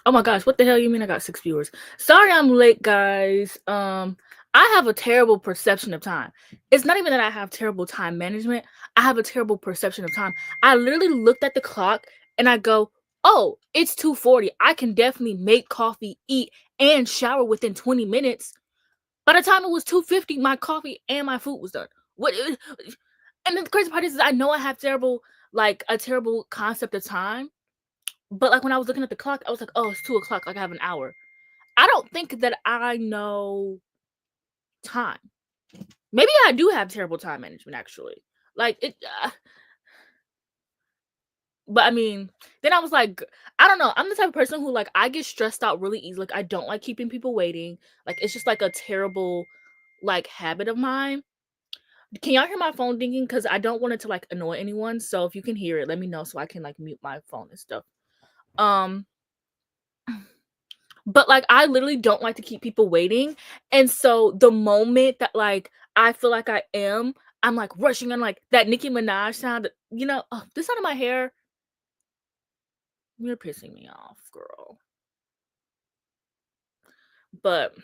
Oh my gosh, what the hell you mean I got 6 viewers? Sorry I'm late, guys. I have a terrible perception of time. It's not even that I have terrible time management. I have a terrible perception of time. I literally looked at the clock and I go, "Oh, it's 2:40. I can definitely make coffee, eat, and shower within 20 minutes." By the time it was 2:50, my coffee and my food was done. What and the crazy part is I know I have a terrible concept of time. But, like, when I was looking at the clock, I was like, "Oh, it's 2 o'clock, like, I have an hour." I don't think that I know time. Maybe I do have terrible time management, actually. Like, but, I mean, then I was like, I don't know, I'm the type of person who, like, I get stressed out really easy, like, I don't like keeping people waiting, like, it's just, like, a terrible, like, habit of mine. Can y'all hear my phone dinging? Because I don't want it to, like, annoy anyone, so if you can hear it, let me know so I can, like, mute my phone and stuff. Um But, like, I literally don't like to keep people waiting, and so the moment that, like, I feel like I'm, like, rushing and, like, that Nicki Minaj sound, this sound of my hair, you're pissing me off, girl. But,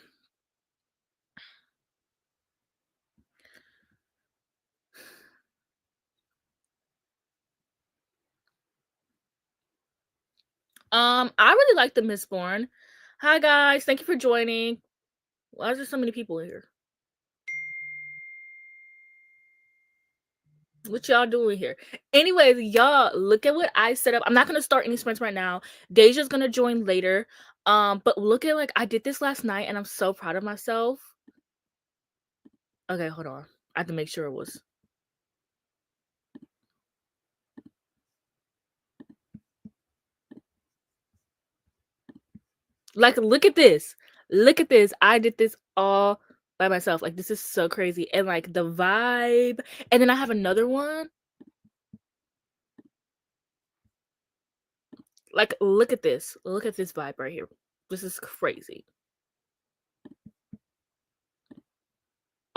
I really like the Mistborn. Hi, guys, thank you for joining. Why is there so many people in here? What y'all doing here? Anyways, y'all, look at what I set up. I'm not gonna start any sprints right now. Deja's gonna join later. But look at, like, I did this last night and I'm so proud of myself. Okay, hold on. I have to make sure it was. Like, look at this. Look at this. I did this all by myself. Like, this is so crazy. And, like, the vibe. And then I have another one. Like, look at this. Look at this vibe right here. This is crazy.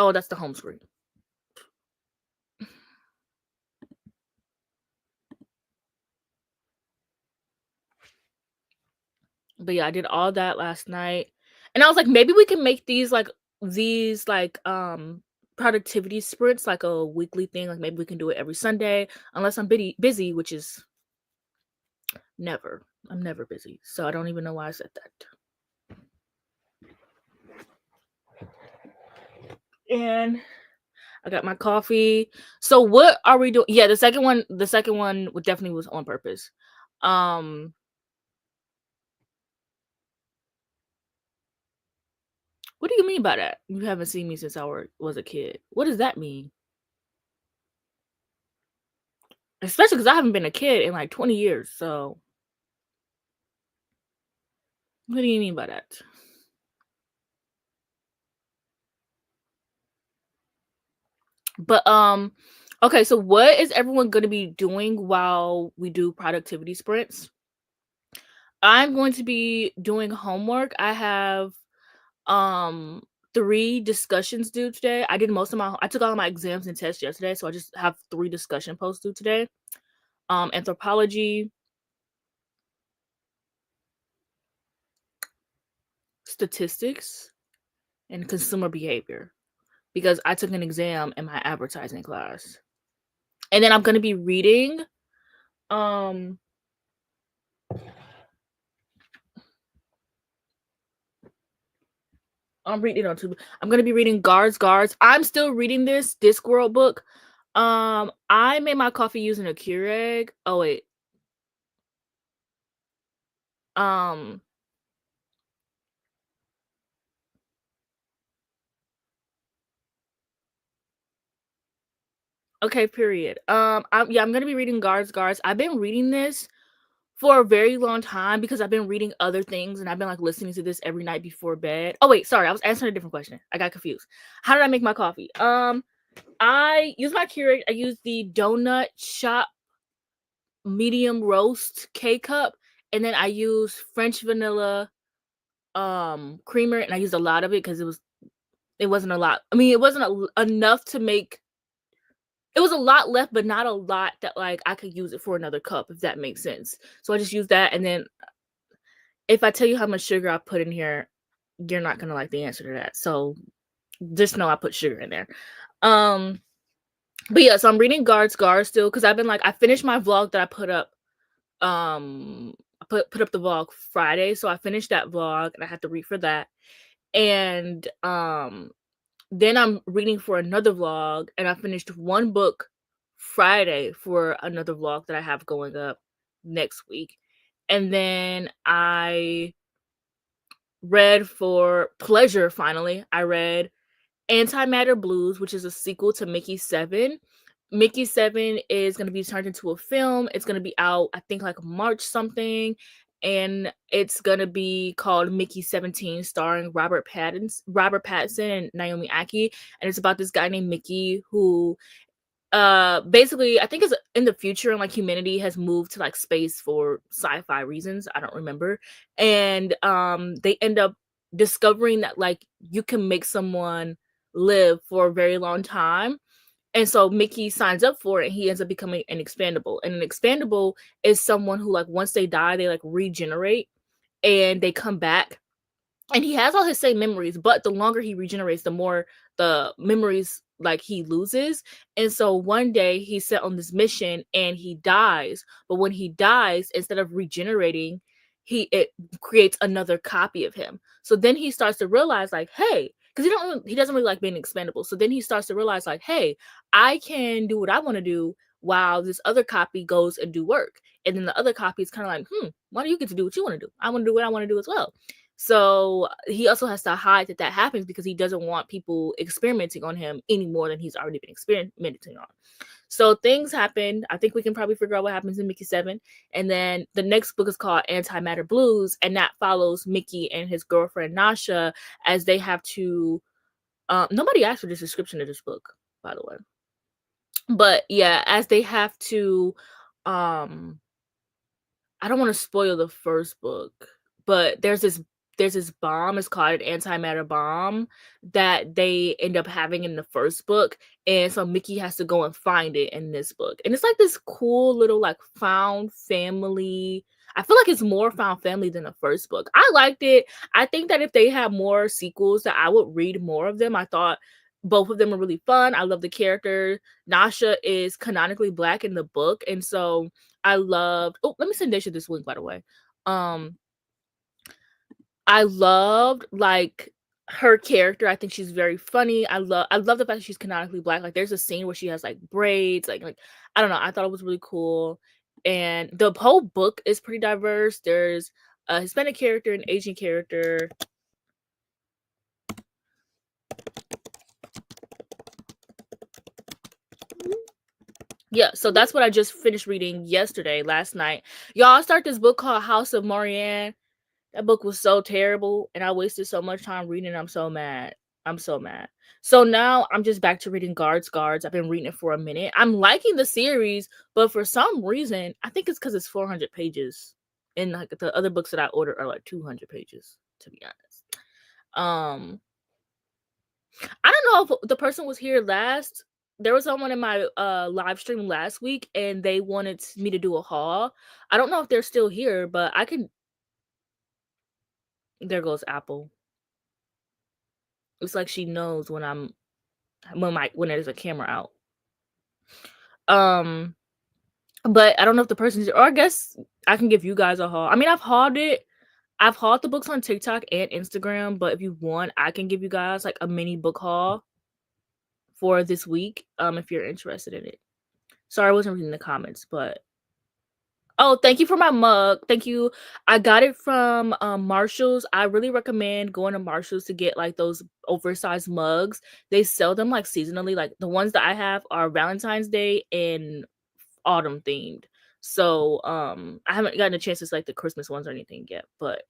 Oh, that's the home screen. But yeah, I did all that last night. And I was like, maybe we can make these productivity sprints like a weekly thing. Like, maybe we can do it every Sunday, unless I'm busy, which is never. I'm never busy. So I don't even know why I said that. And I got my coffee. So what are we doing? Yeah, the second one definitely was on purpose. What do you mean by that? You haven't seen me since I was a kid. What does that mean? Especially because I haven't been a kid in like 20 years. So what do you mean by that? But okay, so what is everyone going to be doing while we do productivity sprints? I'm going to be doing homework. I have 3 discussions due today. I took all my exams and tests yesterday, so I just have 3 discussion posts due today. Anthropology, statistics, and consumer behavior, because I took an exam in my advertising class. And then I'm going to be reading um I'm reading on two. I'm going to be reading Guards. I'm still reading this Discworld book. I made my coffee using a Keurig. Oh wait. Um okay, period. I'm going to be reading Guards. I've been reading this for a very long time because I've been reading other things and I've been like listening to this every night before bed. Oh wait, sorry, I was answering a different question. I got confused. How did I make my coffee? I use my Keurig. I use the Donut Shop medium roast K-cup, and then I use French vanilla creamer, and I used a lot of it because it wasn't a lot. I mean, it wasn't enough to make. It was a lot left, but not a lot that like I could use it for another cup, if that makes sense. So I just used that, and then if I tell you how much sugar I put in here, you're not gonna like the answer to that. So just know I put sugar in there. Um, but yeah, so I'm reading Guards still because I've been like I finished my vlog that I put up. I put up the vlog Friday, so I finished that vlog and I had to read for that. And then I'm reading for another vlog, and I finished one book Friday for another vlog that I have going up next week. And then I read for pleasure finally. I read Antimatter Blues, which is a sequel to Mickey 7. Mickey 7 is going to be turned into a film. It's going to be out, I think, like March something. And it's going to be called Mickey 17, starring Robert Pattinson and Naomi Aki. And it's about this guy named Mickey who basically I think it's in the future and like humanity has moved to like space for sci-fi reasons. I don't remember. And they end up discovering that like you can make someone live for a very long time. And so Mickey signs up for it and he ends up becoming an expandable. And an expandable is someone who like once they die, they like regenerate and they come back, and he has all his same memories, but the longer he regenerates, the more the memories like he loses. And so one day he's sent on this mission and he dies, but when he dies, instead of regenerating, it creates another copy of him. So then he starts to realize like, hey, because he doesn't really like being expendable. So then he starts to realize like, hey, I can do what I want to do while this other copy goes and do work. And then the other copy is kind of like, why do you get to do what you want to do? I want to do what I want to do as well. So he also has to hide that happens because he doesn't want people experimenting on him any more than he's already been experimenting on. So things happen. I think we can probably figure out what happens in Mickey 7. And then the next book is called Antimatter Blues, and that follows Mickey and his girlfriend Nasha as they have to nobody asked for this description of this book, by the way. But yeah, as they have to um I don't want to spoil the first book, but there's this bomb. It's called an antimatter bomb that they end up having in the first book, and so Mickey has to go and find it in this book. And it's like this cool little like found family. I feel like it's more found family than the first book. I liked it. I think that if they had more sequels, that I would read more of them. I thought both of them were really fun. I love the character. Nasha is canonically black in the book, and so I loved. Oh, let me send Daisha this link, by the way. Um, I loved like her character. I think she's very funny. I love the fact that she's canonically black. Like there's a scene where she has like braids, like I don't know. I thought it was really cool. And the whole book is pretty diverse. There's a Hispanic character, an Asian character. Yeah, so that's what I just finished reading last night. Y'all, start this book called House of Marianne. That book was so terrible, and I wasted so much time reading it. I'm so mad. I'm so mad. So now I'm just back to reading Guards. I've been reading it for a minute. I'm liking the series, but for some reason, I think it's because it's 400 pages. And like the other books that I ordered are like 200 pages, to be honest. I don't know if the person was here last. There was someone in my live stream last week, and they wanted me to do a haul. I don't know if they're still here, but I can. There goes Apple. It's like she knows when there's a camera out. But I don't know if the person's, or I guess I can give you guys a haul. I mean, I've hauled it. I've hauled the books on TikTok and Instagram, but if you want, I can give you guys like a mini book haul for this week. If you're interested in it. Sorry, I wasn't reading the comments, but oh, thank you for my mug. Thank you. I got it from Marshall's. I really recommend going to Marshall's to get like those oversized mugs. They sell them like seasonally. Like the ones that I have are Valentine's Day and autumn themed. So I haven't gotten a chance to select the Christmas ones or anything yet, but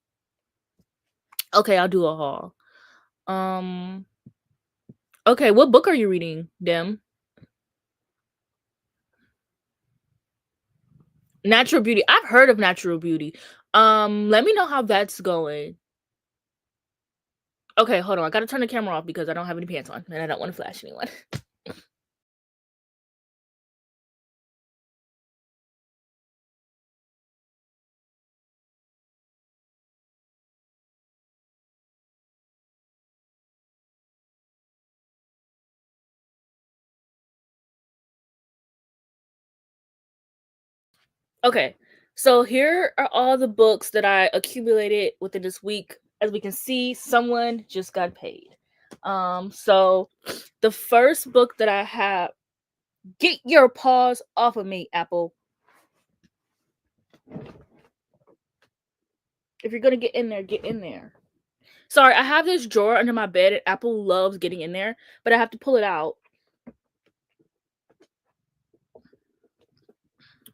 okay, I'll do a haul. Okay, what book are you reading, Dem? Natural Beauty. I've heard of Natural Beauty. Let me know how that's going. Okay, hold on. I gotta turn the camera off because I don't have any pants on and I don't want to flash anyone. Okay, so here are all the books that I accumulated within this week. As we can see, someone just got paid. So the first book that I have, get your paws off of me, Apple. If you're gonna get in there, get in there. Sorry, I have this drawer under my bed and Apple loves getting in there, but I have to pull it out.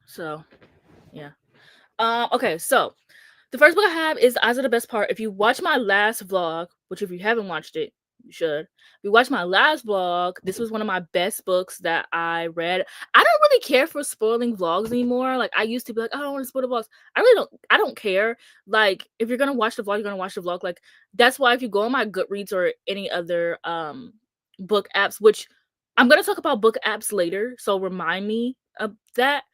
So, yeah. Okay, so the first book I have is Eyes Are the Best Part. If you watch my last vlog, which if you haven't watched it, you should. If you watch my last vlog, this was one of my best books that I read. I don't really care for spoiling vlogs anymore. Like I used to be like, I don't want to spoil the vlogs. I don't care. Like if you're gonna watch the vlog, you're gonna watch the vlog. Like that's why if you go on my Goodreads or any other book apps, which I'm gonna talk about book apps later, so remind me of that.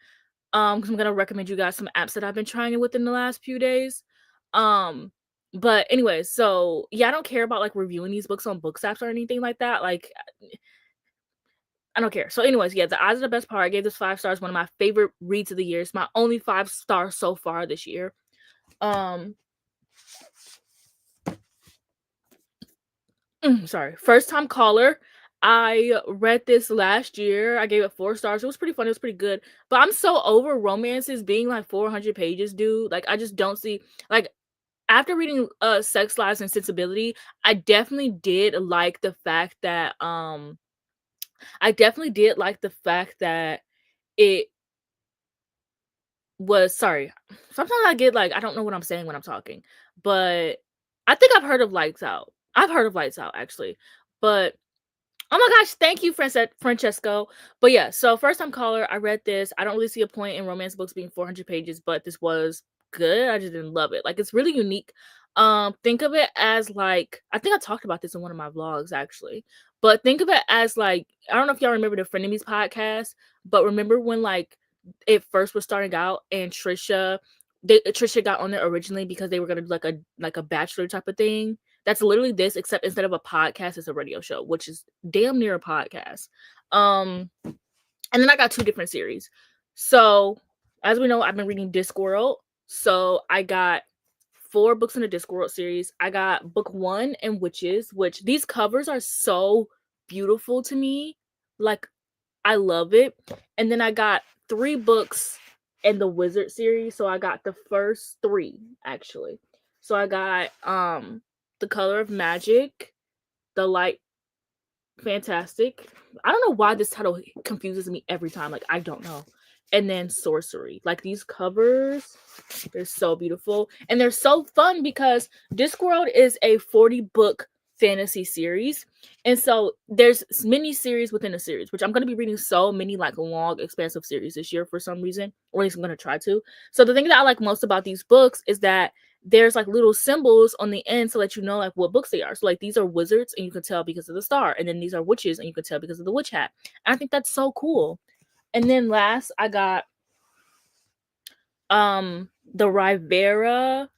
Because I'm gonna recommend you guys some apps that I've been trying within the last few days. Um, but anyway, so yeah, I don't care about like reviewing these books on books apps or anything like that. Like I don't care. So, anyways, yeah, The Eyes Are the Best Part. I gave this 5 stars. One of my favorite reads of the year. It's my only 5 stars so far this year. Um, sorry. First Time Caller. I read this last year. I gave it 4 stars. It was pretty fun. It was pretty good. But I'm so over romances being like 400 pages, dude. Like I just don't see like after reading Sex Lives and Sensibility, I definitely did like the fact that it was sorry. Sometimes I get like I don't know what I'm saying when I'm talking, but I think I've heard of Lights Out. I've heard of Lights Out actually. But oh my gosh, thank you, Francesco. But yeah, so First Time Caller, I read this. I don't really see a point in romance books being 400 pages, but this was good. I just didn't love it. Like it's really unique. Think of it as like I think I talked about this in one of my vlogs actually. But think of it as like I don't know if y'all remember the Frenemies podcast, but remember when like it first was starting out and Trisha got on there originally because they were gonna do like a bachelor type of thing. That's literally this, except instead of a podcast, it's a radio show, which is damn near a podcast. And then I got 2 different series. So, as we know, I've been reading Discworld. So, I got 4 books in the Discworld series. I got book 1 and Witches, which these covers are so beautiful to me. Like, I love it. And then I got 3 books in the Wizard series. So, I got the first 3, actually. So, I got The Color of Magic, The Light Fantastic. I don't know why this title confuses me every time. Like, I don't know. And then Sorcery. Like, these covers, they're so beautiful. And they're so fun because Discworld is a 40-book fantasy series. And so there's mini series within a series, which I'm going to be reading so many, like, long, expansive series this year for some reason. Or at least I'm going to try to. So the thing that I like most about these books is that there's like little symbols on the end to let you know like what books they are. So like these are wizards and you can tell because of the star, and then these are witches and you can tell because of the witch hat. And I think that's so cool. And then last I got the Rivera,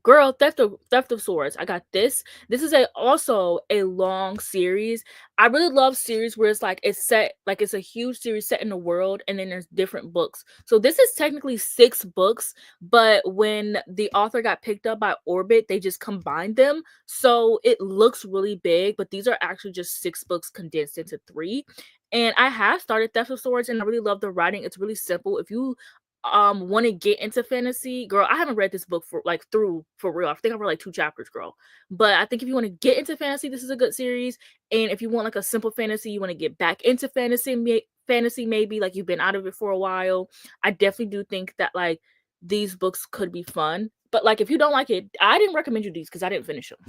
girl theft of swords. I got this. This is also a long series. I really love series where it's like it's a huge series set in the world and then there's different books. So this is technically 6 books, but when the author got picked up by Orbit, they just combined them. So it looks really big, but these are actually just 6 books condensed into 3. And I have started Theft of Swords and I really love the writing. It's really simple. If you want to get into fantasy, girl, I haven't read this book for like through for real. I think I've read like 2 chapters, girl. But I think if you want to get into fantasy, this is a good series. And if you want like a simple fantasy, you want to get back into fantasy maybe like you've been out of it for a while, I definitely do think that like these books could be fun. But like if you don't like it, I didn't recommend you these because I didn't finish them.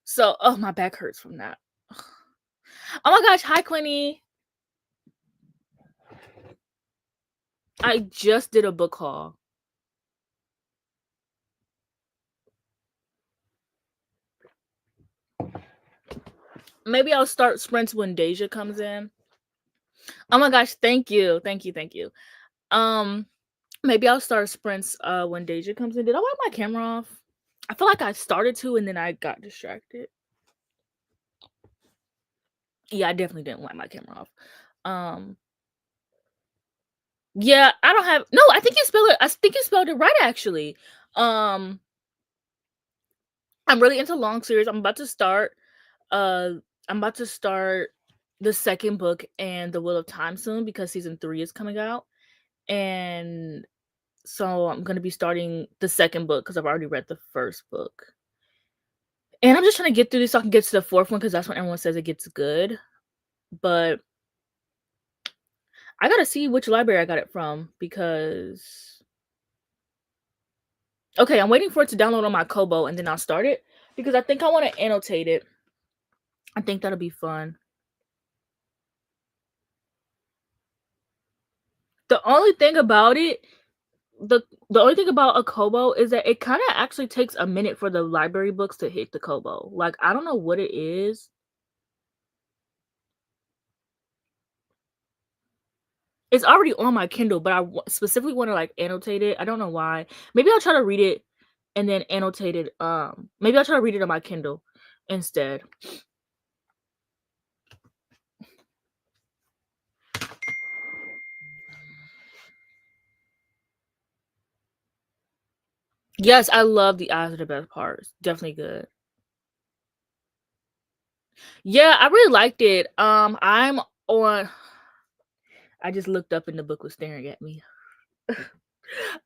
So, oh, my back hurts from that. Oh my gosh, hi Quinny. I just did a book haul. Maybe I'll start sprints when Deja comes in. Oh my gosh, thank you. Thank you, thank you. Maybe I'll start sprints when Deja comes in. Did I wipe my camera off? I feel like I started to and then I got distracted. Yeah, I definitely didn't wipe my camera off. Um Yeah, I don't have no, I think you spelled it right actually. Um, I'm really into long series. Uh I'm about to start the second book and The Wheel of Time soon because season 3 is coming out. And so I'm gonna be starting the second book because I've already read the first book. And I'm just trying to get through this so I can get to the fourth one because that's when everyone says it gets good. But I gotta see which library I got it from because okay, I'm waiting for it to download on my Kobo and then I'll start it because I think I want to annotate it. I think that'll be fun. The only thing about it, the the only thing about a Kobo is that it kind of actually takes a minute for the library books to hit the Kobo. Like I don't know what it is. It's already on my Kindle, but specifically want to like annotate it. I don't know why. Maybe I'll try to read it and then annotate it. Maybe I'll try to read it on my Kindle instead. Yes, I love The Eyes Are the Best Parts. Definitely good. Yeah, I really liked it. I'm on I just looked up and the book was staring at me.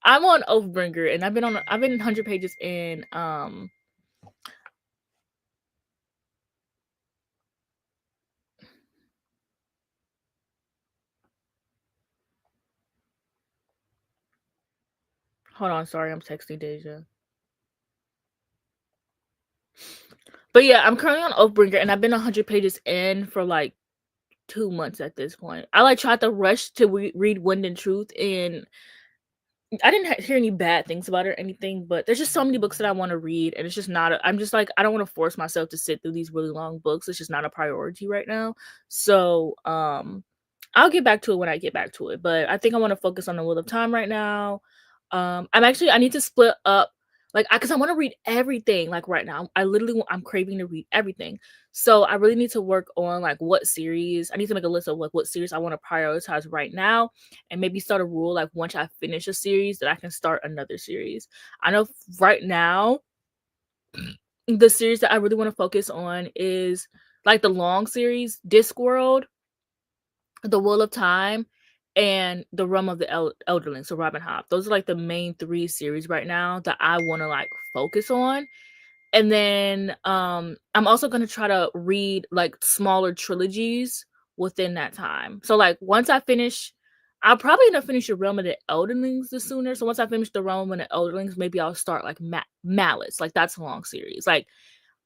I'm on Oathbringer and I've been 100 pages in. Hold on, sorry, I'm texting Deja. But yeah, I'm currently on Oathbringer and I've been 100 pages in for like 2 months at this point. I like tried to rush to read Wind and Truth and I didn't hear any bad things about it or anything, but there's just so many books that I want to read, and it's just not. I'm just like I don't want to force myself to sit through these really long books. It's just not a priority right now. So, I'll get back to it when I get back to it. But I think I want to focus on the Wheel of Time right now. I need to split up, like, because I want to read everything. Like right now, I'm craving to read everything. So I really need to work on like what series. I need to make a list of like what series I want to prioritize right now and maybe start a rule like once I finish a series that I can start another series. I know right now the series that I really want to focus on is like the long series, Discworld, The Wheel of Time, and The Realm of the Elderling, so Robin Hobb. Those are like the main 3 series right now that I want to like focus on. And then I'm also going to try to read like smaller trilogies within that time. So like once I finish I'll probably end up finishing Realm of the Elderlings the sooner. So once I finish the Realm of the Elderlings, maybe I'll start like Malice. Like that's a long series. Like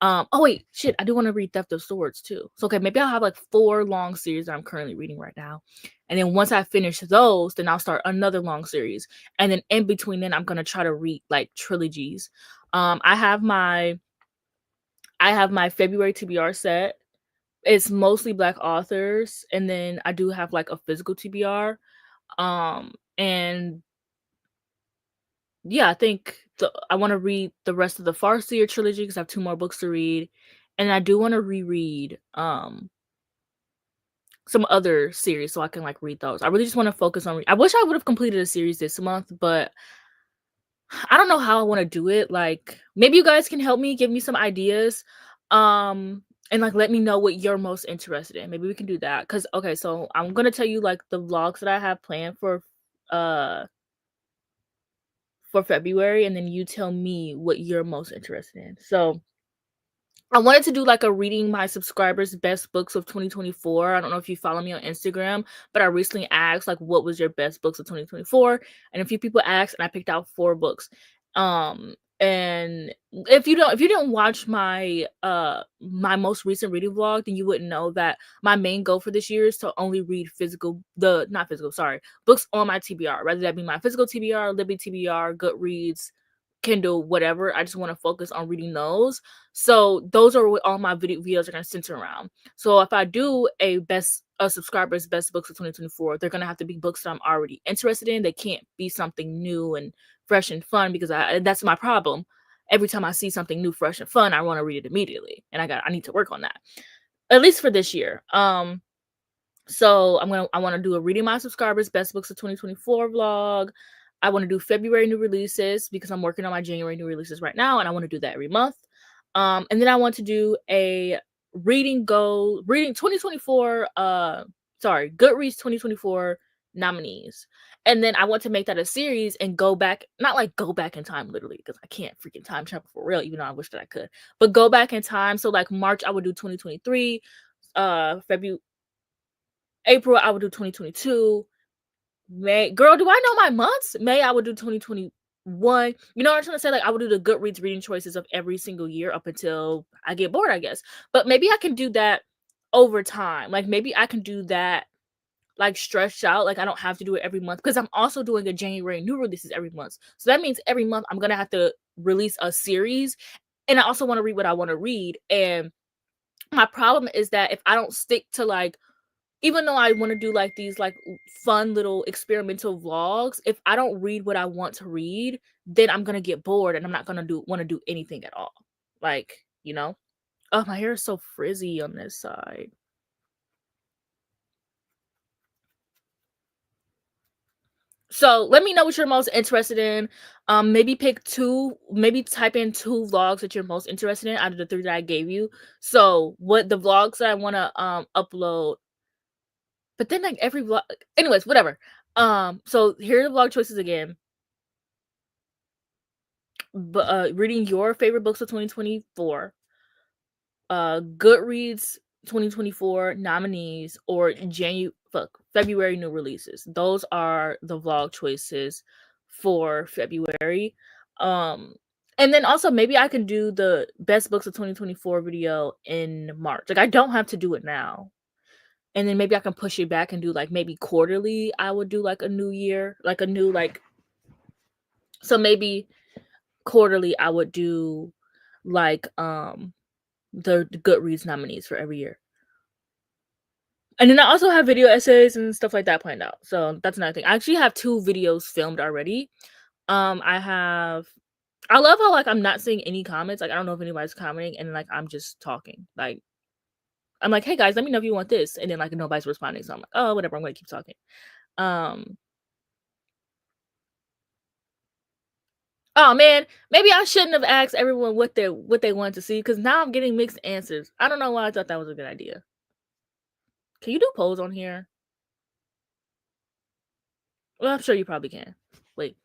oh wait, shit, I do want to read Theft of Swords too. So okay, maybe I'll have like 4 long series that I'm currently reading right now. And then once I finish those, then I'll start another long series. And then in between then I'm gonna try to read like trilogies. Um I have my I have my February TBR set. It's mostly Black authors, and then I do have like a physical TBR. And yeah, I think I want to read the rest of the Farseer trilogy because I have 2 more books to read, and I do want to reread some other series so I can like read those. I really just want to focus on. I wish I would have completed a series this month, but I don't know how I want to do it. Like maybe you guys can help me, give me some ideas, and like let me know what you're most interested in. Maybe we can do that. Cause okay, so I'm gonna tell you like the vlogs that I have planned uh for February, and then you tell me what you're most interested in. So I wanted to do like a reading my subscribers best books of 2024. I don't know if you follow me on Instagram, but I recently asked like what was your best books of 2024, and a few people asked and I picked out 4 books. And if you didn't watch my most recent reading vlog, then you wouldn't know that my main goal for this year is to only read not physical, sorry, books on my TBR, whether that be my physical TBR, Libby TBR, Goodreads, Kindle, whatever. I just want to focus on reading those. So those are what all my videos are going to center around. So if I do a subscriber's best books of 2024, they're going to have to be books that I'm already interested in. They can't be something new and fresh and fun because that's my problem. Every time I see something new, fresh and fun, I want to read it immediately. And I need to work on that. At least for this year. So I want to do a reading my subscribers best books of 2024 vlog. I want to do February new releases because I'm working on my January new releases right now, and I want to do that every month. And then I want to do a reading 2024 Goodreads 2024 nominees. And then I want to make that a series and go back, not like go back in time literally, because I can't freaking time travel for real, even though I wish that I could. But go back in time. So like March, I would do 2023. February, April, I would do 2022. May, girl, do I know my months? May, I would do 2021. You know what I'm trying to say? Like, I would do the Goodreads reading choices of every single year up until I get bored, I guess. But maybe I can do that over time. Like, maybe I can do that, like, stretched out. Like, I don't have to do it every month because I'm also doing a January new releases every month. So that means every month I'm going to have to release a series. And I also want to read what I want to read. And my problem is that if I don't stick to, like, even though I want to do like these like fun little experimental vlogs, if I don't read what I want to read, then I'm gonna get bored and I'm not gonna want to do anything at all. Like, you know? Oh, my hair is so frizzy on this side. So let me know what you're most interested in. Maybe pick two, maybe type in 2 vlogs that you're most interested in out of the 3 that I gave you. So what the vlogs that I want to upload, but then like every vlog, anyways, whatever. So here are the vlog choices again. But reading your favorite books of 2024, Goodreads 2024 nominees, or February new releases. Those are the vlog choices for February. And then also maybe I can do the best books of 2024 video in March. Like, I don't have to do it now. And then maybe I can push it back and do like maybe quarterly. I would do like a new year, like a new like, so maybe quarterly I would do like the Goodreads nominees for every year. And then I also have video essays and stuff like that planned out. So that's another thing. I actually have 2 videos filmed already. I love how like I'm not seeing any comments. Like, I don't know if anybody's commenting, and like I'm just talking. Like, I'm like, hey guys, let me know if you want this. And then like nobody's responding. So I'm like, oh whatever, I'm gonna keep talking. Oh man, maybe I shouldn't have asked everyone what they wanted to see, because now I'm getting mixed answers. I don't know why I thought that was a good idea. Can you do polls on here? Well, I'm sure you probably can. Wait.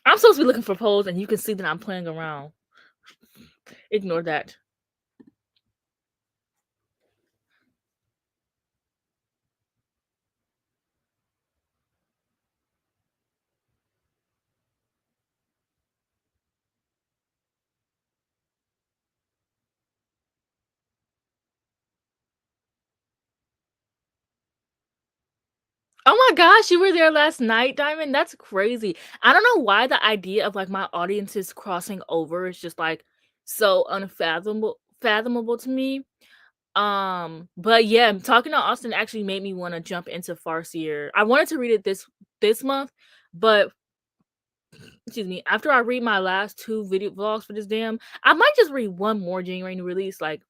I'm supposed to be looking for polls, and you can see that I'm playing around. Ignore that. Oh my gosh, you were there last night, Diamond? That's crazy. I don't know why the idea of like my audiences crossing over is just like so fathomable to me. But yeah, talking to Austin actually made me want to jump into Farseer. I wanted to read it this month, but excuse me, after I read my last 2 video vlogs for this I might just read one more January new release, like,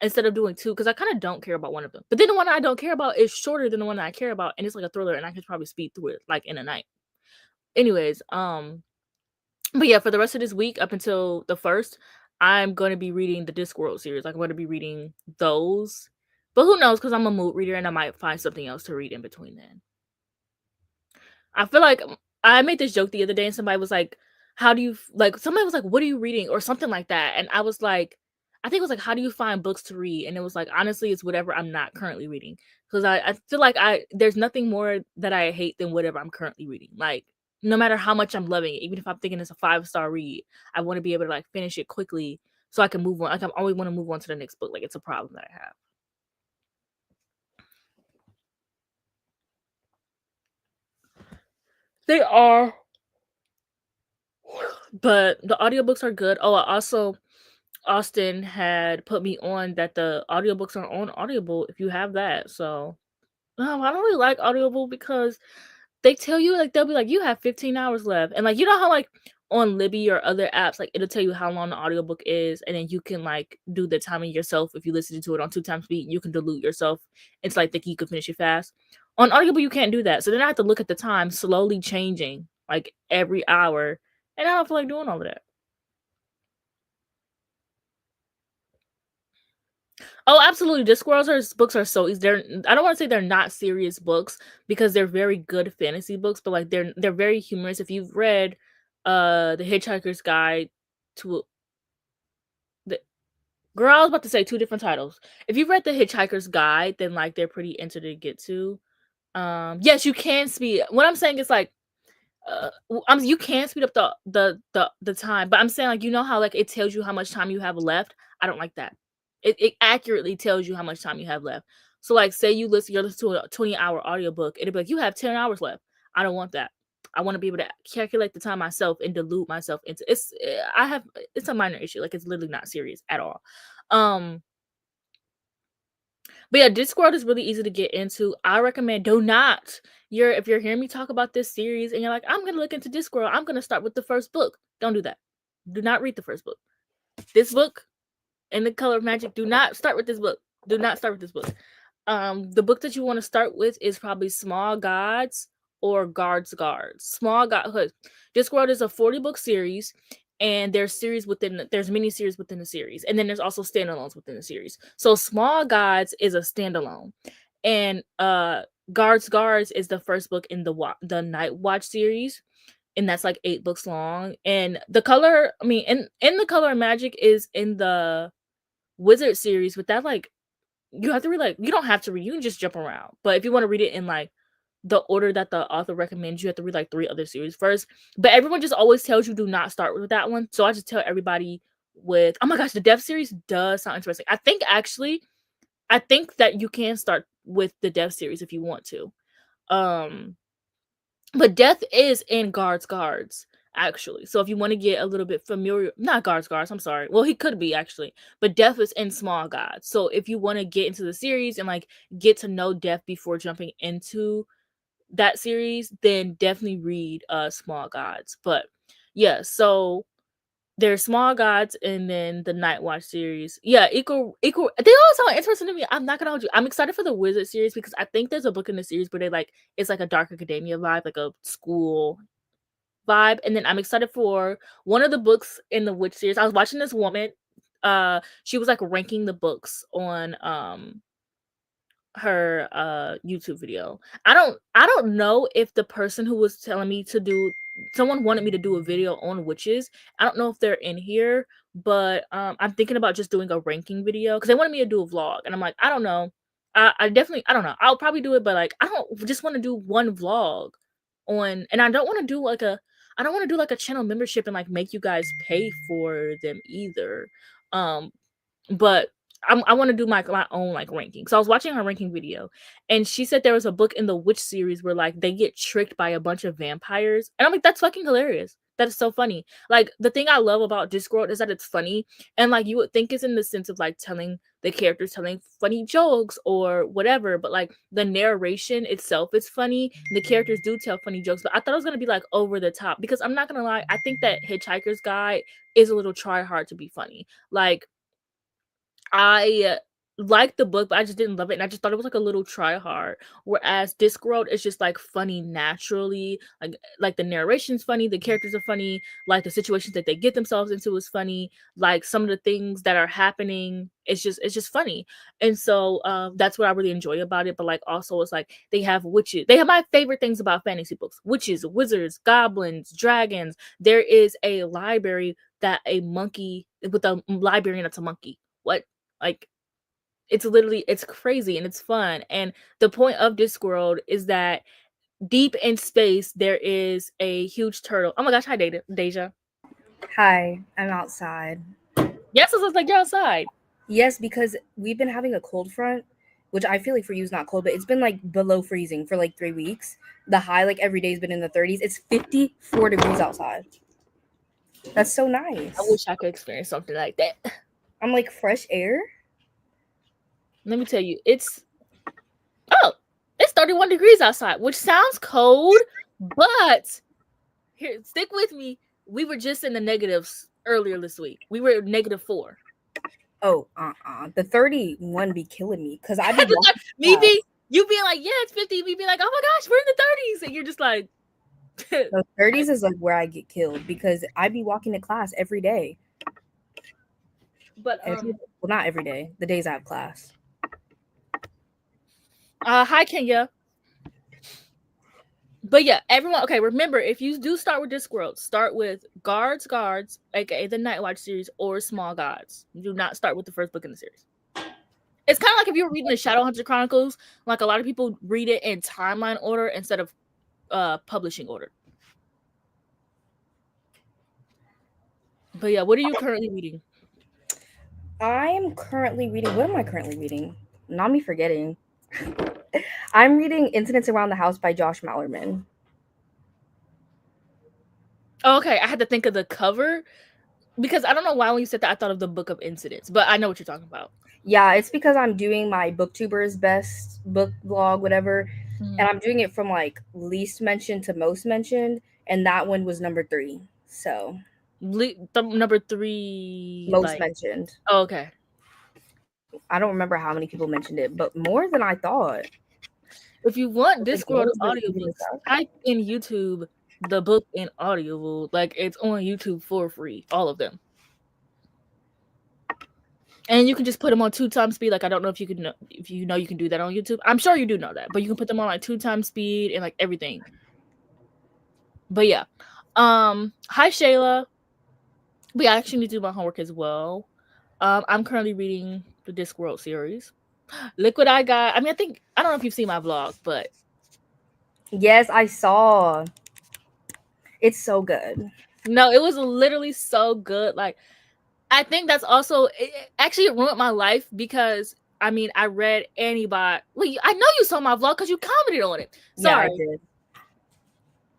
instead of doing 2, because I kind of don't care about one of them. But then the one I don't care about is shorter than the one that I care about, and it's like a thriller, and I could probably speed through it like in a night. Anyways, but yeah, for the rest of this week up until the 1st, I'm going to be reading the Discworld series. Like, I'm going to be reading those. But who knows, because I'm a mood reader and I might find something else to read in between then. I feel like I made this joke the other day, and somebody was like, how do you like, somebody was like, what are you reading, or something like that, and I was like, I think it was like, how do you find books to read? And it was like, honestly, it's whatever I'm not currently reading, because I feel like there's nothing more that I hate than whatever I'm currently reading. Like, no matter how much I'm loving it, even if I'm thinking it's a 5-star read, I want to be able to like finish it quickly so I can move on. Like, I always want to move on to the next book. Like, it's a problem that I have. They are, but the audiobooks are good. Oh, also, Austin had put me on that the audiobooks are on Audible if you have that. So No, I don't really like Audible because they tell you, like, they'll be like, "You have 15 hours left," and, like, you know how, like, on Libby or other apps, like, it'll tell you how long the audiobook is, and then you can, like, do the timing yourself. If you listen to it on 2 times speed, you can dilute yourself. It's like thinking you can finish it fast. On Audible, you can't do that, so then I have to look at the time slowly changing, like, every hour, and I don't feel like doing all of that. Oh, absolutely. Discworld's books are so easy. I don't want to say they're not serious books because they're very good fantasy books, but like they're very humorous. If you've read The Hitchhiker's Guide to the Girl, I was about to say two different titles. If you've read The Hitchhiker's Guide, then like they're pretty easy to get to. Yes, you can speed. What I'm saying is like you can speed up the time, but I'm saying like you know how like it tells you how much time you have left. I don't like that. It accurately tells you how much time you have left. So like say you're listening to a 20-hour audiobook, it'll be like you have 10 hours left. I don't want that. I want to be able to calculate the time myself and dilute myself into it's a minor issue. Like it's literally not serious at all. Um but yeah, Discworld is really easy to get into. I recommend do not. If you're hearing me talk about this series and you're like, I'm gonna look into Discworld, I'm gonna start with the first book. Don't do that. Do not read the first book. This book and The Color of Magic, do not start with this book. Do not start with this book. The book that you want to start with is probably Small Gods or Guards. Small God. Discworld is a 40-book series, and there's mini series within the series, and then there's also standalones within the series. So Small Gods is a standalone, and Guards is the first book in the Night Watch series, and that's like 8 books long. And the color, I mean, in The Color of Magic is in the Wizard series, but that like you have to read, like, you don't have to read, you can just jump around. But if you want to read it in like the order that the author recommends, you have to read like 3 other series first. But everyone just always tells you do not start with that one. So I just tell everybody oh my gosh, the Death series does sound interesting. I think that you can start with the Death series if you want to. But Death is in Guards, actually. So if you want to get a little bit familiar, not Guards, I'm sorry. Well, he could be actually, but Death is in Small Gods. So if you want to get into the series and like get to know Death before jumping into that series, then definitely read Small Gods. But yeah, so there's Small Gods and then the Night Watch series. Yeah, equal. They all sound interesting to me. I'm not gonna hold you. I'm excited for the Wizard series because I think there's a book in the series where it's like a dark academia vibe, like a school vibe. And then I'm excited for one of the books in the Witch series. I was watching this woman. She was like ranking the books on her YouTube video. I don't know if the person who was telling me to do someone wanted me to do a video on witches. I don't know if they're in here, but I'm thinking about just doing a ranking video because they wanted me to do a vlog, and I'm like, I don't know. I definitely I don't know. I'll probably do it, but like I don't just want to do one vlog and I don't want to do like a channel membership and like make you guys pay for them either. But I want to do my own like ranking. So I was watching her ranking video, and she said there was a book in the Witch series where like they get tricked by a bunch of vampires, and I'm like, that's fucking hilarious. That is so funny. Like the thing I love about Discworld is that it's funny, and like you would think it's in the sense of like the characters telling funny jokes or whatever, but like the narration itself is funny. The characters do tell funny jokes, but I thought it was gonna be like over the top because I'm not gonna lie, I think that Hitchhiker's Guide is a little try hard to be funny. Like I liked the book, but I just didn't love it, and I just thought it was like a little try hard. Whereas Discworld is just like funny naturally, like the narration's funny, the characters are funny, like the situations that they get themselves into is funny, like some of the things that are happening, it's just funny. And so that's what I really enjoy about it. But like also it's like they have witches. They have my favorite things about fantasy books: witches, wizards, goblins, dragons. There is a library that a monkey with a librarian that's a monkey. What? Like it's crazy and it's fun. And the point of Discworld is that deep in space there is a huge turtle. Oh my gosh, hi Deja. Hi, I'm outside. Yes, it looks like you're outside. Yes, because we've been having a cold front, which I feel like for you is not cold, but it's been like below freezing for like 3 weeks. The high like every day has been in the 30s. It's 54 degrees outside. That's so I nice. wish I could experience something like that. I'm like fresh air. Let me tell you, it's 31 degrees outside, which sounds cold, but here, stick with me. We were just in the negatives earlier this week. We were -4. Oh, the 31 be killing me because I be walking Maybe you being like, yeah, it's 50. We be like, oh my gosh, we're in the 30s, and you're just like, the 30s is like where I get killed because I be walking to class every day. But Well, not every day. The days I have class. Hi Kenya. But yeah, everyone. Okay, remember, if you do start with Discworld, start with Guards, aka the Night Watch series, or Small Gods. Do not start with the first book in the series. It's kind of like if you're reading the Shadowhunter Chronicles. Like a lot of people read it in timeline order instead of publishing order. But yeah, what are you currently reading? I am currently reading. What am I currently reading? Not me forgetting. I'm reading Incidents Around the House by Josh Mallerman. Oh, okay, I had to think of the cover because I don't know why when you said that I thought of the Book of Incidents, but I know what you're talking about. Yeah, it's because I'm doing my Booktubers best book vlog, whatever, and I'm doing it from like least mentioned to most mentioned, and that one was number 3. So number 3, most like, mentioned. oh, okay. I don't remember how many people mentioned it, but more than I thought. If you want Discworld audiobooks, type in YouTube the book in Audible. Like, it's on YouTube for free, all of them. And you can just put them on 2 times speed. Like, I don't know if you can know, if you know you can do that on YouTube. I'm sure you do know that, but you can put them on like 2 times speed and like everything. But yeah. Hi Shayla. We actually need to do my homework as well. I'm currently reading the Discworld series. Liquid Eye Guy. I mean, I don't know if you've seen my vlog, but yes, I saw. It's so good. No, it was literally so good. Like, I think that's also it ruined my life because I mean I read Anybody. Well, I know you saw my vlog because you commented on it. Sorry. Yeah, I did.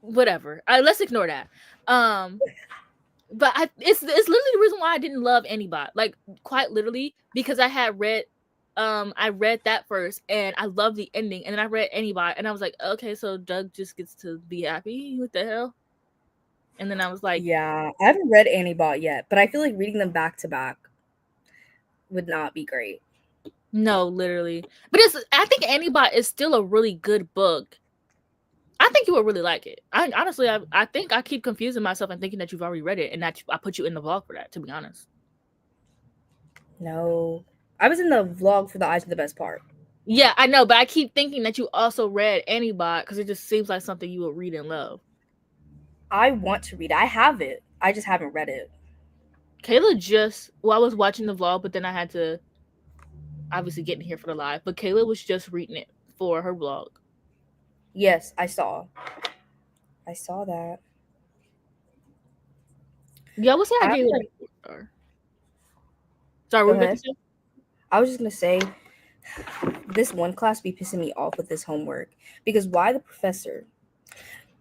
Whatever. Let's ignore that. But it's literally the reason why I didn't love Anybody. Like, quite literally, because I had read that first and I loved the ending, and then I read Anybody and I was like, okay, so Doug just gets to be happy. What the hell? And then I was like, yeah, I haven't read Anybot yet, but I feel like reading them back to back would not be great. No, literally. But I think Anybot is still a really good book. I think you would really like it. I think I keep confusing myself and thinking that you've already read it and that I put you in the vlog for that, to be honest. No. I was in the vlog for the Eyes of the Best Part. Yeah, I know, but I keep thinking that you also read Anybot because it just seems like something you would read and love. I want to read it. I have it. I just haven't read it. Kayla I was watching the vlog, but then I had to obviously get in here for the live. But Kayla was just reading it for her vlog. Yes, I saw. I saw that. Yeah, what's the idea? Sorry, what were you about to say? I was just gonna say, this one class be pissing me off with this homework because why the professor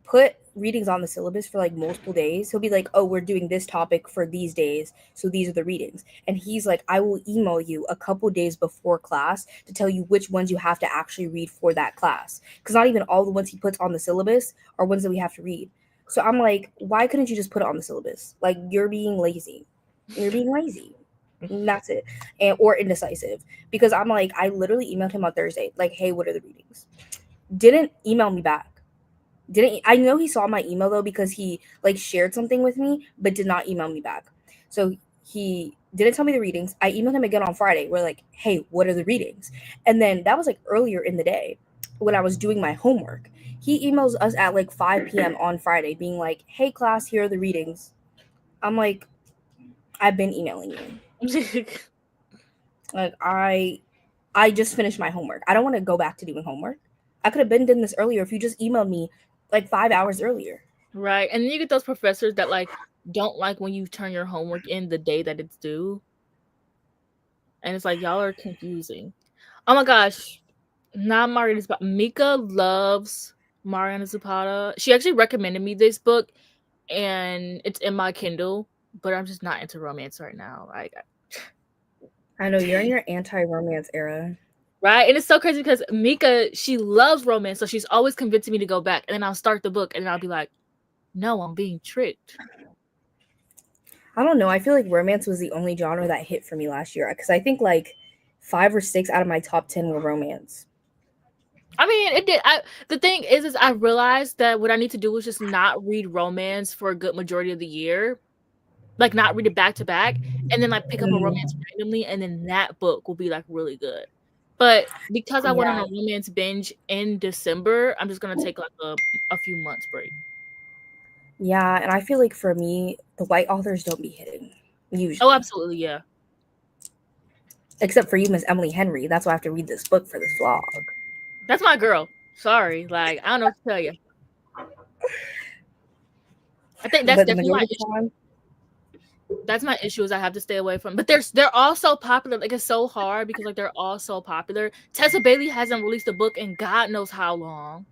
put readings on the syllabus for like multiple days? He'll be like, oh, we're doing this topic for these days, so these are the readings, and he's like, I will email you a couple days before class to tell you which ones you have to actually read for that class, because not even all the ones he puts on the syllabus are ones that we have to read. So I'm like, why couldn't you just put it on the syllabus? Like, you're being lazy. And that's it. Or indecisive, because I'm like, I literally emailed him on Thursday like, hey, what are the readings? Didn't email me back. I know he saw my email though, because he like shared something with me but did not email me back. So he didn't tell me the readings. I emailed him again on Friday. We're like, hey, what are the readings? And then that was like earlier in the day when I was doing my homework. He emails us at like 5 p.m. on Friday being like, hey class, here are the readings. I'm like, I've been emailing you. Like, I just finished my homework. I don't want to go back to doing homework. I could have been done this earlier if you just emailed me like 5 hours earlier. Right. And then you get those professors that like don't like when you turn your homework in the day that it's due. And it's like, y'all are confusing. Oh my gosh. Not Mariana Zapata. Mika loves Mariana Zapata. She actually recommended me this book and it's in my Kindle, but I'm just not into romance right now. Like, I know you're in your anti-romance era. Right? And it's so crazy because Mika, she loves romance, so she's always convincing me to go back. And then I'll start the book and then I'll be like, no, I'm being tricked. I don't know. I feel like romance was the only genre that hit for me last year because I think like 5 or 6 out of my top 10 were romance. I mean, it did. The thing is I realized that what I need to do is just not read romance for a good majority of the year. Like, not read it back to back, and then, like, pick up a romance Mm, randomly, and then that book will be, like, really good. But because I went on yeah, a romance binge in December, I'm just gonna take, like, a few months break. yeah, and I feel like for me, the white authors don't be hitting Oh, usually, absolutely, yeah. except for you, Miss Emily Henry. That's why I have to read this book for this vlog. That's my girl. Sorry, like, I don't know what to tell you. I think that's But the definitely my majority of the issue. time, That's my issue is I have to stay away from but they're all so popular, like, it's so hard because, like, they're all so popular. Tessa Bailey hasn't released a book in God knows how long.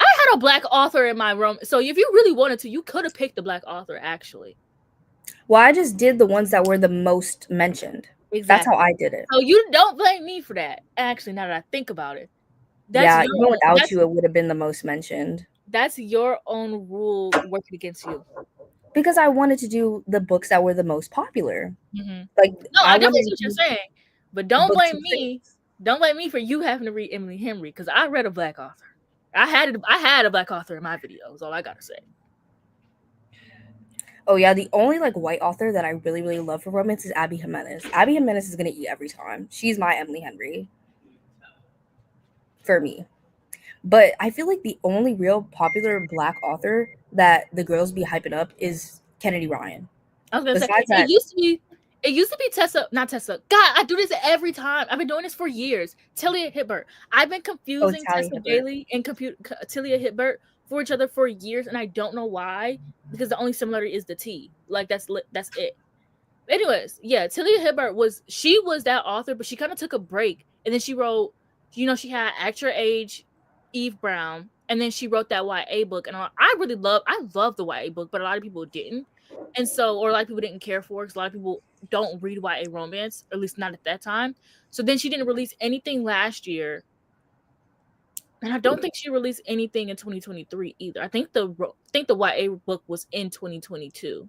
I had a black author in my room, so if you really wanted to, you could have picked the black author, actually. well, I just did the ones that were the most mentioned. That's how Exactly. I did it. So you don't blame me for that. Actually, now that I think about it, that's Yeah, your even own. without you, it would have been the most mentioned That's your own rule working against you. because I wanted to do the books that were the most popular. Mhm. Like No, I I definitely wanted see to what you're do saying, but don't book blame two, me. six. Don't blame me for you having to read Emily Henry because I read a black author. I had a black author in my video. Is all I gotta say. Oh yeah, the only like white author that I really really love for romance is Abby Jimenez. Abby Jimenez is gonna eat every time. She's my Emily Henry for me. But I feel like the only real popular black author that the girls be hyping up is Kennedy Ryan. I was gonna say Besides that, it used to be Tessa, not Tessa. God, I do this every time. I've been doing this for years. Talia Hibbert. I've been oh confusing Tally Tessa Hibbert. Bailey and Talia Hibbert for each other for years, and I don't know why. Because the only similarity is the T. Like that's it. Anyways, yeah, Talia Hibbert was that author, but she kind of took a break, and then she wrote. She had At Your Age, Eve Brown, and then she wrote that YA book, and I love the YA book, but a lot of people didn't, and so or a lot of people didn't care for it because a lot of people don't read YA romance, or at least not at that time. So then she didn't release anything last year, and I don't think she released anything in 2023 either. I think the YA book was in 2022.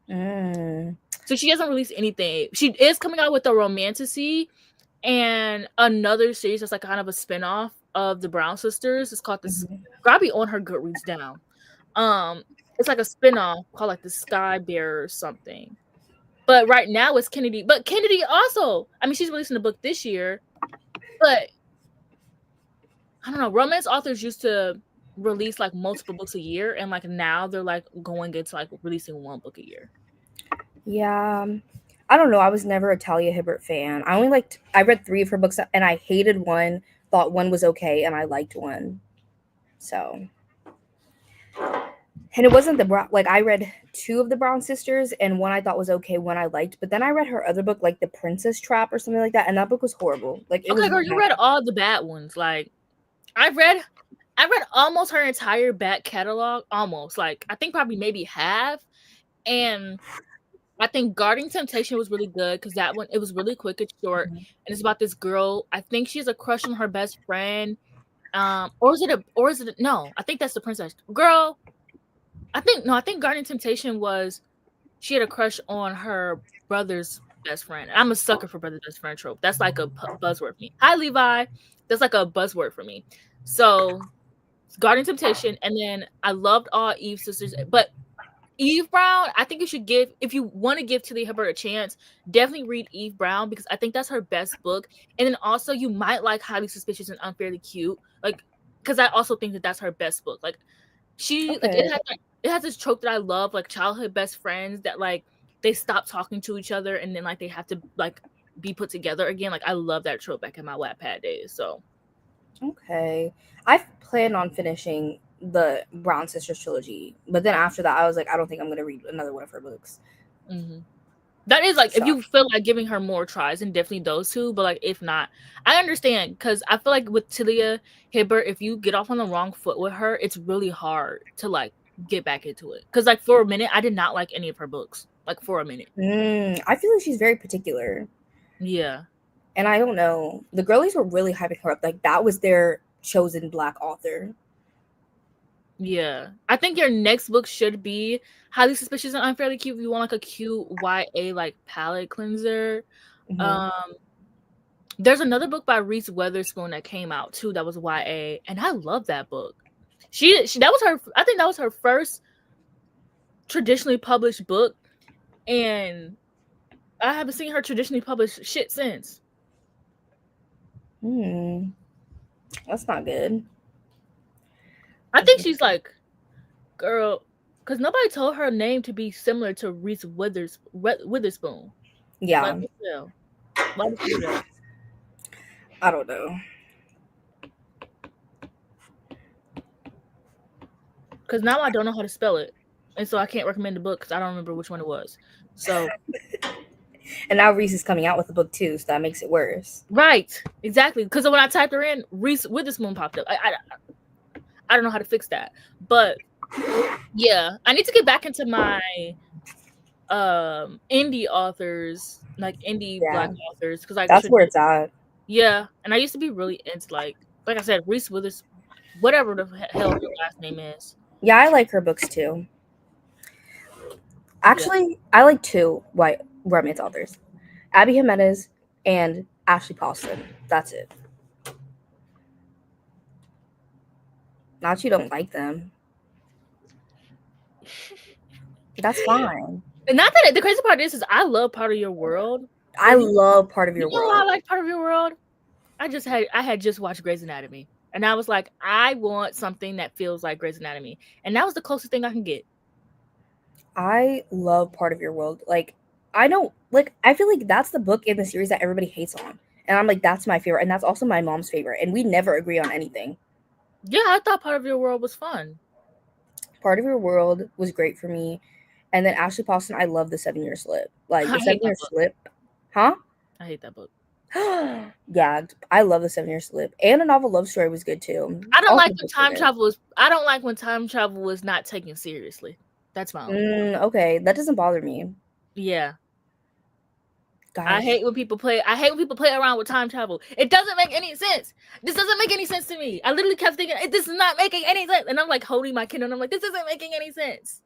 Mm, So she hasn't released anything. She is coming out with a romantasy and another series that's like kind of a spinoff of the Brown sisters. It's called this. mhm. Grabby on her Goodreads down. It's like a spinoff called like the Sky Bearer or something. But right now it's Kennedy. But Kennedy also, I mean, she's releasing a book this year. But I don't know. Romance authors used to release like multiple books a year, and like now they're like going into like releasing one book a year. Yeah, I don't know. I was never a Talia Hibbert fan. I read 3 of her books and I hated one, thought one was okay, and I liked one. So, and it wasn't the Brown. Like I read 2 of the Brown sisters, and one I thought was okay, one I liked. But then I read her other book, like The Princess Trap or something like that, and that book was horrible. Like it Okay, was girl, you bad. read all the bad ones. Like I read almost her entire back catalog, almost. Like I think probably maybe half. And I think Guarding Temptation was really good because that one it was really quick and short, Mhm. and it's about this girl. I think she has a crush on her best friend. Or is it no? I think that's the princess girl. I think no. I think Guarding Temptation was she had a crush on her brother's best friend. I'm a sucker for brother's best friend trope. That's like a buzzword for me. Hi Levi. That's like a buzzword for me. So Guarding Temptation, and then I loved all Eve sisters, but Eve Brown, I think you should give if you want to give Tilly Hibbert a chance, definitely read Eve Brown because I think that's her best book. And then also you might like Highly Suspicious and Unfairly Cute, like because I also think that that's her best book. Like she like Okay. it has this trope that I love, like childhood best friends that like they stop talking to each other and then like they have to like be put together again. Like I love that trope back in my Wattpad days. So Okay. I plan on finishing the Brown Sisters trilogy, but then after that, I was like, I don't think I'm gonna read another one of her books. mhm. That is like if So you feel like giving her more tries, and definitely those two. But like if not, I understand because I feel like with Talia Hibbert, if you get off on the wrong foot with her, it's really hard to like get back into it. Because like for a minute, I did not like any of her books. Like for a minute, I feel like she's very particular. yeah. And I don't know, the girlies were really hyping her up. Like that was their chosen Black author. Yeah. I think your next book should be Highly Suspicious and Unfairly Cute. If you want like a cute YA like palette cleanser. Mm-hmm. There's another book by Reese Witherspoon that came out too that was YA, and I love that book. She that was her, I think that was her first traditionally published book, and I haven't seen her traditionally published shit since. That's not good. I think she's like, girl, because nobody told her name to be similar to Reese Witherspoon. Yeah. Like, why did she do that? I don't know. Because now I don't know how to spell it, and so I can't recommend the book because I don't remember which one it was. So And now Reese is coming out with a book too, so that makes it worse. right, exactly. Because when I typed her in, Reese Witherspoon popped up. I don't know how to fix that, but yeah, I need to get back into my indie authors, like indie Black authors, because like that's where it's at. Yeah, and I used to be really into like I said, Reese Withers, whatever the hell her last name is. Yeah, I like her books too. Actually, I like two white romance authors, Abby Jimenez and Ashley Paulson. That's it. Not you don't like them. That's fine. And not that the crazy part is I love Part of Your World. I love Part of Your World. I like Part of Your World. I had just watched Grey's Anatomy, and I was like, I want something that feels like Grey's Anatomy, and that was the closest thing I can get. I love Part of Your World. Like, I don't like. I feel like that's the book in the series that everybody hates on, and I'm like, that's my favorite, and that's also my mom's favorite, and we never agree on anything. Yeah, I thought Part of Your World was fun. Part of Your World was great for me, and then Ashley Paulson. I love the 7-Year Slip. Like the 7-Year Slip, huh? I hate that book. Yeah, I love the 7-Year Slip, and A Novel Love Story was good too. I don't like when time travel was. I don't like when time travel was not taken seriously. That's my own. Okay, that doesn't bother me. Yeah. Gosh. I hate when people play around with time travel. It doesn't make any sense. This doesn't make any sense to me. I literally kept thinking, this is not making any sense. And I'm like holding my Kindle and I'm like, this isn't making any sense.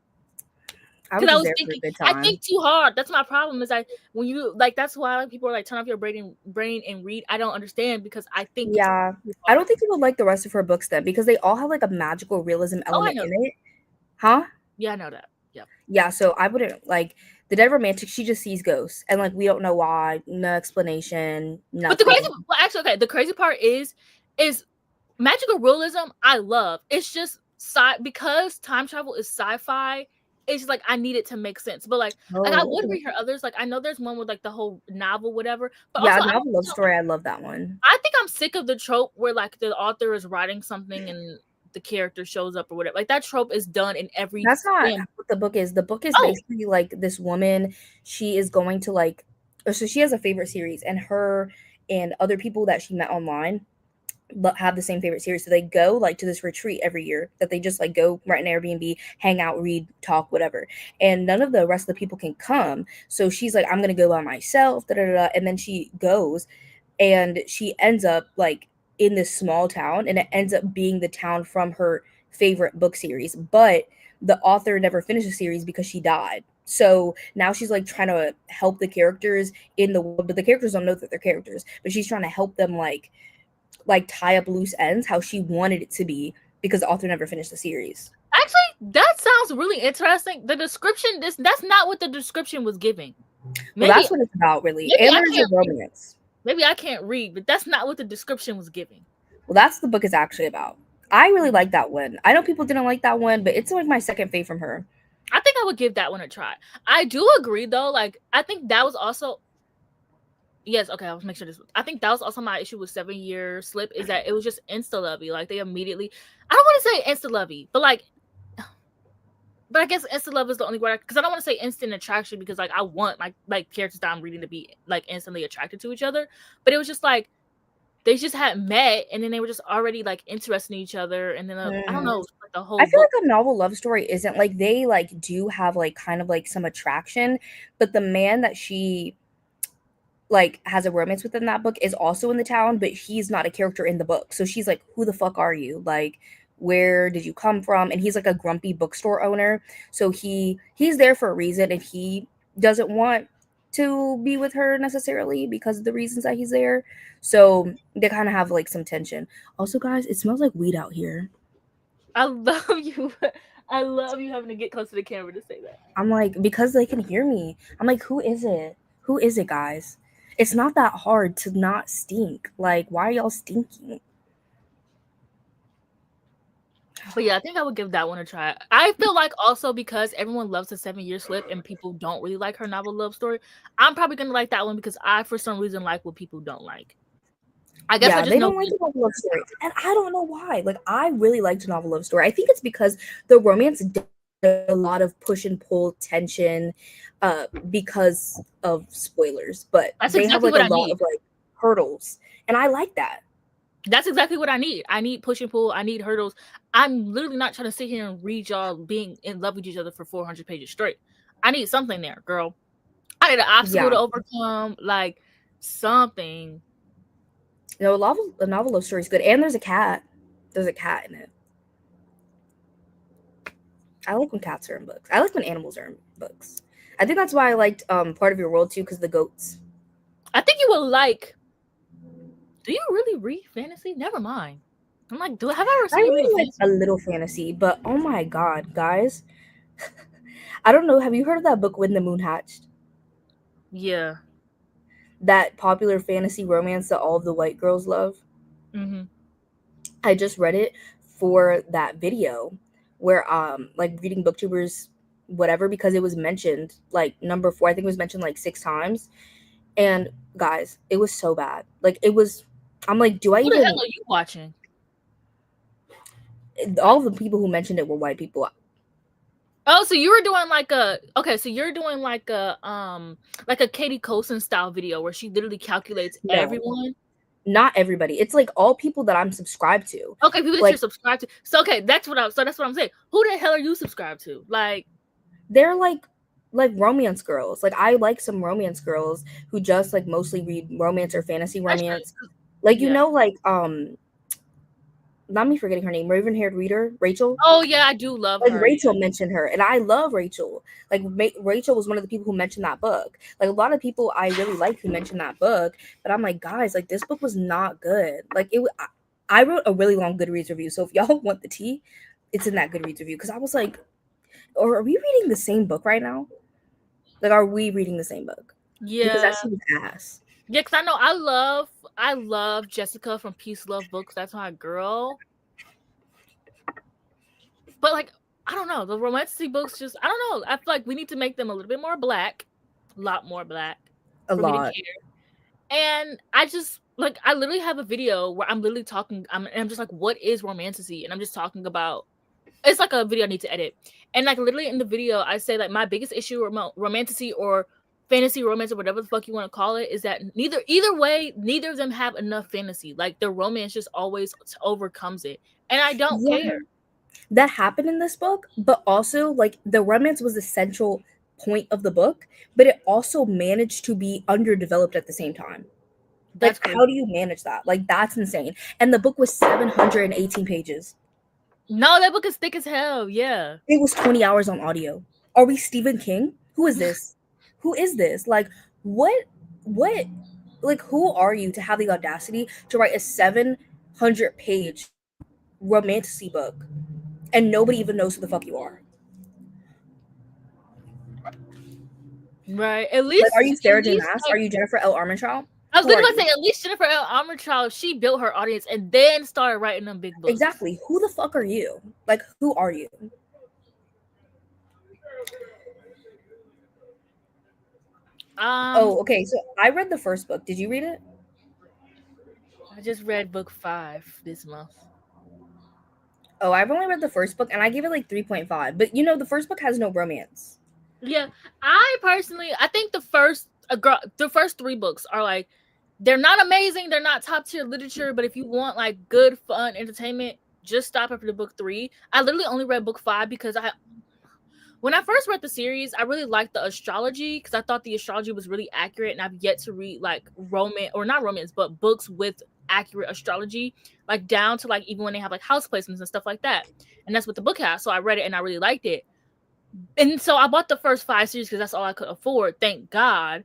Because I was thinking, I think too hard. That's my problem. Is when you like, that's why people are like, turn off your brain and read. I don't understand because I think. Yeah, I don't think people like the rest of her books then because they all have like a magical realism element in it. Huh? Yeah, I know that. Yeah. Yeah, so I wouldn't like the Dead Romantic. She just sees ghosts and like we don't know why. No explanation. Nothing. But the crazy, well, actually, okay. The crazy part is magical realism. I love. It's just because time travel is sci-fi. It's like I need it to make sense, but like I would read her others. Like I know there's one with like the whole novel, whatever. But yeah, also, Novel Love Story. I love that one. I think I'm sick of the trope where like the author is writing something and the character shows up or whatever. Like that trope is done in every. That's not what the book is. The book is basically like this woman. She is going to like, so she has a favorite series, and her and other people that she met online have the same favorite series. So they go like to this retreat every year that they just like go rent an Airbnb, hang out, read, talk, whatever. And none of the rest of the people can come. So she's like, I'm going to go by myself. And then she goes and she ends up like in this small town, and it ends up being the town from her favorite book series. But the author never finished the series because she died. So now she's like trying to help the characters in the world, but the characters don't know that they're characters, but she's trying to help them like tie up loose ends how she wanted it to be because the author never finished the series. Actually, that sounds really interesting. The description, that's not what the description was giving. Well, that's what it's about, really. And there's a romance. Maybe I can't read, but that's not what the description was giving. Well, that's the book is actually about. I really like that one. I know people didn't like that one, but it's like my second fave from her. I think I would give that one a try. I do agree, though. Like, I think that was also... Yes, okay, I'll make sure this... I think that was also my issue with 7-Year Slip, is that it was just insta-lovey. Like, they immediately... I don't want to say insta-lovey, but, like... But I guess instant love is the only word, because I don't want to say instant attraction, because, like, I want, like characters that I'm reading to be, like, instantly attracted to each other. But it was just, like, they just hadn't met, and then they were just already, like, interested in each other, and then, I don't know, like, the whole I feel like A Novel Love Story isn't, like, they, like, do have, like, kind of, like, some attraction, but the man that she like has a romance within that book is also in the town, but he's not a character in the book. So she's like, who the fuck are you? Like, where did you come from? And he's like a grumpy bookstore owner. So he's there for a reason, and he doesn't want to be with her necessarily because of the reasons that he's there. So they kind of have like some tension. Also, guys, it smells like weed out here. I love you. I love you having to get close to the camera to say that. I'm like, because they can hear me. I'm like, who is it? Who is it, guys? It's not that hard to not stink. Like, why are y'all stinking? But yeah, I think I would give that one a try. I feel like also because everyone loves the 7 Year Slip and people don't really like her novel love story, I'm probably gonna like that one because I, for some reason, like what people don't like. I guess I Yeah, just they know. don't like the novel love story. And I don't know why. Like, I really liked the novel love story. I think it's because the romance did a lot of push and pull tension because of spoilers. But That's they have exactly like what a I lot need. of like hurdles. And I like that. That's exactly what I need. I need push and pull. I need hurdles. I'm literally not trying to sit here and read y'all being in love with each other for 400 pages straight. I need something there, girl. I need an obstacle Yeah. to overcome, like something. You know, a novel love story is good. And there's a cat. There's a cat in it. I like when cats are in books. I like when animals are in books. I think that's why I liked Part of Your World too, because the goats. I think you will like. Do you really read fantasy? Never mind. I'm like, have I ever I seen you read a really like fantasy? a little fantasy, but oh my god, guys. I don't know. Have you heard of that book When the Moon Hatched? Yeah. That popular fantasy romance that all of the white girls love? Mm-hmm. I just read it for that video where like reading Booktubers whatever because it was mentioned like number 4. I think it was mentioned like 6 times. And guys, it was so bad. Like it was I'm like, do I Who the hell even are you watching? all of the people who mentioned it were white people. Oh, so you were doing like a so you're doing like a Katie Colson style video where she literally calculates No, everyone. not everybody. It's like all people that I'm subscribed to. Okay, people that you're Like subscribed to. So okay, that's what I'm saying. Who the hell are you subscribed to? Like they're like romance girls. Like I like some romance girls who just like mostly read romance or fantasy that's true. romance. Like Yeah. like not me forgetting her name, raven haired reader, Rachel. Oh yeah, I do love Like her. Rachel mentioned her, and I love Rachel. Like Rachel was one of the people who mentioned that book. Like a lot of people I really like who mentioned that book, but I'm like, guys, like this book was not good. Like I wrote a really long Goodreads review, so if y'all want the tea, it's in that Goodreads review because I was like, or are we reading the same book right now? Like, are we reading the same book? Because that Yeah. seems ass. Yeah, because I know I love Jessica from Peace Love Books. That's my girl. But like, I don't know. The romantic books just I don't know. I feel like we need to make them a little bit more black. A lot more black A for me to lot. care. And I just like I literally have a video where I'm literally talking, I'm just like, what is romanticy? And I'm just talking about it's like a video I need to edit. And like literally in the video, I say like my biggest issue with romanticy or fantasy romance or whatever the fuck you want to call it is that either way, neither of them have enough fantasy. Like the romance just always overcomes it. And I don't Yeah, care. that happened in this book, but also like the romance was the central point of the book, but it also managed to be underdeveloped at the same time. That's Like, crazy. how do you manage that? Like, that's insane. And the book was 718 pages. No, that book is thick as hell. Yeah. It was 20 hours on audio. Are we Stephen King? Who is this? Who is this? Like, what, like, who are you to have the audacity to write a 700-page romantasy book and nobody even knows who the fuck you are? Right. At Like, are least you Sarah J. least Maas? Are like you Jennifer L. Armentrout? I was Who are literally you? saying at least Jennifer L. Armentrout, she built her audience and then started writing them big books. Exactly. Who the fuck are you? Like, who are you? Oh, okay. So I read the first book. Did you read it? I just read book 5 this month. Oh, I've only read the first book and I gave it like 3.5. But you know, the first book has no romance. Yeah, I think the first 3 books are like they're not amazing, they're not top tier literature, but if you want like good fun entertainment, just stop after the book 3. I literally only read book 5 because When I first read the series, I really liked the astrology because I thought the astrology was really accurate, and I've yet to read like romance or not romance, but books with accurate astrology, like down to like even when they have like house placements and stuff like that. And that's what the book has. So I read it and I really liked it. And so I bought the first 5 series because that's all I could afford, thank God.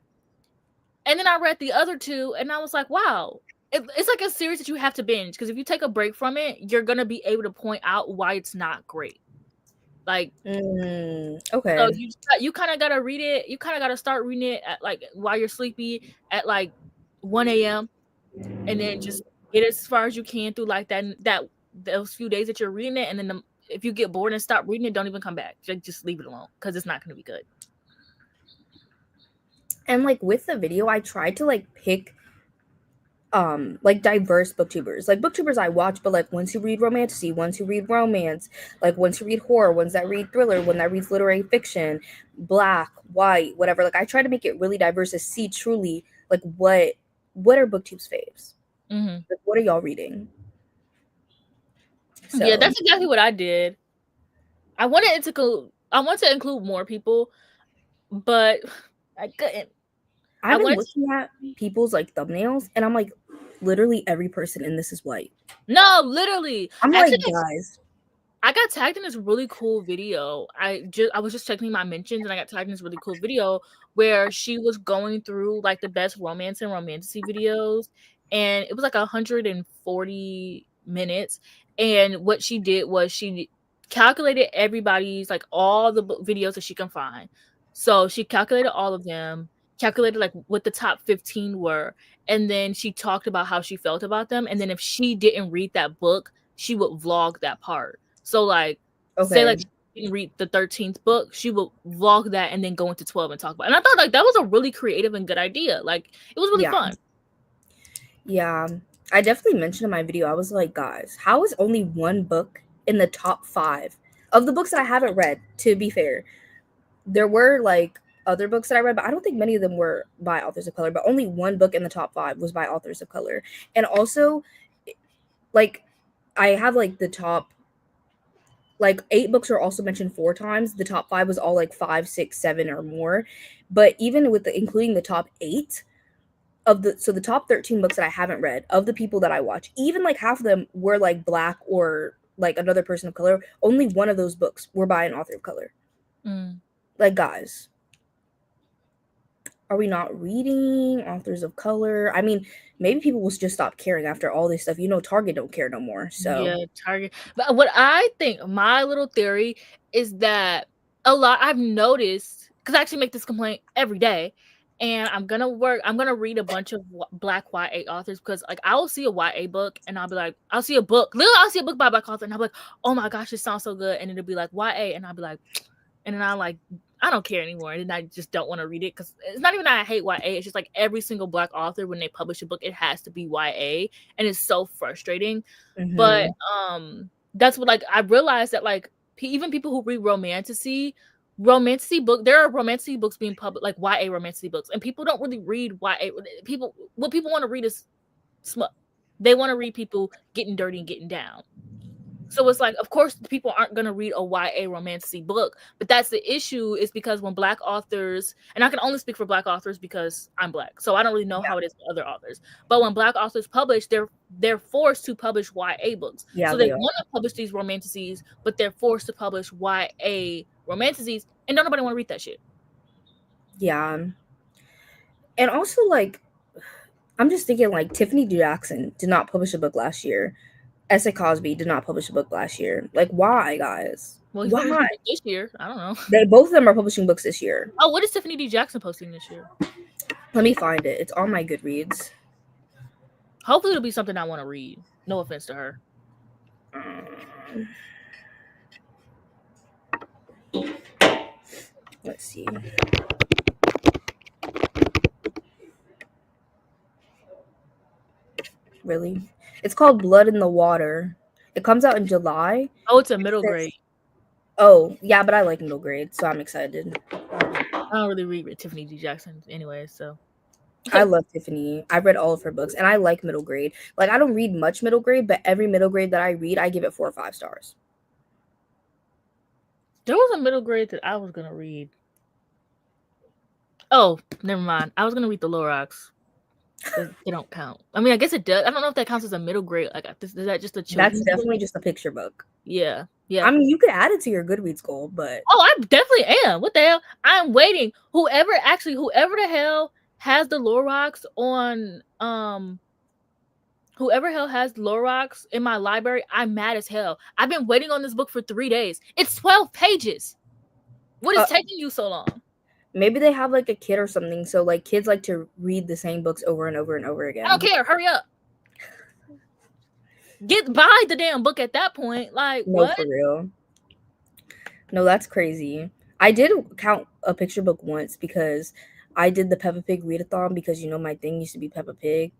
And then I read the other two, and I was like, wow. It's like a series that you have to binge because if you take a break from it, you're gonna be able to point out why it's not great. Like, so Okay. you kind of gotta read it. You kind of gotta start reading it at like while you're sleepy at like 1 a.m. and then just get as far as you can through like that those few days that you're reading it, and then if you get bored and stop reading it, don't even come back. Just leave it alone because it's not gonna be good. And like with the video, I tried to like pick like diverse booktubers. Like booktubers I watch, but like ones who read romantasy, ones who read romance, like ones who read horror, ones that read thriller, one that reads literary fiction, black, white, whatever. Like I try to make it really diverse to see truly like what are booktubes faves? Mm-hmm. Like, what are y'all reading? Yeah, So that's exactly what I did. I wanted to include more people, but I couldn't. I I've been wanted to, looking at people's like thumbnails and I'm like, literally every person in this is white. no, literally. I'm Actually, like, guys, I got tagged in this really cool video. I was just checking my mentions and I got tagged in this really cool video where she was going through like the best romance and romantasy videos, and it was like 140 minutes. And what she did was she calculated everybody's like all the videos that she can find. So she calculated all of them, calculated like what the top 15 were, and then she talked about how she felt about them. And then if she didn't read that book, she would vlog that part. So like, say like okay, she didn't read the 13th book, she would vlog that and then go into 12 and talk about it. And I thought like that was a really creative and good idea. Like it was really yeah. fun. Yeah, I definitely mentioned in my video, I was like, guys, how is only one book in the top 5 of the books that I haven't read? To be fair, there were like other books that I read, but I don't think many of them were by authors of color, but only one book in the top 5 was by authors of color. And also, like, I have like the top, like 8 books are also mentioned 4 times. The top 5 was all like 5, 6, 7 or more. But even with including the top 8, the top 13 books that I haven't read of the people that I watch, even like half of them were like black or like another person of color. Only one of those books were by an author of color. Mm. Like, guys, are we not reading authors of color? I mean, maybe people will just stop caring after all this stuff. Target don't care no more. So Yeah, Target. But what I think, my little theory is that I've noticed, because I actually make this complaint every day, and I'm gonna read a bunch of black YA authors because like I'll see a YA book and I'll be like, I'll see a book by a black author and I'll be like, oh my gosh, this sounds so good, and it'll be like YA, and I'll be like, and then I don't care anymore, and then I just don't want to read it because it's not even that I hate YA. It's just like every single black author, when they publish a book, it has to be YA, and it's so frustrating. But that's what like I realized that like even people who read romantasy book, there are romantasy books being published, like YA romantasy books, and people don't really read YA. What people want to read is smut. They want to read people getting dirty and getting down. So it's like, of course, people aren't going to read a YA romantasy book, but that's the issue, is because when black authors, and I can only speak for black authors because I'm black, so I don't really know how it is for other authors. But when black authors publish, they're forced to publish YA books. yeah, So they they are. want to publish these romantasies, but they're forced to publish YA romantasies, and don't nobody want to read that shit. Yeah, and also like I'm just thinking like Tiffany D. Jackson did not publish a book last year. S.A. Cosby did not publish a book last year. Like, why, guys? Well, he's publishing Why? a book this year. I don't know. They both of them are publishing books this year. Oh, what is Tiffany D. Jackson posting this year? Let me find it. It's on my Goodreads. Hopefully, it'll be something I want to read. No offense to her. Let's see. Really? It's called Blood in the Water. It comes out in July. Oh, it's a middle grade. Oh, yeah, but I like middle grade, so I'm excited. I don't really read Tiffany D. Jackson anyway, so. I love Tiffany. I read all of her books, and I like middle grade. Like, I don't read much middle grade, but every middle grade that I read, I give it 4 or 5 stars. There was a middle grade that I was gonna read. Oh, never mind. I was gonna read the Lorax. They don't count. I mean, I guess it does. I don't know if that counts as a middle grade. Like, is that just a That's children's book? definitely just a picture book. Yeah, I mean, you could add it to your Goodreads goal, but oh, I definitely am. What the hell? I'm waiting. Whoever the hell has the Lorax on whoever hell has Lorax in my library, I'm mad as hell. I've been waiting on this book for 3 days. It's 12 pages. What is taking you so long? Maybe they have like a kid or something, so like kids like to read the same books over and over and over again. I don't care. Hurry up. Buy the damn book at that point. Like, no, what? for real. No, that's crazy. I did count a picture book once because I did the Peppa Pig readathon because my thing used to be Peppa Pig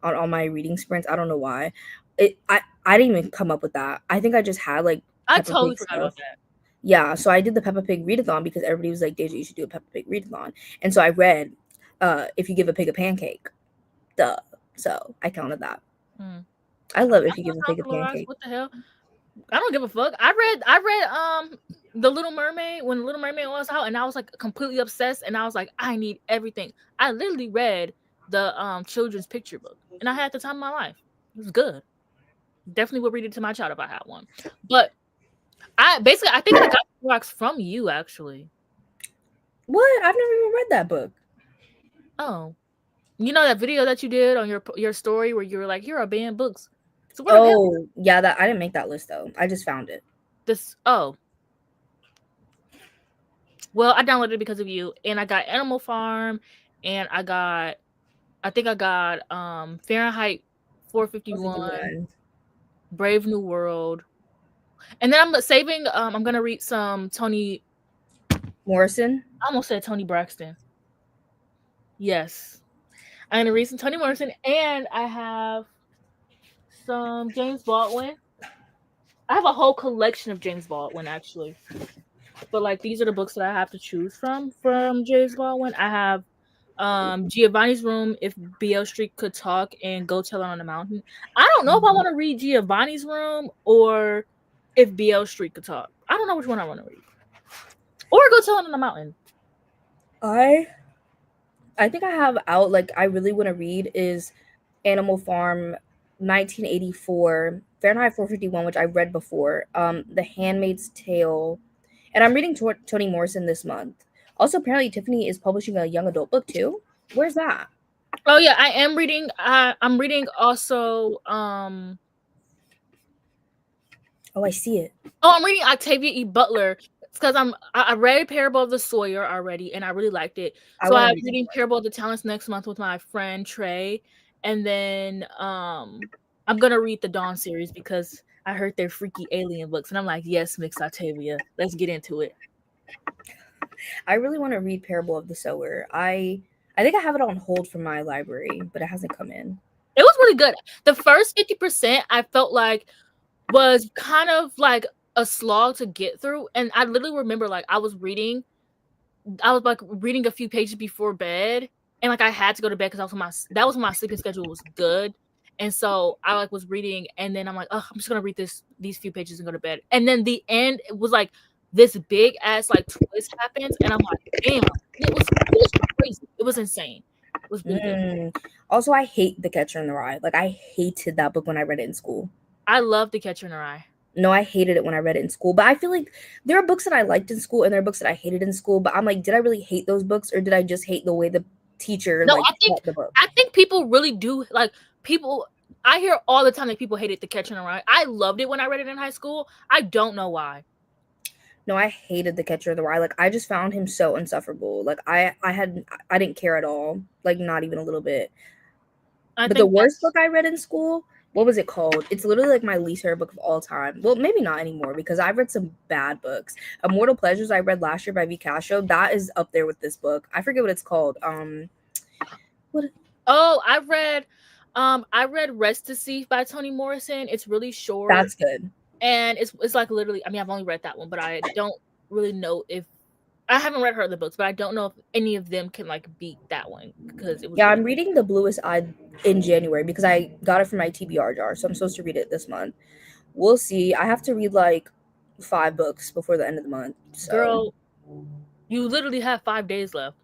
on all my reading sprints. I don't know why. I didn't even come up with that. I think I just had like I Peppa totally Pig forgot stuff. about that. Yeah, so I did the Peppa Pig readathon because everybody was like, Deja, you should do a Peppa Pig readathon. And so I read If You Give a Pig a Pancake. Duh. So I counted that. I love If You Give a Pig a Pancake. What the hell? I don't give a fuck. I read The Little Mermaid when The Little Mermaid was out, and I was like completely obsessed, and I was like, I need everything. I literally read the children's picture book, and I had the time of my life. It was good. Definitely would read it to my child if I had one. But I think I got the box from you actually. What? I've never even read that book. Oh, you know that video that you did on your story where you were like, "Here are banned books." So yeah, that I didn't make that list though. I just found it. Well, I downloaded it because of you, and I got Animal Farm, and I think I got Fahrenheit 451, Brave New World, and then I'm saving. I'm gonna read some Toni Morrison. I almost said Toni Braxton. Yes, I'm gonna read some Toni Morrison, and I have some James Baldwin. I have a whole collection of James Baldwin actually, but like these are the books that I have to choose from James Baldwin. I have Giovanni's Room, If Beale Street Could Talk, and Go Tell It on the Mountain. I don't know if I want to read Giovanni's Room or If Beale Street Could Talk. I don't know which one I want to read. Or Go Tell It on the Mountain. I think I have out, like, I really want to read is Animal Farm 1984, Fahrenheit 451, which I read before, The Handmaid's Tale, and I'm reading Toni Morrison this month. Also, apparently Tiffany is publishing a young adult book too. Where's that? Oh yeah, I am reading. I'm reading also. Oh, I see it. Oh, I'm reading Octavia E. Butler because I read Parable of the Sawyer already, and I really liked it. So I'm reading Parable of the Talents next month with my friend Trey, and then I'm gonna read the Dawn series because I heard they're freaky alien books, and I'm like, yes, Mix Octavia, let's get into it. I really want to read Parable of the Sower. I think I have it on hold from my library, but it hasn't come in. It was really good. The first 50% I felt like was kind of like a slog to get through, and I literally remember like I was reading a few pages before bed, and like I had to go to bed because that was when my sleeping schedule was good, and so I like was reading, and then I'm like, oh, I'm just gonna read these few pages and go to bed, and then the end it was like this big ass like twist happens, and I'm like, damn, it was crazy, it was insane. It was really good. Also, I hate The Catcher in the Rye. Like, I hated that book when I read it in school. I love The Catcher in the Rye. No, I hated it when I read it in school. But I feel like there are books that I liked in school, and there are books that I hated in school. But I'm like, did I really hate those books, or did I just hate the way the teacher taught the book? I think people really do like people. I hear all the time that people hated The Catcher in the Rye. I loved it when I read it in high school. I don't know why. No, I hated The Catcher in the Rye. Like, I just found him so insufferable. Like, I didn't care at all. Like, not even a little bit. But the worst book I read in school, what was it called? It's literally like my least favorite book of all time. Well, maybe not anymore because I've read some bad books. Immortal Pleasures I read last year by V. Castro. That is up there with this book. I forget what it's called. What? Oh, I read Rest to See by Toni Morrison. It's really short. That's good. And it's like literally, I mean, I've only read that one, but I don't really know if I haven't read her other books, but I don't know if any of them can like beat that one because it was. Yeah, I'm reading The Bluest Eye in January because I got it from my TBR jar, so I'm supposed to read it this month. We'll see. I have to read like 5 books before the end of the month. So. Girl, you literally have 5 days left.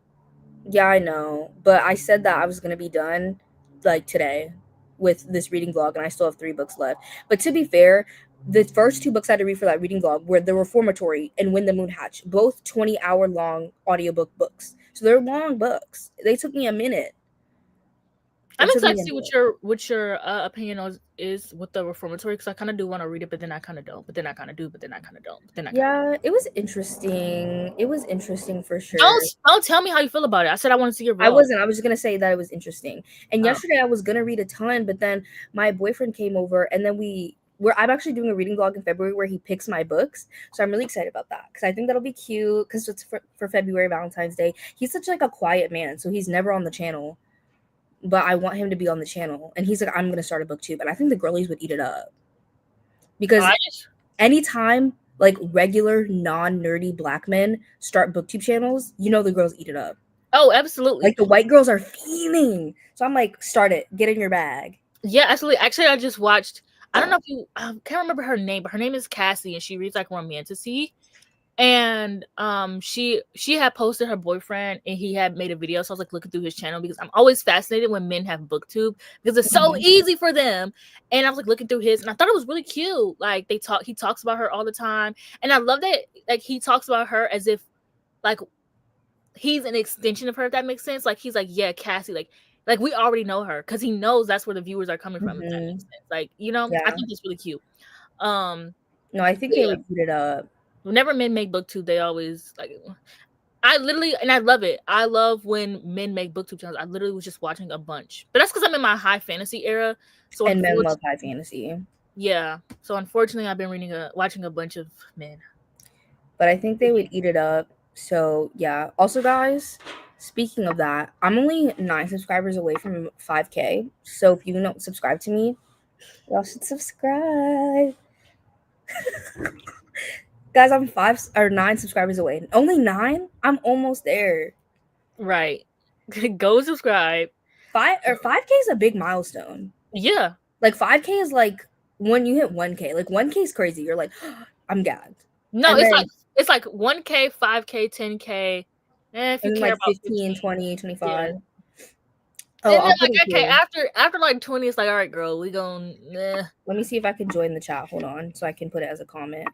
Yeah, I know. But I said that I was going to be done like today with this reading vlog, and I still have 3 books left. But to be fair, the first 2 books I had to read for that reading vlog were The Reformatory and When the Moon Hatched, both 20-hour long audiobook books. So they're long books. They took me a minute. I'm excited to see what your opinion is with The Reformatory, because I kind of do want to read it, but then I kind of don't. But then I kind of do. But then I kind of don't. But then I yeah, it was interesting. It was interesting for sure. Don't tell me how you feel about it. I said I want to see your vlog. I wasn't. I was just gonna say that it was interesting. And yesterday I was gonna read a ton, but then my boyfriend came over, and then I'm actually doing a reading vlog in February where he picks my books. So I'm really excited about that because I think that'll be cute because it's for February, Valentine's Day. He's such like a quiet man, so he's never on the channel. But I want him to be on the channel. And he's like, I'm gonna start a booktube. And I think the girlies would eat it up. Because anytime like regular non-nerdy black men start booktube channels, you know the girls eat it up. Oh, absolutely. Like the white girls are fiending. So I'm like, start it. Get in your bag. Yeah, absolutely. Actually, I just watched, I don't know if you, I can't remember her name, but her name is Cassie, and she reads like romantasy. And she had posted her boyfriend, and he had made a video. So I was like looking through his channel because I'm always fascinated when men have booktube because it's so easy for them. And I was like looking through his, and I thought it was really cute. Like he talks about her all the time, and I love that like he talks about her as if like he's an extension of her, if that makes sense. Like he's like, yeah, Cassie, like we already know her because he knows that's where the viewers are coming from. If that makes sense. Like, you know, I think it's really cute. No, I think they would eat it up. Whenever men make booktube, they always like. I literally, and I love it. I love when men make booktube channels. I literally was just watching a bunch, but that's because I'm in my high fantasy era. So and men love high fantasy. Yeah. So unfortunately, I've been watching a bunch of men. But I think they would eat it up. So yeah. Also, guys, speaking of that, I'm only 9 subscribers away from 5K. So if you don't subscribe to me, y'all should subscribe. Guys, I'm 5 or 9 subscribers away. Only 9? I'm almost there. Right. Go subscribe. 5K is a big milestone. Yeah. Like 5K is like when you hit 1K. Like 1K is crazy. You're like, oh, I'm gagged. No, it's like 1K, 5K, 10K. If you care like about 15, 20, 25. Yeah. Oh, and then, like, okay, after like 20, it's like, all right, girl, we gon' Let me see if I can join the chat. Hold on, so I can put it as a comment.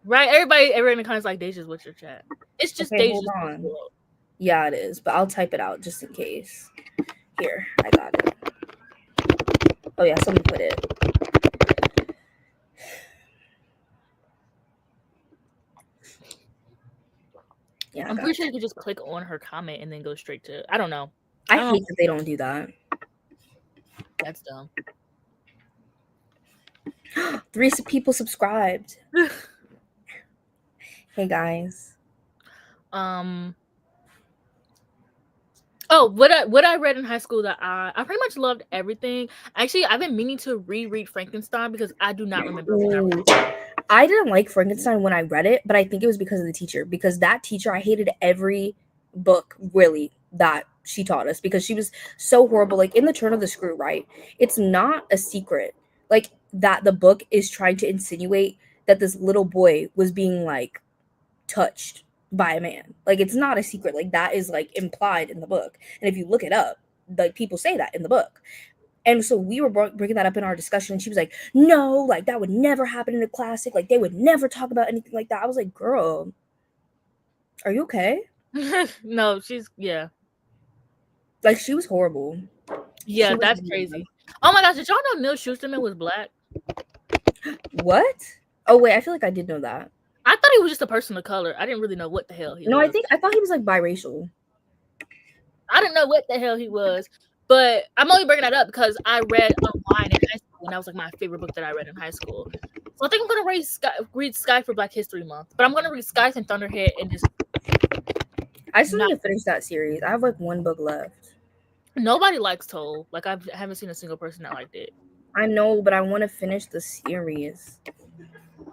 Right, everybody in the comments like, Deja's, what's your chat? It's just okay, Deja's. Hold on. Yeah, it is, but I'll type it out just in case. Here, I got it. Oh yeah, someone put it. Yeah, I'm pretty sure you can just click on her comment and then go straight to. I don't know. I hate that they don't do that. That's dumb. 3 people subscribed. Hey guys. Oh, what I read in high school that I pretty much loved everything. Actually, I've been meaning to reread Frankenstein because I do not remember when I read it. I didn't like Frankenstein when I read it, but I think it was because of the teacher. Because that teacher, I hated every book really that she taught us because she was so horrible. Like in The Turn of the Screw, right? It's not a secret like that the book is trying to insinuate that this little boy was being like touched by a man. Like it's not a secret. Like that is like implied in the book. And if you look it up, like people say that in the book. And so we were bringing that up in our discussion, and she was like, no, like that would never happen in a classic. Like they would never talk about anything like that. I was like, girl, are you okay? No, yeah. Like she was horrible. Yeah, that's crazy. Oh my gosh, did y'all know Neil Schusterman was black? What? Oh wait, I feel like I did know that. I thought he was just a person of color. I didn't really know what the hell he was. No, I thought he was like biracial. I didn't know what the hell he was. But I'm only bringing that up because I read Online in high school, and that was like my favorite book that I read in high school. So I think I'm gonna read Sky for Black History Month. But I'm gonna read Skies and Thunderhead and just. I still need to finish that series. I have like 1 book left. Nobody likes Toll. Like I haven't seen a single person that liked it. I know, but I want to finish the series.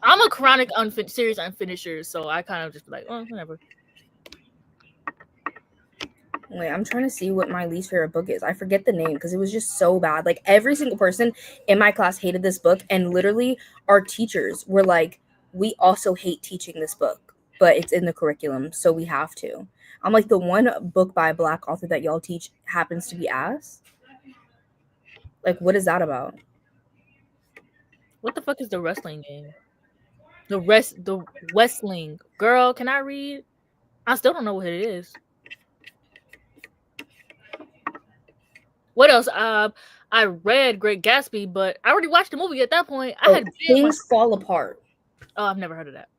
I'm a chronic series unfinisher, so I kind of just be like, oh, whatever. Wait, I'm trying to see what my least favorite book is. I forget the name because it was just so bad. Like every single person in my class hated this book, and literally our teachers were like, we also hate teaching this book, but it's in the curriculum, so we have to. I'm like, the one book by a Black author that y'all teach happens to be ass. Like, what is that about? What the fuck is the wrestling game? The wrestling. Girl, can I read? I still don't know what it is. What else? I read Great Gatsby, but I already watched the movie at that point. I had Things Fall Apart. Oh, I've never heard of that.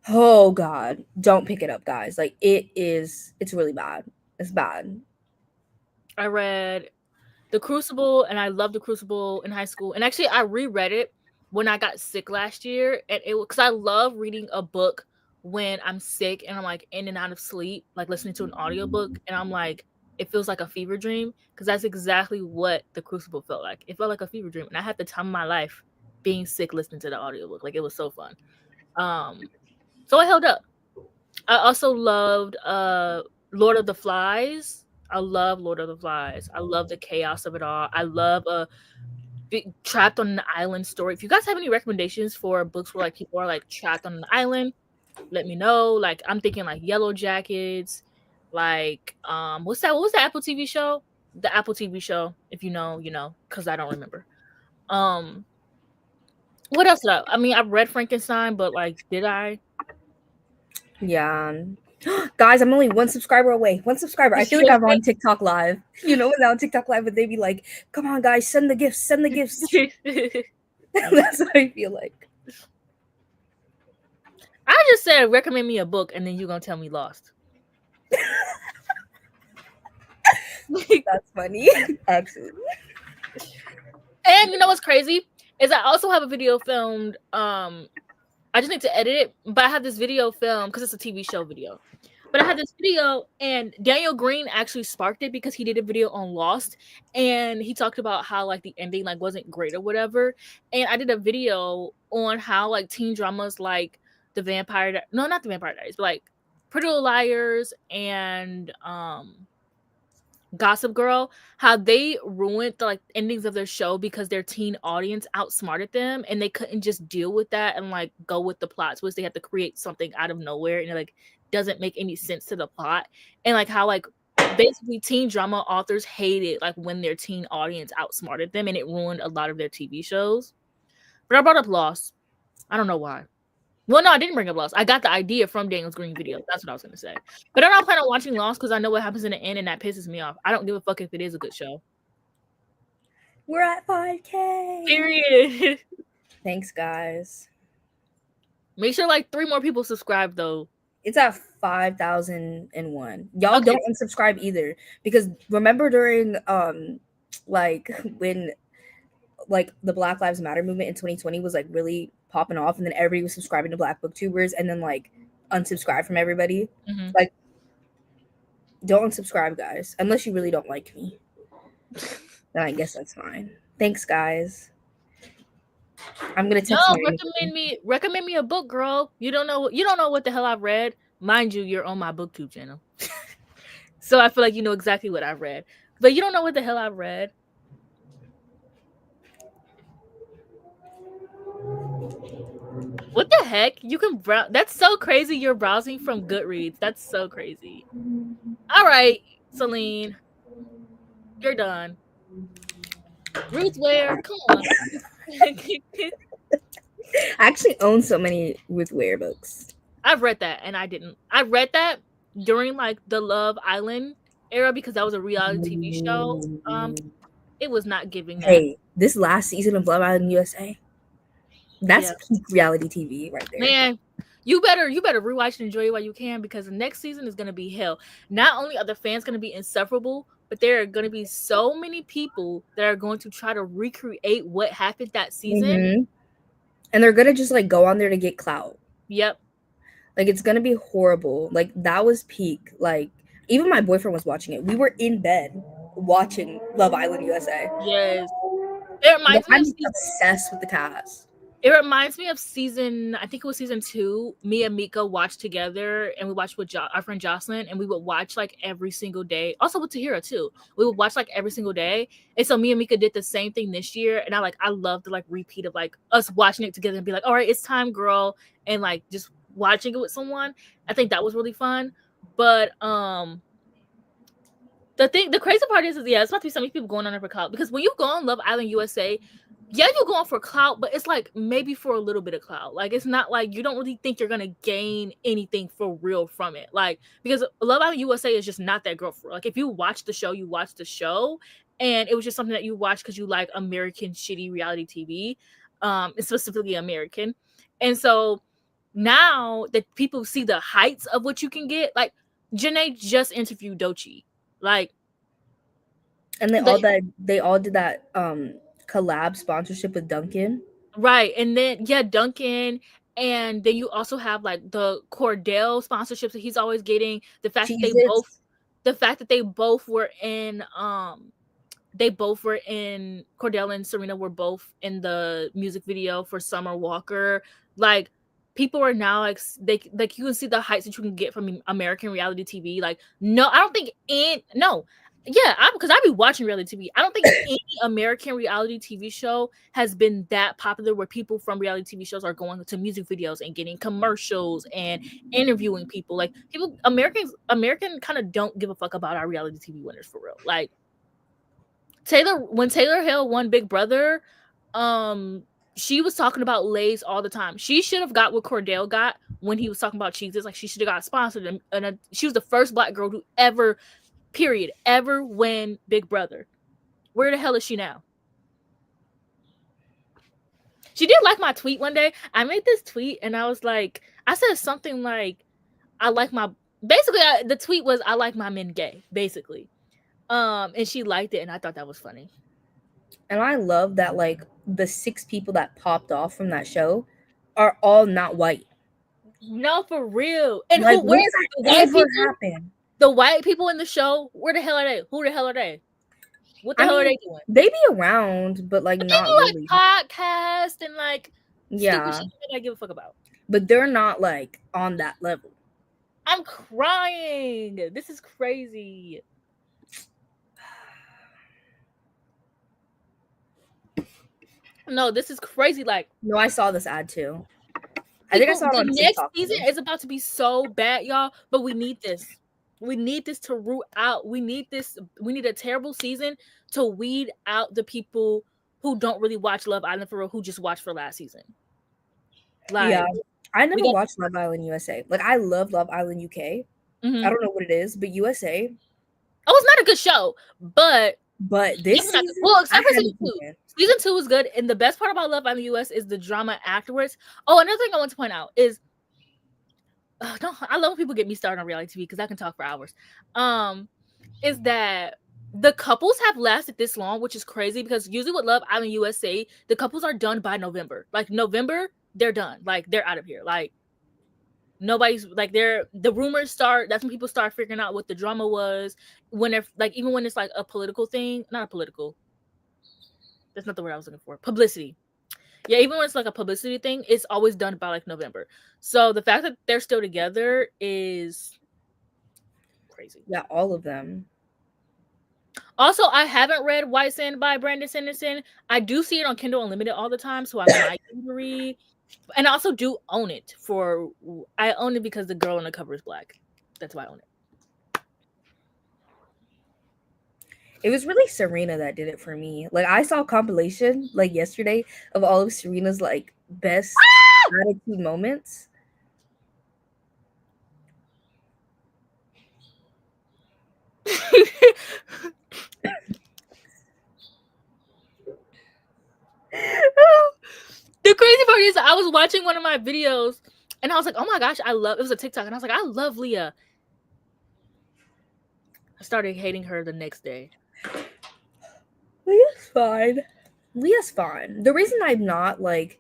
Oh God, don't pick it up, guys. Like, it's really bad. It's bad. I read The Crucible, and I loved The Crucible in high school. And actually, I reread it when I got sick last year, and it because I love reading a book when I'm sick and I'm like in and out of sleep, like listening to an audiobook, and I'm like, it feels like a fever dream, because that's exactly what The Crucible felt like. It felt like a fever dream, and I had the time of my life being sick listening to the audiobook. Like, it was so fun. So it held up. I also loved Lord of the Flies. I love Lord of the Flies. I love the chaos of it all. I love a trapped on an island story. If you guys have any recommendations for books where like people are like trapped on an island, let me know. Like, I'm thinking like Yellow Jackets, like what's that? What was the Apple TV show? The Apple TV show. If you know, you know, because I don't remember. What else did I mean, I've read Frankenstein, but like, did I? Yeah. Guys, I'm only 1 subscriber away. 1 subscriber. I feel like I'm on TikTok Live. You know, when on TikTok Live, but they be like, come on, guys, send the gifts, send the gifts. That's what I feel like. I just said recommend me a book, and then you're gonna tell me Lost. That's funny. Absolutely. And you know what's crazy is I also have a video filmed. I just need to edit it, but I have this video filmed because it's a TV show video. But I had this video, and Daniel Green actually sparked it because he did a video on Lost, and he talked about how like the ending like wasn't great or whatever. And I did a video on how like teen dramas like not the Vampire Diaries, but like Pretty Little Liars and Gossip Girl, how they ruined the like endings of their show because their teen audience outsmarted them, and they couldn't just deal with that and like go with the plot twist. They had to create something out of nowhere, and it like doesn't make any sense to the plot. And like how like basically teen drama authors hated like when their teen audience outsmarted them, and it ruined a lot of their TV shows. But I brought up Lost. I don't know why. Well, no, I didn't bring up Lost. I got the idea from Daniel's Green video. That's what I was going to say. But I'm not planning on watching Lost because I know what happens in the end, and that pisses me off. I don't give a fuck if it is a good show. We're at 5K. Period. Thanks, guys. Make sure like 3 more people subscribe, though. It's at 5,001. Y'all don't unsubscribe either, because remember during like when like the Black Lives Matter movement in 2020 was like really popping off, and then everybody was subscribing to Black Booktubers and then like unsubscribe from everybody. Mm-hmm. Like, don't unsubscribe, guys, unless you really don't like me. Then I guess that's fine. Thanks, guys. I'm gonna text. No, recommend me a book, girl. You don't know what the hell I've read. Mind you, you're on my BookTube channel, so I feel like you know exactly what I've read, but you don't know what the hell I've read. What the heck? You can browse. That's so crazy. You're browsing from Goodreads. That's so crazy. All right, Celine, you're done. Ruth Ware, come on. I actually own so many Ruth Ware books. I've read that, and I didn't. I read that during like the Love Island era because that was a reality TV show. It was not giving that. Hey, this last season of Love Island USA, that's peak reality TV right there. Man, you better rewatch and enjoy it while you can, because the next season is gonna be hell. Not only are the fans gonna be insufferable, but there are gonna be so many people that are going to try to recreate what happened that season. Mm-hmm. And they're gonna just like go on there to get clout. Yep. Like, it's gonna be horrible. Like, that was peak. Like, even my boyfriend was watching it. We were in bed watching Love Island USA. Yes. It reminds me. I'm obsessed with the cast. It reminds me of I think it was season 2. Me and Mika watched together, and we watched with our friend Jocelyn, and we would watch like every single day. Also with Tahira too. We would watch like every single day. And so me and Mika did the same thing this year. And I love the like repeat of like us watching it together and be like, all right, it's time, girl. And like just watching it with someone. I think that was really fun. But the crazy part is yeah, it's about to be so many people going on there for clout, because when you go on Love Island USA, yeah, you're going for clout, but it's like maybe for a little bit of clout. Like it's not like you don't really think you're gonna gain anything for real from it. Like because Love Island USA is just not that girl for real. Like if you watch the show, you watch the show, and it was just something that you watch because you like American shitty reality TV, specifically American, and so now that people see the heights of what you can get, like Janae just interviewed Doechii. Like, and they all did that collab sponsorship with Dunkin'. Right. And then yeah, Dunkin', and then you also have like the Cordell sponsorships that he's always getting. The fact that they both were in Cordell and Serena were both in the music video for Summer Walker. Like people are now like you can see the heights that you can get from American reality TV. Like no, I don't think because I be watching reality TV. I don't think any American reality TV show has been that popular where people from reality TV shows are going to music videos and getting commercials and interviewing people. Like American kind of don't give a fuck about our reality TV winners for real. Like when Taylor Hale won Big Brother, she was talking about Lay's all the time. She should have got what Cordell got when he was talking about cheeses. Like she should have got sponsored, and she was the first Black girl to ever win Big Brother. Where the hell is she now? She did like my tweet one day. I made this tweet and I was like, I said something like, the tweet was, I like my men gay, basically. And she liked it, and I thought that was funny. And I love that like the 6 people that popped off from that show are all not white. No, for real. And like, where's that ever happen? The white people in the show, where the hell are they? Who the hell are they? What the hell are they doing? They be around, but like not really. Like podcast and like stupid shit that I give a fuck about. But they're not like on that level. I'm crying. This is crazy. No, this is crazy. Like, no, I saw this ad too. I think I saw it on TikTok. Next season is about to be so bad, y'all. But we need this. We need this to root out. We need this. We need a terrible season to weed out the people who don't really watch Love Island for real, who just watched for last season. Like, yeah, I never watched Love Island USA. Like, I love Love Island UK. Mm-hmm. I don't know what it is, but USA. Oh, it's not a good show, but this season, except for season 2. Season 2 is good, and the best part about Love Island US is the drama afterwards. Oh, another thing I want to point out is, I love when people get me started on reality TV because I can talk for hours. Is that the couples have lasted this long, which is crazy because usually with Love Island USA, the couples are done by November. Like November, they're done. Like they're out of here. Like nobody's like the rumors start. That's when people start figuring out what the drama was. When they're like, even when it's like a political thing, not a political. That's not the word I was looking for. Publicity. Yeah, even when it's like a publicity thing, it's always done by like November. So the fact that they're still together is crazy. Yeah, all of them. Also, I haven't read White Sand by Brandon Sanderson. I do see it on Kindle Unlimited all the time, so I might read. And I also do own it I own it because the girl on the cover is Black. That's why I own it. It was really Serena that did it for me. Like I saw a compilation like yesterday of all of Serena's like best attitude moments. The crazy part is I was watching one of my videos and I was like, oh my gosh, it was a TikTok, and I was like, I love Leah. I started hating her the next day. Leah's fine. The reason I'm not like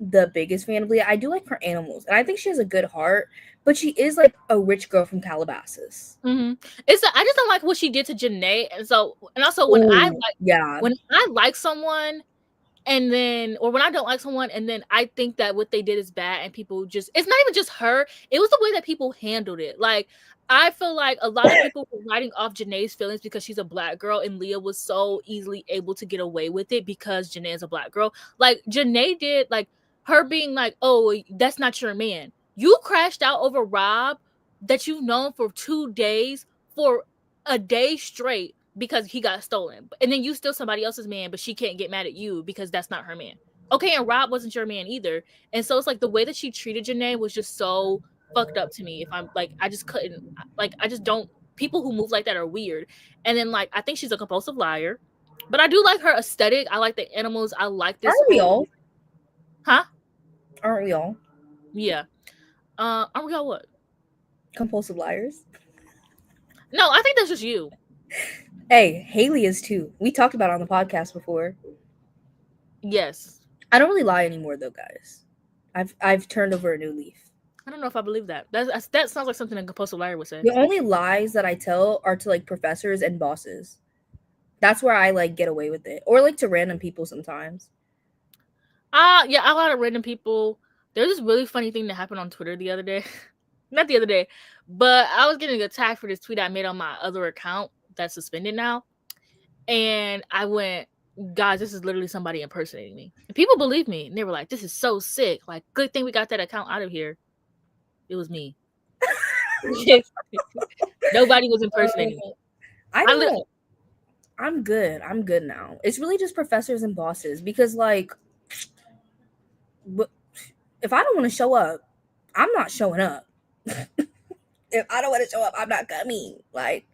the biggest fan of Leah, I do like her animals, and I think she has a good heart, but she is like a rich girl from Calabasas. Mm-hmm. I just don't like what she did to Janae, and also when I like someone, and then, or when I don't like someone, and then I think that what they did is bad, and people just, it's not even just her, it was the way that people handled it. Like, I feel like a lot of people were writing off Janae's feelings because she's a black girl, and Leah was so easily able to get away with it because Janae is a black girl. Like, Janae did, like, her being like, oh, that's not your man. You crashed out over Rob that you've known for 2 days, for a day straight, because he got stolen. And then you steal somebody else's man, but she can't get mad at you because that's not her man. Okay, and Rob wasn't your man either. And so it's like the way that she treated Janae was just so fucked up to me. If I'm like, I just couldn't, like, I just don't, people who move like that are weird. And then, like, I think she's a compulsive liar, but I do like her aesthetic. I like the animals. I like this. Aren't we all? Huh? Aren't we all? Yeah. Aren't we all what? Compulsive liars? No, I think that's just you. Hey, Haley is too. We talked about it on the podcast before. Yes. I don't really lie anymore though, guys. I've turned over a new leaf. I don't know if I believe that. That sounds like something a compulsive liar would say. The only lies that I tell are to like professors and bosses. That's where I like get away with it. Or like to random people sometimes. Yeah, a lot of random people. There's this really funny thing that happened on Twitter the other day. Not the other day, but I was getting attacked for this tweet I made on my other account that's suspended now. And I went, guys, this is literally somebody impersonating me. And people believe me. And they were like, this is so sick. Like, good thing we got that account out of here. It was me. Nobody was impersonating me. I'm good. I'm good now. It's really just professors and bosses because, like, if I don't want to show up, I'm not showing up. If I don't want to show up, I'm not coming. Like,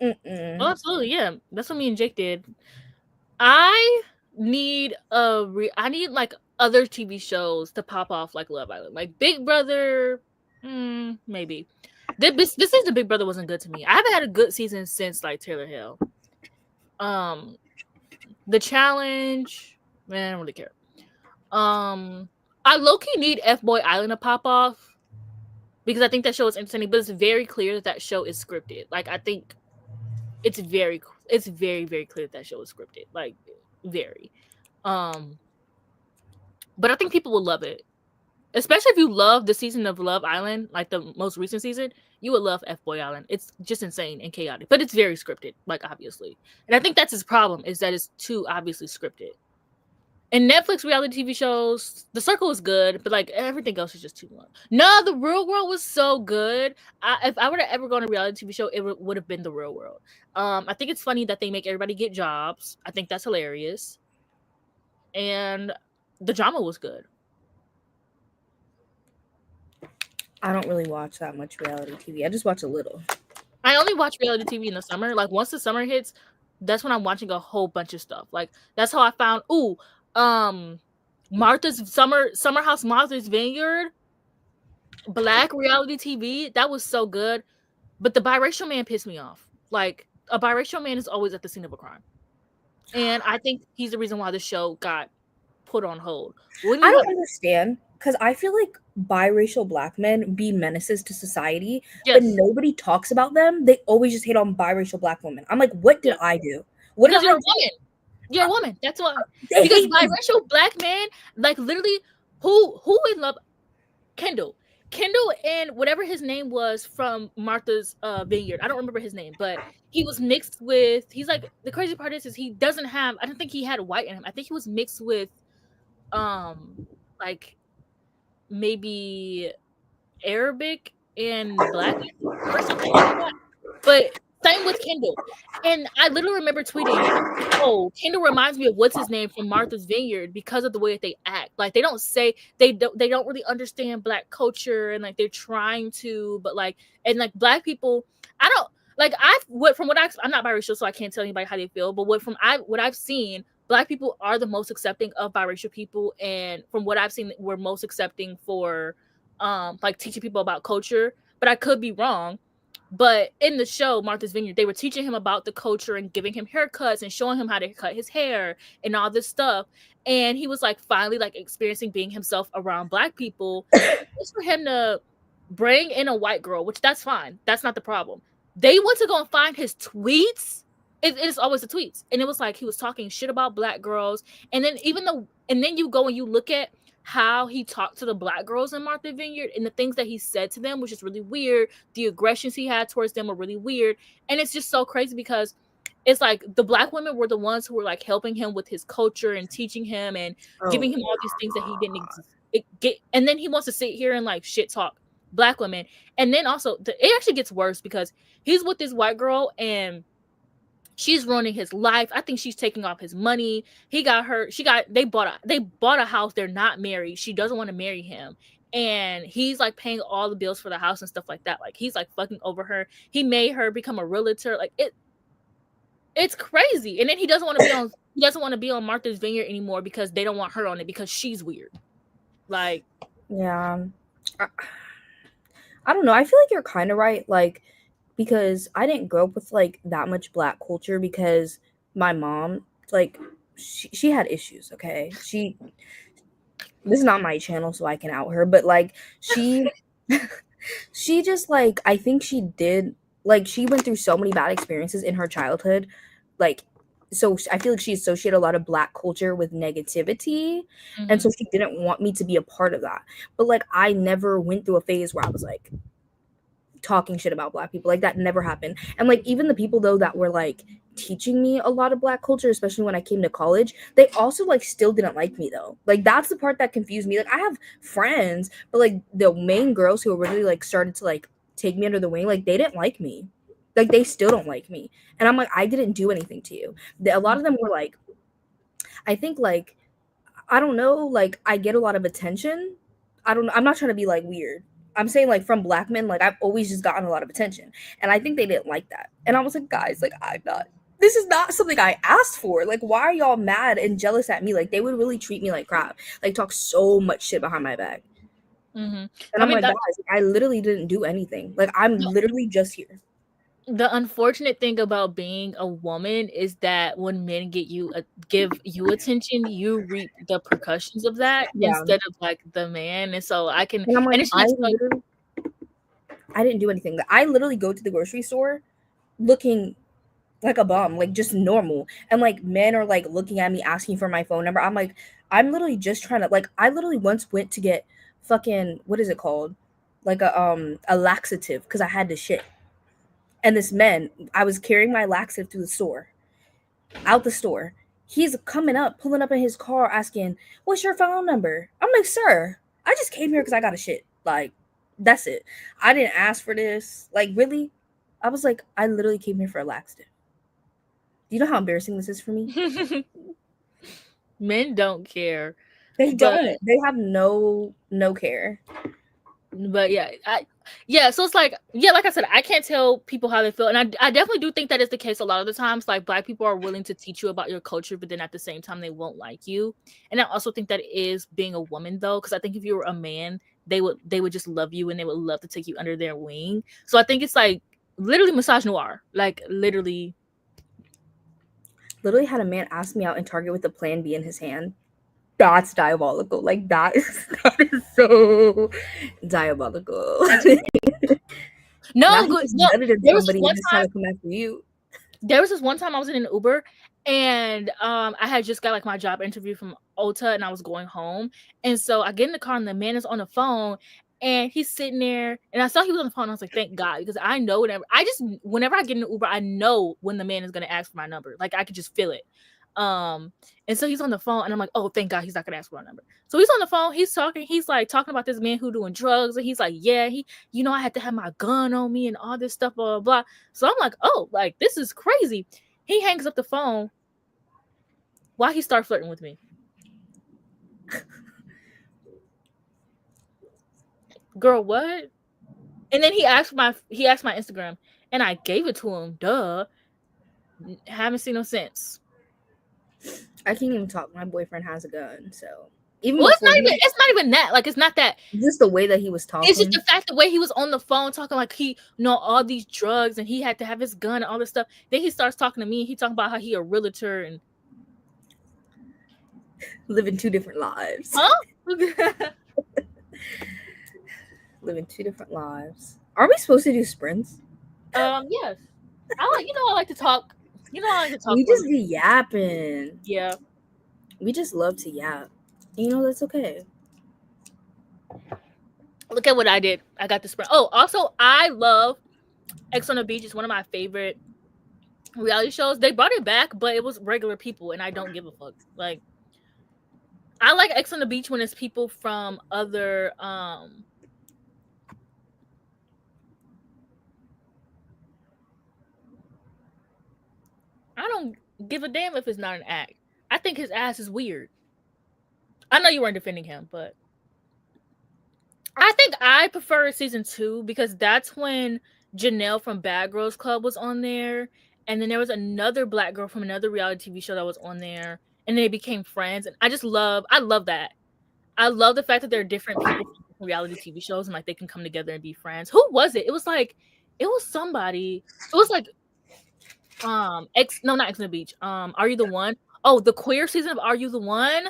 oh, absolutely, yeah. That's what me and Jake did. I need like other TV shows to pop off like Love Island, like Big Brother. Maybe this season Big Brother wasn't good to me. I haven't had a good season since like Taylor Hill. The Challenge, man, I don't really care. I low-key need F-Boy Island to pop off because I think that show is entertaining, but it's very clear that show is scripted. Like, I think it's very, very clear that show is scripted. Like, very. But I think people will love it. Especially if you love the season of Love Island, like the most recent season, you would love F-Boy Island. It's just insane and chaotic, but it's very scripted, like, obviously. And I think that's his problem, is that it's too obviously scripted. And Netflix reality TV shows, The Circle is good, but like everything else is just too much. No, The Real World was so good. If I were to ever go on a reality TV show, it would have been The Real World. I think it's funny that they make everybody get jobs. I think that's hilarious. And the drama was good. I don't really watch that much reality TV. I just watch a little. I only watch reality TV in the summer. Like, once the summer hits, that's when I'm watching a whole bunch of stuff. Like, that's how I found Martha's Summer House Martha's Vineyard, Black reality TV. That was so good. But the biracial man pissed me off. Like, a biracial man is always at the scene of a crime. And I think he's the reason why the show got put on hold. I don't understand, because I feel like biracial Black men be menaces to society, but nobody talks about them. They always just hate on biracial Black women. I'm like, what did I do? What because you're a woman. You're a woman. That's why. Because biracial Black man, like, literally, who in love? Kendall and whatever his name was from Martha's Vineyard. I don't remember his name, but he was mixed with. He's like, the crazy part is he doesn't have. I don't think he had white in him. I think he was mixed with, like, maybe Arabic and Black or something like that. But same with Kendall. And I literally remember tweeting, oh, Kendall reminds me of what's his name from Martha's Vineyard because of the way that they act. Like, they don't really understand Black culture, and like they're trying to, but like, and like Black people, I don't like, I'm not biracial, so I can't tell anybody how they feel, but what I've seen, Black people are the most accepting of biracial people, and from what I've seen, we're most accepting for like teaching people about culture. But I could be wrong. But in the show, Martha's Vineyard, they were teaching him about the culture and giving him haircuts and showing him how to cut his hair and all this stuff. And he was like finally like experiencing being himself around Black people. Just for him to bring in a white girl, which that's fine. That's not the problem. They went to go and find his tweets it's always the tweets. And it was like he was talking shit about black girls. And then then you go and you look at how he talked to the black girls in Martha Vineyard and the things that he said to them, which is really weird. The aggressions he had towards them were really weird. And it's just so crazy because it's like the black women were the ones who were like helping him with his culture and teaching him and giving him all these things that he didn't get. And then he wants to sit here and like shit talk black women. And then also it actually gets worse because he's with this white girl and she's ruining his life. I think she's taking off his money. They bought a house. They're not married. She doesn't want to marry him. And he's like paying all the bills for the house and stuff like that. Like he's like fucking over her. He made her become a realtor. Like it's crazy. And then he doesn't want to be on Martha's Vineyard anymore because they don't want her on it because she's weird. Like, yeah. I don't know. I feel like you're kind of right. Like, because I didn't grow up with like that much black culture because my mom, like, she had issues. Okay, this is not my channel, so I can out her, but like she just like, I think she did, like, she went through so many bad experiences in her childhood, like, so I feel like she associated a lot of black culture with negativity, and so she didn't want me to be a part of that. But like I never went through a phase where I was like talking shit about black people. Like that never happened. And like even the people though that were like teaching me a lot of black culture, especially when I came to college, they also like still didn't like me though. Like that's the part that confused me. Like I have friends, but like the main girls who really like started to like take me under the wing, like they didn't like me. Like they still don't like me. And I'm like, I didn't do anything to you. A lot of them were like, I think like, I don't know, like I get a lot of attention. I'm not trying to be like weird. I'm saying like from black men, like I've always just gotten a lot of attention. And I think they didn't like that. And I was like, guys, like this is not something I asked for. Like, why are y'all mad and jealous at me? Like they would really treat me like crap. Like talk so much shit behind my back. And I'm like, guys, I literally didn't do anything. Like I'm literally just here. The unfortunate thing about being a woman is that when men give you attention, you reap the repercussions of that instead of like the man. And so I can, and I'm like, and it's just I didn't do anything. I literally go to the grocery store looking like a bum, like just normal. And like men are like looking at me asking for my phone number. I'm like, I'm literally just trying to, like, I literally once went to get fucking, what is it called? Like a laxative because I had to shit. And this man, I was carrying my laxative through the store, out the store. He's coming up, pulling up in his car asking, what's your phone number? I'm like, sir, I just came here because I got a shit. Like, that's it. I didn't ask for this. Like, really? I was like, I literally came here for a laxative. Do you know how embarrassing this is for me? Men don't care. They don't. They have no care. But so it's like, like I said, I can't tell people how they feel. And I definitely do think that is the case a lot of the times. Like black people are willing to teach you about your culture, but then at the same time, they won't like you. And I also think that is being a woman though. Cause I think if you were a man, they would just love you and they would love to take you under their wing. So I think it's like literally misogynoir, like literally had a man ask me out in Target with a Plan B in his hand. That's diabolical. Like that is so diabolical. No, good. No, there was one time, come after you. There was this one time I was in an Uber and I had just got like my job interview from Ulta and I was going home. And so I get in the car and the man is on the phone and he's sitting there and I saw he was on the phone. And I was like, thank God, because I know whenever I get in an Uber, I know when the man is going to ask for my number. Like I could just feel it. And so he's on the phone and I'm like, oh, thank God he's not gonna ask for my number. So he's on the phone, he's talking about this man who doing drugs, and he's like, yeah, I had to have my gun on me and all this stuff, blah, blah, blah. So I'm like, oh, like this is crazy. He hangs up the phone. Why he start flirting with me? Girl, what? And then he asked my Instagram and I gave it to him. Duh. Haven't seen no sense. I can't even talk. My boyfriend has a gun, so even it's not even that. Like it's not that. Just the way that he was talking. It's just the fact the way he was on the phone talking like he all these drugs and he had to have his gun and all this stuff. Then he starts talking to me. He talking about how he a realtor and living two different lives. Huh? Living two different lives. Are we supposed to do sprints? Yes. I like to talk You know, I like to talk We for a just living. be yapping. Yeah. We just love to yap. You know, that's okay. Look at what I did. I got this. Oh, also, I love X on the Beach. It's one of my favorite reality shows. They brought it back, but it was regular people, and I don't give a fuck. Like, I like X on the Beach when it's people from other I don't give a damn if it's not an act. I think his ass is weird. I know you weren't defending him, but I think I prefer season 2 because that's when Janelle from Bad Girls Club was on there, and then there was another black girl from another reality TV show that was on there, and they became friends. And I love that. I love the fact that there are different people from different reality TV shows and like they can come together and be friends. Who was it? It was somebody. It was like X no not X on the Beach. Are You the One? Oh, the queer season of Are You the One?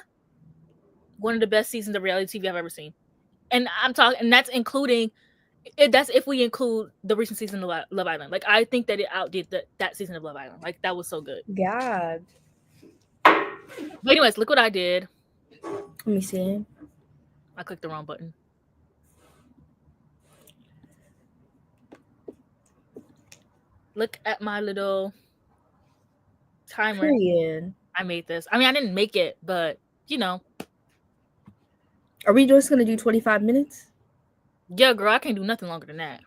One of the best seasons of reality TV I've ever seen. And I'm talking, and that's including that's if we include the recent season of Love Island. Like I think that it outdid that season of Love Island. Like that was so good. God. But anyways, look what I did. Let me see. I clicked the wrong button. Look at my little timer. Period. I made this. I mean, I didn't make it, but you know, Are we just gonna do 25 minutes? yeah, girl, I can't do nothing longer than that.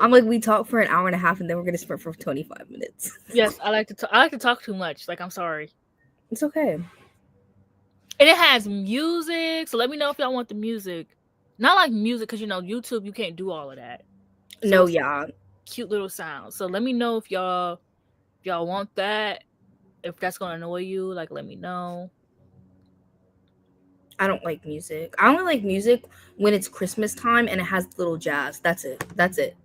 I'm like, we talk for an hour and a half and then we're gonna sprint for 25 minutes. Yes, I like to. I like to talk too much. Like I'm sorry. It's okay. And it has music, so let me know if y'all want the music. Not like music, because you know YouTube, you can't do all of that. So No, it's yeah. cute little sounds. So let me know if y'all want that. If that's gonna annoy you, like let me know. I don't like music. I only like music when it's Christmas time and it has little jazz. That's it. That's it.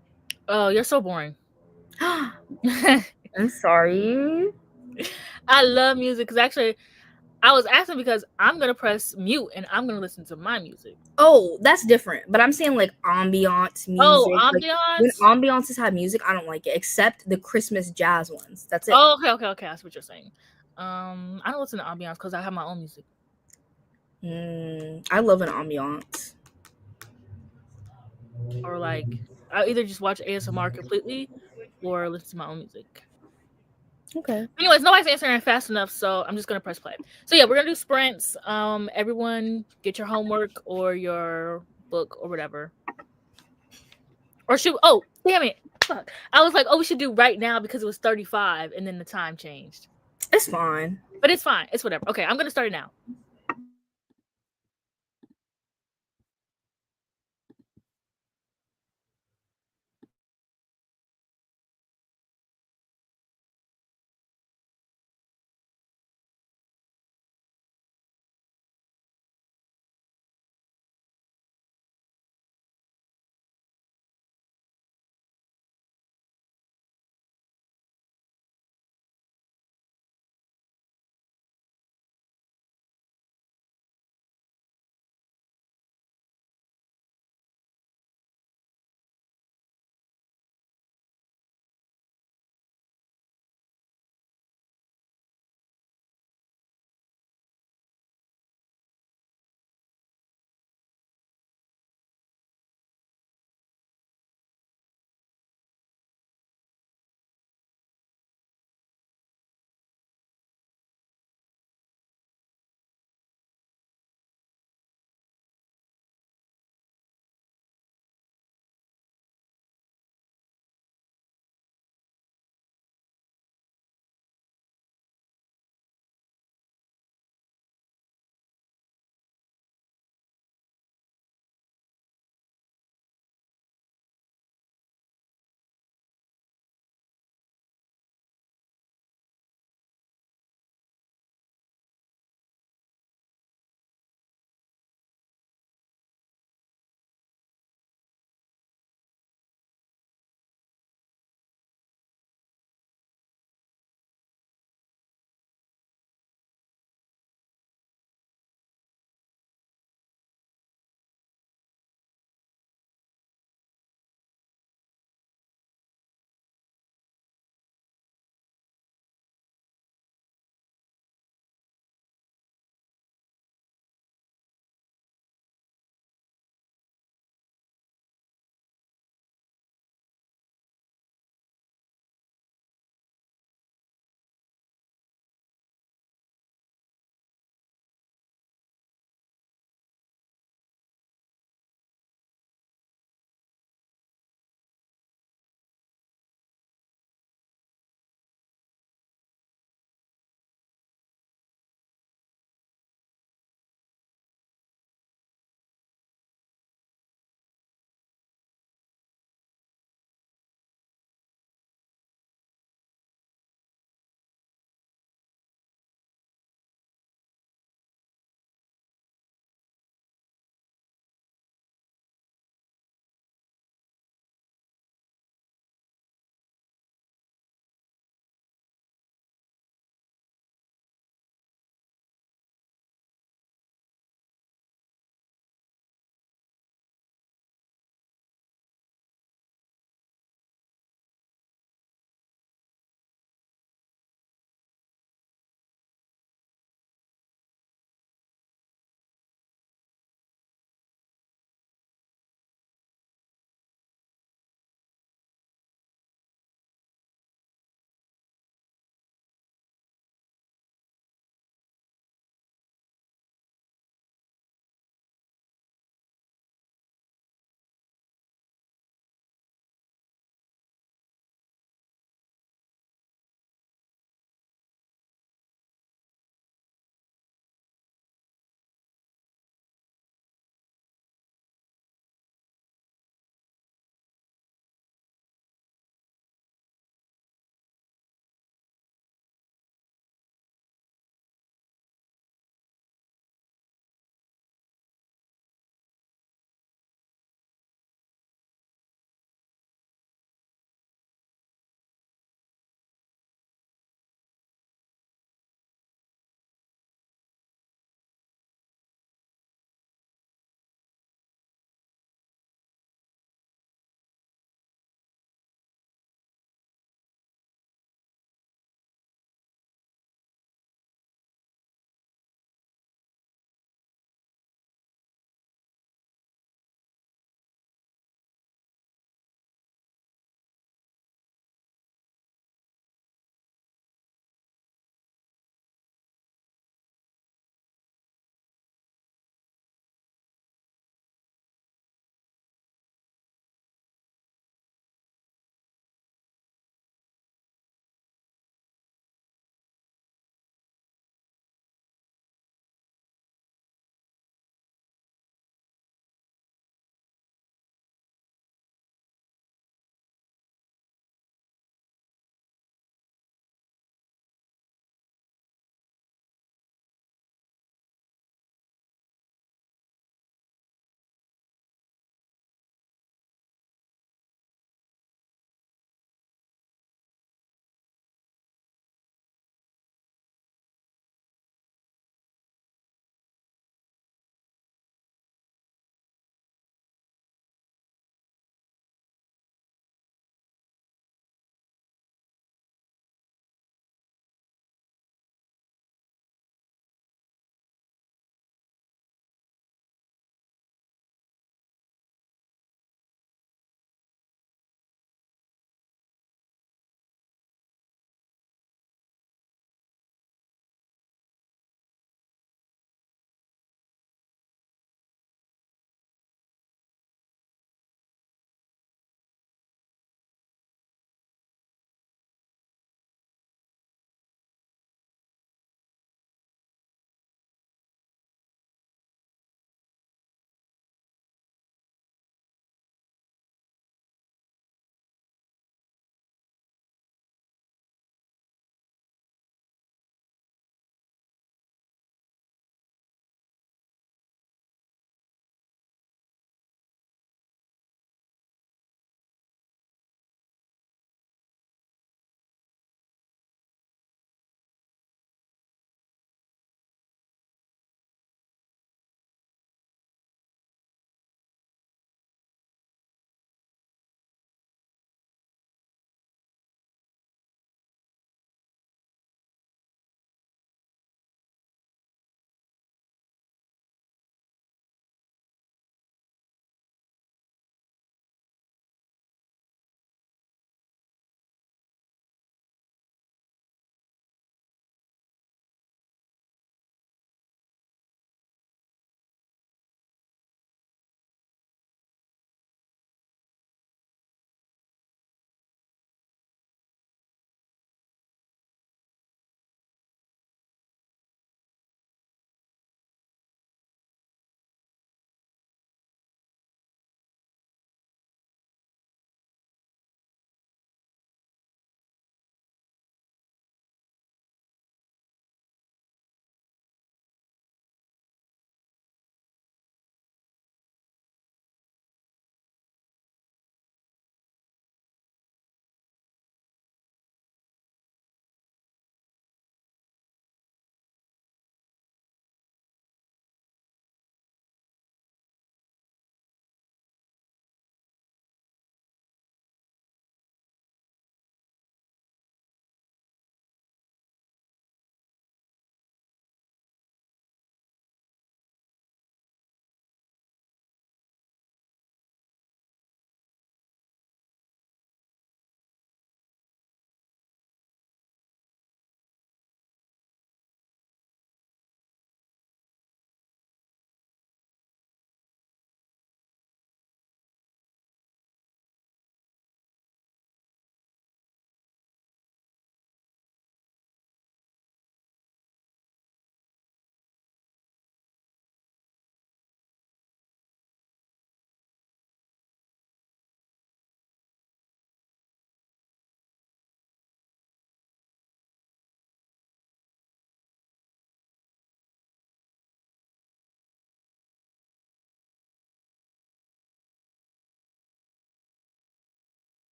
Oh, you're so boring. I'm sorry. I love music because actually I was asking because I'm gonna press mute and I'm gonna listen to my music. Oh, that's different. But I'm saying like ambiance Oh, music. Like when ambiance. ambiances have music, I don't like it, except the Christmas jazz ones. That's it. Oh, okay. That's what you're saying. I don't listen to ambiance because I have my own music. I love an ambiance. Or like I'll either just watch ASMR completely or listen to my own music. Okay. Anyways, nobody's answering fast enough, so I'm just gonna press play. So yeah, we're gonna do sprints. Everyone get your homework or your book or whatever. Or shoot, oh damn it. Fuck. I was like, oh, we should do right now because it was 35 and then the time changed. It's fine. But it's fine. It's whatever. Okay, I'm gonna start it now.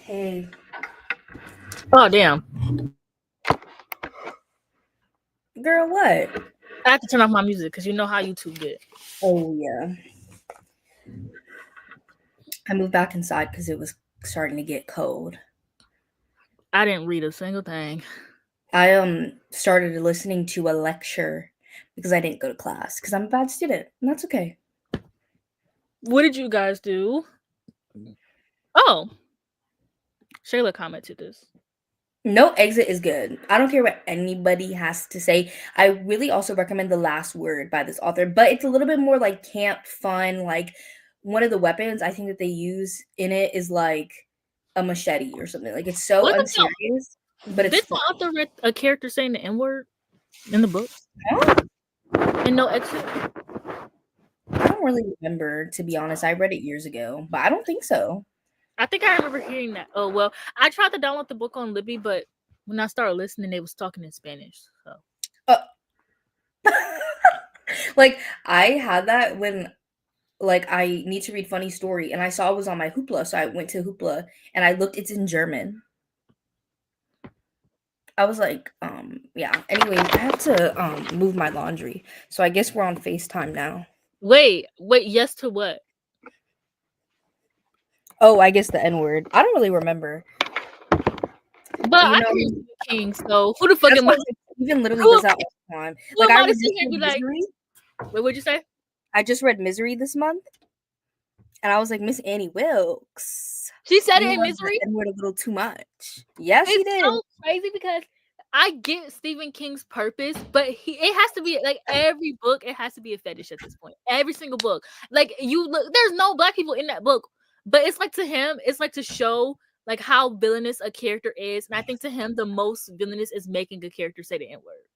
Hey. Oh damn! Girl, what? I have to turn off my music because you know how YouTube get. Oh, yeah. I moved back inside because it was starting to get cold. I didn't read a single thing. I started listening to a lecture because I didn't go to class because I'm a bad student, and that's okay. What did you guys do? Oh, Shayla commented this. No Exit is good. I don't care what anybody has to say. I really also recommend The Last Word by this author, but it's a little bit more like camp fun. Like one of the weapons I think that they use in it is like a machete or something. Like it's so Wasn't unserious, but did it's the fun. author read a character saying the N word in the book? Huh? And no exit? I don't really remember, to be honest. I read it years ago, but I don't think so. I think I remember hearing that. Oh well, I tried to download the book on Libby, but when I started listening, they was talking in Spanish. So Like I had that when like I need to read funny story and I saw it was on my Hoopla, so I went to Hoopla and I looked, it's in German. I was like, yeah. Anyways, I have to move my laundry. So I guess we're on FaceTime now. wait, yes to what? Oh, I guess the N-word. I don't really remember. But You I know, can read Stephen King, so who the fuck that's am what I? I was like, Steven literally Who, does that all the time. who Like am I I to read sit just here and be like, Misery. wait, what'd you say? I just read Misery this month. And I was like, Miss Annie Wilkes, She said you it in love the Misery. N-word a little too much. Yeah, she It's did. so crazy because I get Stephen King's purpose, but it has to be like every book, it has to be a fetish at this point. Every single book. Like you look, there's no black people in that book. But it's like to him, it's like to show like how villainous a character is. And I think to him the most villainous is making a character say the N-word.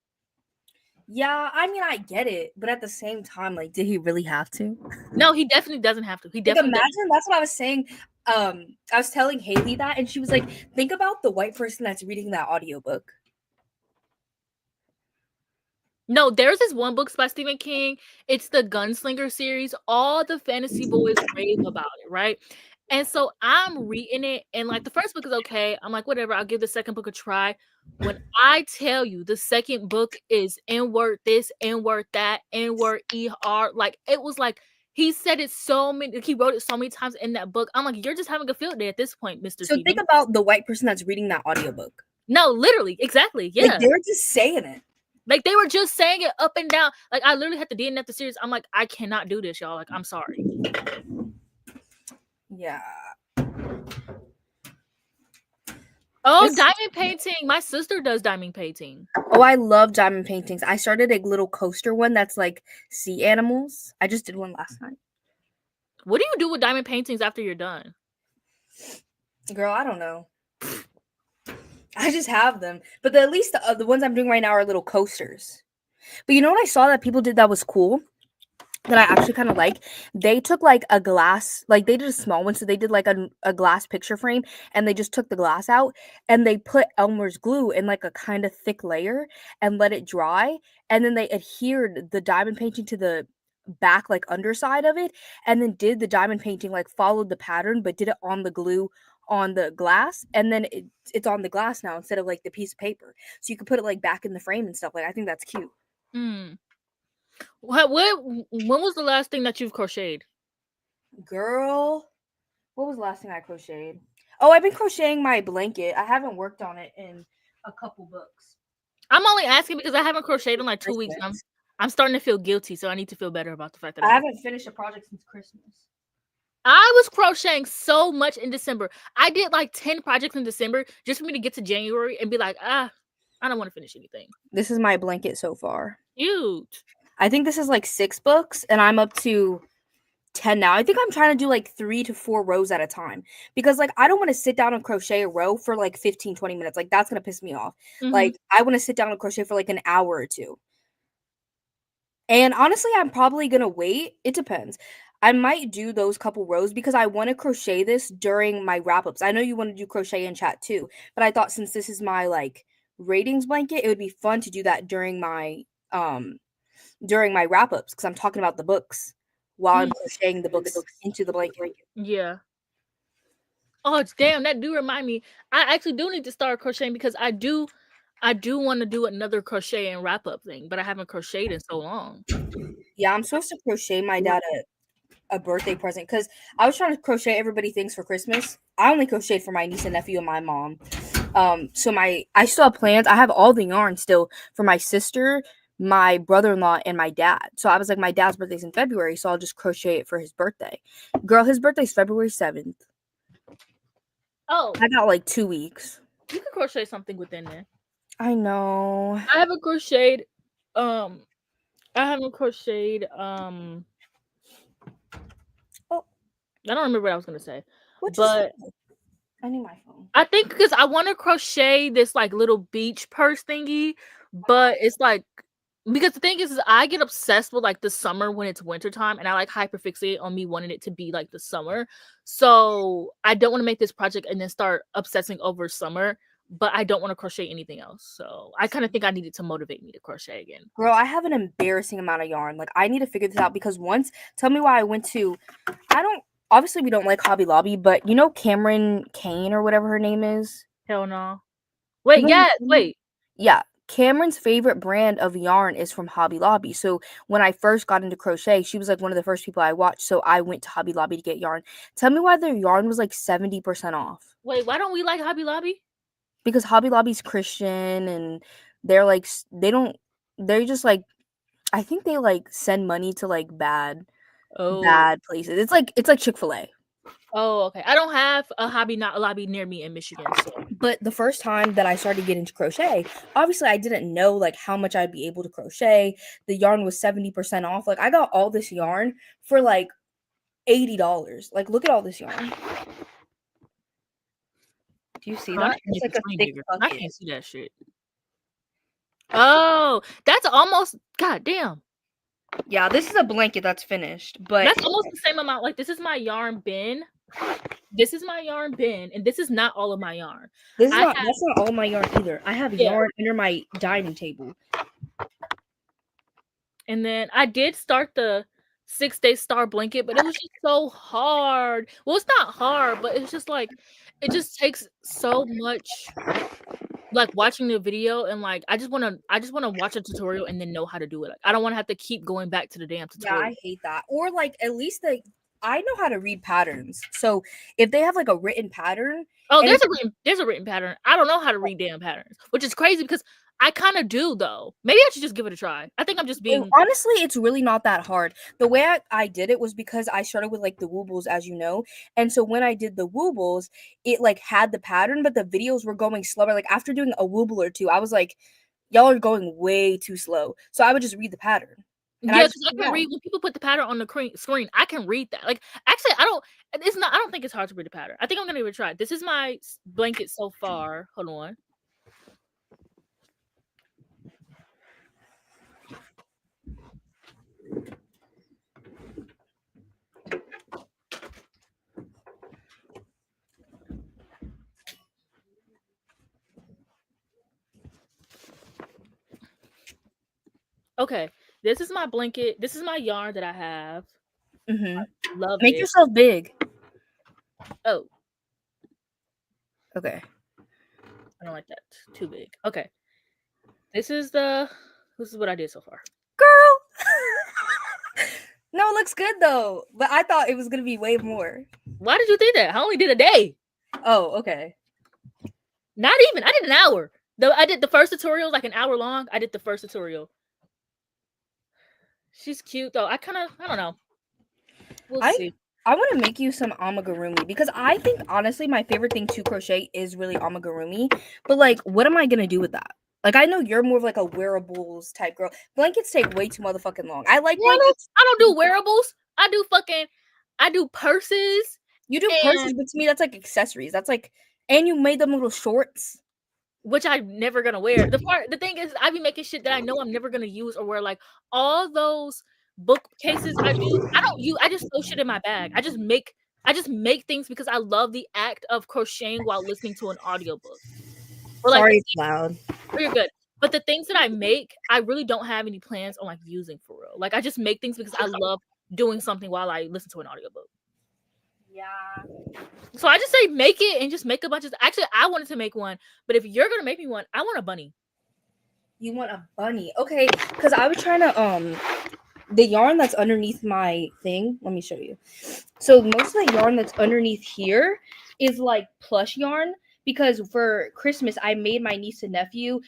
Yeah, I mean, I get it, but at the same time, like, did he really have to? No, he definitely doesn't have to. He Like, definitely imagine that's what I was saying. I was telling Haley that, and she was like, think about the white person that's reading that audiobook. No, there's this one book by Stephen King. It's the Gunslinger series. All the fantasy boys rave about it, right? And so I'm reading it, and like the first book is okay. I'm like, whatever, I'll give the second book a try. When I tell you the second book is N-word this, N-word that, N-word ER, like it was like he said it so many, he wrote it so many times in that book. I'm like, you're just having a field day at this point, Mr. So think Stephen. about the white person that's reading that audiobook. No, literally, exactly. Yeah. Like, they're just saying it. Like they were just saying it up and down. Like I literally had to DNF the series. I'm like, I cannot do this, y'all. Like, I'm sorry. Yeah. Oh, This- diamond painting. My sister does diamond painting. Oh, I love diamond paintings. I started a little coaster one that's like sea animals. I just did one last night. What do you do with diamond paintings after you're done? Girl, I don't know. I just have them. But at least the ones I'm doing right now are little coasters. But you know what I saw that people did that was cool? That I actually kind of like? They took like a glass, like they did a small one. So they did like a glass picture frame and they just took the glass out and they put Elmer's glue in like a kind of thick layer and let it dry. And then they adhered the diamond painting to the back, like underside of it. And then did the diamond painting, like followed the pattern, but did it on the glue on the glass, and then it's on the glass now instead of like the piece of paper, so you can put it like back in the frame and stuff. Like I think that's cute. Hmm. When was the last thing that you've crocheted? Girl, what was the last thing I crocheted? Oh, I've been crocheting my blanket. I haven't worked on it in a couple books. I'm only asking because I haven't crocheted in like 2 weeks. Christmas. I'm starting to feel guilty, so I need to feel better about the fact that I haven't finished a project since Christmas. I was crocheting so much in December. I did like 10 projects in December just for me to get to January and be like, I don't want to finish anything. This is my blanket so far. Cute. I think this is like 6 books, and I'm up to 10 now. I think I'm trying to do like 3 to 4 rows at a time because like I don't want to sit down and crochet a row for like 15-20 minutes. Like that's going to piss me off. Mm-hmm. Like I want to sit down and crochet for like an hour or two. And honestly, I'm probably going to wait. It depends. I might do those couple rows because I want to crochet this during my wrap-ups. I know you want to do crochet in chat too, but I thought since this is my like ratings blanket, it would be fun to do that during my wrap-ups because I'm talking about the books while I'm crocheting the books into the blanket. Yeah. Oh damn, that do remind me. I actually do need to start crocheting because I do want to do another crochet and wrap up thing, but I haven't crocheted in so long. Yeah, I'm supposed to crochet my dad a birthday present because I was trying to crochet everybody things for Christmas. I only crocheted for my niece and nephew and my mom. So I still have plans. I have all the yarn still for my sister, my brother-in-law, and my dad. So I was like, my dad's birthday's in February, so I'll just crochet it for his birthday. Girl, his birthday's February 7th. Oh, I got like 2 weeks. you can crochet something within there. I know. I haven't crocheted. I haven't crocheted. Oh, I don't remember what I was gonna say, which but is I need my phone. I think because I want to crochet this like little beach purse thingy, but it's like because the thing is I get obsessed with like the summer when it's wintertime, and I like hyperfixate on me wanting it to be like the summer. So I don't want to make this project and then start obsessing over summer, but I don't want to crochet anything else. So I kind of think I needed to motivate me to crochet again. Girl, I have an embarrassing amount of yarn. Like, I need to figure this out because tell me why I went to, I don't, obviously we don't like Hobby Lobby, but you know Cameron Kane or whatever her name is? Hell no. You Wait, know yeah, who- wait. Yeah, Cameron's favorite brand of yarn is from Hobby Lobby. So when I first got into crochet, she was like one of the first people I watched. So I went to Hobby Lobby to get yarn. Tell me why their yarn was like 70% off. Wait, why don't we like Hobby Lobby? Because Hobby Lobby's Christian and they're like, they're just like, I think they like send money to like Oh. bad places. It's like Chick-fil-A. Oh, okay. I don't have a Hobby not lobby near me in Michigan, so But the first time that I started getting into crochet, obviously I didn't know like how much I'd be able to crochet. The yarn was 70% off. Like I got all this yarn for like $80. Like look at all this yarn. Do you see I that? need to It's make like the a screen thick bigger. I bucket. can't see that shit. Oh, that's almost god damn. Yeah, this is a blanket that's finished, but That's almost the same amount. Like this is my yarn bin. This is my yarn bin, and this is not all of my yarn. this is I not have that's not all my yarn either. I have yeah, yarn under my dining table. and then I did start the 6-day star blanket, but it was just so hard. Well, it's not hard, but it's just like it just takes so much like watching the video and like I just want to watch a tutorial and then know how to do it. Like I don't want to have to keep going back to the damn Yeah, tutorial. I hate that. Or like at least I know how to read patterns. So if they have like a written pattern Oh, and it's there's a written pattern. I don't know how to read damn patterns, which is crazy because I kind of do though. Maybe I should just give it a try. I think I'm just being honestly, it's really not that hard. The way I did it was because I started with like the woobles, as you know. And so when I did the woobles, it like had the pattern, but the videos were going slower. Like after doing a wooble or two, I was like, y'all are going way too slow. So I would just read the pattern. And I yeah, just because I can read when people put the pattern on the screen. I can read that. Like actually, I don't. It's not. I don't think it's hard to read the pattern. I think I'm gonna give it a try. This is my blanket so far. Hold on. Okay, this is my blanket. This is my yarn that I have. Love make it. yourself big. Oh, Okay. I don't like that. Too big. Okay. This is what I did so far. Girl. No, it looks good though. But I thought it was gonna be way more. Why did you think that? I only did a day. Oh, okay. Not even. I did an hour. I did the first tutorial like an hour long. I did the first tutorial. She's cute though. I don't know. We'll see. I want to make you some amigurumi because I think honestly my favorite thing to crochet is really amigurumi. But like, what am I gonna do with that? Like, I know you're more of like a wearables type girl. Blankets take way too motherfucking long. I like blankets. I don't do wearables. I do purses. You do purses, but to me that's like accessories. That's like, and you made them little shorts. Which I'm never gonna wear. The thing is, I be making shit that I know I'm never gonna use or wear. Like all those bookcases I do, I just throw shit in my bag. I just make things because I love the act of crocheting while listening to an audiobook. Or like, sorry, it's loud. Oh, you're good. But the things that I make, I really don't have any plans on like using for real. Like I just make things because I love doing something while I listen to an audiobook. Yeah. So I just say make it and just make a bunch of. Actually, I wanted to make one, but if you're gonna make me one, I want a bunny. You want a bunny? Okay, because I was trying to the yarn that's underneath my thing. Let me show you. So most of the yarn that's underneath here is like plush yarn because for Christmas I made my niece and nephew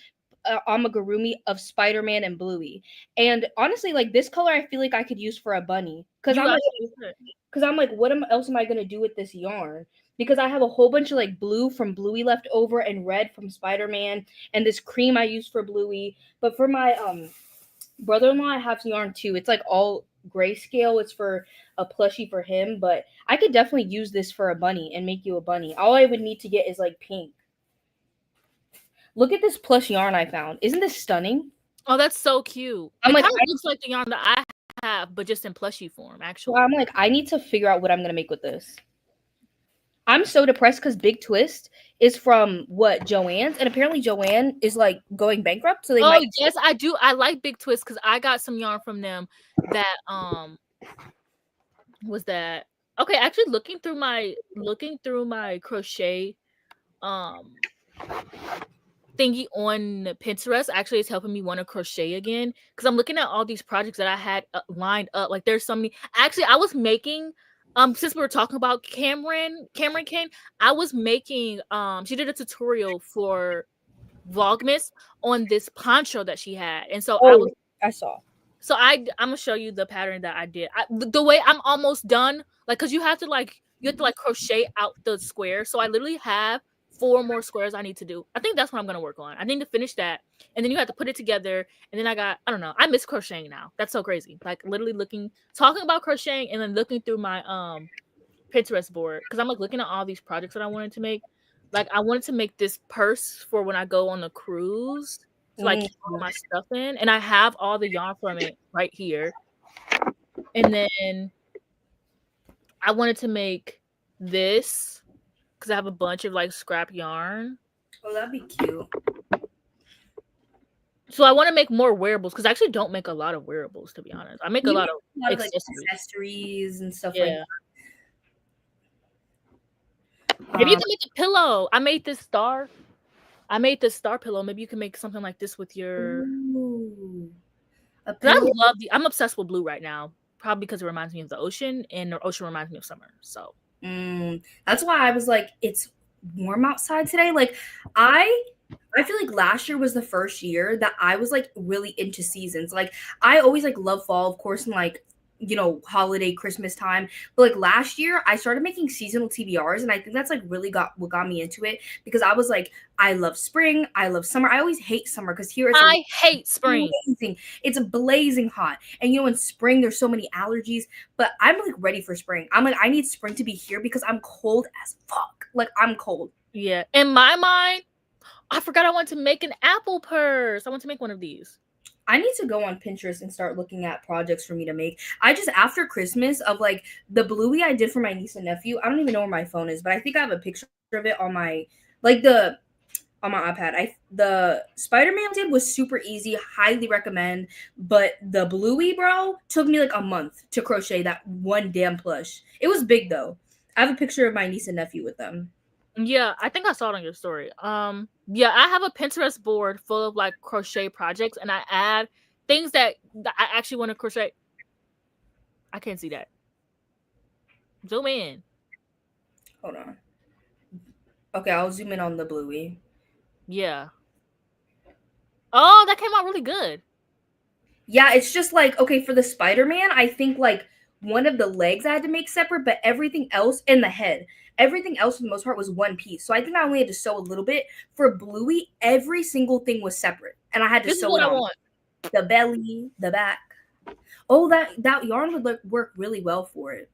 amigurumi of Spider-Man and Bluey. And honestly, like this color, I feel like I could use for a bunny because You I'm like, actually should. what else am I gonna do with this yarn? Because I have a whole bunch of like blue from Bluey left over and red from Spider-Man, and this cream I use for Bluey. But for my brother-in-law, I have yarn too. It's like all grayscale. It's for a plushie for him, but I could definitely use this for a bunny and make you a bunny. All I would need to get is like pink. Look at this plush yarn I found. Isn't this stunning? Oh, that's so cute. I'm It like, kind of looks like the yarn that I have, but just in plushie form, actually. I need to figure out what I'm gonna make with this. I'm so depressed because Big Twist is from what Joann's, and apparently Joann is like going bankrupt. So they Oh might. yes, I do. I like Big Twist because I got some yarn from them that was that okay. Actually, looking through my crochet um thingy on Pinterest actually is helping me want to crochet again because I'm looking at all these projects that I had lined up. Like there's so many. Actually, I was making since we were talking about Cameron Kane, I was making she did a tutorial for Vlogmas on this poncho that she had, and so I was Oh, I saw. so I'm gonna show you the pattern that I did. The way I'm almost done, like, cause you have to like crochet out the square. So I literally have 4 more squares I need to do. I think that's what I'm gonna work on. I need to finish that, and then you have to put it together. And then I don't know. I miss crocheting now. That's so crazy. Like literally talking about crocheting, and then looking through my Pinterest board because I'm like looking at all these projects that I wanted to make. Like I wanted to make this purse for when I go on the cruise to like Mm. keep all my stuff in, and I have all the yarn from it right here. And then I wanted to make this because I have a bunch of like scrap yarn. Oh, that'd be cute. So I want to make more wearables because I actually don't make a lot of wearables, to be honest. I make a You lot make of a lot of like accessories. accessories and stuff like Yeah. that. Maybe you can make a pillow. I made this star. I made this star pillow. Maybe you can make something like this with your. Ooh, a Cause I pillow. love I'm obsessed with blue right now. Probably because it reminds me of the ocean, and the ocean reminds me of summer. So That's why I was like, it's warm outside today. Like, I feel like last year was the first year that I was like really into seasons. Like, I always like love fall, of course, and like holiday Christmas time. But like last year, I started making seasonal TBRs, and I think that's like really got me into it because I was like, I love spring, I love summer. I always hate summer because here it's I hate spring. blazing. It's blazing hot. And in spring there's so many allergies, but I'm like ready for spring. I'm like I need spring to be here because I'm cold as fuck. Like I'm cold. Yeah. In my mind, I forgot I wanted to make an apple purse. I want to make one of these. I need to go on Pinterest and start looking at projects for me to make. I just after Christmas of like the bluey I did for my niece and nephew. I don't even know where my phone is, but I think I have a picture of it on my on my iPad. The Spider-Man did was super easy, highly recommend. But the Bluey, bro, took me like a month to crochet that one damn plush. It was big though. I have a picture of my niece and nephew with them. Yeah, I think I saw it on your story. Yeah, I have a Pinterest board full of like crochet projects, and I add things that I actually want to crochet. I can't see that. Zoom in. Hold on. Okay, I'll zoom in on the Bluey. Yeah. Oh, that came out really good. Yeah, it's just like okay for the Spider-Man. I think like one of the legs I had to make separate, but everything else in the head. Everything else for the most part was one piece. So I think I only had to sew a little bit. For Bluey, every single thing was separate. And I had to This is sew what it I on. want. The belly, the back. Oh, that yarn would like work really well for it.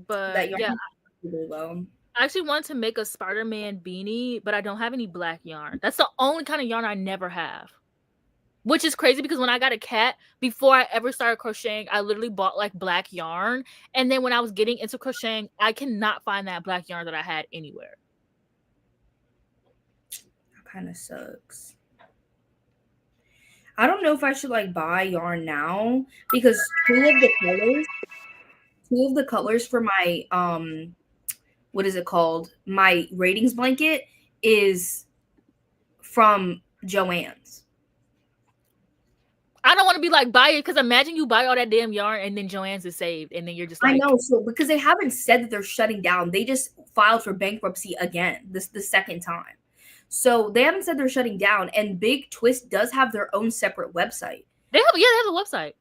But That yarn yeah, would really well. I actually wanted to make a Spider-Man beanie, but I don't have any black yarn. That's the only kind of yarn I never have. Which is crazy because when I got a cat, before I ever started crocheting, I literally bought like black yarn. And then when I was getting into crocheting, I cannot find that black yarn that I had anywhere. That kind of sucks. I don't know if I should like buy yarn now because two of the colors 2 of the colors for my what is it called? My ratings blanket is from Joann's. I don't want to be like buy it because imagine you buy all that damn yarn and then Joann's is saved and then you're just I like, know, so because they haven't said that they're shutting down, they just filed for bankruptcy again, this the second time. So they haven't said they're shutting down, and Big Twist does have their own separate website. they have a website.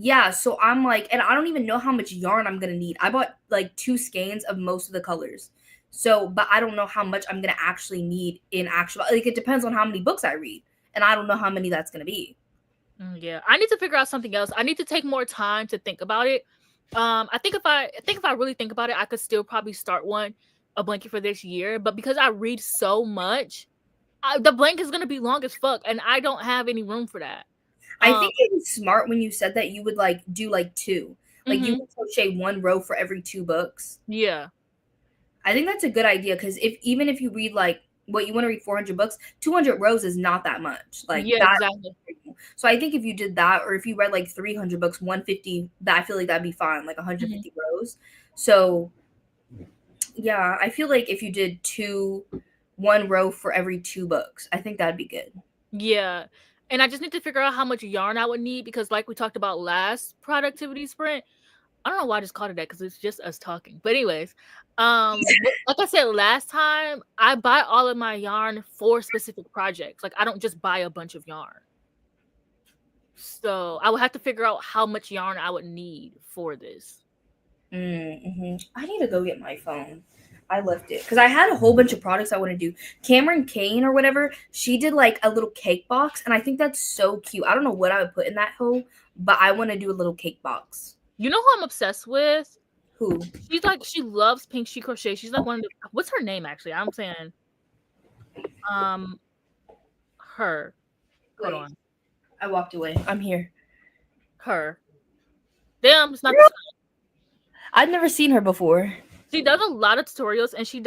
Yeah, so I'm like, and I don't even know how much yarn I'm gonna need. I bought like 2 skeins of most of the colors. So, but I don't know how much I'm gonna actually need in actual, like, it depends on how many books I read, and I don't know how many that's gonna be. Yeah, I need to figure out something else. I need to take more time to think about it. I think if I really think about it, I could still probably start a blanket for this year. But because I read so much, the blanket is gonna be long as fuck, and I don't have any room for that. I think it was smart when you said that you would like do like 2, like you Mhm. would crochet 1 row for every 2 books. Yeah, I think that's a good idea because even if you read like what you want to read 400 books, 200 rows is not that much. Like yeah, that. exactly. So I think if you did that, or if you read like 300 books, 150, that I feel like that'd be fine, like Mhm. 150 rows. So yeah, I feel like if you did 1 row for every 2 books, I think that'd be good. Yeah, and I just need to figure out how much yarn I would need because, like we talked about last productivity sprint, I don't know why I just called it that because it's just us talking. But anyways, like I said last time, I buy all of my yarn for specific projects. Like I don't just buy a bunch of yarn. So I would have to figure out how much yarn I would need for this. Mm-hmm. I need to go get my phone. I left it because I had a whole bunch of products I want to do. Cameron Kane or whatever, she did like a little cake box, and I think that's so cute. I don't know what I would put in that hole, but I want to do a little cake box. You know who I'm obsessed with? Who? She loves pink. She crochets. She's like one of the, what's her name actually? I'm saying um her. Hold Wait, on. I walked away. I'm here. Her. Damn, it's not the Girl, same. I've never seen her before. She does a lot of tutorials and she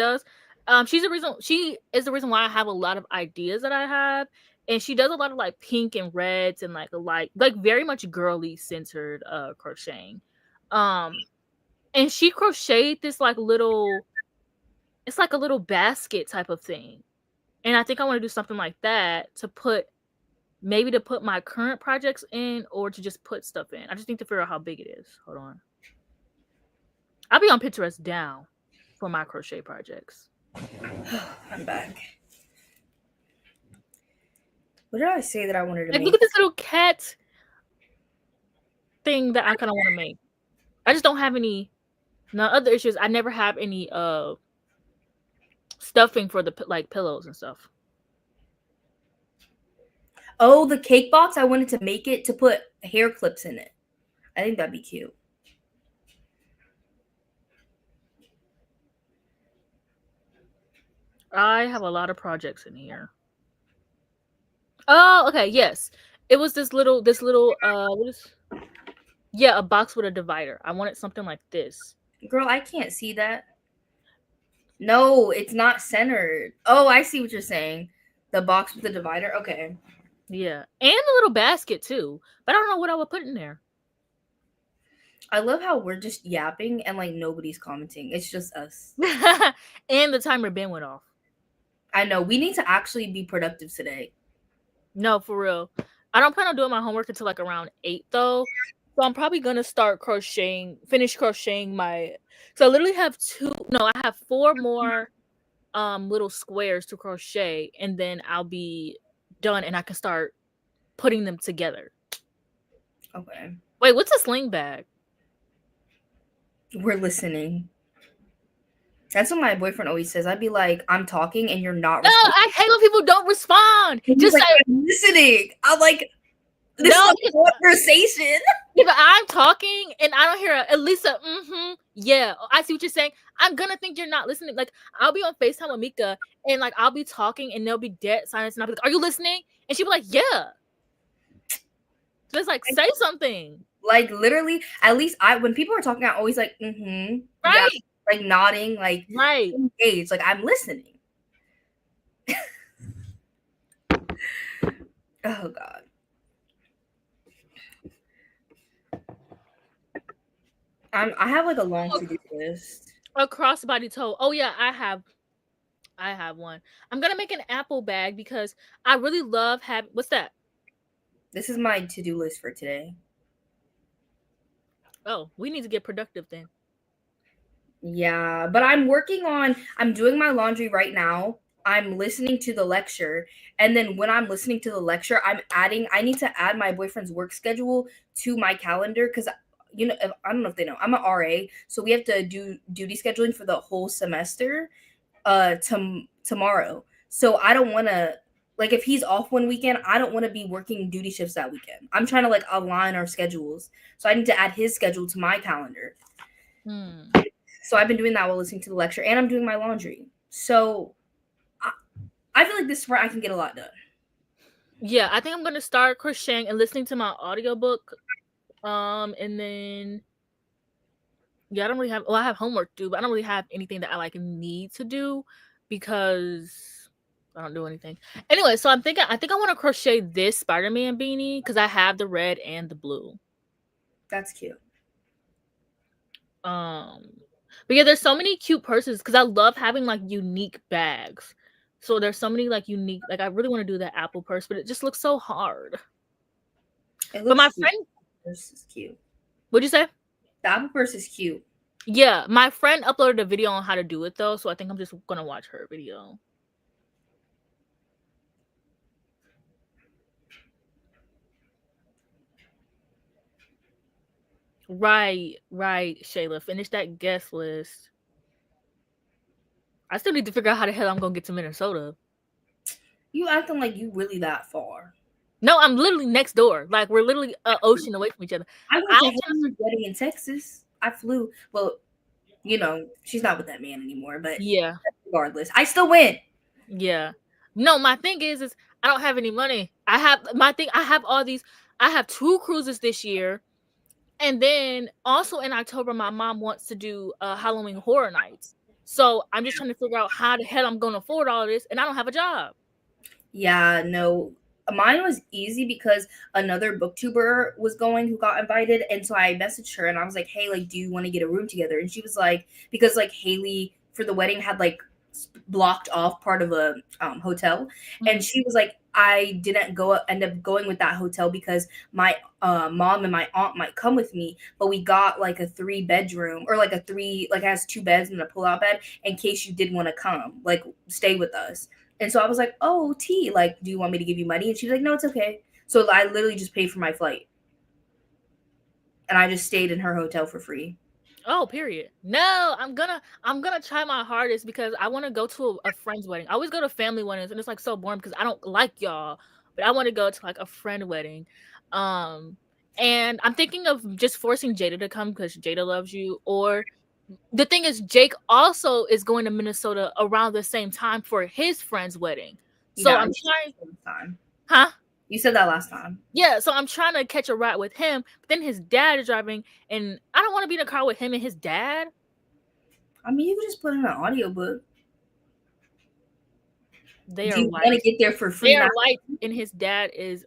is the reason why I have a lot of ideas that I have. And she does a lot of like pink and reds and like very much girly centered crocheting. Um and she crocheted this like little it's like a little basket type of thing. And I think I want to do something like that to put my current projects in or to just put stuff in. I just need to figure out how big it is. Hold on. I'll be on Pinterest down for my crochet projects. I'm back. What did I say that I wanted to Like, make? look at this little cat thing that I kind of want to make. I just don't have any. No other issues. I never have any stuffing for the like pillows and stuff. Oh, the cake box. I wanted to make it to put hair clips in it. I think that'd be cute. I have a lot of projects in here. Oh, okay, yes. It was this little what is yeah, a box with a divider. I wanted something like this. Girl, I can't see that. No, it's not centered. Oh, I see what you're saying. The box with the divider. Okay. Yeah. And a little basket too. But I don't know what I would put in there. I love how we're just yapping and like nobody's commenting. It's just us. And the timer bin went off. I know. We need to actually be productive today. No, for real. I don't plan on doing my homework until like around 8 though. So I'm probably gonna finish crocheting my. So I literally have I have 4 more little squares to crochet, and then I'll be done, and I can start putting them together. Okay. Wait, what's a sling bag? We're listening. That's what my boyfriend always says. I'd be like, I'm talking and you're not No, responding. I hate when people don't respond. And he's Just like, say I'm listening. I'm like, this no. is a conversation. If I'm talking and I don't hear at least yeah, I see what you're saying. I'm gonna think you're not listening. Like I'll be on FaceTime with Mika and like I'll be talking and there'll be dead silence and I'll be like, "Are you listening?" And she'll be like, "Yeah." Just like say something, Like literally, at least when people are talking, I'm always like, mm-hmm. right? Yeah, like nodding, like Right. engaged, like I'm listening. Oh God. I have like a long to-do list. A crossbody toe. Oh yeah, I have one. I'm gonna make an apple bag because I really love having. What's that? This is my to-do list for today. Oh, we need to get productive then. Yeah, but I'm doing my laundry right now. I'm listening to the lecture, and then when I'm listening to the lecture, I need to add my boyfriend's work schedule to my calendar cuz I don't know if they know. I'm an RA, so we have to do duty scheduling for the whole semester tomorrow. So I don't want to, like, if he's off one weekend, I don't want to be working duty shifts that weekend. I'm trying to like align our schedules. So I need to add his schedule to my calendar. So I've been doing that while listening to the lecture, and I'm doing my laundry. So I feel like this is where I can get a lot done. Yeah, I think I'm gonna start crocheting and listening to my audiobook. And then yeah, I don't really have. Well, I have homework to do, but I don't really have anything that I like need to do because I don't do anything. Anyway, so I think I want to crochet this Spider-Man beanie because I have the red and the blue. That's cute. But yeah, there's so many cute purses because I love having like unique bags. So there's so many like unique. Like I really want to do that Apple purse, but it just looks so hard. But my friend, purse is cute. What'd you say? The Apple purse is cute. Yeah, my friend uploaded a video on how to do it though, so I think I'm just gonna watch her video. Right, Shayla. Finish that guest list. I still need to figure out how the hell I'm gonna get to Minnesota. You acting like you really that far. No, I'm literally next door. Like we're literally an ocean away from each other. I went to Haley's wedding in Texas. I flew. Well, she's not with that man anymore, but yeah. Regardless, I still went. Yeah. No, my thing is I don't have any money. I have 2 cruises this year. And then also in October, my mom wants to do Halloween Horror Nights. So I'm just trying to figure out how the hell I'm going to afford all of this, and I don't have a job. Yeah, no. Mine was easy because another booktuber was going who got invited. And so I messaged her and I was like, hey, like, do you want to get a room together? And she was like, because like Haley for the wedding had like blocked off part of a hotel. Mm-hmm. And she was like, I didn't end up going with that hotel because my mom and my aunt might come with me, but we got like a 3-bedroom or like it has 2 beds and a pull-out bed in case you did want to come, like stay with us. And so I was like, oh, T, like, do you want me to give you money? And she was like, no, it's okay. So I literally just paid for my flight. And I just stayed in her hotel for free. Oh, period. No, I'm gonna try my hardest because I want to go to a friend's wedding. I always go to family weddings and it's like so boring because I don't like y'all, but I want to go to like a friend wedding. And I'm thinking of just forcing Jada to come because Jada loves you. Or the thing is, Jake also is going to Minnesota around the same time for his friend's wedding. So yeah, I'm trying. Huh? You said that last time. Yeah, so I'm trying to catch a ride with him, but then his dad is driving, and I don't want to be in a car with him and his dad. I mean, you could just put in an audiobook. Do you want to get there for free? They are white, and his dad is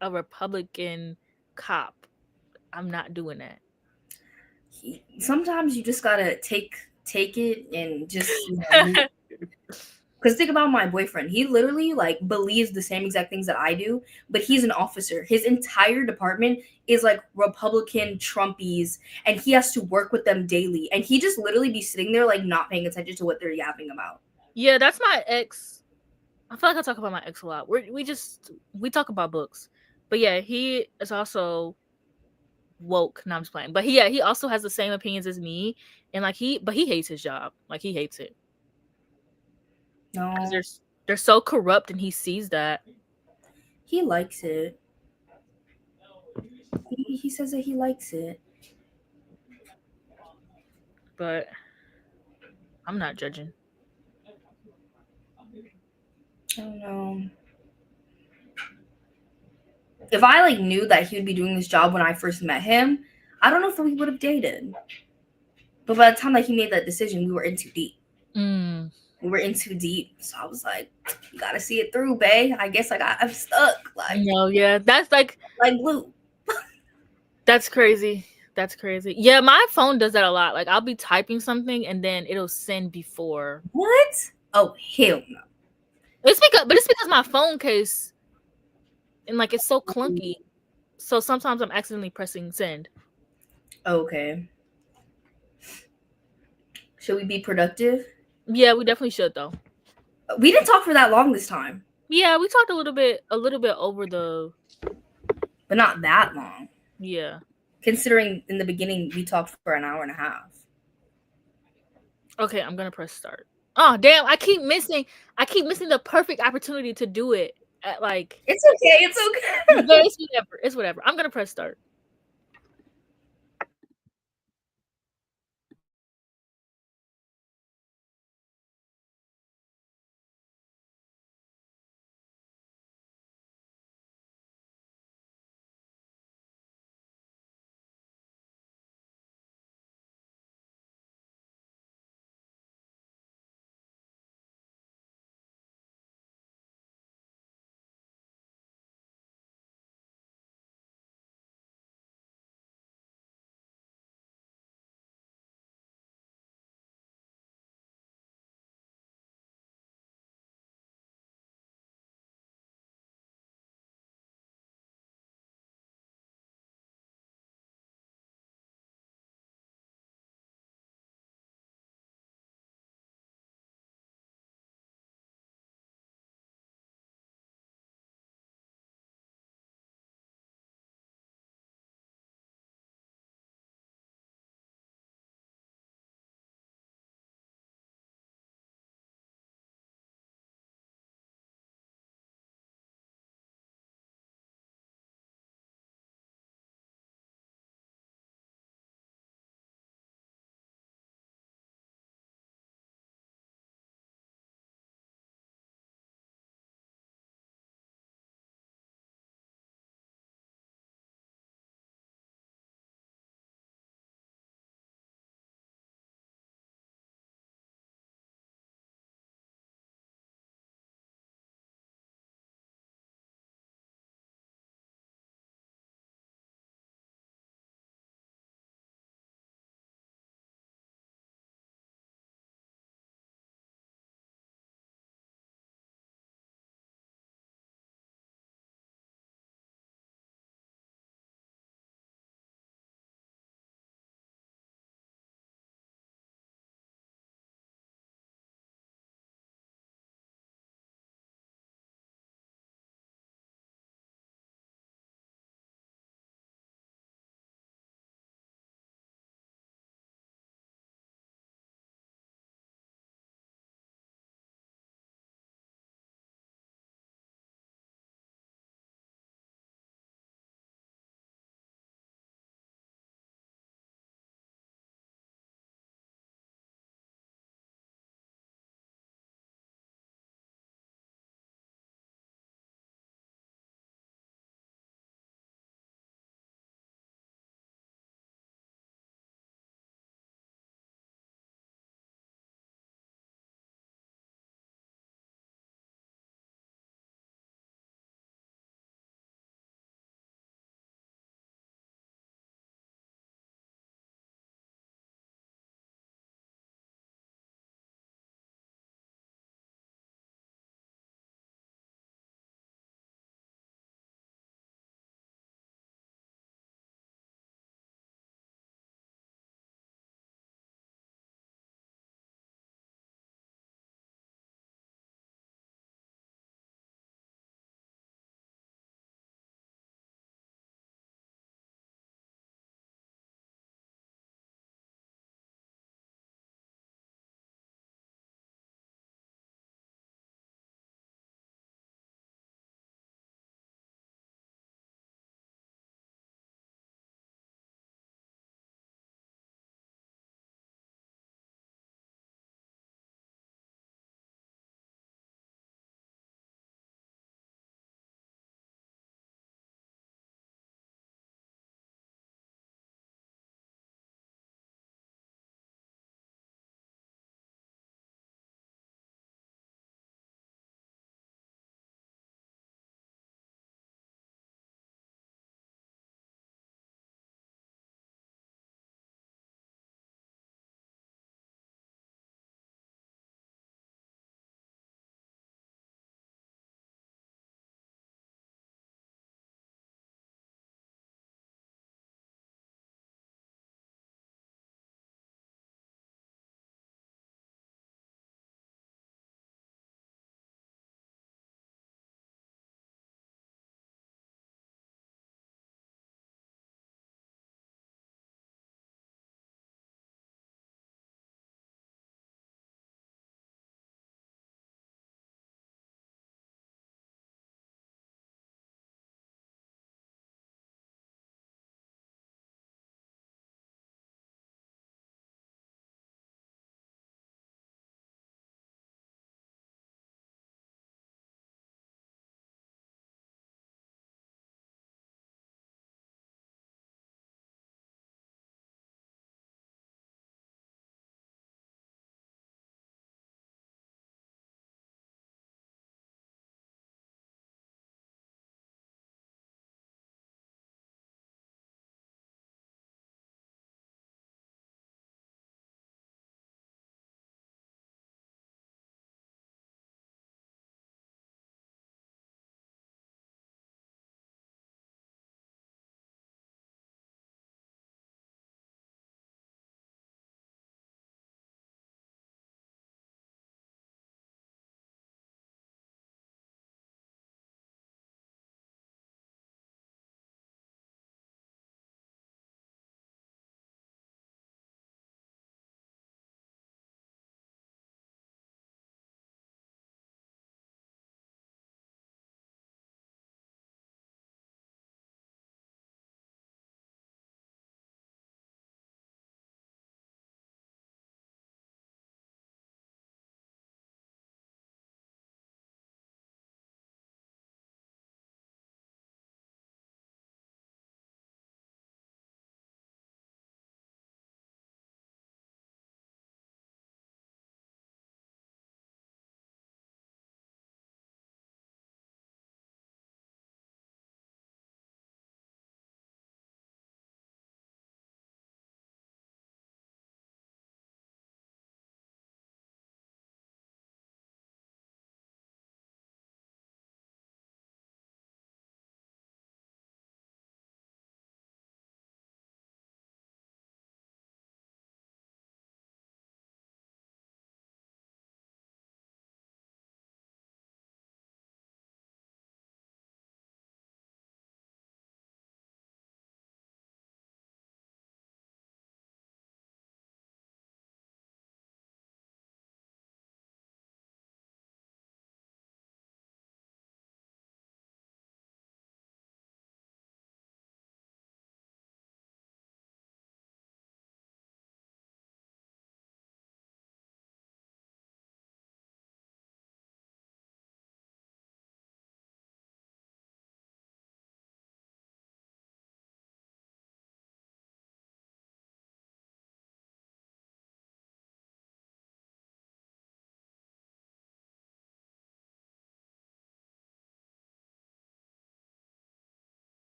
a Republican cop. I'm not doing that. Sometimes you just gotta take it and just. Because think about my boyfriend. He literally like believes the same exact things that I do, but he's an officer. His entire department is like Republican Trumpies, and he has to work with them daily. And he just literally be sitting there like not paying attention to what they're yapping about. Yeah, that's my ex. I feel like I talk about my ex a lot. We talk about books. But yeah, he is also woke. No, I'm just playing. But he also has the same opinions as me. And like he hates his job. Like he hates it. No, they're so corrupt, and he sees that. He likes it. He says that he likes it, but I'm not judging. I don't know. If I like knew that he would be doing this job when I first met him, I don't know if we would have dated. But by the time that he made that decision, we were in too deep. We were in too deep. So I was like, you gotta see it through, bae. I guess I'm stuck. Like, no, yeah. That's like glue. That's crazy. That's crazy. Yeah, my phone does that a lot. Like I'll be typing something and then it'll send before. What? Oh hell no. It's because my phone case and like it's so clunky. So sometimes I'm accidentally pressing send. Okay. Should we be productive? Yeah, we definitely should though. We didn't talk for that long this time, Yeah, we talked a little bit over the but not that long. yeah. Considering in the beginning we talked for an hour and a half. Okay, I'm gonna press start. Oh damn, I keep missing the perfect opportunity to do it at like It's okay. It's yeah, okay. it's whatever. It's whatever. I'm gonna press start.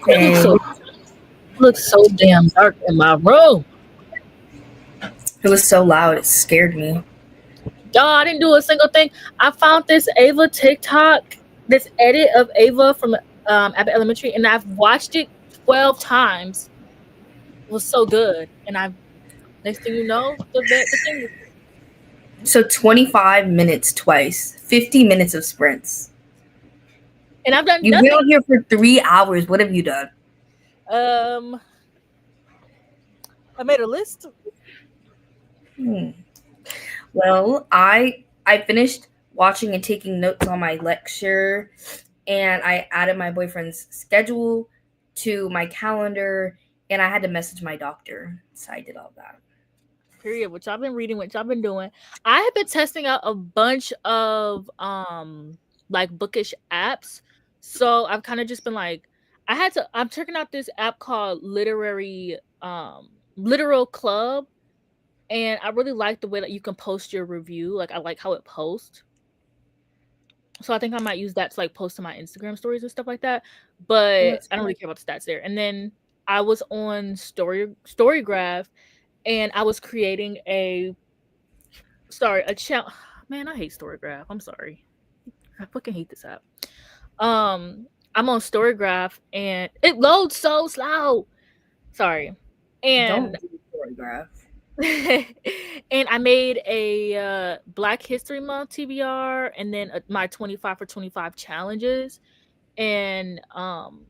Hey, It looks so damn dark in my room. it was so loud, it scared me. Y'all, I didn't do a single thing. I found this Ava TikTok, this edit of Ava from Abbott Elementary, and I've watched it 12 times. It was so good. And next thing you know, the thing was, So 25 minutes twice, 50 minutes of sprints. and I've done You've been nothing. on here for 3 hours. What have you done? I made a list. Well, I finished watching and taking notes on my lecture, and I added my boyfriend's schedule to my calendar, and I had to message my doctor. So I did all that. Period. Which I've been reading, which I've been doing. I have been testing out a bunch of like bookish apps. So I've kind of just been like, I'm checking out this app called Literal Club, and I really like the way that you can post your review. Like I like how it posts. So I think I might use that to like post to my Instagram stories and stuff like that. But I don't really care about the stats there. And then I was on Storygraph, and I was creating a channel. Man, I hate Storygraph. I'm sorry. I fucking hate this app. I'm on Storygraph and it loads so slow. Sorry. Don't And do Storygraph. and I made a Black History Month TBR, and then my 25 for 25 challenges, and I'm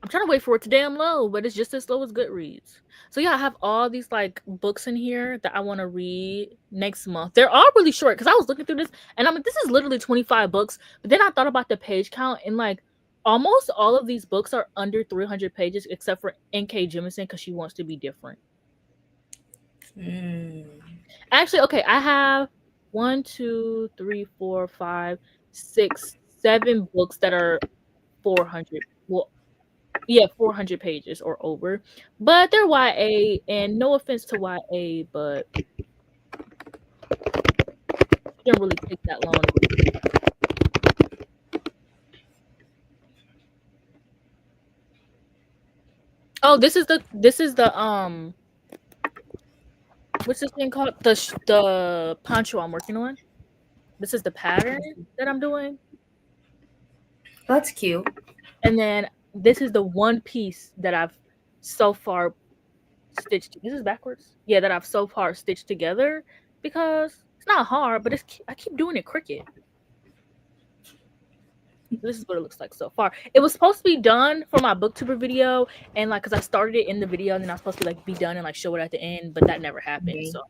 trying to wait for it to damn load, but it's just as slow as Goodreads. So yeah, I have all these like books in here that I want to read next month. They're all really short because I was looking through this and I'm like, this is literally 25 books. But then I thought about the page count, and like almost all of these books are under 300 pages except for N.K. Jemisin because she wants to be different. Actually, okay, I have 1, 2, 3, 4, 5, 6, 7 books that are 400. Well, yeah, 400 pages or over, but they're YA, and no offense to YA, but it didn't really take that long to read. Oh, this is the what's this thing called? The poncho I'm working on. This is the pattern that I'm doing, That's cute. and then this is the one piece that I've so far stitched. This is backwards. Yeah, that I've so far stitched together because it's not hard, but I keep doing it crooked. This is what it looks like so far. It was supposed to be done for my booktuber video, and like, cause I started it in the video, and then I was supposed to like be done and like show it at the end, but that never happened. So,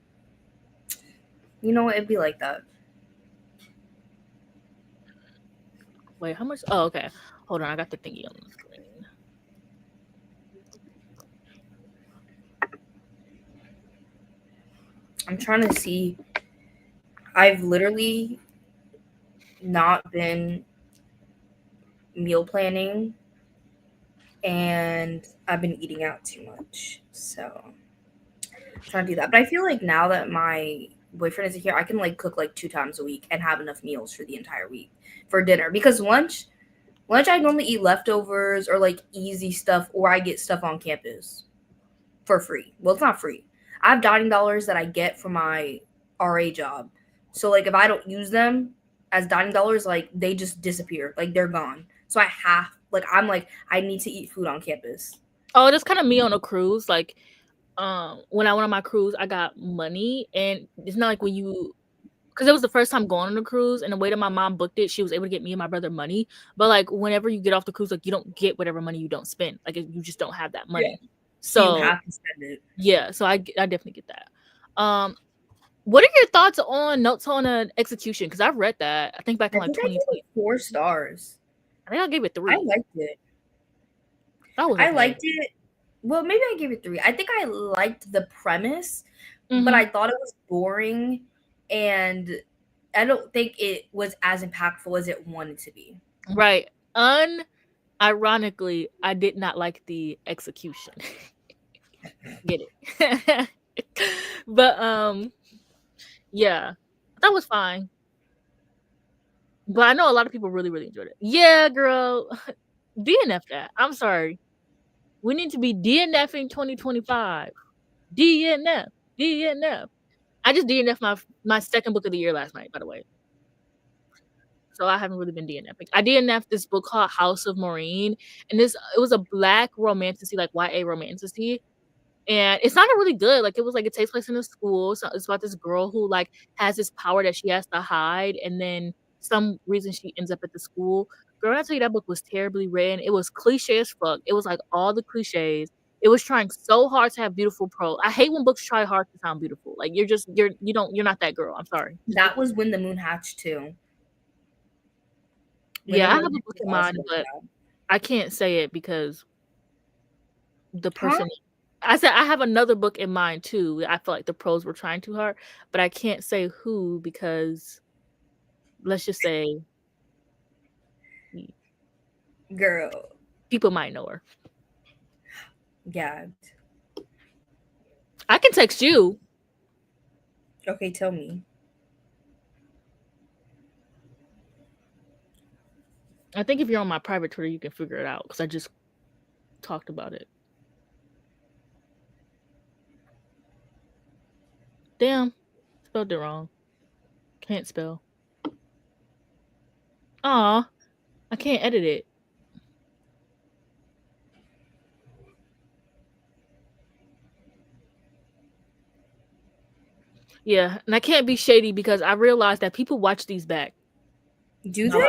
you know what? It'd be like that. wait, how much? Oh, okay. Hold on, I got the thingy on the screen. I'm trying to see. I've literally not been meal planning, and I've been eating out too much. So I'm trying to do that. But I feel like now that my boyfriend isn't here, I can like cook like 2 times a week and have enough meals for the entire week for dinner. Because lunch I normally eat leftovers or like easy stuff, or I get stuff on campus for free. Well, it's not free. I have dining dollars that I get from my RA job. So like if I don't use them as dining dollars, like they just disappear. Like they're gone. So I'm like I need to eat food on campus. Oh, that's kind of me on a cruise. Like, when I went on my cruise, I got money, and it's not like when you, because it was the first time going on a cruise, and the way that my mom booked it, she was able to get me and my brother money. But like whenever you get off the cruise, like you don't get whatever money you don't spend. Like you just don't have that money. Yeah. So you have to spend it. Yeah, so I definitely get that. What are your thoughts on Notes on an Execution? Because I've read that. I think back in like 2020. 4 stars. I think I gave it 3. I liked it. That was I okay. liked it. Well, maybe I gave it 3. I think I liked the premise, but I thought it was boring, and I don't think it was as impactful as it wanted to be. Right. Ironically, I did not like the execution. Get it? But yeah, that was fine. But I know a lot of people really, really enjoyed it. Yeah, girl. DNF that. I'm sorry. We need to be DNFing 2025. DNF. DNF. I just DNF my second book of the year last night, by the way. So I haven't really been DNFing. I DNF'd this book called House of Maureen, and it was a black romantasy, like YA romantasy. And it's not really good. Like, it was like it takes place in a school. So it's about this girl who like has this power that she has to hide, and then some reason she ends up at the school. Girl, when I tell you that book was terribly written. It was cliche as fuck. It was like all the cliches. It was trying so hard to have beautiful prose. I hate when books try hard to sound beautiful. Like you're not that girl. I'm sorry. That was When the Moon Hatched too. Yeah, I have a book in mind, but I can't say it because the person. I said I have another book in mind too. I feel like the pros were trying too hard, but I can't say who because let's just say Girl. people might know her. Yeah. I can text you. Okay, tell me. I think if you're on my private Twitter, you can figure it out because I just talked about it. Damn, spelled it wrong. Can't spell. Aw, I can't edit it. Yeah, and I can't be shady because I realized that people watch these back. Do they?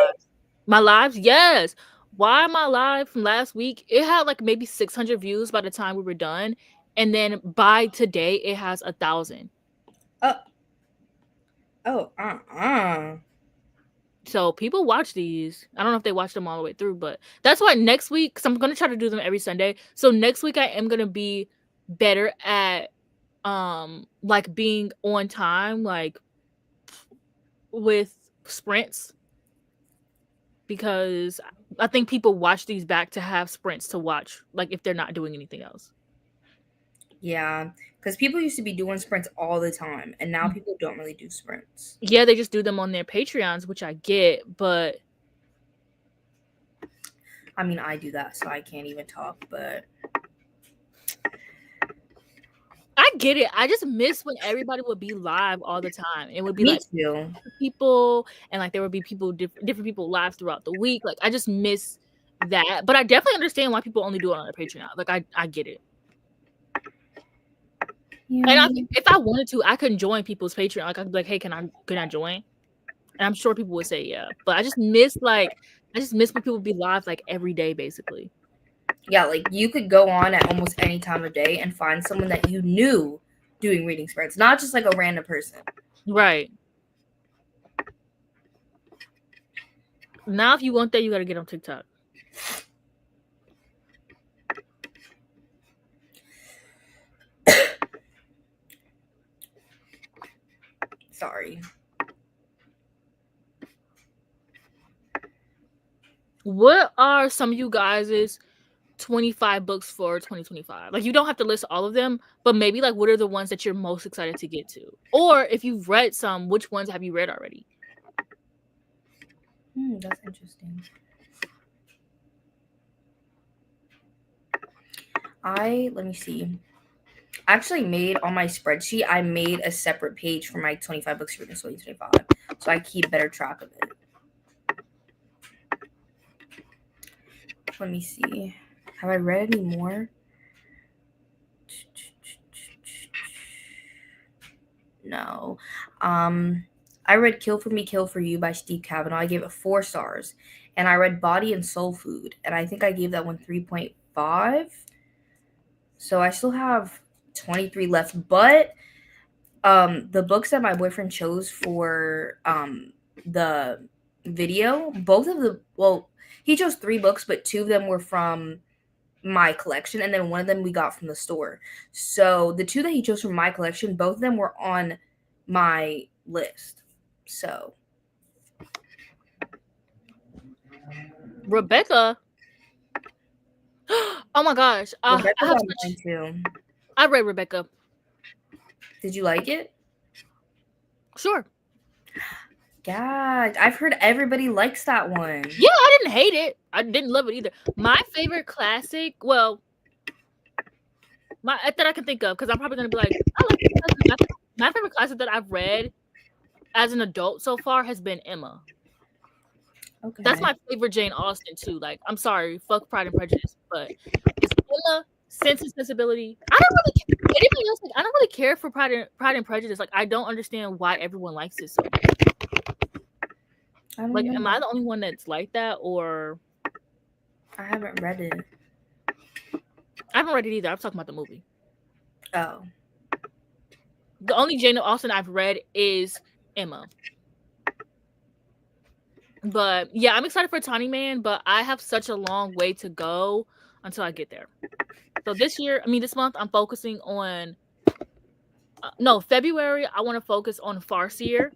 My lives? Yes. Why my live from last week? It had like maybe 600 views by the time we were done. And then by today, it has 1,000. So people watch these. I don't know if they watch them all the way through, but that's why next week, because I'm going to try to do them every Sunday. So next week, I am going to be better at like being on time, like with sprints. Because I think people watch these back to have sprints to watch, like if they're not doing anything else. Yeah, because people used to be doing sprints all the time, and now people don't really do sprints. Yeah, they just do them on their Patreons, which I get, but I mean, I do that, so I can't even talk, but I get it. I just miss when everybody would be live all the time. It would be me like too. people, and like there would be people, different people live throughout the week. Like I just miss that, but I definitely understand why people only do it on their Patreon. Like I get it. Yeah. And if I wanted to, I could join people's Patreon. Like I could be like, hey, can I join? And I'm sure people would say yeah. But I just miss when people be live like every day, basically. Yeah, like you could go on at almost any time of day and find someone that you knew doing reading sprints, not just like a random person. Right. Now, if you want that, you got to get on TikTok. Sorry. What are some of you guys' 25 books for 2025? Like, you don't have to list all of them, but maybe like what are the ones that you're most excited to get to? Or if you've read some, which ones have you read already? That's interesting. Let me see. I actually made on my spreadsheet, I made a separate page for my 25 books for 2025. So I keep better track of it. Let me see. Have I read any more? No. I read Kill for Me, Kill for You by Steve Kavanaugh. I gave it 4 stars. And I read Body and Soul Food. And I think I gave that one 3.5. So I still have 23 left. But the books that my boyfriend chose for the video, he chose 3 books, but 2 of them were from my collection, and then one of them we got from the store. So the 2 that he chose from my collection, both of them were on my list. So Rebecca. Oh my gosh. I read Rebecca. Did you like it? Sure. God, I've heard everybody likes that one. Yeah, I didn't hate it. I didn't love it either. My favorite classic, well, that I can think of, because I'm probably gonna be like, I like this classic. My favorite classic that I've read as an adult so far has been Emma. Okay. That's my favorite Jane Austen too. Like, I'm sorry, fuck Pride and Prejudice, but it's Emma, Sense and Sensibility. I don't really care. Anybody else, like, I don't really care for Pride and Prejudice. Like, I don't understand why everyone likes it so much. Like, am I the only one that's like that, or I haven't read it. I haven't read it either. I'm talking about the movie. Oh. The only Jane Austen I've read is Emma. But yeah, I'm excited for Tiny Man, but I have such a long way to go until I get there. So this month, I'm focusing on February, I want to focus on Farseer,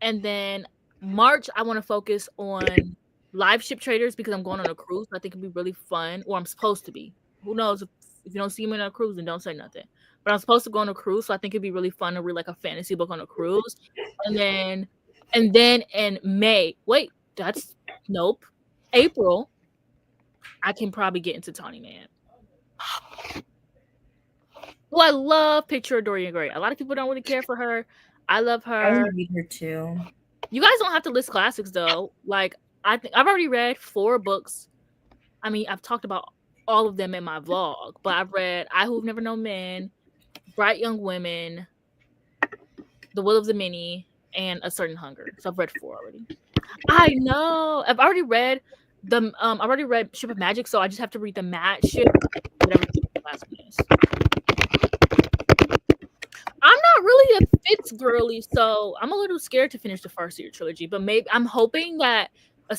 and then March, I want to focus on Live Ship Traders, because I'm going on a cruise. I think it'd be really fun, or I'm supposed to be. Who knows? If you don't see me on a cruise, then don't say nothing. But I'm supposed to go on a cruise, so I think it'd be really fun to read like a fantasy book on a cruise. And then in May, April, I can probably get into Tawny Man. Well, I love Picture of Dorian Gray. A lot of people don't really care for her. I love her. I want to read her too. You guys don't have to list classics though. Like, I think I've already read 4 books. I mean, I've talked about all of them in my vlog, but I've read I Who've Never Known Men, Bright Young Women, The Will of the Many, and A Certain Hunger. So I've read 4 already. I know. I've already read Ship of Magic, so I just have to read the Mad Ship, whatever the last one is. I'm not really a Fitz girly, so I'm a little scared to finish the Farseer trilogy. But maybe I'm hoping that Royal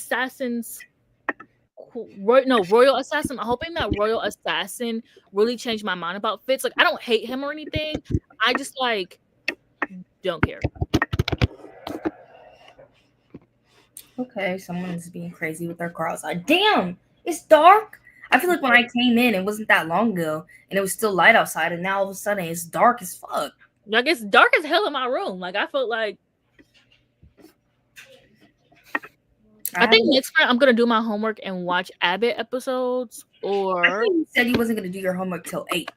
Assassin. I'm hoping that Royal Assassin really changed my mind about Fitz. Like, I don't hate him or anything. I just don't care. Okay, someone's being crazy with their car outside. Damn, it's dark. I feel like when I came in, it wasn't that long ago, and it was still light outside, and now all of a sudden it's dark as fuck. Like, it's dark as hell in my room. Like, I felt like I think next time I'm gonna do my homework and watch Abbott episodes. Or you said you wasn't gonna do your homework till 8.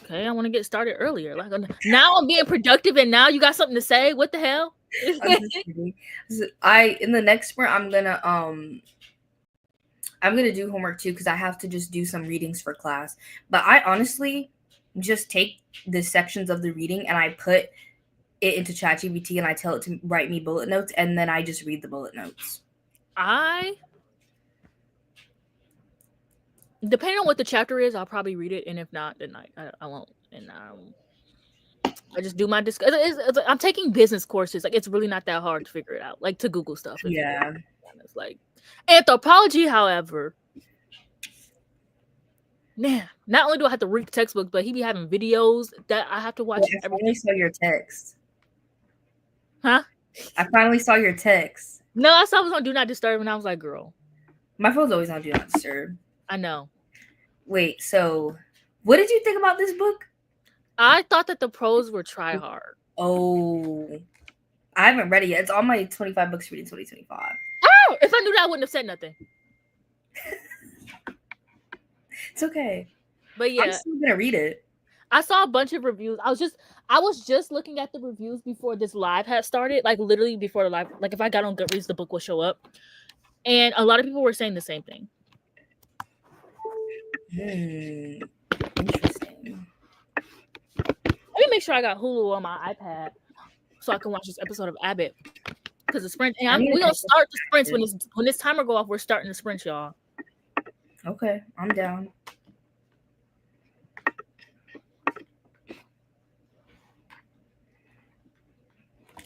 Okay, I want to get started earlier. Like, now I'm being productive, and now you got something to say. What the hell? In the next sprint, I'm gonna do homework too, because I have to just do some readings for class. But I honestly just take the sections of the reading and I put it into ChatGPT and I tell it to write me bullet notes, and then I just read the bullet notes. Depending on what the chapter is, I'll probably read it, and if not, then I won't. And I just do my I'm taking business courses. Like, it's really not that hard to figure it out. Like, to Google stuff. Yeah. It's like anthropology, however. Man, not only do I have to read the textbooks, but he be having videos that I have to watch. I finally saw your text. Huh? I finally saw your text. No, I saw it was on Do Not Disturb, and I was like, girl. My phone's always on Do Not Disturb. I know. Wait, so what did you think about this book? I thought that the pros were try hard. Oh, I haven't read it yet. It's on my 25 books reading 2025. Oh, if I knew that, I wouldn't have said nothing. It's okay. But yeah, I'm still gonna read it. I saw a bunch of reviews. I was just looking at the reviews before this live had started. Like, literally before the live. Like, if I got on Goodreads, the book will show up, and a lot of people were saying the same thing. Interesting. Let me make sure I got Hulu on my iPad so I can watch this episode of Abbott. Because the sprint, and we're gonna start the sprints when this timer go off. We're starting the sprint, y'all. Okay, I'm down.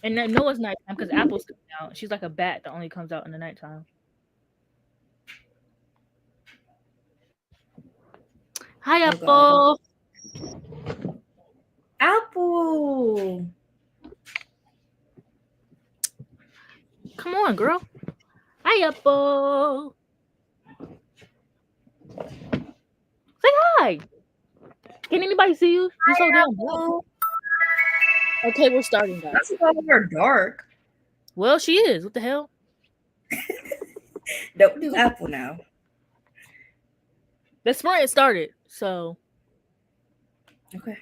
And then Noah's nighttime, because Apple's coming out. She's like a bat that only comes out in the nighttime. Hi, Apple. Apple. Come on, girl. Hi, Apple. Say hi. Can anybody see you? You're so damn blue. Okay, we're starting, guys. That's why we're dark. Well, she is. What the hell? Don't do Apple now. That's where it started. So Okay.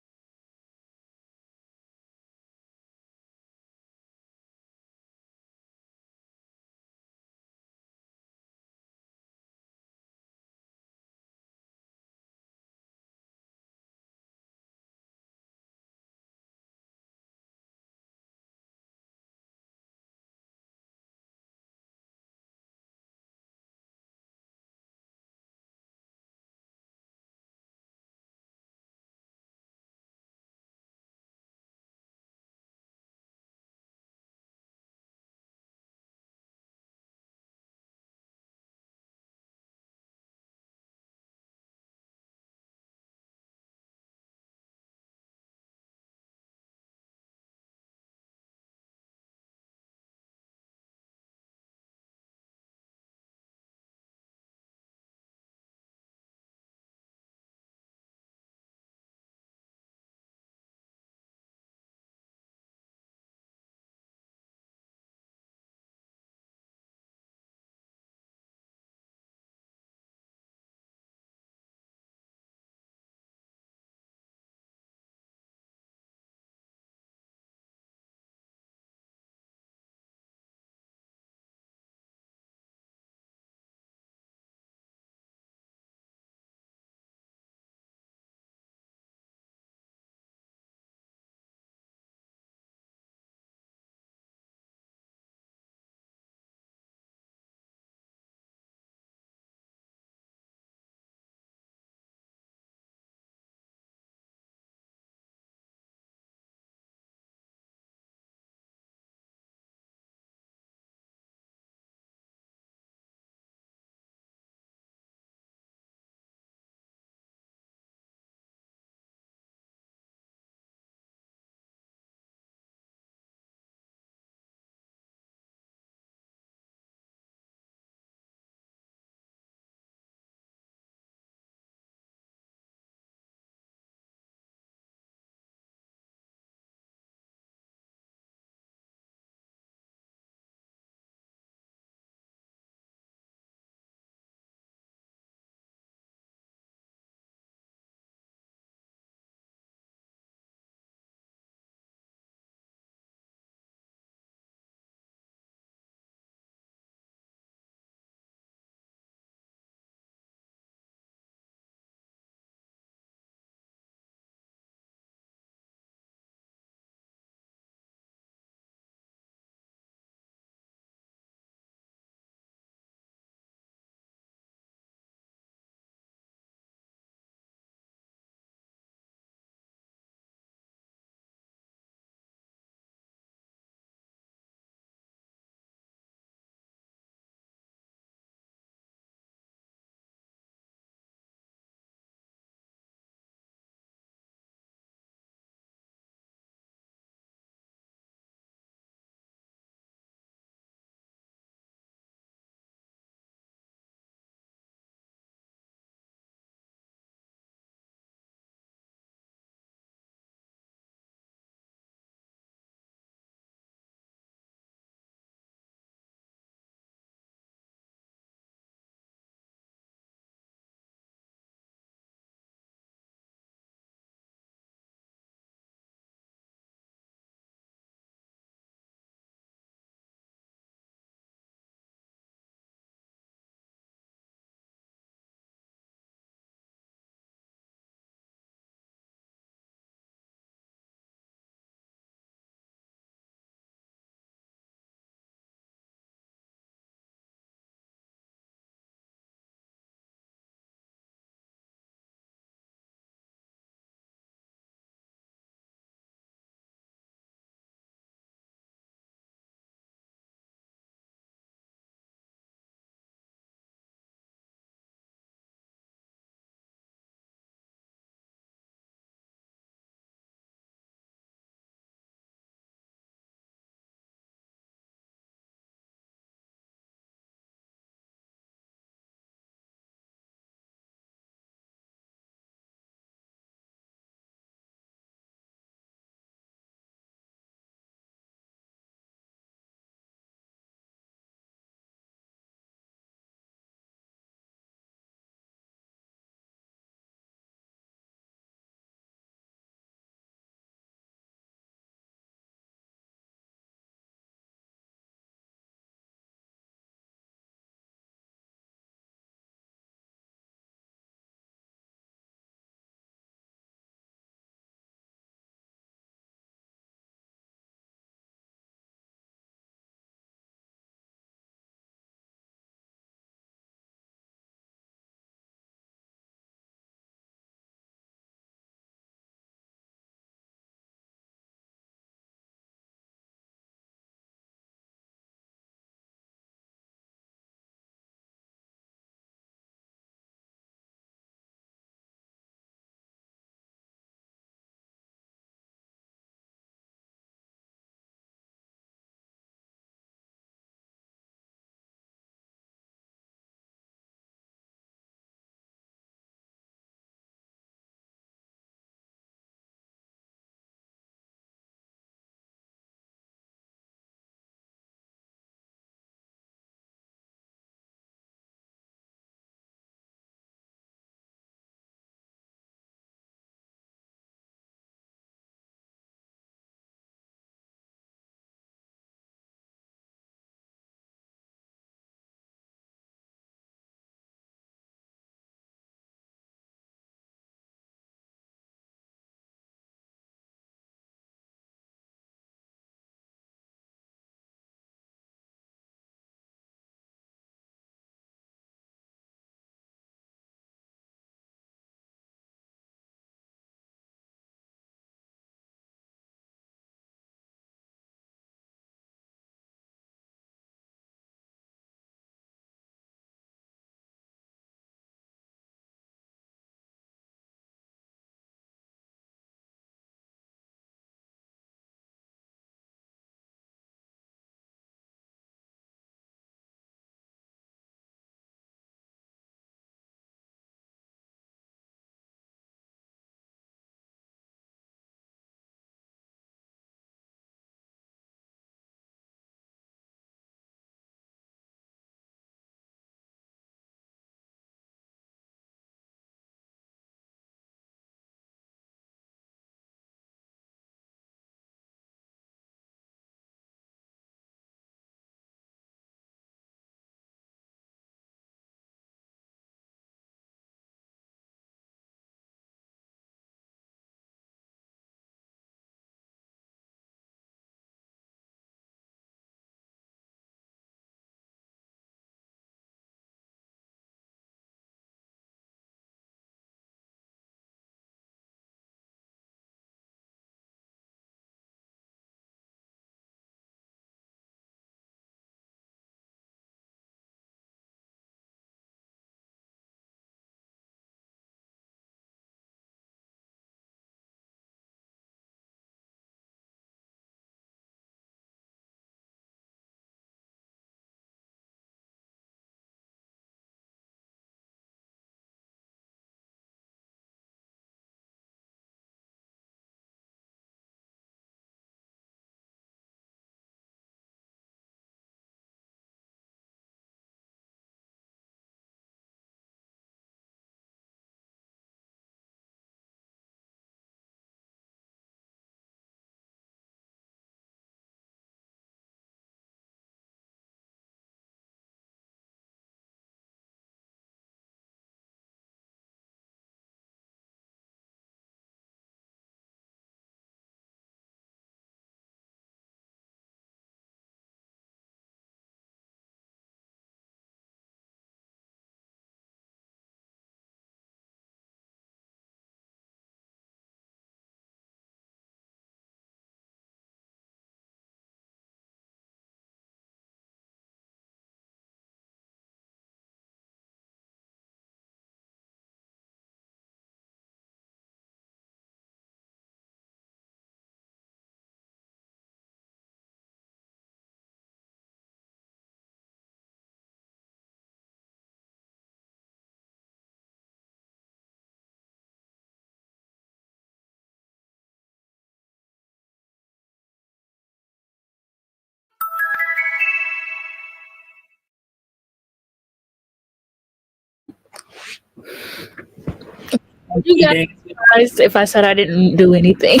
Would you guys Eating. be surprised if I said I didn't do anything?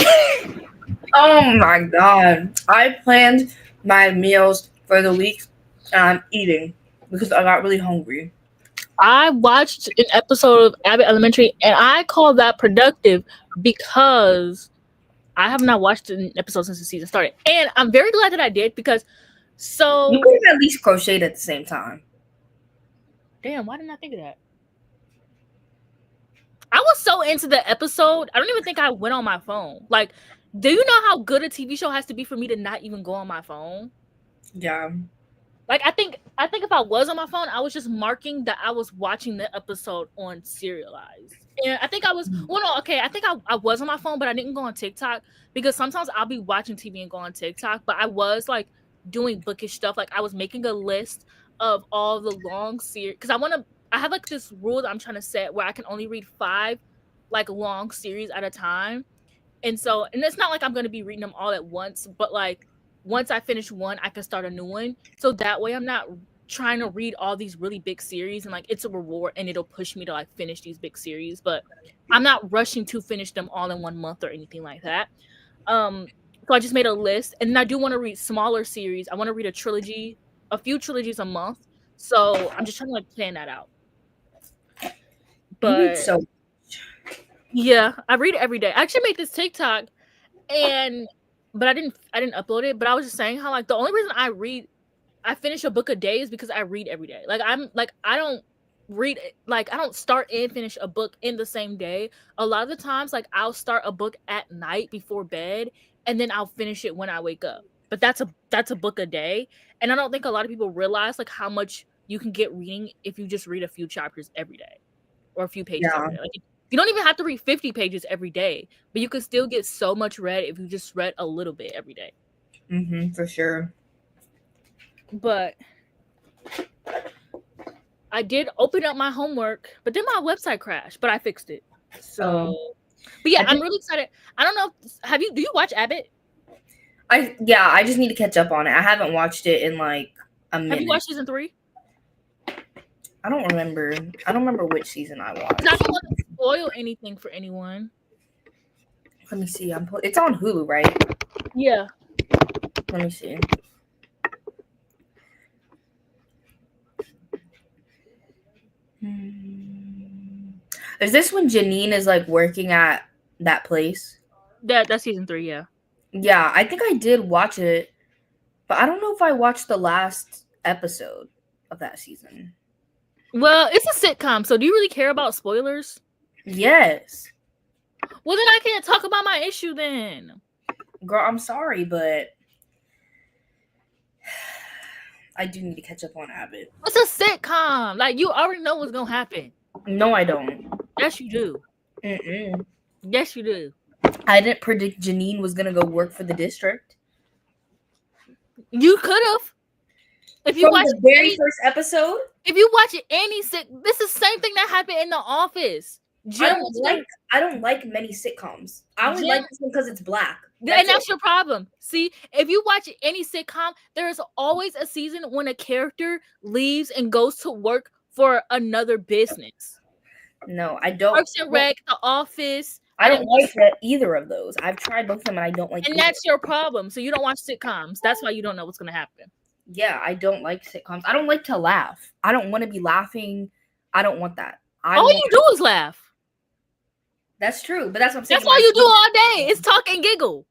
Oh my god. I planned my meals for the week and I'm eating because I got really hungry. I watched an episode of Abbott Elementary and I call that productive because I have not watched an episode since the season started. And I'm very glad that I did because You could have at least crocheted at the same time. damn, why didn't I think of that? I was so into the episode, I don't even think I went on my phone. Like, do you know how good a TV show has to be for me to not even go on my phone? Yeah. Like, I think if I was on my phone, I was just marking that I was watching the episode on Serialized. And I think I was, well, no, okay, I think I was on my phone, but I didn't go on TikTok because sometimes I'll be watching TV and go on TikTok, but I was like doing bookish stuff. Like, I was making a list of all the long series because I have like this rule that I'm trying to set where I can only read 5 like long series at a time. And so, and it's not like I'm going to be reading them all at once, but like once I finish one, I can start a new one. So that way I'm not trying to read all these really big series and like it's a reward and it'll push me to like finish these big series, but I'm not rushing to finish them all in 1 month or anything like that. So I just made a list and I do want to read smaller series. I want to read a few trilogies a month. So I'm just trying to like plan that out. You read But so yeah, I read it every day. I actually made this TikTok but I didn't upload it, but I was just saying how like the only reason I finish a book a day is because I read every day. Like I don't read like I don't start and finish a book in the same day. A lot of the times like I'll start a book at night before bed and then I'll finish it when I wake up. But that's a book a day, and I don't think a lot of people realize like how much you can get reading if you just read a few chapters every day or a few pages yeah. every day. Like you don't even have to read 50 pages every day, but you can still get so much read if you just read a little bit every day. For sure. But I did open up my homework, but then my website crashed, but I fixed it. So, but yeah, I'm really excited. I don't know. Do you watch Abbott? I just need to catch up on it. I haven't watched it in like a minute. Have you watched season 3? I don't remember which season I watched. I don't want to spoil anything for anyone. Let me see. It's on Hulu, right? Yeah. Let me see. Is this when Janine is like working at that place? That's season 3, yeah. Yeah, I think I did watch it, but I don't know if I watched the last episode of that season. Well, it's a sitcom, so do you really care about spoilers? Yes. Well, then I can't talk about my issue then. Girl, I'm sorry, but I do need to catch up on Abbott. It's a sitcom. Like, you already know what's going to happen. No, I don't. Yes, you do. Mm-mm. Yes, you do. I didn't predict Janine was going to go work for the district. You could have. If you watch the very first episode? If you watch this is the same thing that happened in The Office. I don't like many sitcoms. I only like this one because it's black. That's your problem. See, if you watch any sitcom, there is always a season when a character leaves and goes to work for another business. No, I don't. Parks and Rec, The Office. I don't like either of those. I've tried both of them and I don't like And that's your problem. So you don't watch sitcoms. That's why you don't know what's going to happen. Yeah, I don't like sitcoms. I don't like to laugh. I don't want to be laughing. I don't want that. All you do is laugh. That's true, but that's what I'm saying. That's all you do all day is talk and giggle.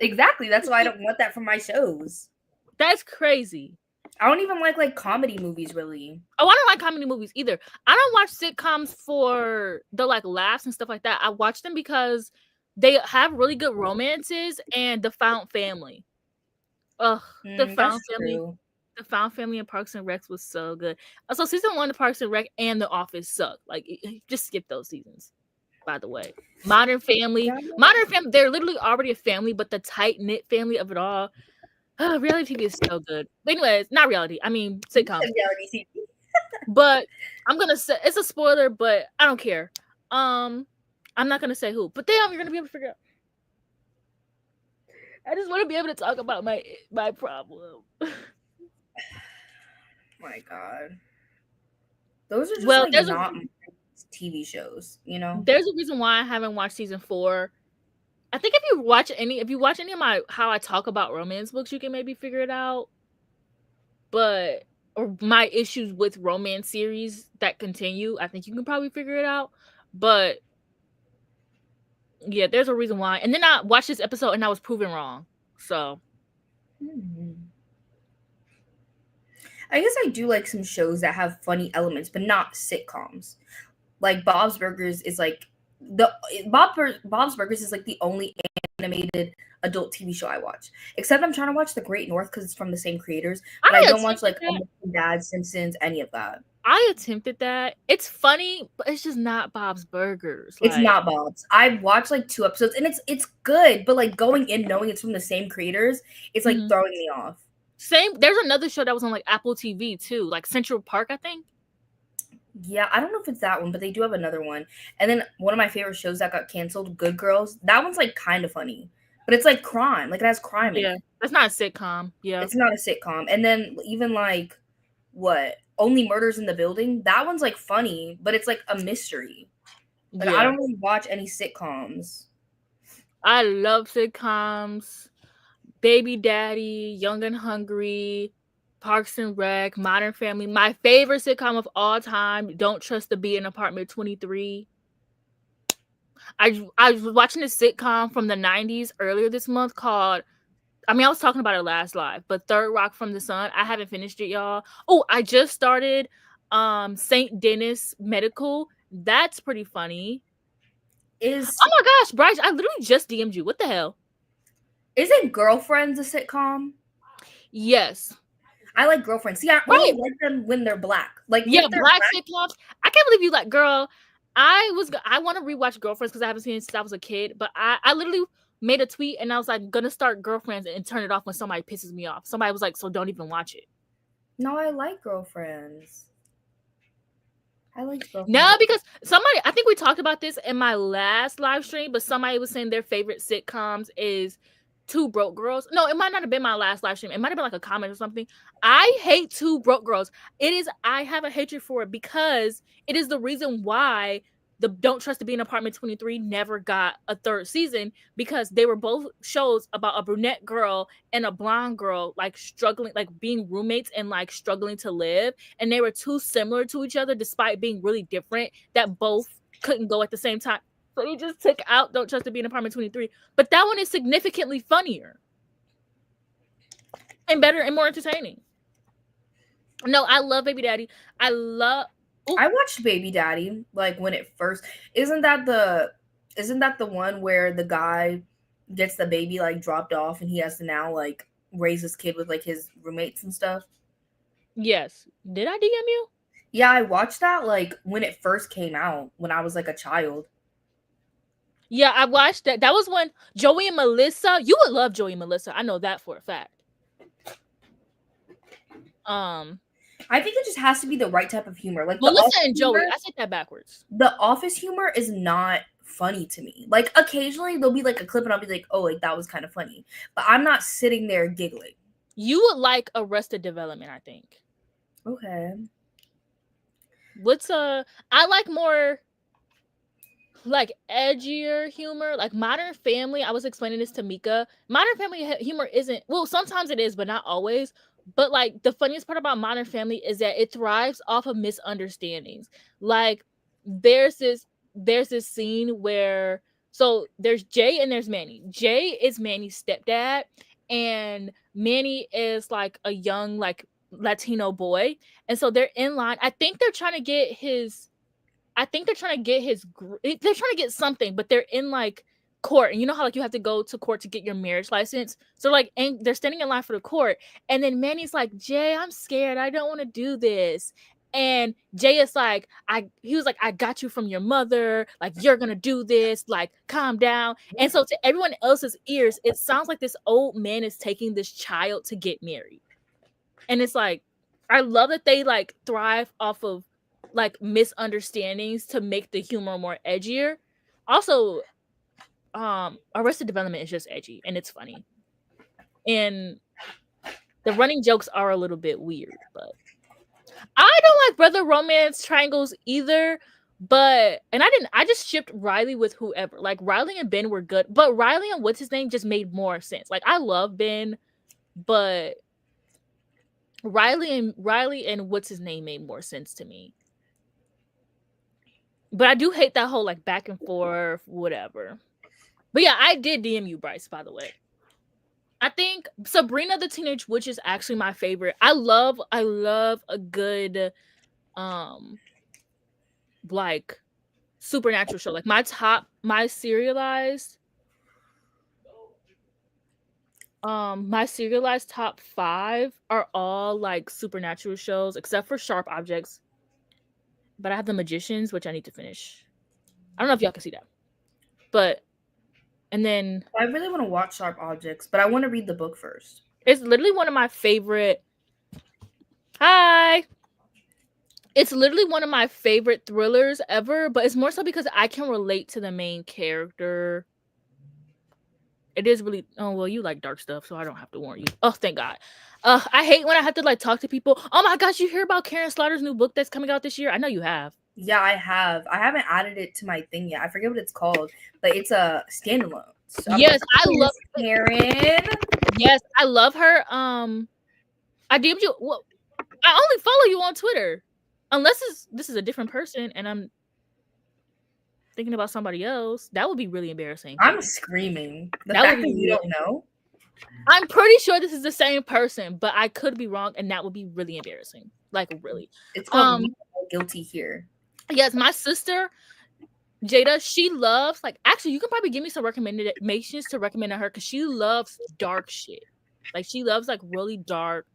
Exactly. That's why I don't want that from my shows. That's crazy. I don't even like comedy movies, really. Oh, I don't like comedy movies either. I don't watch sitcoms for the like laughs and stuff like that. I watch them because they have really good romances and the found family. Ugh, the found family. True. The found family and Parks and Rec was so good. Also, season 1 of Parks and Rec and The Office sucked. Like, just skip those seasons. By the way, Modern Family, they're literally already a family, but the tight knit family of it all. Reality TV is so good. But anyways, not reality. I mean sitcoms. Reality TV. But I'm gonna say it's a spoiler, but I don't care. I'm not gonna say who. But damn, you're gonna be able to figure out. I just want to be able to talk about my problem. My God. Those are just TV shows, you know? There's a reason why I haven't watched season 4. I think if you watch any of my how I talk about romance books, you can maybe figure it out. But or my issues with romance series that continue, I think you can probably figure it out. But yeah, there's a reason why. And then I watched this episode and I was proven wrong. So I guess I do like some shows that have funny elements, but not sitcoms. Like Bob's Burgers is like Bob's Burgers is like the only animated adult TV show I watch. Except I'm trying to watch The Great North because it's from the same creators, but I don't watch like American Dad, Simpsons, any of that. I attempted that. It's funny, but it's just not Bob's Burgers. It's not Bob's. I watched like 2 episodes and it's good, but like going in knowing it's from the same creators, it's like throwing me off. Same. There's another show that was on like Apple TV too, like Central Park, I think. Yeah, I don't know if it's that one, but they do have another one. And then one of my favorite shows that got canceled, Good Girls. That one's like kind of funny, but it's like crime. Like it has crime in it. That's not a sitcom. Yeah, it's not a sitcom. And then even like Only Murders in the Building. That one's like funny, but it's like a mystery. Like I don't really watch any sitcoms. I love sitcoms. Baby Daddy, Young and Hungry, Parks and Rec, Modern Family. My favorite sitcom of all time, Don't Trust the Bee in Apartment 23. I was watching a sitcom from the 90s earlier this month called, I was talking about it last live, but Third Rock from the Sun. I haven't finished it, y'all. Oh, I just started St. Denis Medical. That's pretty funny. Oh my gosh, Bryce, I literally just DM'd you. What the hell? Isn't Girlfriends a sitcom? Yes. I like Girlfriends. See, I only like them when they're black. Like black sitcoms. I can't believe you like, girl. I want to rewatch Girlfriends because I haven't seen it since I was a kid. But I literally made a tweet and I was like, gonna start Girlfriends and turn it off when somebody pisses me off. Somebody was like, so don't even watch it. No, I like Girlfriends. I like Girlfriends. No, because somebody, I think we talked about this in my last live stream, but somebody was saying their favorite sitcoms is Two Broke Girls. No, it might not have been my last live stream. It might have been like a comment or something. I hate Two Broke Girls. I have a hatred for it because it is the reason why the Don't Trust to Be in Apartment 23 never got a 3rd season, because they were both shows about a brunette girl and a blonde girl like struggling, like being roommates and like struggling to live. And they were too similar to each other despite being really different that both couldn't go at the same time. So you just took out Don't Trust to Be in Apartment 23. But that one is significantly funnier and better and more entertaining. No, I love Baby Daddy. I watched Baby Daddy like when it first. Isn't that the one where the guy gets the baby like dropped off and he has to now like raise his kid with like his roommates and stuff? Yes. Did I DM you? Yeah, I watched that like when it first came out when I was like a child. Yeah, I watched that. That was when Joey and Melissa. You would love Joey and Melissa. I know that for a fact. I think it just has to be the right type of humor. Like Melissa and Joey. I said that backwards. The Office humor is not funny to me. Like occasionally there'll be like a clip and I'll be like, oh, like that was kind of funny. But I'm not sitting there giggling. You would like Arrested Development, I think. Okay. I like more like edgier humor, like Modern Family. I was explaining this to Mika. Modern Family humor isn't, well, sometimes it is, but not always. But like the funniest part about Modern Family is that it thrives off of misunderstandings. Like there's this scene where, so there's Jay and there's Manny. Jay is Manny's stepdad and Manny is like a young like Latino boy. And so they're in line. I think they're trying to get something, but they're in like court. And you know how like you have to go to court to get your marriage license? So like, and they're standing in line for the court. And then Manny's like, Jay, I'm scared. I don't want to do this. And Jay is like, he was like, I got you from your mother. Like, you're going to do this. Like, calm down. And so to everyone else's ears, it sounds like this old man is taking this child to get married. And it's like, I love that they like thrive off of like misunderstandings to make the humor more edgier. Also, Arrested Development is just edgy and it's funny. And the running jokes are a little bit weird, but I don't like brother romance triangles either, But and I just shipped Riley with whoever. Like Riley and Ben were good, but Riley and what's his name just made more sense. Like I love Ben, but Riley and what's his name made more sense to me. But I do hate that whole like back and forth, whatever. But yeah, I did DM you, Bryce, by the way. I think Sabrina the Teenage Witch is actually my favorite. I love a good like supernatural show. Like my serialized top 5 are all like supernatural shows except for Sharp Objects. But I have The Magicians, which I need to finish. I don't know if y'all can see that. But and then I really want to watch Sharp Objects, but I want to read the book first. it's literally one of my favorite It's literally one of my favorite thrillers ever, but it's more so because I can relate to the main character. It is really oh well, you like dark stuff, so I don't have to warn you. Oh, thank God. I hate when I have to like talk to people. Oh my gosh, you hear about Karen Slaughter's new book that's coming out this year? I know you have. Yeah, I have. I haven't added it to my thing yet. I forget what it's called, but it's a standalone. So Yes, I love Karen. Yes, I love her. I DM'd you. Well, I only follow you on Twitter, unless this is a different person, and I'm thinking about somebody else. That would be really embarrassing. I'm screaming. The That fact would be that you don't know. I'm pretty sure this is the same person, but I could be wrong, and that would be really embarrassing. Like really. It's called Guilty Here. Yes, my sister Jada, she loves like actually you can probably give me some recommendations to recommend to her because she loves dark shit. Like she loves like really dark,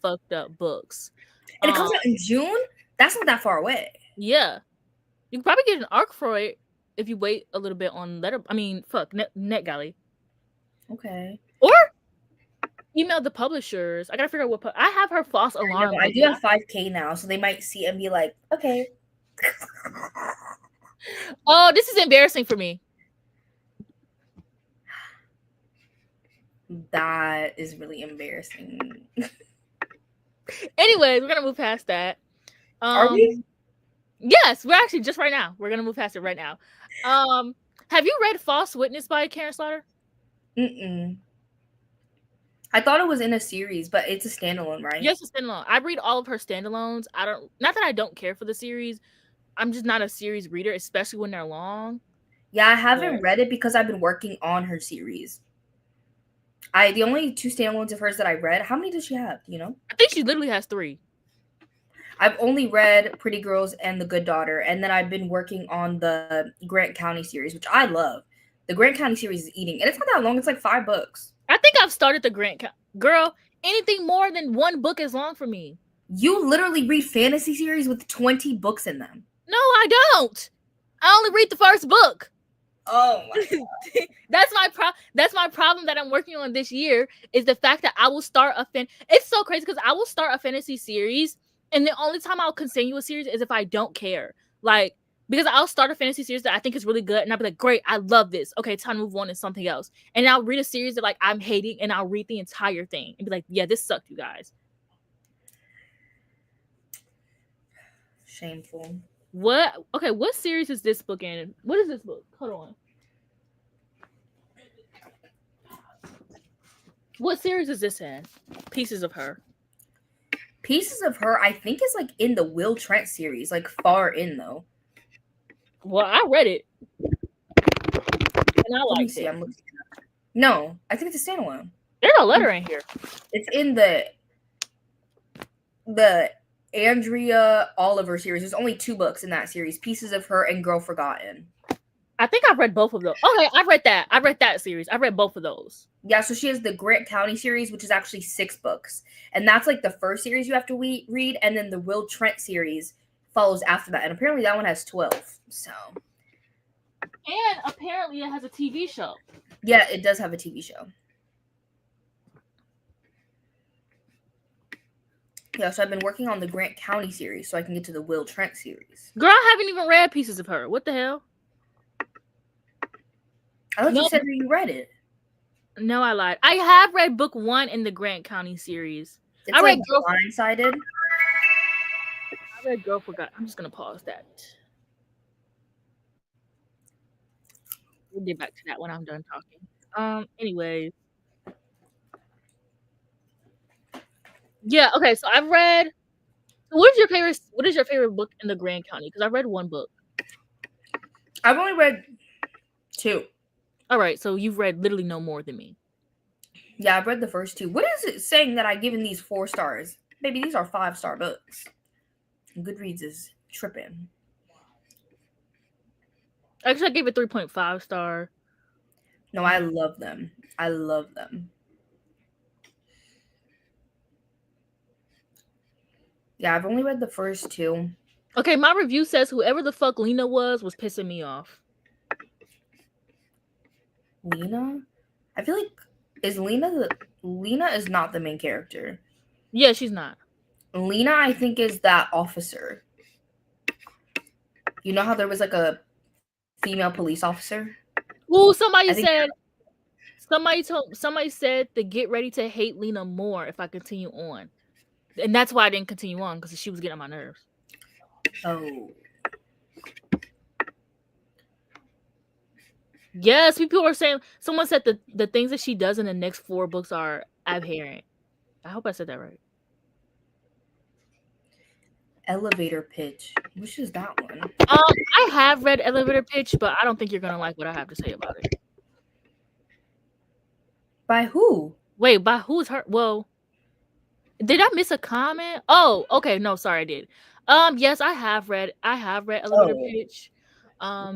fucked up books. And it comes out in June? That's not that far away. Yeah. You can probably get an arc for it if you wait a little bit on NetGalley. Okay. Or email the publishers. I gotta figure out what I have her false alarm. I do have 5K now, so they might see and be like, okay. Oh, this is embarrassing for me. That is really embarrassing. Anyways, we're gonna move past that. Are we? Yes, we're actually just right now. We're gonna move past it right now. Have you read False Witness by Karen Slaughter? Mm-mm. I thought it was in a series, but it's a standalone, right? Yes, it's a standalone. I read all of her standalones. Not that I don't care for the series. I'm just not a series reader, especially when they're long. Yeah, I haven't read it because I've been working on her series. The only 2 standalones of hers that I read. How many does she have? Do you know? I think she literally has 3. I've only read Pretty Girls and The Good Daughter, and then I've been working on the Grant County series, which I love. The Grant County series is eating, and it's not that long. It's like 5 books. I think I've started the Grant County. Girl, anything more than 1 book is long for me. You literally read fantasy series with 20 books in them. No, I don't. I only read the first book. Oh my God. That's my problem that I'm working on this year is the fact that I will start it's so crazy because I will start a fantasy series and the only time I'll continue a series is if I don't care. Like because I'll start a fantasy series that I think is really good and I'll be like, great, I love this. Okay, time to move on to something else. And I'll read a series that like I'm hating and I'll read the entire thing and be like, yeah, this sucked, you guys. Shameful. What series is this book in? What is this book? Hold on. What series is this in? Pieces of Her. Pieces of Her, I think is like in the Will Trent series, like far in though. Well, I read it. And I liked it. No, I think it's a standalone. There's a letter in here. It's in the Andrea Oliver series. There's only 2 books in that series, Pieces of Her and Girl Forgotten. I think I've read both of those. Okay, I've read that. I read that series. I read both of those. Yeah, so she has the Grant County series, which is actually 6 books. And that's like the first series you have to read. And then the Will Trent series follows after that. And apparently that one has 12. So. And apparently it has a TV show. Yeah, it does have a TV show. Yeah, so I've been working on the Grant County series so I can get to the Will Trent series. Girl, I haven't even read Pieces of Her. What the hell? I thought you said that you read it. No, I lied. I have read book 1 in the Grant County series. It's like Blindsided. I read Girl Forgot. I'm just going to pause that. We'll get back to that when I'm done talking. Anyways. Yeah, okay, so I've read what is your favorite book in the Grand County? Because I've read one book. I've only read 2. Alright, so you've read literally no more than me. Yeah, I've read the first 2. What is it saying that I've given these 4 stars? Baby, these are 5-star books. Goodreads is tripping. Actually, I gave it 3.5 star. No, I love them. I love them. Yeah, I've only read the first 2. Okay, my review says whoever the fuck Lena was pissing me off. Lena? I feel like Lena is not the main character. Yeah, she's not. Lena, I think, is that officer. You know how there was like a female police officer? Ooh, somebody said to get ready to hate Lena more if I continue on. And that's why I didn't continue on, because she was getting on my nerves. Oh. Yes, people were saying, someone said the things that she does in the next 4 books are aberrant. I hope I said that right. Elevator Pitch. Which is that one? I have read Elevator Pitch, but I don't think you're gonna like what I have to say about it. By who? Wait, by who's her? Well, did I miss a comment? Oh, okay. No, sorry, I did. Yes, I have read Elevator Pitch.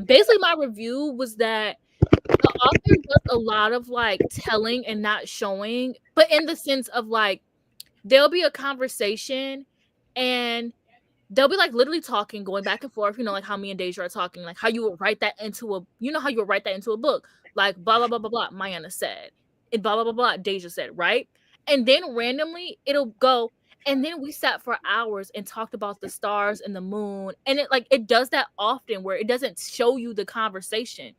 Basically my review was that the author does a lot of like telling and not showing, but in the sense of like there'll be a conversation and they'll be like literally talking, going back and forth, like how me and Deja are talking, like how you would write that into a book, like blah blah blah blah blah, Mayana said, and blah blah blah blah, Deja said, right? And then randomly it'll go, and then we sat for hours and talked about the stars and the moon, and it does that often where it doesn't show you the conversation,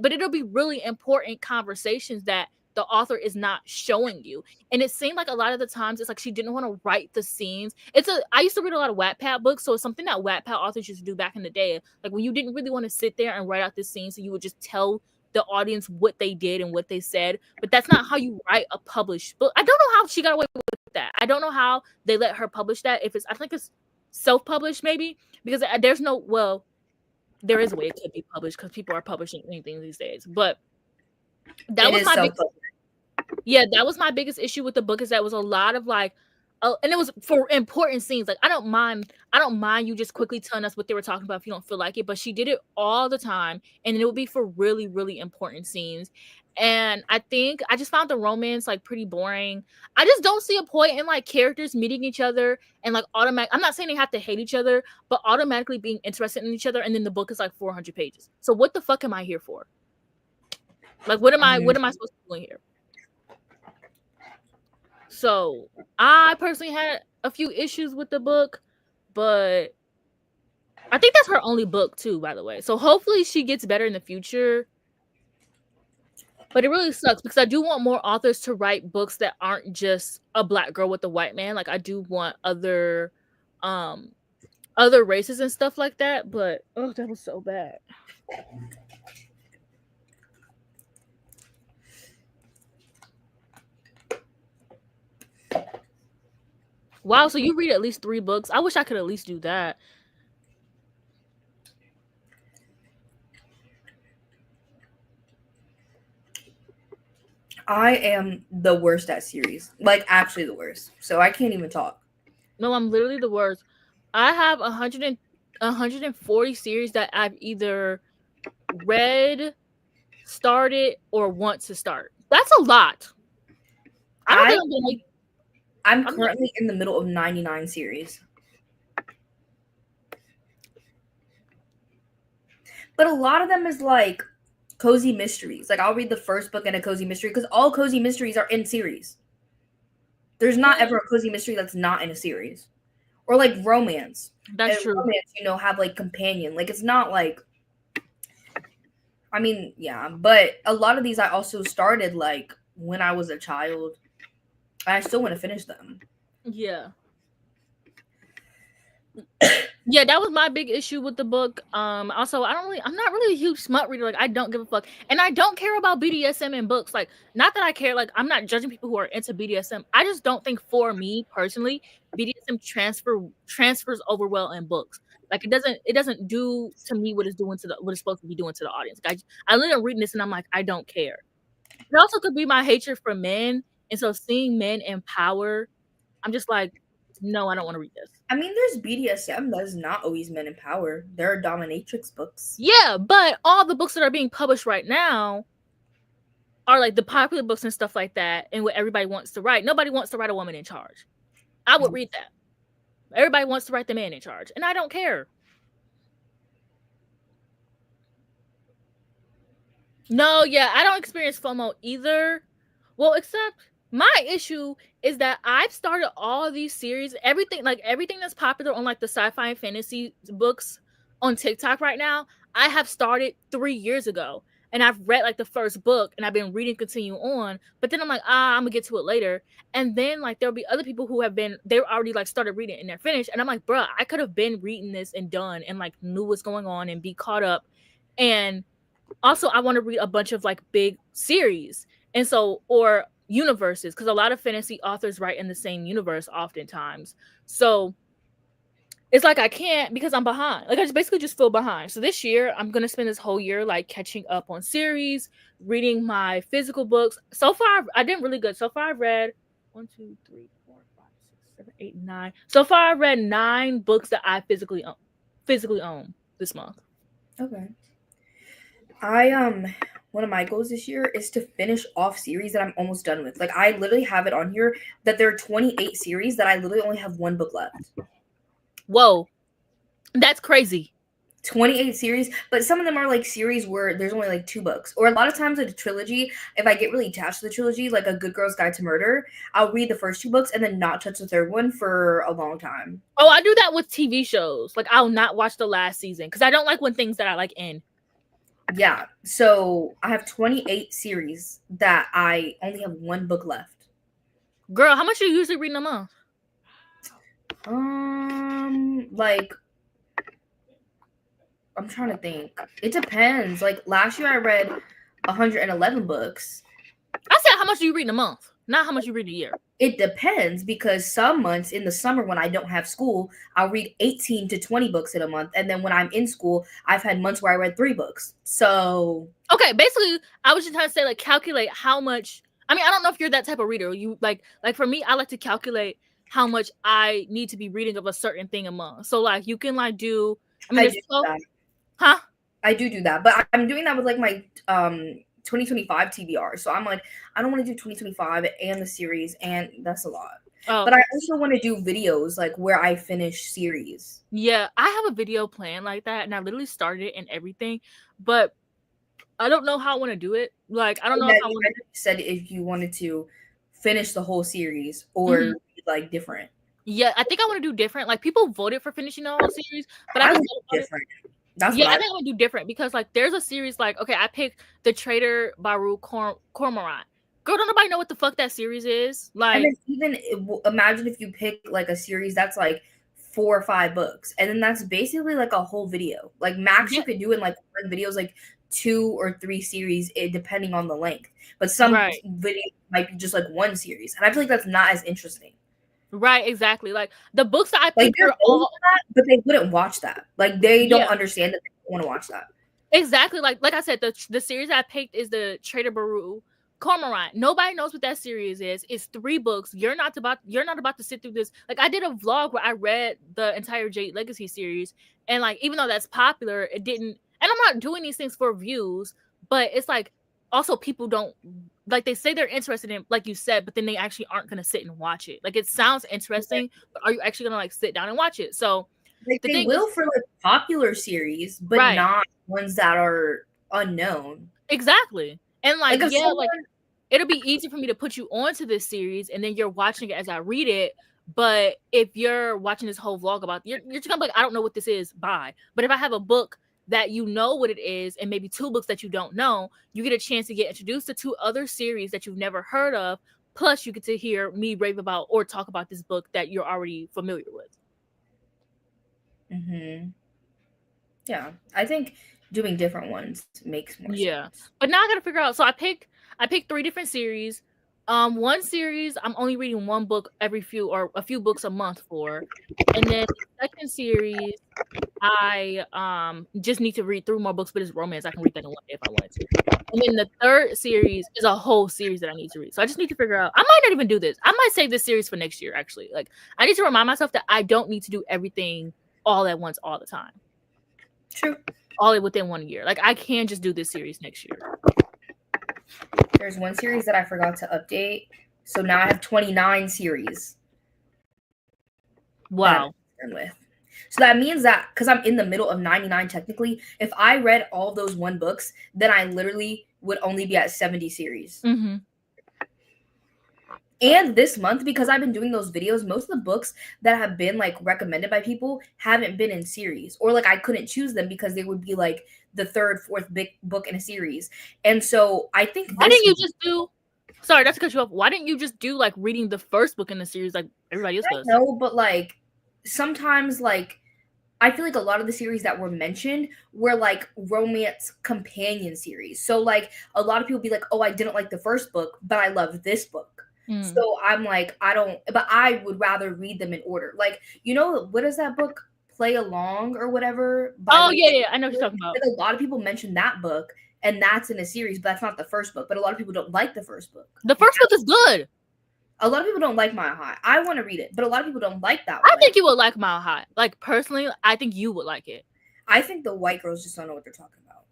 but it'll be really important conversations that the author is not showing you. And it seemed like a lot of the times it's like she didn't want to write the scenes. I used to read a lot of Wattpad books, so it's something that Wattpad authors used to do back in the day. Like when you didn't really want to sit there and write out the scene, so you would just tell the audience what they did and what they said. But that's not how you write a published book. I don't know how she got away with that. I don't know how they let her publish that. I think it's self-published maybe, because there is a way it could be published because people are publishing anything these days. But that was my biggest issue with the book, is that was a lot of like, and it was for important scenes. Like I don't mind you just quickly telling us what they were talking about if you don't feel like it, but she did it all the time, and it would be for really, really important scenes. And I think I just found the romance like pretty boring. I just don't see a point in like characters meeting each other and like I'm not saying they have to hate each other, but automatically being interested in each other, and then the book is like 400 pages. So what the fuck am I here for? Like what am I supposed to be doing here? So I personally had a few issues with the book, but I think that's her only book too, by the way. So hopefully she gets better in the future. But it really sucks because I do want more authors to write books that aren't just a black girl with a white man. Like I do want other races and stuff like that. But oh, that was so bad. Wow, so you read at least 3 books. I wish I could at least do that. I am the worst at series. Like actually the worst. So I can't even talk. No, I'm literally the worst. I have 140 series that I've either read, started, or want to start. That's a lot. I'm currently in the middle of 99 series. But a lot of them is like cozy mysteries. Like I'll read the first book in a cozy mystery because all cozy mysteries are in series. There's not ever a cozy mystery that's not in a series. Or like romance. That's true. Romance, have like companion. Like it's not like, I mean, yeah, but a lot of these I also started like when I was a child. I still want to finish them. Yeah. Yeah, that was my big issue with the book. Also, I'm not really a huge smut reader. Like, I don't give a fuck, and I don't care about BDSM in books. Like, not that I care. Like, I'm not judging people who are into BDSM. I just don't think, for me personally, BDSM transfers over well in books. Like, it doesn't do to me what it's doing to the what it's supposed to be doing to the audience. Like, I literally am reading this and I'm like, I don't care. It also could be my hatred for men, and so seeing men in power, I'm just like, no, I don't want to read this. I mean, there's BDSM that is not always men in power. There are dominatrix books. Yeah, but all the books that are being published right now are like the popular books and stuff like that, and what everybody wants to write. Nobody wants to write a woman in charge. I would read that. Everybody wants to write the man in charge, and I don't care. No, yeah, I don't experience FOMO either. Well, except my issue is that I've started all of these series, everything that's popular on like the sci-fi and fantasy books on TikTok right now, I have started 3 years ago. And I've read like the first book and I've been reading continue on, but then I'm like, I'm gonna get to it later. And then like there'll be other people who they're already like started reading it and they're finished. And I'm like, bruh, I could have been reading this and done and like knew what's going on and be caught up. And also I want to read a bunch of like big series, and so, or universes, because a lot of fantasy authors write in the same universe oftentimes. So it's like I can't, because I'm behind. Like, I just basically just feel behind. So this year I'm gonna spend this whole year like catching up on series, reading my physical books. So far I did really good. So far I've read 1, 2, 3, 4, 5, 6, 7, 8, 9. So far I've read 9 books that I physically own this month. Okay. One of my goals this year is to finish off series that I'm almost done with. Like, I literally have it on here that there are 28 series that I literally only have one book left. Whoa, that's crazy. 28 series, but some of them are like series where there's only like 2 books. Or a lot of times like a trilogy, if I get really attached to the trilogy, like A Good Girl's Guide to Murder, I'll read the first 2 books and then not touch the third one for a long time. Oh, I do that with TV shows. Like, I'll not watch the last season because I don't like when things that I like end. Yeah, so I have 28 series that I only have one book left. Girl, how much do you usually read in a month? Like, I'm trying to think. It depends. Like, last year I read 111 books. I said, how much do you read in a month? Not how much you read a year. It depends, because some months in the summer when I don't have school, I'll read 18 to 20 books in a month. And then when I'm in school, I've had months where I read 3 books. So, okay, basically, I was just trying to say, like, calculate how much. I mean, I don't know if you're that type of reader. You like for me, I like to calculate how much I need to be reading of a certain thing a month. So, like, you can like do. I mean, I do that. Huh? I do that, but I'm doing that with like my 2025 TBR. So I'm like, I don't want to do 2025 and the series, and that's a lot. Oh. But I also want to do videos like where I finish series. Yeah, I have a video plan like that, and I literally started it and everything, but I don't know how I want to do it. Like, I don't know if I want to. Said if you wanted to finish the whole series or like different. Yeah, I think I want to do different. Like, people voted for finishing the whole series, but I just different. That's I think I'm gonna do different, because like there's a series like, okay, I picked the Trader Baru Cormorant. Girl, don't nobody know what the fuck that series is. Like, and then even imagine if you pick like a series that's like 4 or 5 books, and then that's basically like a whole video. Like max, you could do in like videos like 2 or 3 series, depending on the length. But some videos might be just like 1 series, and I feel like that's not as interesting. Right, exactly. Like the books that I picked are all that, but they wouldn't watch that. Like they don't understand that they don't want to watch that. Exactly. Like I said, the series I picked is the Trader Baru Cormorant. Nobody knows what that series is. It's 3 books. You're not about to sit through this. Like, I did a vlog where I read the entire Jade Legacy series, and like, even though that's popular, it didn't. And I'm not doing these things for views, but it's like, also people don't, like, they say they're interested in, like you said, but then they actually aren't going to sit and watch it. Like, it sounds interesting, but are you actually going to like sit down and watch it? So like, they will for like popular series, but not ones that are unknown. Exactly. And like it'll be easy for me to put you onto this series, and then you're watching it as I read it. But if you're watching this whole vlog about, you're just gonna be like, I don't know what this is. Bye. But if I have a book that you know what it is, and maybe 2 books that you don't know, you get a chance to get introduced to 2 other series that you've never heard of. Plus, you get to hear me rave about or talk about this book that you're already familiar with. Mm-hmm. Yeah, I think doing different ones makes more Yeah. sense. But now I gotta figure out. So I picked 3 different series. One series I'm only reading one book every few or a few books a month for. And then the second series I just need to read through more books, but it's romance. I can read that in one day if I wanted to. And then the third series is a whole series that I need to read. So I just need to figure out. I might not even do this. I might save this series for next year, actually. Like I need to remind myself that I don't need to do everything all at once all the time. True. All within 1 year. Like I can just do this series next year. There's one series that I forgot to update. So now I have 29 series that Wow. I'm done with. So that means that because I'm in the middle of 99 technically, if I read all those one books, then I literally would only be at 70 series. Mm-hmm. And this month, because I've been doing those videos, most of the books that have been like recommended by people haven't been in series, or like I couldn't choose them because they would be like the third, fourth big book in a series. And so I think Why didn't you just do? Sorry, that's to cut you off. Why didn't you just do like reading the first book in the series like everybody else does? no, but like sometimes like I feel like a lot of the series that were mentioned were like romance companion series. So like a lot of people be like, "Oh, I didn't like the first book, but I loved this book." Mm. So I'm like, I don't, but I would rather read them in order. Like, you know, what is that book? Play Along or whatever. By Oh Lily yeah, I know what you're Taylor? talking about. Like a lot of people mention that book, and that's in a series, but that's not the first book. But a lot of people don't like the first book. The first book is good. A lot of people don't like Mile High. I want to read it, but a lot of people don't like that I one. think you would like Mile High. Like personally, I think you would like it. I think the white girls just don't know what they're talking about.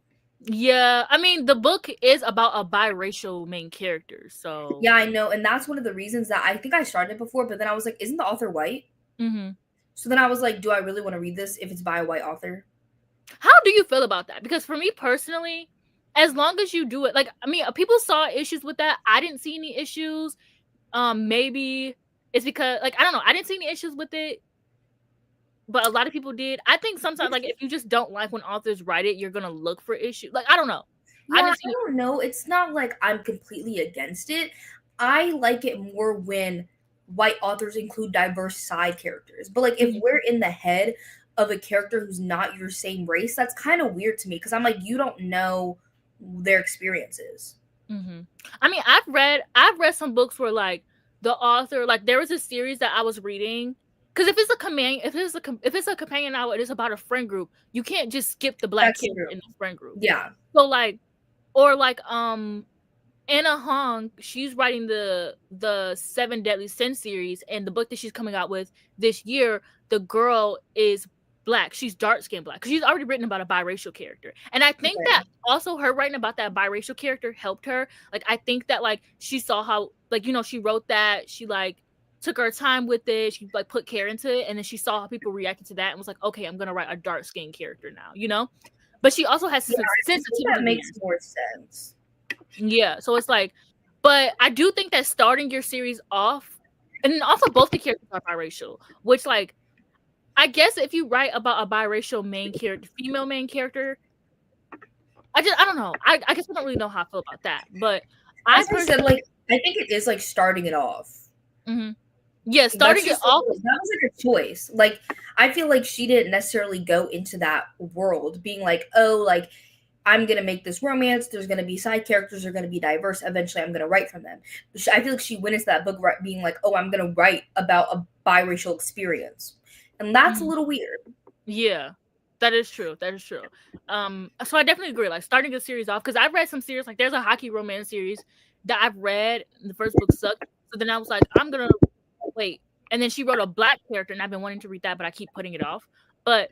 Yeah, I mean the book is about a biracial main character, so Yeah, I know, and that's one of the reasons that I think I started it before, but then I was like, isn't the author white? Mm-hmm. So then I was like, do I really want to read this if it's by a white author? How do you feel about that? Because for me personally, as long as you do it, like I mean, people saw issues with that. I didn't see any issues. Maybe it's because like I don't know. I didn't see any issues with it, but a lot of people did. I think sometimes like if you just don't like when authors write it, you're gonna look for issues. Like I don't know. I Yeah, didn't I see. don't know. It's not like I'm completely against it. I like it more when white authors include diverse side characters. But like if Mhm. we're in the head of a character who's not your same race, that's kind of weird to me because I'm like, you don't know their experiences. Mm-hmm. I mean, I've read some books where like the author, like there was a series that I was reading. Because if it's a companion novel, it is about a friend group. You can't just skip the black That's character true. in the friend group. Yeah. So like, or like Anna Hong, she's writing the Seven Deadly Sin series, and the book that she's coming out with this year, the girl is black. She's dark skinned black because she's already written about a biracial character, and I think Okay. that also her writing about that biracial character helped her. Like I think that like she saw how like she wrote that she like took her time with it. She like put care into it, and then she saw how people reacted to that and was like, okay, I'm gonna write a dark skinned character now. But she also has Yeah, some I think that sensitivity. makes more sense. Yeah, so it's like, but I do think that starting your series off, and also both the characters are biracial, which like I guess if you write about a biracial main character, female main character, I don't know. I guess I don't really know how I feel about that, but I As I said, personally, like I think it is like starting it off. mhm. Yeah, That's starting it just off. that was like a choice. Like I feel like she didn't necessarily go into that world being like, oh, like I'm gonna make this romance. There's gonna be side characters. They're gonna be diverse. Eventually, I'm gonna write from them. I feel like she went into that book being like, oh, I'm gonna write about a biracial experience, and that's a Mhm. little weird. Yeah, that is true. That is true. So I definitely agree. Like starting a series off, because I've read some series, like there's a hockey romance series that I've read. And the first book sucked, so then I was like, I'm gonna wait. And then she wrote a black character, and I've been wanting to read that, but I keep putting it off. But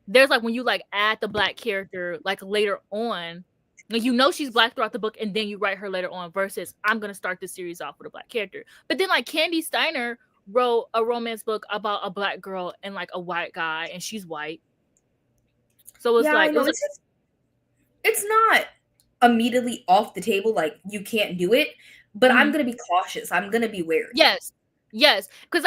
there's like when you like add the black character like later on, like she's black throughout the book, and then you write her later on. Versus I'm gonna start this series off with a black character, but then like Candy Steiner wrote a romance book about a black girl and like a white guy, and she's white. So Yeah, I it know. was like, It's not immediately off the table. Like you can't do it, but I'm mhm. gonna be cautious. I'm gonna be wary. Yes. Yes, because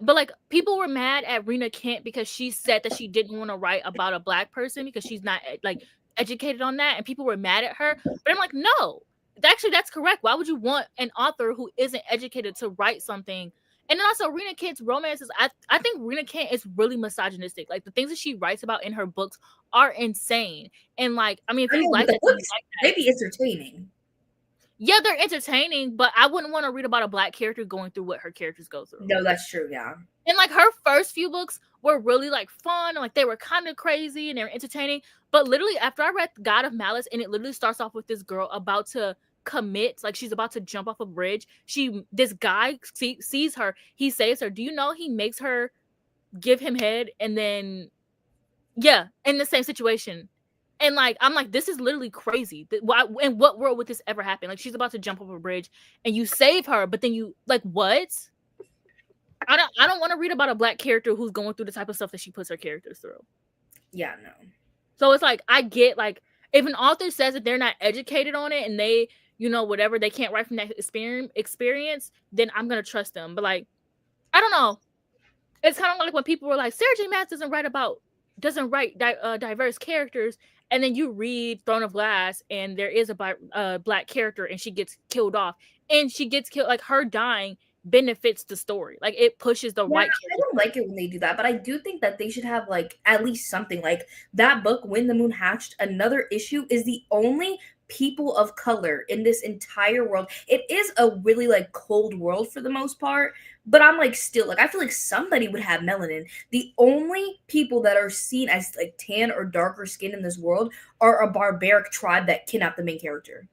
but like people were mad at Rena Kent because she said that she didn't want to write about a black person because she's not like educated on that, and people were mad at her. But I'm like, no, actually, that's correct. Why would you want an author who isn't educated to write something And then also Rena Kent's romances, I think Rena Kent is really misogynistic. Like the things that she writes about in her books are insane. And like, I mean, if I you know, but like the that, then you books like they that. be entertaining. Yeah, they're entertaining, but I wouldn't want to read about a black character going through what her characters go through. No, that's true. Yeah. And like her first few books were really like fun, and like they were kind of crazy and they were entertaining. But literally after I read God of Malice, and it literally starts off with this girl about to commit, like she's about to jump off a bridge. This guy sees her, he saves her. Do you know he makes her give him head, and then yeah, in the same situation. And like I'm like, this is literally crazy. Why, in what world would this ever happen? Like she's about to jump off a bridge and you save her, but then you like what? I don't want to read about a black character who's going through the type of stuff that she puts her characters through. Yeah, no. So it's like I get like if an author says that they're not educated on it and they, you know, whatever, they can't write from that experience, then I'm gonna trust them. But like, I don't know. It's kind of like when people were like, Sarah J. Maas doesn't write diverse characters, and then you read Throne of Glass and there is a black character and she gets killed off, and she gets killed, like her dying benefits the story, like it pushes the Yeah, white I character. don't like it when they do that, but I do think that they should have like at least something like that book When the Moon Hatched. Another issue is the only people of color in this entire world. It is a really like cold world for the most part, but I'm like still like I feel like somebody would have melanin. The only people that are seen as like tan or darker skin in this world are a barbaric tribe that kidnapped the main character.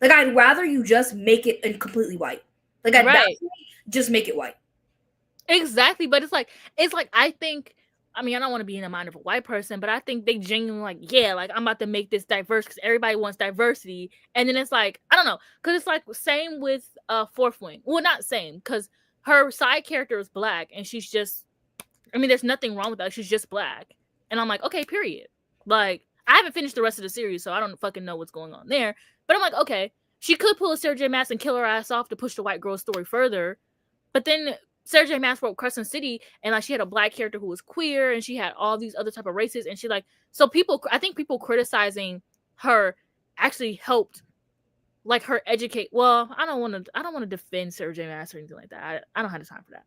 Like I'd rather you just make it completely white. Like at that Right. point, just make it white. Exactly, but it's like I think, I mean, I don't want to be in the mind of a white person, but I think they genuinely like, yeah, like I'm about to make this diverse because everybody wants diversity, and then it's like I don't know, because it's like same with Fourth Wing. Well, not same, because her side character is black, and she's just, I mean, there's nothing wrong with that. She's just black, and I'm like, okay, period. Like I haven't finished the rest of the series, so I don't fucking know what's going on there. But I'm like, okay, she could pull a Sarah J. Maas and kill her ass off to push the white girl story further, but then Sarah J. Maas wrote Crescent City, and like she had a black character who was queer, and she had all these other type of races, and she like, so people, I think people criticizing her actually helped like her educate. Well, I don't want to defend Sarah J. Maas or anything like that. I don't have the time for that.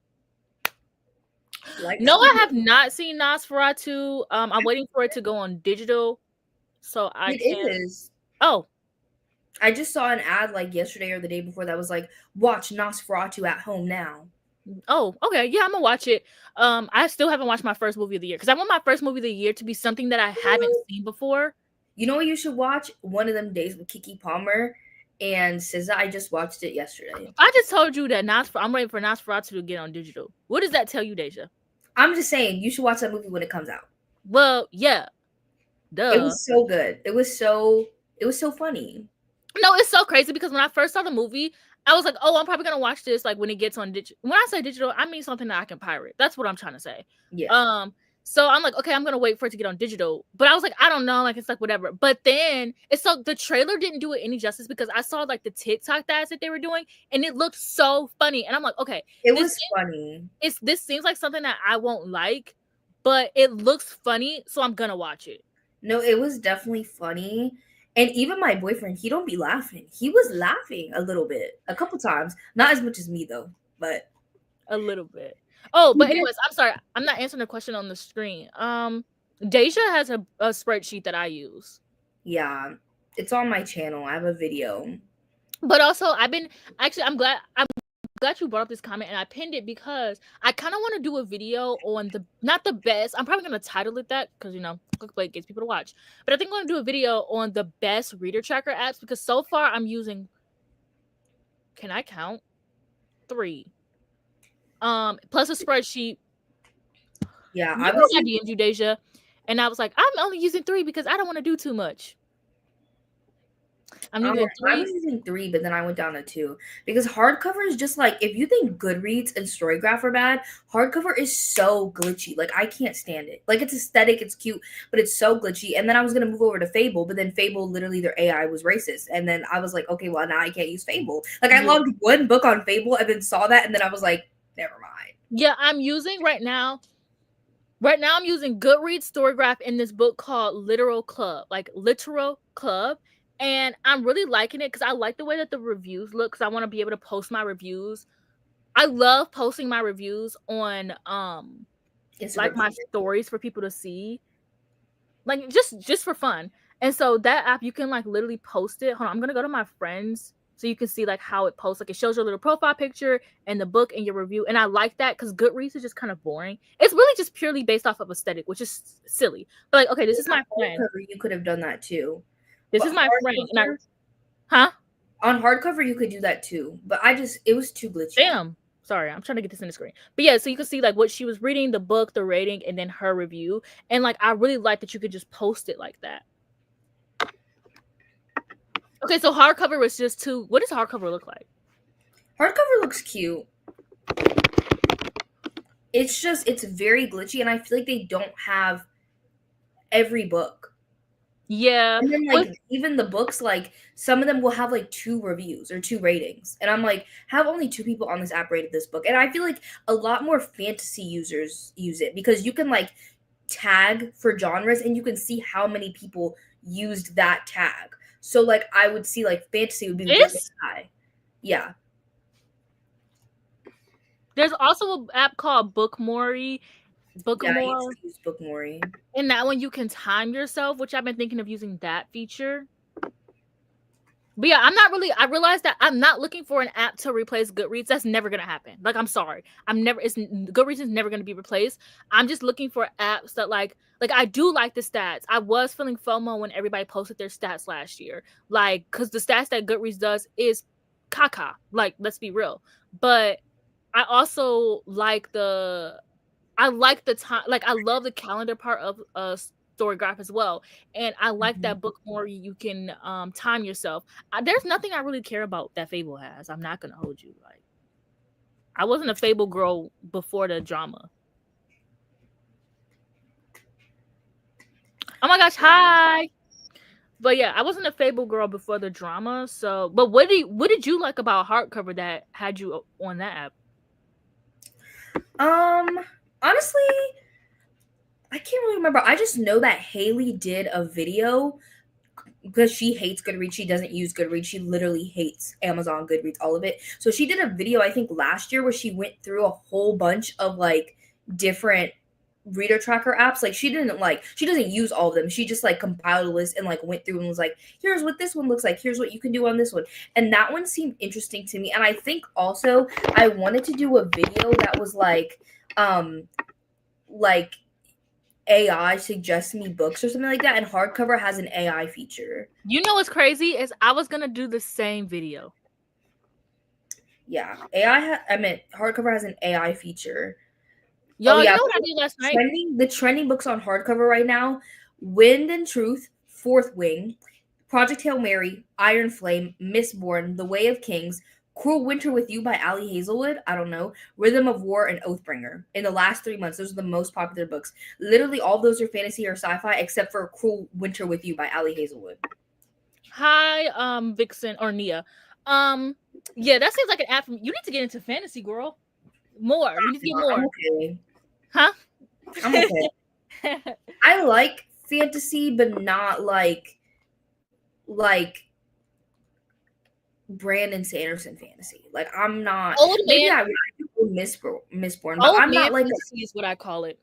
Like No, I have not seen Nosferatu. I'm waiting for it to go on digital, so I it can. is. Oh, I just saw an ad like yesterday or the day before that was like, watch Nosferatu at home now. oh, okay, yeah, I'm gonna watch it. I still haven't watched my first movie of the year because I want my first movie of the year to be something that I haven't seen before. You know what you should watch? One of Them Days with Kiki Palmer and SZA. I just watched it yesterday. I just told you that I'm waiting for Nosferatu to get on digital. What does that tell you, Deja? I'm just saying you should watch that movie when it comes out. Well, yeah, It duh. was so good. It was so funny. No, it's so crazy because when I first saw the movie, I was like, oh, I'm probably gonna watch this like when it gets on digital. When I say digital, I mean something that I can pirate. That's what I'm trying to say. Yeah. So I'm like, okay, I'm gonna wait for it to get on digital. But I was like, I don't know, like it's like whatever. But then it's so the trailer didn't do it any justice because I saw like the TikTok ads that they were doing, and it looked so funny. And I'm like, okay, It was funny. this seems like something that I won't like, but it looks funny, so I'm gonna watch it. No, it was definitely funny. And even my boyfriend, he don't be laughing. He was laughing a little bit, a couple times. Not as much as me though, but A little bit. Oh, he but did. anyways, I'm sorry. I'm not answering the question on the screen. Deja has a spreadsheet that I use. Yeah, it's on my channel. I have a video. But also I'm glad you brought up this comment and I pinned it because I kind of want to do a video on the not the best. I'm probably gonna title it that because you know clickbait gets people to watch. But I think I'm gonna do a video on the best reader tracker apps because so far I'm using. Can I count? 3. Plus a spreadsheet. Yeah, You I know was I DM'd you, Deja, and I was like, I'm only using 3 because I don't want to do too much. I'm using I 3. was using 3, but then I went down to 2 because hardcover is just like if you think Goodreads and Storygraph are bad, hardcover is so glitchy. Like I can't stand it. Like it's aesthetic, it's cute, but it's so glitchy. And then I was gonna move over to Fable, but then Fable literally their AI was racist, and then I was like, okay, well now I can't use Fable. Like I Yeah. logged one book on Fable and then saw that, and then I was like, never mind. Yeah, I'm using right now. Right now, I'm using Goodreads, Storygraph, in this book called Literal Club, and I'm really liking it because I like the way that the reviews look. Because I want to be able to post my reviews I love posting my reviews on like Instagram. my stories for people to see, like just for fun. And so that app, you can like literally post it. Hold on, I'm gonna go to my friends so you can see like how it posts. Like it shows your little profile picture and the book and your review. And I like that because Goodreads is just kind of boring. It's really just purely based off of aesthetic, which is silly. But like, okay, this is my friend. You could have done that too. This But is my friend. hardcover, Huh? on hardcover, you could do that too. But it was too glitchy. Damn. Sorry, I'm trying to get this in the screen. But yeah, so you can see like what she was reading, the book, the rating, and then her review. And like I really like that you could just post it like that. Okay, so hardcover was just too. What does hardcover look like? Hardcover looks cute. It's very glitchy, and I feel like they don't have every book. Yeah. And then like even the books, like some of them will have like 2 reviews or 2 ratings. And I'm like, have only 2 people on this app rated this book. And I feel like a lot more fantasy users use it because you can like tag for genres and you can see how many people used that tag. So like I would see like fantasy would be really high. Yeah. There's also an app called Bookmori. Yeah, I used to use Bookmori. And that one you can time yourself, which I've been thinking of using that feature. But yeah, I realized that I'm not looking for an app to replace Goodreads. That's never going to happen. Like, I'm sorry. Goodreads is never going to be replaced. I'm just looking for apps that like I do like the stats. I was feeling FOMO when everybody posted their stats last year. Like, cause the stats that Goodreads does is caca. Like, let's be real. But I also like the time. Like, I love the calendar part of Storygraph as well, and I like that book more. You can time yourself. There's nothing I really care about that Fable has. I'm not gonna hold you. Like, I wasn't a Fable girl before the drama. Oh my gosh, hi. But yeah, I wasn't a Fable girl before the drama. So, but what did you like about hardcover that had you on that app? Honestly, I can't really remember. I just know that Haley did a video because she hates Goodreads. She doesn't use Goodreads. She literally hates Amazon, Goodreads, all of it. So she did a video, I think last year, where she went through a whole bunch of like different reader tracker apps. Like she doesn't use all of them. She just like compiled a list and like went through and was like, here's what this one looks like. Here's what you can do on this one. And that one seemed interesting to me. And I think also I wanted to do a video that was like AI suggests me books or something like that, and hardcover has an AI feature. You know what's crazy is I was gonna do the same video. Yeah, hardcover has an AI feature. Y'all, you know what I did last night? The trending books on hardcover right now: Wind and Truth, Fourth Wing, Project Hail Mary, Iron Flame, Mistborn, The Way of Kings, Cruel Winter with You by Ali Hazelwood, I don't know, Rhythm of War, and Oathbringer. In the last 3 months, those are the most popular books. Literally all of those are fantasy or sci-fi except for Cruel Winter with You by Ali Hazelwood. Hi, Vixen or Nia. Yeah, that seems like an app. You need to get into fantasy, girl. More. You need to get more. I'm okay. Huh? I'm okay. I like fantasy, but not like Brandon Sanderson fantasy. Like I'm not. Maybe I Mistborn, but I'm not like fantasy is what I call it.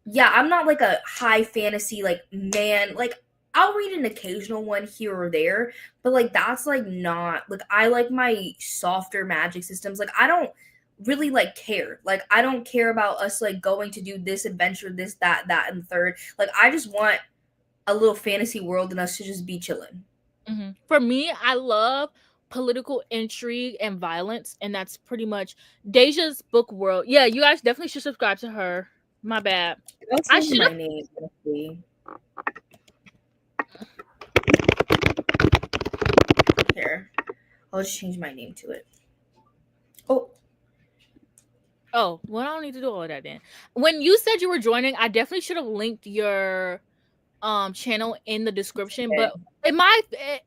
Yeah, I'm not like a high fantasy like man. Like I'll read an occasional one here or there, but like that's like not like I like my softer magic systems. Like I don't really like care. Like I don't care about us like going to do this adventure, this, that, and third. Like I just want a little fantasy world and us to just be chilling. Mm-hmm. For me, I love political intrigue and violence, and that's pretty much Deja's book world. Yeah, you guys definitely should subscribe to her. My bad. I should my name. Here, I'll just change my name to it. Oh, well, I don't need to do all of that then. When you said you were joining, I definitely should have linked your channel in the description. Okay. But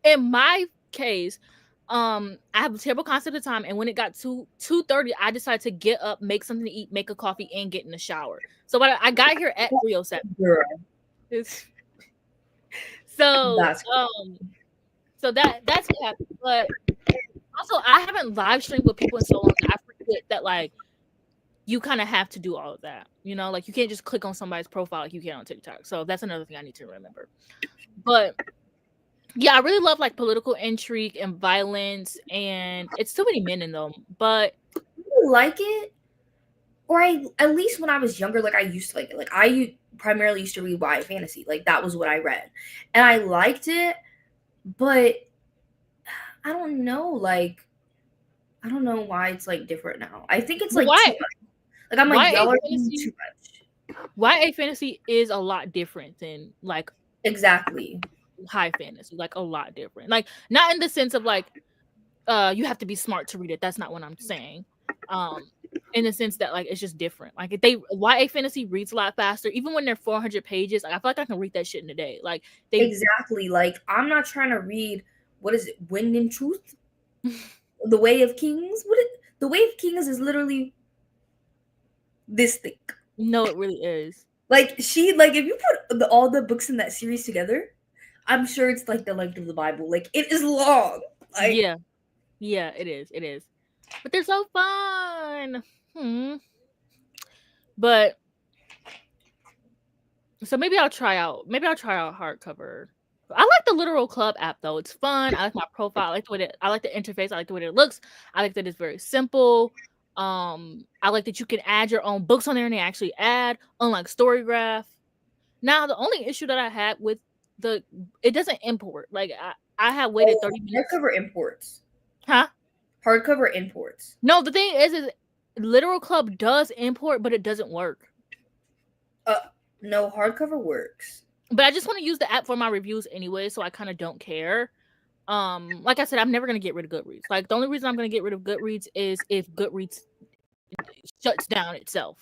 in my case, I have a terrible concept of time, and when it got 2:30, I decided to get up, make something to eat, make a coffee, and get in the shower. So I got here at 3:07. So so that's what happened. But also, I haven't live streamed with people in so long. I forget that like you kind of have to do all of that. You know, like you can't just click on somebody's profile like you can on TikTok. So that's another thing I need to remember. But yeah, I really love like political intrigue and violence, and it's so many men in them. But I like it, or I at least when I was younger, like I used to like it. Like I primarily used to read YA fantasy. Like that was what I read, and I liked it. But I don't know, like I don't know why it's like different now. I think it's like too why much. Like I'm like YA y'all are doing fantasy too much. YA fantasy is a lot different than like Exactly. high fantasy, like a lot different. Like not in the sense of like you have to be smart to read it. That's not what I'm saying. In the sense that like it's just different. Like if they YA fantasy reads a lot faster, even when they're 400 pages. Like I feel like I can read that shit in a day. Like they Exactly. Like I'm not trying to read what is it, Wind and Truth? The Way of Kings? The Way of Kings is literally this thick. no, it really is. Like if you put all the books in that series together, I'm sure it's like the length of the Bible. Like it is long. Like Yeah. Yeah, it is. It is. But they're so fun. But so maybe I'll try out hardcover. I like the Literal Club app though. It's fun. I like my profile. I like the interface. I like the way it looks. I like that it's very simple. I like that you can add your own books on there and they actually add, unlike Storygraph. Now the only issue that I had with it doesn't import. Like I had waited 30 minutes. hardcover imports. Huh? Hardcover imports. No, the thing is Literal Club does import, but it doesn't work. No, hardcover works. But I just want to use the app for my reviews anyway, so I kind of don't care. Like I said, I'm never gonna get rid of Goodreads. Like the only reason I'm gonna get rid of Goodreads is if Goodreads shuts down itself.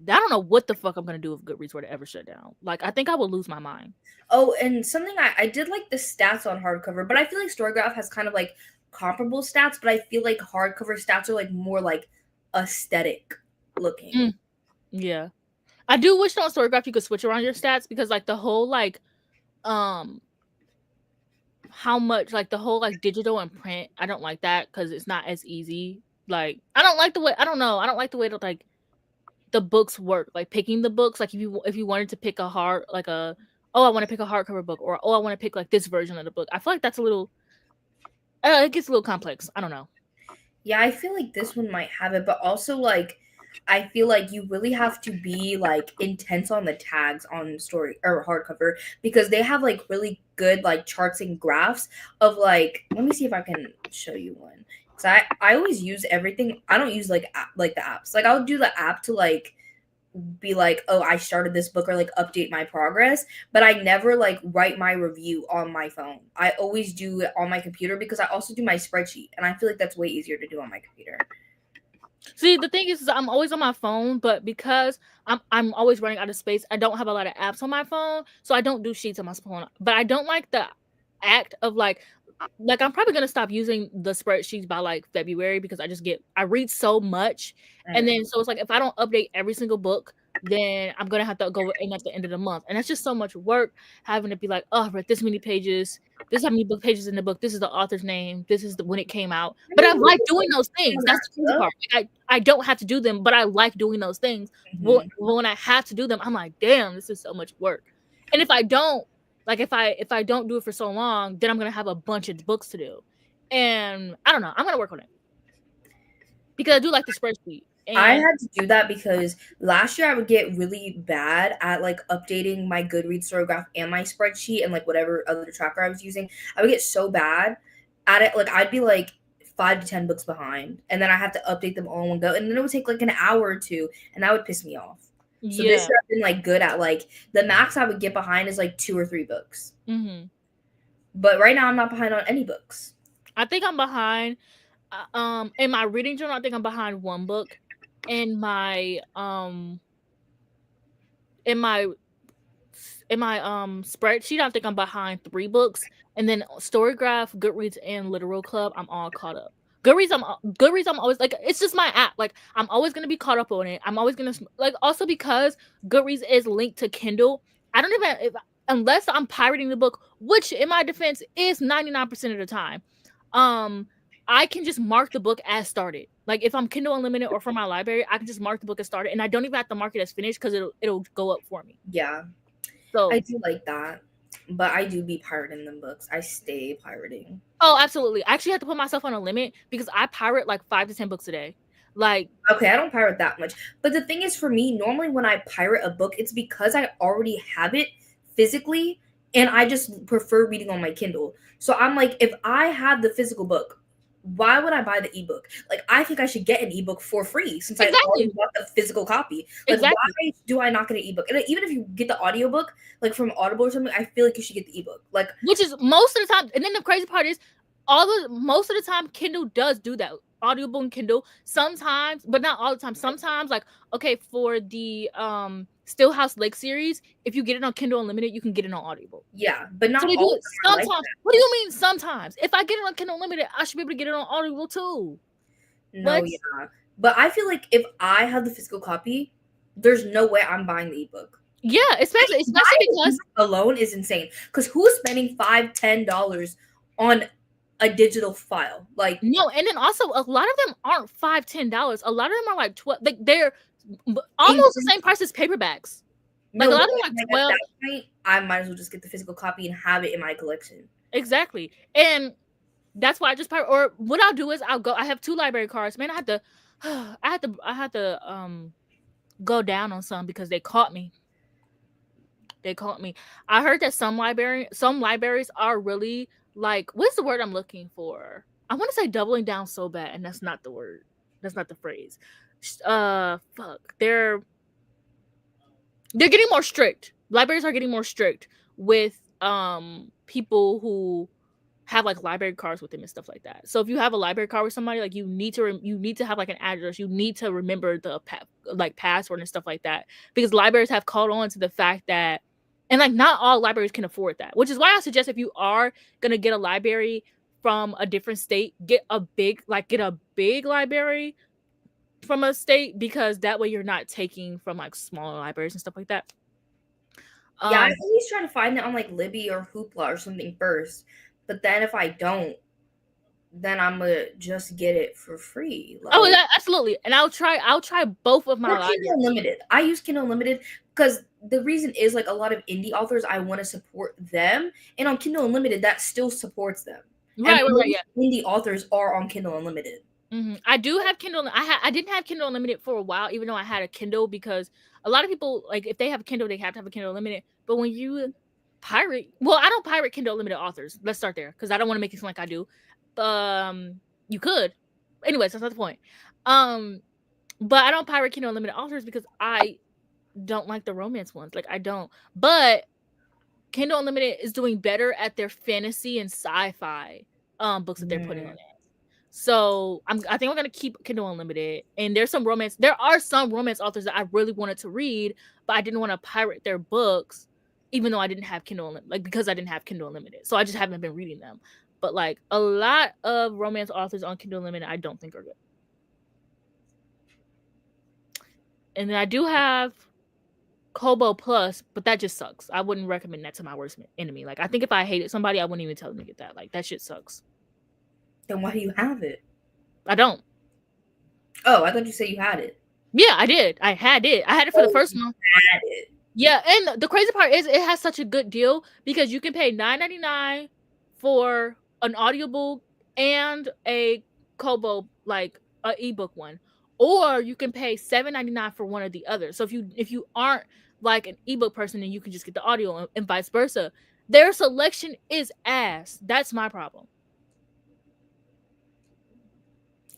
I don't know what the fuck I'm gonna do if Goodreads were to ever shut down. Like I think I would lose my mind. Oh, and something I did like the stats on hardcover, but I feel like Storygraph has kind of like comparable stats, but I feel like hardcover stats are like more like aesthetic looking. Yeah. I do wish on Storygraph you could switch around your stats because like the whole like how much like the whole like digital and print, I don't like that because it's not as easy. Like I don't like the way that like the books work, like picking the books. Like if you wanted to pick I want to pick a hardcover book, or I want to pick like this version of the book. I feel like that's a little it gets a little complex. I don't know. Yeah, I feel like this one might have it, but also like I feel like you really have to be like intense on the tags on story or hardcover because they have like really good like charts and graphs of like let me see if I can show you one. Cuz I always use everything. I don't use like the apps. Like I'll do the app to like be like, oh, I started this book or like update my progress, but I never like write my review on my phone. I always do it on my computer because I also do my spreadsheet and I feel like that's way easier to do on my computer. See, the thing is I'm always on my phone, but because I'm always running out of space, I don't have a lot of apps on my phone, so I don't do sheets on my phone. But I don't like the act of like I'm probably gonna stop using the spreadsheets by like February because I read so much, and then so it's like if I don't update every single book, then I'm gonna have to go in at the end of the month, and that's just so much work having to be like, oh, I read this many pages. This is how many book pages in the book. This is the author's name. This is when it came out. But I like doing those things. That's the crazy part. Like, I don't have to do them, but I like doing those things. Well, when I have to do them, I'm like, damn, this is so much work. And if I don't, like if I don't do it for so long, then I'm gonna have a bunch of books to do. And I don't know. I'm gonna work on it because I do like the spreadsheet. And I had to do that because last year I would get really bad at like updating my Goodreads Storygraph and my spreadsheet and like whatever other tracker I was using. I would get so bad at it. Like I'd be like 5 to 10 books behind and then I have to update them all in one go. And then it would take like an hour or two and that would piss me off. So this year I've been like good at like the max I would get behind is like 2 or 3 books. But right now I'm not behind on any books. I think I'm behind in my reading journal. I think I'm behind 1 book. In my spreadsheet, I think I'm behind 3 books, and then Storygraph, Goodreads, and Literal Club, I'm all caught up. Goodreads, I'm always like, it's just my app. Like I'm always gonna be caught up on it. I'm always gonna like also because Goodreads is linked to Kindle. I don't even unless I'm pirating the book, which in my defense is 99% of the time. I can just mark the book as started. Like if I'm Kindle Unlimited or from my library, I can just mark the book as started, and I don't even have to mark it as finished because it'll go up for me. Yeah, So I do like that, but I do be pirating them books. I stay pirating. oh, absolutely. I actually have to put myself on a limit because I pirate like 5 to 10 books a day. Like Okay, I don't pirate that much. But the thing is, for me, normally when I pirate a book, it's because I already have it physically and I just prefer reading on my Kindle. So I'm like, if I have the physical book, why would I buy the ebook? Like, I think I should get an ebook for free since I already exactly, bought the physical copy. Like, exactly. why do I not get an ebook? And even if you get the audiobook, like from Audible or something, I feel like you should get the ebook. Like, Which is most of the time, and then the crazy part is, most of the time, Kindle does do that. Audible and Kindle sometimes, but not all the time. Sometimes, like okay, for the Stillhouse Lake series, if you get it on Kindle Unlimited, you can get it on Audible. yeah, but So not they do all of it them are like sometimes. What do you mean sometimes? If I get it on Kindle Unlimited, I should be able to get it on Audible too. No, What? yeah. But I feel like if I have the physical copy, there's no way I'm buying the ebook. Yeah, especially Buying the because ebook alone is insane. Because who's spending $5, $10 on a digital file? Like, no, and then also a lot of them aren't $5, $10. A lot of them are like 12. Like they're in, almost the same price as paperbacks. Like no, a lot but of them are like like at 12. that point, I might as well just get the physical copy and have it in my collection. Exactly. And that's why I just pirate. Or what I'll do is I have 2 library cards. Man, I had to go down on some because they caught me. They caught me. I heard that some libraries are really like, what's the word I'm looking for? I want to say doubling down so bad, and that's not the word. That's not the phrase. Fuck. They're getting more strict. Libraries are getting more strict with people who have like library cards with them and stuff like that. So if you have a library card with somebody, like you need to have like an address. You need to remember the password and stuff like that, because libraries have caught on to the fact that, and like not all libraries can afford that. Which is why I suggest if you are gonna get a library from a different state, get a big library from a state, because that way you're not taking from like smaller libraries and stuff like that. Yeah, I always try to find it on like Libby or Hoopla or something first. But then if I don't, then I'm gonna just get it for free. Like, yeah, absolutely. And I'll try both of my or Kindle Unlimited. I use Kindle Unlimited because the reason is like a lot of indie authors, I want to support them, and on Kindle Unlimited that still supports them. Right, and right, yeah. Indie authors are on Kindle Unlimited. Mm-hmm. I do have Kindle. I didn't have Kindle Unlimited for a while, even though I had a Kindle, because a lot of people, like, if they have a Kindle, they have to have a Kindle Unlimited. But when you pirate, well, I don't pirate Kindle Unlimited authors. Let's start there, because I don't want to make it seem like I do. You could. Anyways, that's not the point. But I don't pirate Kindle Unlimited authors because I don't like the romance ones. Like, I don't. But Kindle Unlimited is doing better at their fantasy and sci-fi books that they're putting on it. So I think I'm gonna keep Kindle Unlimited. And there are some romance authors that I really wanted to read, but I didn't want to pirate their books, even though I didn't have Kindle Unlimited, like because I didn't have Kindle Unlimited. So I just haven't been reading them. But like a lot of romance authors on Kindle Unlimited, I don't think are good. And then I do have Kobo Plus, but that just sucks. I wouldn't recommend that to my worst enemy. Like, I think if I hated somebody, I wouldn't even tell them to get that. Like, that shit sucks. Then why do you have it? I don't. Oh, I thought you said you had it. Yeah, I did. I had it. I had it for the first month. Had it. Yeah, and the crazy part is it has such a good deal because you can pay $9.99 for an audiobook and a Kobo, like an ebook one, or you can pay $7.99 for one or the other. So if you aren't like an ebook person, then you can just get the audio, and vice versa. Their selection is ass. That's my problem.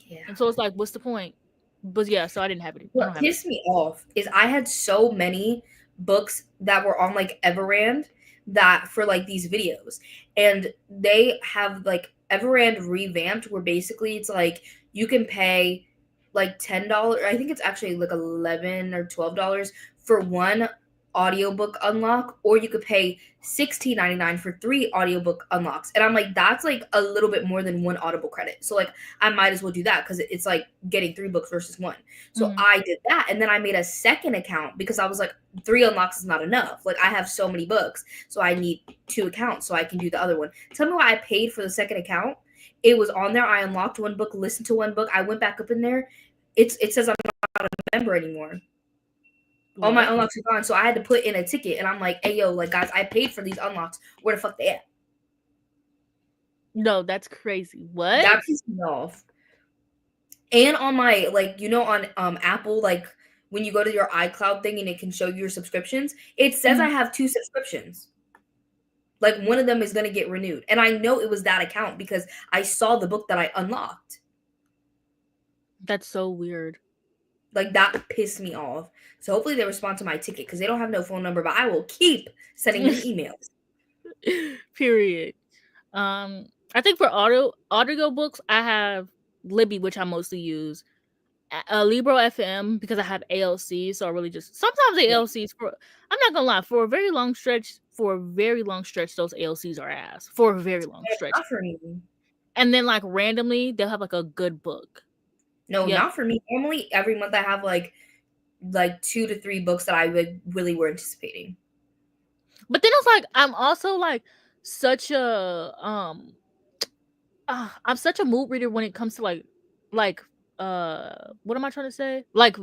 Yeah. And so it's like, what's the point? But yeah, so I didn't have it. What pissed me off is I had so many books that were on like Everand that for like these videos, and they have like Everand revamped where basically it's like you can pay like $10. I think it's actually like $11 or $12 for one audiobook unlock, or you could pay $16.99 for 3 audiobook unlocks. And I'm like, that's like a little bit more than one Audible credit. So like I might as well do that because it's like getting 3 books versus 1. So I did that, and then I made a second account because I was like, 3 unlocks is not enough. Like I have so many books, so I need 2 accounts so I can do the other one. Tell me why I paid for the second account It was on there. I unlocked one book, listened to one book. I went back up in there. It says I'm not a member anymore. All my What? unlocks are gone. So I had to put in a ticket, and I'm like, hey yo, like guys, I paid for these unlocks. Where the fuck they at? No, that's crazy. What? That pissed me off. And on my on Apple, like when you go to your iCloud thing and it can show you your subscriptions, it says I Mhm. have 2 subscriptions. Like one of them is gonna get renewed. And I know it was that account because I saw the book that I unlocked. That's so weird. Like that pissed me off. So hopefully they respond to my ticket because they don't have no phone number, but I will keep sending them emails. Period. I think for audio books, I have Libby, which I mostly use. Libro FM because I have ALC, so I really just sometimes the Yeah. ALCs for I'm not gonna lie, for a very long stretch, those ALCs are ass. For a very long stretch. Not for me. And then like randomly they'll have like a good book. No, Yeah. not for me. Normally every month I have like 2 to 3 books that I would really were anticipating. But then it's like I'm also like such a I'm such a mood reader when it comes to like what am I trying to say? Like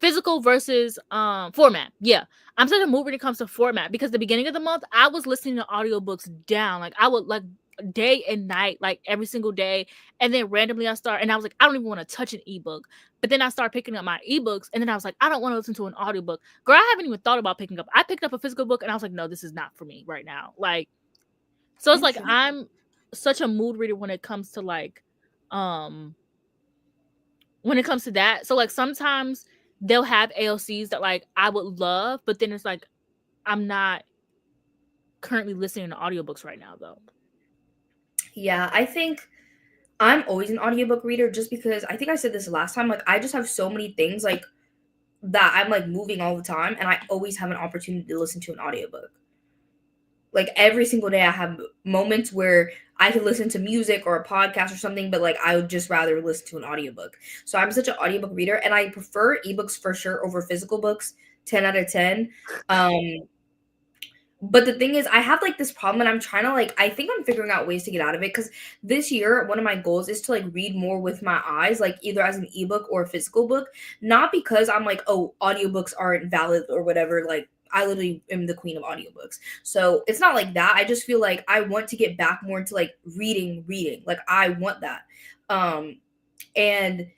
physical versus format. Yeah. I'm such a mood when it comes to format because the beginning of the month I was listening to audiobooks down. Like I would like day and night, like every single day. And then randomly I was like, I don't even want to touch an ebook. But then I started picking up my ebooks and then I was like, I don't want to listen to an audiobook. Girl, I haven't even thought about picking up. I picked up a physical book and I was like, no, this is not for me right now. Like so it's like I'm such a mood reader when it comes to like when it comes to that. So like sometimes they'll have ALCs that like I would love, but then it's like I'm not currently listening to audiobooks right now though. Yeah, I think I'm always an audiobook reader just because I think I said this last time. Like, I just have so many things like that I'm like moving all the time, and I always have an opportunity to listen to an audiobook. Like, every single day, I have moments where I can listen to music or a podcast or something, but like, I would just rather listen to an audiobook. So, I'm such an audiobook reader, and I prefer ebooks for sure over physical books 10 out of 10. But the thing is, I have like this problem, and I'm trying to like, I think I'm figuring out ways to get out of it because this year, one of my goals is to like read more with my eyes, like either as an ebook or a physical book. Not because I'm like, oh, audiobooks aren't valid or whatever. Like, I literally am the queen of audiobooks. So it's not like that. I just feel like I want to get back more into like reading. Like, I want that. And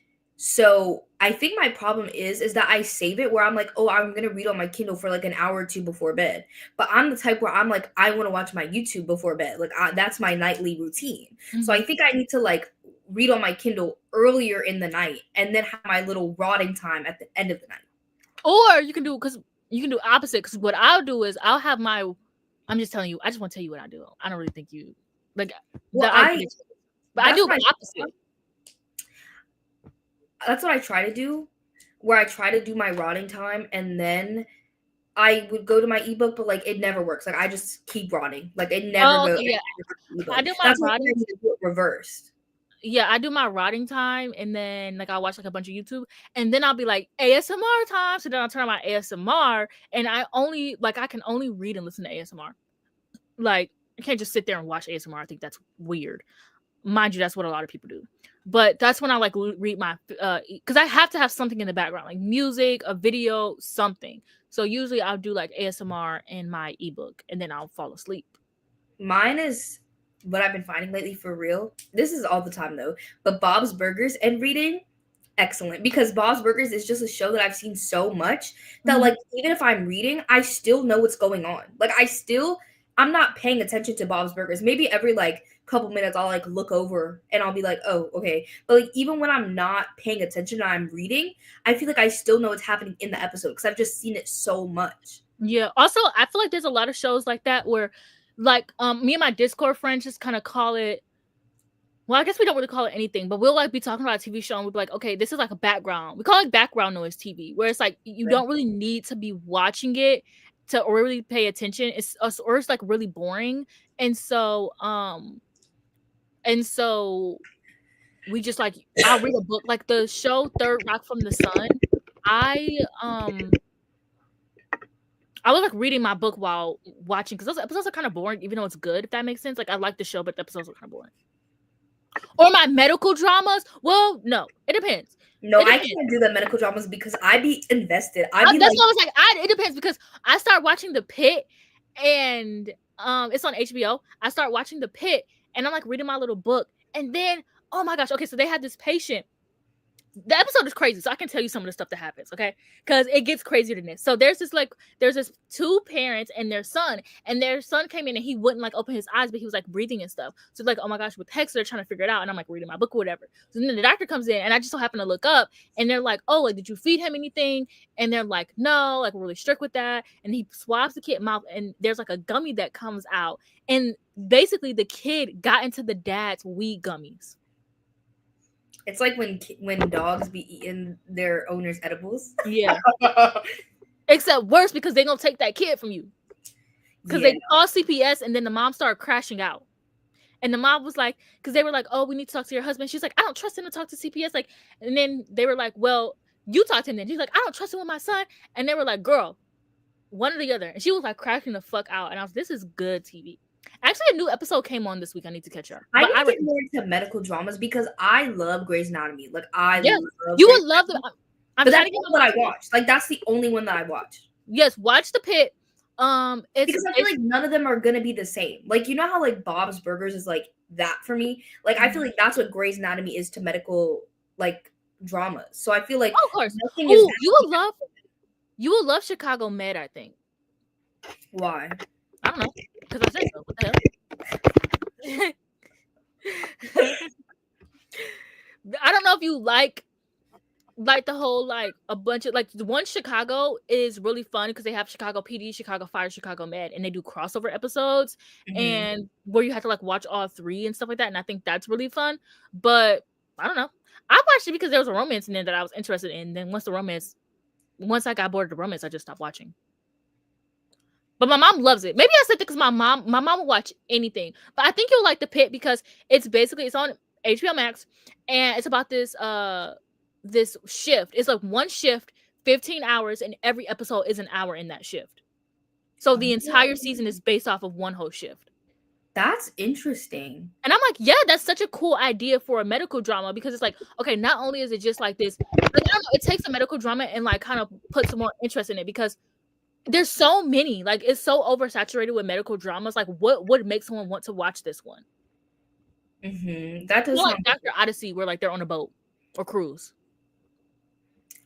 so I think my problem is that I save it where I'm like, oh, I'm gonna read on my Kindle for like an hour or two before bed. But I'm the type where I'm like, I want to watch my YouTube before bed. Like that's my nightly routine. So I think I need to like read on my Kindle earlier in the night and then have my little rotting time at the end of the night. Or you can do opposite. Because what I'll do is I'll have my. I'm just telling you. I just want to tell you what I do. I don't really think you like. Well, but I do the opposite. That's what I try to do, where I try to do my rotting time and then I would go to my ebook, but like it never works. Like I just keep rotting. Like it never goes. Okay, yeah. I do my That's why I rotting. need to do it reversed. Yeah, I do my rotting time and then like I watch like a bunch of YouTube and then I'll be like ASMR time. So then I'll turn on my ASMR and I can only read and listen to ASMR. Like I can't just sit there and watch ASMR. I think that's weird. Mind you, that's what a lot of people do. But that's when I like read my because I have to have something in the background, like music, a video, something. So usually I'll do like ASMR in my ebook and then I'll fall asleep. Mine is what I've been finding lately for real. This is all the time though. But Bob's Burgers and reading, excellent. Because Bob's Burgers is just a show that I've seen so much that like even if I'm reading, I still know what's going on. Like I'm not paying attention to Bob's Burgers. Maybe every like couple minutes I'll like look over and I'll be like, oh, okay. But like even when I'm not paying attention and I'm reading, I feel like I still know what's happening in the episode because I've just seen it so much. Yeah. Also, I feel like there's a lot of shows like that where like me and my Discord friends just kind of call it. Well, I guess we don't really call it anything, but we'll like be talking about a TV show and we'll be like, okay, this is like a background. We call it background noise TV, where it's like you don't really need to be watching it to really pay attention. It's like really boring. And so we just like I'll read a book like the show Third Rock from the Sun. I was like reading my book while watching because those episodes are kind of boring, even though it's good, if that makes sense. Like I like the show, but the episodes are kind of boring. Or my medical dramas. Well, no, it depends. No, It I depends. can't do the medical dramas because I be invested. I be That's like, why I was like, it depends because I start watching The Pit, and it's on HBO. I start watching The Pit, and I'm like reading my little book, and then oh my gosh, okay, so they had this patient. The episode is crazy, so I can tell you some of the stuff that happens, okay? Because it gets crazier than this. So there's this two parents and their son came in and he wouldn't like open his eyes, but he was like breathing and stuff. So like, oh my gosh, with Hex, they're trying to figure it out, and I'm like reading my book or whatever. So then the doctor comes in, and I just so happen to look up, and they're like, oh, like, did you feed him anything? And they're like, no, like we're really strict with that. And he swabs the kid's mouth, and there's like a gummy that comes out, and basically the kid got into the dad's weed gummies. it's like when dogs be eating their owner's edibles. Yeah. Except worse because they're gonna take that kid from you. Because they called CPS, and then the mom started crashing out. And the mom was like, because they were like, oh, we need to talk to your husband. She's like, I don't trust him to talk to CPS. Like, and then they were like, well, you talk to him then. She's like, I don't trust him with my son. And they were like, girl, one or the other. And she was like crashing the fuck out. And I was, this is good TV. Actually, a new episode came on this week. I need to catch up. I need to get more into medical dramas because I love Grey's Anatomy. Like, I love you would love them. But that's the one that I watched. Like, that's the only one that I watched. Yes, watch The Pit. It's because I feel like none of them are gonna be the same. Like, you know how like Bob's Burgers is like that for me. Like, I feel like that's what Grey's Anatomy is to medical like dramas. So I feel like of course, you will love Chicago Med. I think. Why? I don't know. Because I said so. What the hell? I don't know if you like the whole like a bunch of like the one Chicago is really fun because they have Chicago PD, Chicago Fire, Chicago Med, and they do crossover episodes and where you have to like watch all three and stuff like that. And I think that's really fun. But I don't know. I watched it because there was a romance in there that I was interested in. Then once I got bored of the romance, I just stopped watching. But my mom loves it. Maybe I said that because my mom will watch anything. But I think you'll like The Pit because it's on HBO Max, and it's about this this shift. It's like one shift, 15 hours, and every episode is an hour in that shift. So the entire season is based off of one whole shift. That's interesting. And I'm like, yeah, that's such a cool idea for a medical drama because it's like, okay, not only is it just like this, like, I don't know, it takes a medical drama and like kind of puts some more interest in it because there's so many, like it's so oversaturated with medical dramas. Like, what would make someone want to watch this one? That does like Dr. Odyssey, where like they're on a boat or cruise.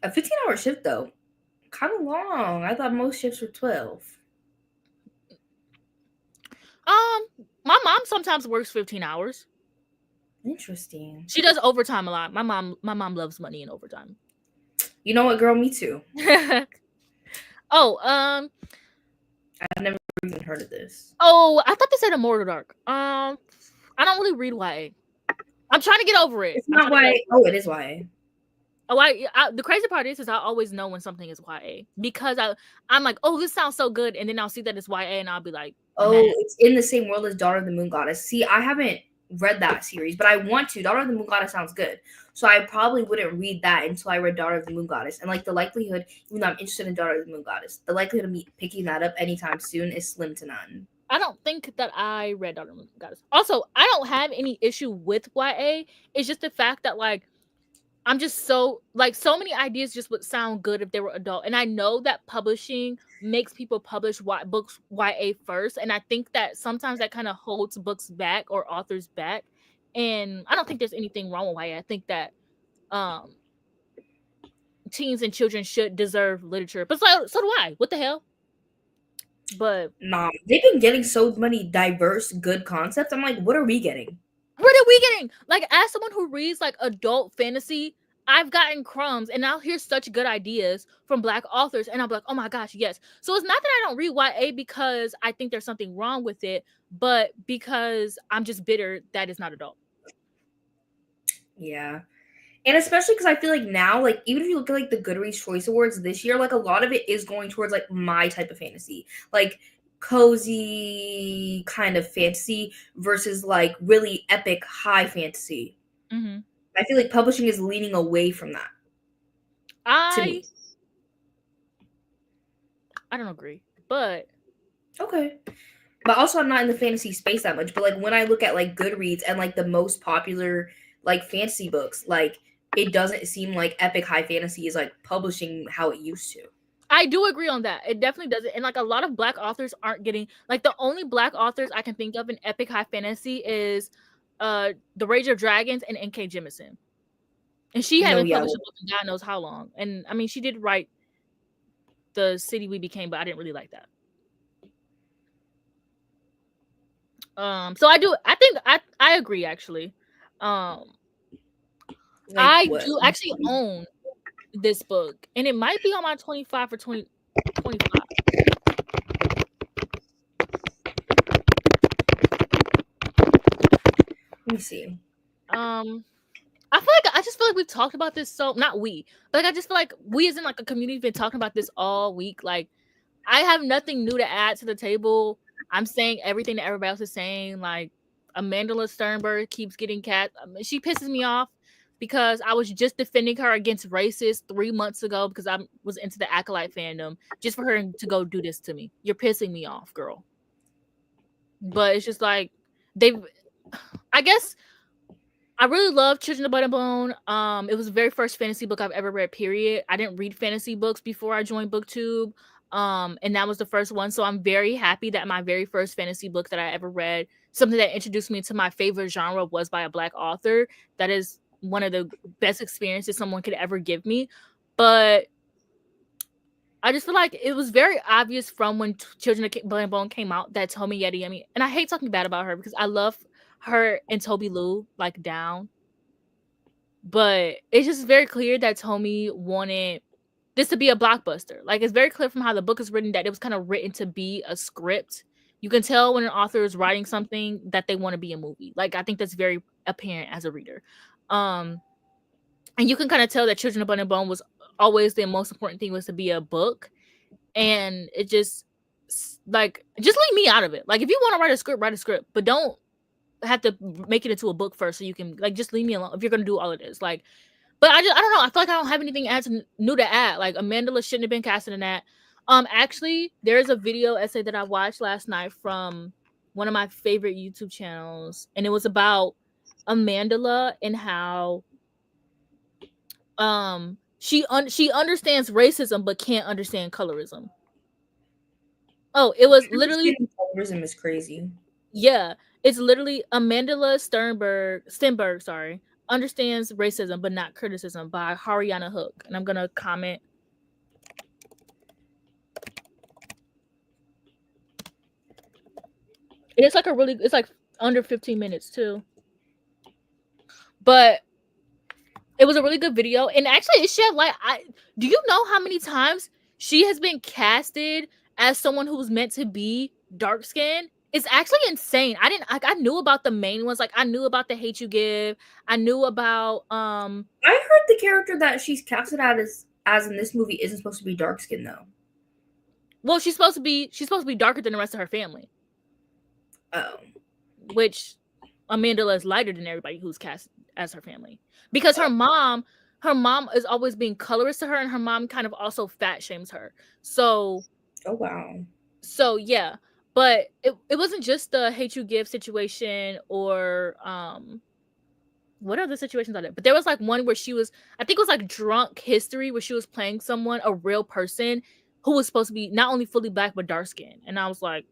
A 15-hour shift though, kind of long. I thought most shifts were 12. My mom sometimes works 15 hours. Interesting. She does overtime a lot. My mom loves money and overtime. You know what, girl? Me too. Oh, I've never even heard of this. Oh, I thought they said Immortal Dark. I don't really read YA. I'm trying to get over it. It's not YA. Oh, it is YA. Oh, the crazy part is I always know when something is YA because I'm like, oh, this sounds so good, and then I'll see that it's YA, and I'll be like, oh, it's in the same world as Daughter of the Moon Goddess. See, I haven't read that series, but I want to. Daughter of the Moon Goddess sounds good, so I probably wouldn't read that until I read Daughter of the Moon Goddess. And like the likelihood, even though I'm interested in Daughter of the Moon Goddess, the likelihood of me picking that up anytime soon is slim to none. I don't think that I read Daughter of the Moon Goddess. Also, I don't have any issue with YA. It's just the fact that like I'm just so many ideas just would sound good if they were adult. And I know that publishing makes people publish books YA first. And I think that sometimes that kind of holds books back or authors back. And I don't think there's anything wrong with YA. I think that teens and children should deserve literature. But so do I. What the hell? But nah, they've been getting so many diverse, good concepts. I'm like, what are we getting? What are we getting? Like, as someone who reads like adult fantasy, I've gotten crumbs, and I'll hear such good ideas from Black authors, and I'm like, oh my gosh, yes. So it's not that I don't read YA because I think there's something wrong with it, but because I'm just bitter that it's not adult. Yeah. And especially because I feel like now, like, even if you look at like the Goodreads Choice Awards this year, like a lot of it is going towards like my type of fantasy. Like cozy kind of fantasy versus like really epic high fantasy. I feel like publishing is leaning away from that. I don't agree, but okay. But also I'm not in the fantasy space that much. But like when I look at like Goodreads and like the most popular like fantasy books, like it doesn't seem like Epic High Fantasy is like publishing how it used to. I do agree on that. It definitely doesn't. And like a lot of black authors aren't getting, like, the only black authors I can think of in epic high fantasy is The Rage of Dragons and N.K. Jemisin. And she No, hadn't yeah. published a book in God knows how long. And I mean, she did write The City We Became, but I didn't really like that. So I think I agree actually. Like I what? do actually own this book, and it might be on my 25 for 2025. Let me see. I just feel like we've talked about this, so not we, but like I just feel like we as in like a community been talking about this all week. Like I have nothing new to add to the table. I'm saying everything that everybody else is saying. Like Amanda Sternberg keeps getting she pisses me off because I was just defending her against racists 3 months ago because I was into the Acolyte fandom, just for her to go do this to me. You're pissing me off, girl. But it's just like I guess I really love Children of Blood and Bone. It was the very first fantasy book I've ever read, period. I didn't read fantasy books before I joined Booktube. And that was the first one. So I'm very happy that my very first fantasy book that I ever read, something that introduced me to my favorite genre, was by a black author. That is one of the best experiences someone could ever give me. But I just feel like it was very obvious from when Children of Blood and Bone came out that Tomi Adeyemi, and I hate talking bad about her because I love her and Toby Lou like down, but it's just very clear that Tomi wanted this to be a blockbuster. Like it's very clear from how the book is written that it was kind of written to be a script. You can tell when an author is writing something that they want to be a movie. Like I think that's very apparent as a reader. And you can kind of tell that Children of Blood and Bone was always the most important thing was to be a book, and it just like just leave me out of it. Like if you want to write a script, but don't have to make it into a book first so you can like just leave me alone if you're gonna do all of this. Like, but I don't know. I feel like I don't have anything new to add. Like Amanda shouldn't have been casted in that. Actually, there's a video essay that I watched last night from one of my favorite YouTube channels, and it was about Amanda and how she understands racism but can't understand colorism. Oh, it was literally Colorism is crazy. Yeah, it's literally Amanda Stenberg, sorry, understands racism but not criticism, by Haryana Hook. And I'm gonna comment. And it's like it's like under 15 minutes too. But it was a really good video, and actually it shed light. Do you know how many times she has been casted as someone who's meant to be dark skinned? It's actually insane. I knew about the main ones. Like I knew about The Hate You Give. I knew about I heard the character that she's casted as in this movie isn't supposed to be dark skinned though. Well, she's supposed to be darker than the rest of her family. Oh. Which Amanda is lighter than everybody who's cast as her family. Because her mom is always being colorist to her, and her mom kind of also fat shames her. So oh wow. So yeah. But it wasn't just the Hate You Give situation or what other situations are there? But there was like one where she was, I think it was like Drunk History, where she was playing someone, a real person who was supposed to be not only fully black but dark skinned. And I was like,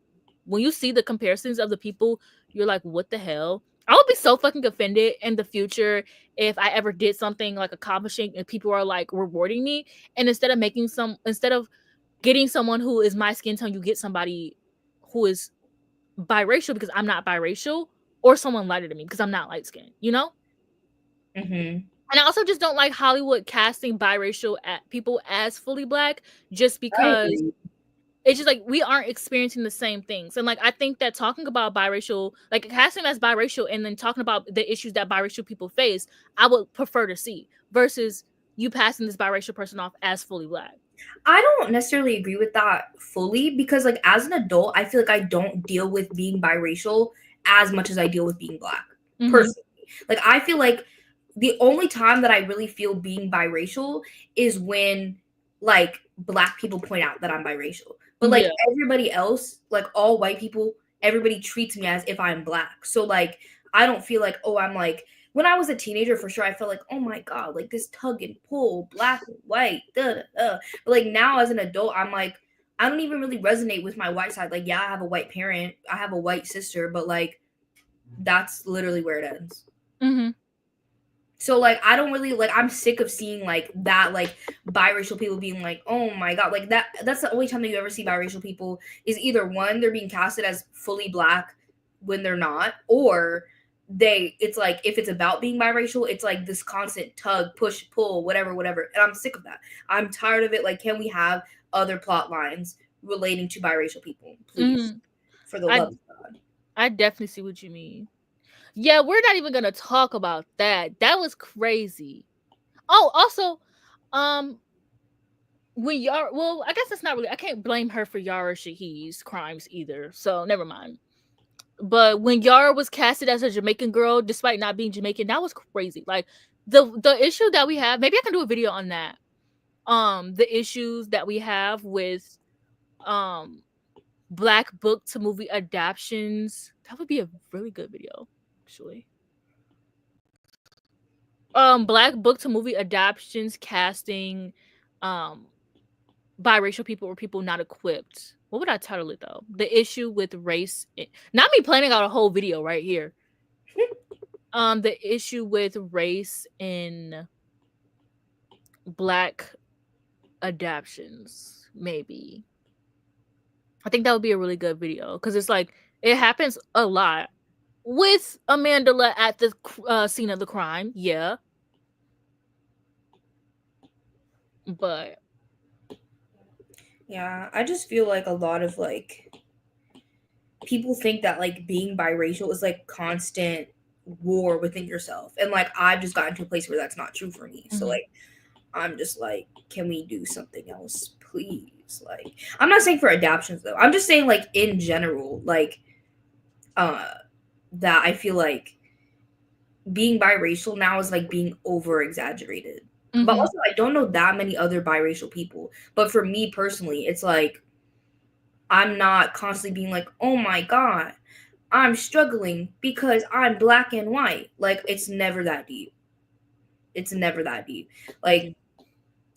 when you see the comparisons of the people, you're like, what the hell? I would be so fucking offended in the future if I ever did something like accomplishing and people are like rewarding me, and instead of getting someone who is my skin tone, you get somebody who is biracial because I'm not biracial, or someone lighter than me because I'm not light skinned, you know? Mm-hmm. And I also just don't like Hollywood casting biracial people as fully black just because it's just like we aren't experiencing the same things. And like I think that talking about biracial, like casting as biracial and then talking about the issues that biracial people face, I would prefer to see versus you passing this biracial person off as fully black. I don't necessarily agree with that fully because like as an adult, I feel like I don't deal with being biracial as much as I deal with being black. Mm-hmm. Personally. Like I feel like the only time that I really feel being biracial is when like black people point out that I'm biracial. But like everybody else, like all white people, everybody treats me as if I'm black. So like I don't feel like, oh, I'm like, when I was a teenager, for sure, I felt like, oh my god, like this tug and pull, black and white, da da da. But like now as an adult, I'm like, I don't even really resonate with my white side. Like, yeah, I have a white parent, I have a white sister, but like that's literally where it ends. Mm-hmm. So like I don't really like, I'm sick of seeing like that, like biracial people being like, oh my god, like that's the only time that you ever see biracial people is either one, they're being casted as fully black when they're not, or it's like if it's about being biracial, it's like this constant tug, push, pull, whatever, whatever. And I'm sick of that. I'm tired of it. Like, can we have other plot lines relating to biracial people, please? For the love of God. I definitely see what you mean. Yeah, we're not even gonna talk about that. That was crazy. Oh, also, when Yara, well, I guess it's not really. I can't blame her for Yara Shahid's crimes either. So never mind. But when Yara was casted as a Jamaican girl, despite not being Jamaican, that was crazy. Like the issue that we have. Maybe I can do a video on that. The issues that we have with Black book to movie adaptations. That would be a really good video, actually. Black book to movie adaptations casting biracial people or people not equipped. What would I title it though? The issue with race. Not me planning out a whole video right here. The issue with race in Black adaptations, maybe. I think that would be a really good video because it's like it happens a lot with Amandla at the scene of the crime. Yeah, but yeah, I just feel like a lot of like people think that like being biracial is like constant war within yourself, and like I've just gotten to a place where that's not true for me. So like I'm just like, can we do something else, please? Like, I'm not saying for adaptations though. I'm just saying like in general, like that I feel like being biracial now is like being over exaggerated. But also I don't know that many other biracial people. But for me personally, it's like I'm not constantly being like, oh my god, I'm struggling because I'm black and white. Like, it's never that deep. It's never that deep. Like,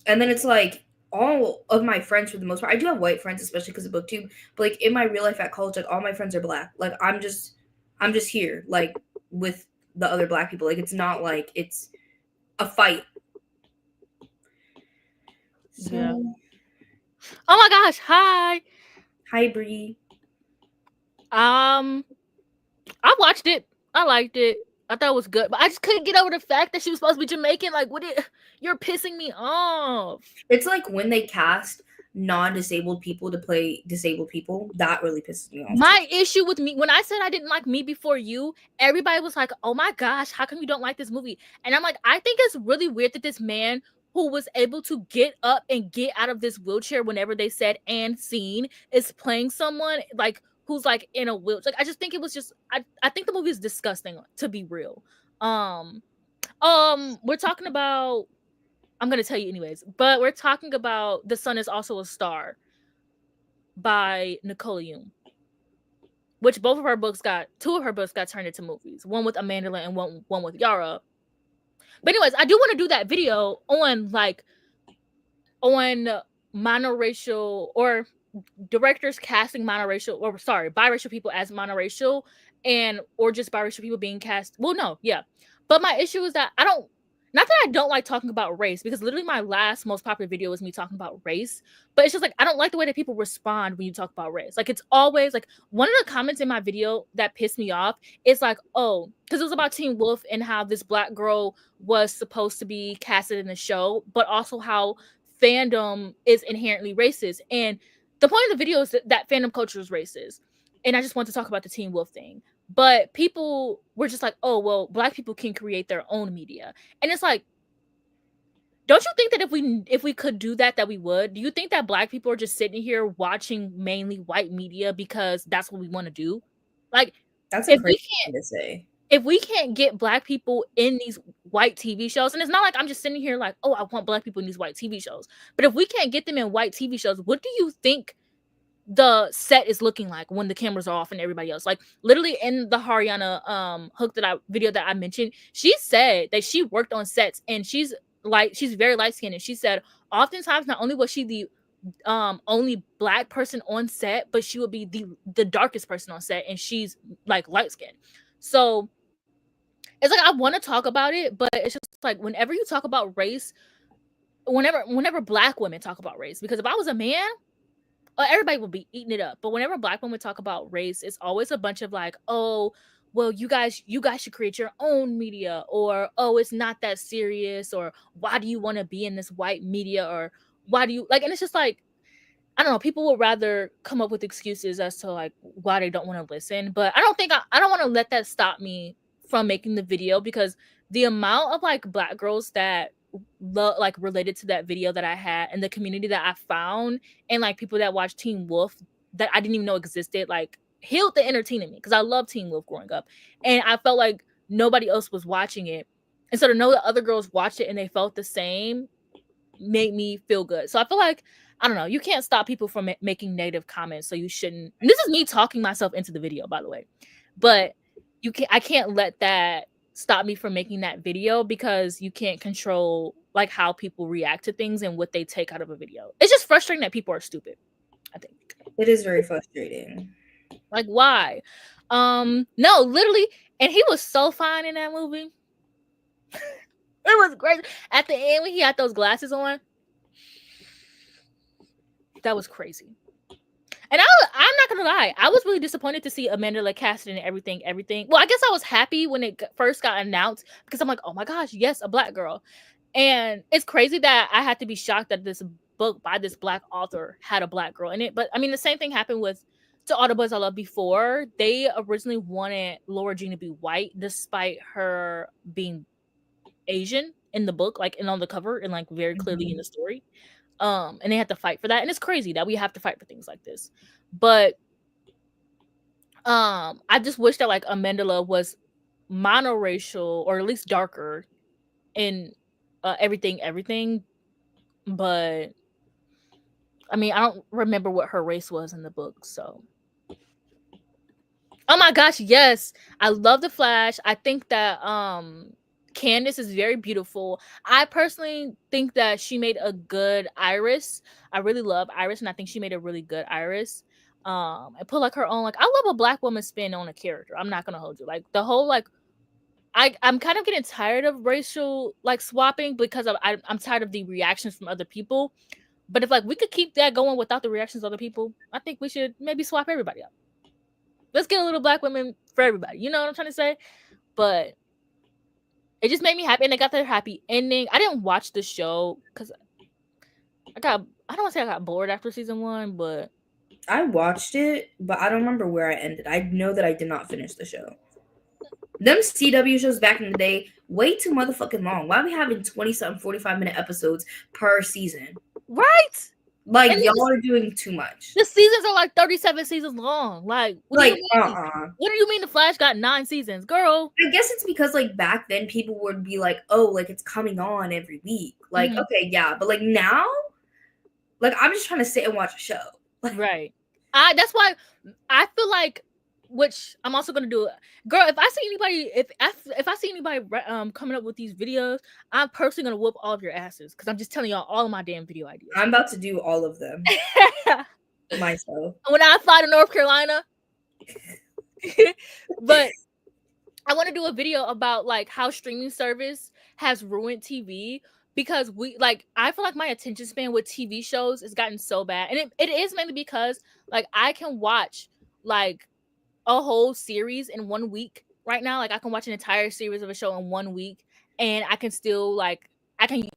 and then it's like all of my friends for the most part, I do have white friends, especially because of booktube, but like in my real life at college, like all my friends are black. Like I'm just here like with the other black people. Like it's not like it's a fight. So, yeah. Oh my gosh! Hi, Bree. I watched it. I liked it. I thought it was good, but I just couldn't get over the fact that she was supposed to be Jamaican. Like, you're pissing me off. It's like when they cast non-disabled people to play disabled people, that really pisses me off. My issue with me, when I said I didn't like Me Before You, everybody was like, oh my gosh, how come you don't like this movie? And I'm like, I think it's really weird that this man who was able to get up and get out of this wheelchair whenever they said and scene is playing someone like who's like in a wheelchair. Like I just think it was just I think the movie is disgusting, to be real. We're talking about, I'm gonna tell you anyways, but we're talking about The Sun Is Also a Star by Nicole Yoon, which two of her books got turned into movies, one with Amandla and one with Yara. But anyways, I do want to do that video on monoracial or directors casting biracial people as monoracial, and or just biracial people being cast. Well, no, yeah. But my issue is that not that I don't like talking about race, because literally my last most popular video was me talking about race, but it's just like I don't like the way that people respond when you talk about race. Like it's always like one of the comments in my video that pissed me off is like, oh, because it was about Teen Wolf and how this Black girl was supposed to be casted in the show, but also how fandom is inherently racist. And the point of the video is that fandom culture is racist. And I just want to talk about the Teen Wolf thing. But people were just like, oh, well, Black people can create their own media. And it's like, don't you think that if we could do that we would? Do you think that Black people are just sitting here watching mainly white media because that's what we want to do? Like, that's a crazy thing to say. If we can't get Black people in these white TV shows, and it's not like I'm just sitting here like, oh, I want Black people in these white TV shows. But if we can't get them in white TV shows, what do you think the set is looking like when the cameras are off and everybody else. Like literally in the Haryana hook video that I mentioned, she said that she worked on sets and she's very light skinned, and she said oftentimes not only was she the only black person on set, but she would be the darkest person on set, and she's like light skinned. So it's like I want to talk about it, but it's just like whenever you talk about race, whenever black women talk about race, because if I was a man, everybody would be eating it up. But whenever black women talk about race, it's always a bunch of like, oh, well, you guys should create your own media, or oh, it's not that serious, or why do you want to be in this white media, or why do you like? And it's just like, I don't know. People would rather come up with excuses as to like why they don't want to listen. But I don't want to let that stop me from making the video, because the amount of like black girls that like related to that video that I had, and the community that I found, and like people that watch Teen Wolf that I didn't even know existed, like healed the entertainment me, because I loved Teen Wolf growing up, and I felt like nobody else was watching it, and so to know that other girls watched it and they felt the same made me feel good. So I feel like, I don't know, you can't stop people from making negative comments, so you shouldn't. And this is me talking myself into the video, by the way, but I can't let that stop me from making that video, because you can't control like how people react to things and what they take out of a video. It's just frustrating that people are stupid, I think. It is very frustrating. Like, why? No, literally, and he was so fine in that movie. It was great. At the end when he had those glasses on, that was crazy. And I'm not gonna lie, I was really disappointed to see Amanda Lake casted in everything. Well, I guess I was happy when it first got announced, because I'm like, oh my gosh, yes, a black girl. And it's crazy that I had to be shocked that this book by this black author had a black girl in it. But I mean, the same thing happened with To All the Boys I Love Before. They originally wanted Laura Jean to be white, despite her being Asian in the book, like, and on the cover, and like very clearly in the story. And they had to fight for that, and it's crazy that we have to fight for things like this. But I just wish that like Amandala was monoracial, or at least darker in everything. But I mean, I don't remember what her race was in the book. So, oh my gosh, yes, I love the Flash. I think that Candace is very beautiful. I personally think that she made a good Iris. I really love Iris, and I think she made a really good Iris. And put like her own, like, I love a black woman spin on a character. I'm not gonna hold you. Like the whole like, I'm kind of getting tired of racial like swapping, because I'm tired of the reactions from other people. But if like we could keep that going without the reactions of other people, I think we should maybe swap everybody up. Let's get a little black women for everybody. You know what I'm trying to say? But it just made me happy, and they got their happy ending. I didn't watch the show because I don't want to say I got bored after season 1, but I watched it, but I don't remember where I ended. I know that I did not finish the show. Them CW shows back in the day, way too motherfucking long. Why are we having 20-something 45-minute episodes per season? Right? Like, and y'all are doing too much. The seasons are like 37 seasons long. Like, what do you mean the Flash got 9 seasons? Girl. I guess it's because, like, back then people would be like, oh, like, it's coming on every week. Like, okay, yeah. But, like, now, like, I'm just trying to sit and watch a show. Right. That's why I feel like, which I'm also gonna do. Girl, if I see anybody, if I see anybody coming up with these videos, I'm personally gonna whoop all of your asses, because I'm just telling y'all all of my damn video ideas. I'm about to do all of them myself when I fly to North Carolina. But I want to do a video about like how streaming service has ruined TV, because I feel like my attention span with TV shows has gotten so bad, and it is mainly because like I can watch like a whole series in 1 week right now. Like I can watch an entire series of a show in 1 week, and I can still like, I can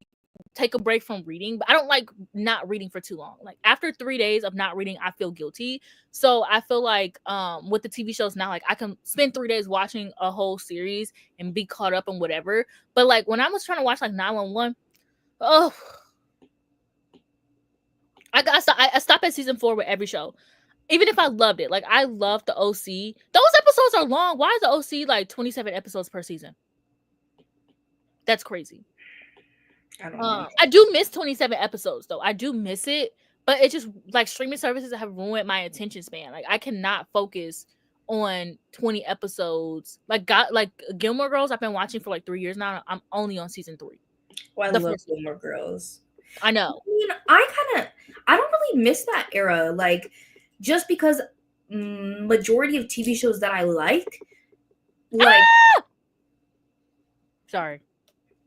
take a break from reading, but I don't like not reading for too long. Like after 3 days of not reading, I feel guilty. So I feel like with the TV shows now, like I can spend 3 days watching a whole series and be caught up in whatever. But like when I was trying to watch like 911, oh, I stopped at season 4 with every show. Even if I loved it, like I loved the OC. Those episodes are long. Why is the OC like 27 episodes per season? That's crazy. I don't know. I do miss 27 episodes though. I do miss it, But it's just like streaming services have ruined my attention span. Like I cannot focus on 20 episodes. Like Gilmore Girls, I've been watching for like 3 years now. I'm only on season 3. Oh, I The love first Gilmore Girls. I know. I mean, I don't really miss that era. Like, just because majority of TV shows that I like Sorry.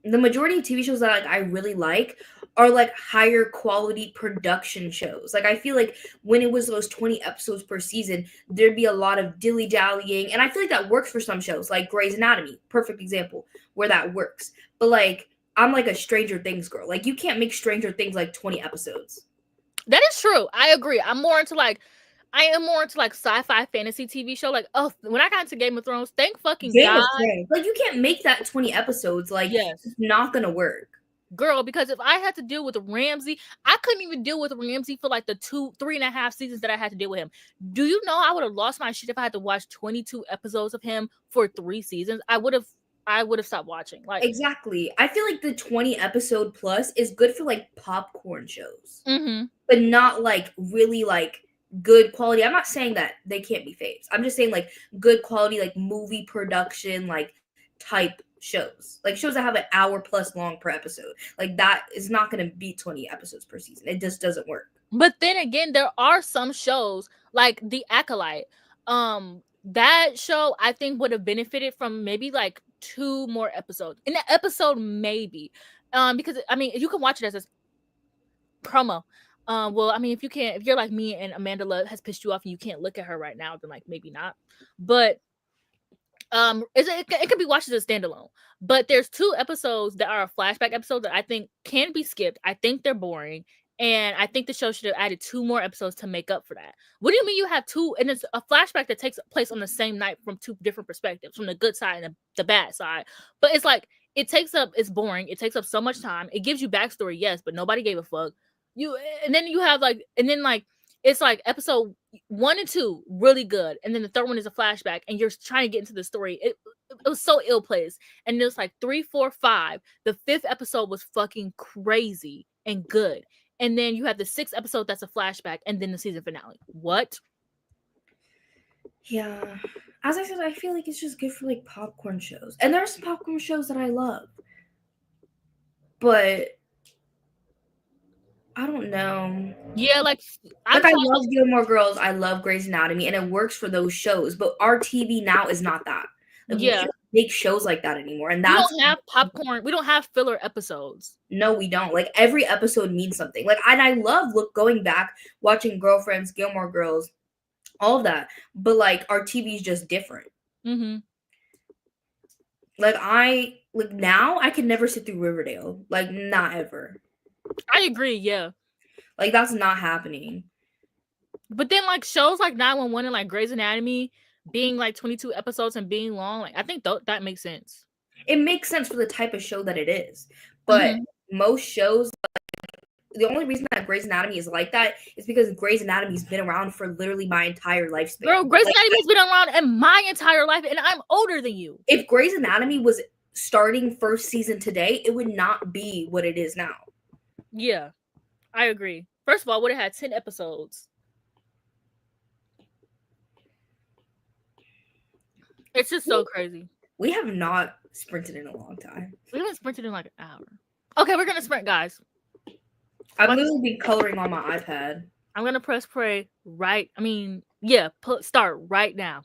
the majority of TV shows that I really like are like higher quality production shows. Like I feel like when it was those 20 episodes per season, there'd be a lot of dilly dallying, and I feel like that works for some shows, like Grey's Anatomy, perfect example where that works. But like I'm like a Stranger Things girl. Like you can't make Stranger Things like 20 episodes. That is true. I agree. I am more into like sci-fi fantasy TV show. Like, oh, when I got into Game of Thrones, thank fucking Game God. of Thrones, like you can't make that 20 episodes. Like Yes. it's not gonna work. Girl, because if I had to deal with Ramsey, I couldn't even deal with Ramsey for like the 3.5 seasons that I had to deal with him. Do you know I would have lost my shit if I had to watch 22 episodes of him for 3 seasons? I would have stopped watching. Like Exactly. I feel like the 20 episode plus is good for like popcorn shows, mm-hmm. but not like really like good quality. I'm not saying that they can't be faves. I'm just saying like good quality, like movie production, like type shows, like shows that have an hour plus long per episode. Like that is not going to be 20 episodes per season. It just doesn't work. But then again, there are some shows like The Acolyte. That show I think would have benefited from maybe like 2 more episodes. In the episode, maybe. Because I mean, you can watch it as a promo. Well, I mean, if you're like me and Amanda has pissed you off and you can't look at her right now, then like maybe not. But it could be watched as a standalone. But there's 2 episodes that are a flashback episode that I think can be skipped. I think they're boring, and I think the show should have added 2 more episodes to make up for that. What do you mean you have 2 and it's a flashback that takes place on the same night from 2 different perspectives, from the good side and the bad side? But it's like it's boring. It takes up so much time. It gives you backstory, yes, but nobody gave a fuck. And then you have like it's like episode 1 and 2 really good, and then the third one is a flashback, and you're trying to get into the story. It was so ill placed, and it was like 3, 4, 5. The 5th episode was fucking crazy and good, and then you have the 6th episode that's a flashback, and then the season finale. What? Yeah, as I said, I feel like it's just good for like popcorn shows, and there are some popcorn shows that I love, but I don't know. Yeah, like I love Gilmore Girls. I love Grey's Anatomy, and it works for those shows. But our TV now is not that. Like, we can't make shows like that anymore. And we don't have popcorn. We don't have filler episodes. No, we don't. Like every episode means something. Like, and I love going back, watching Girlfriends, Gilmore Girls, all of that. But like our TV is just different. Mm-hmm. Like now I can never sit through Riverdale. Like not ever. I agree. Yeah. Like that's not happening. But then like shows like 911 and like Grey's Anatomy being like 22 episodes and being long, like I think that makes sense. It makes sense for the type of show that it is. But most shows, the only reason that Grey's Anatomy is like that is because Grey's Anatomy's been around for literally my entire lifespan. Girl, Grey's Anatomy's been around in my entire life, and I'm older than you. If Grey's Anatomy was starting first season today, it would not be what it is now. Yeah, I agree. First of all, it would have had 10 episodes. It's just so crazy. We have not sprinted in a long time. We haven't sprinted in like an hour. Okay, we're gonna sprint, guys. I've literally been coloring on my iPad. I'm gonna press play start right now.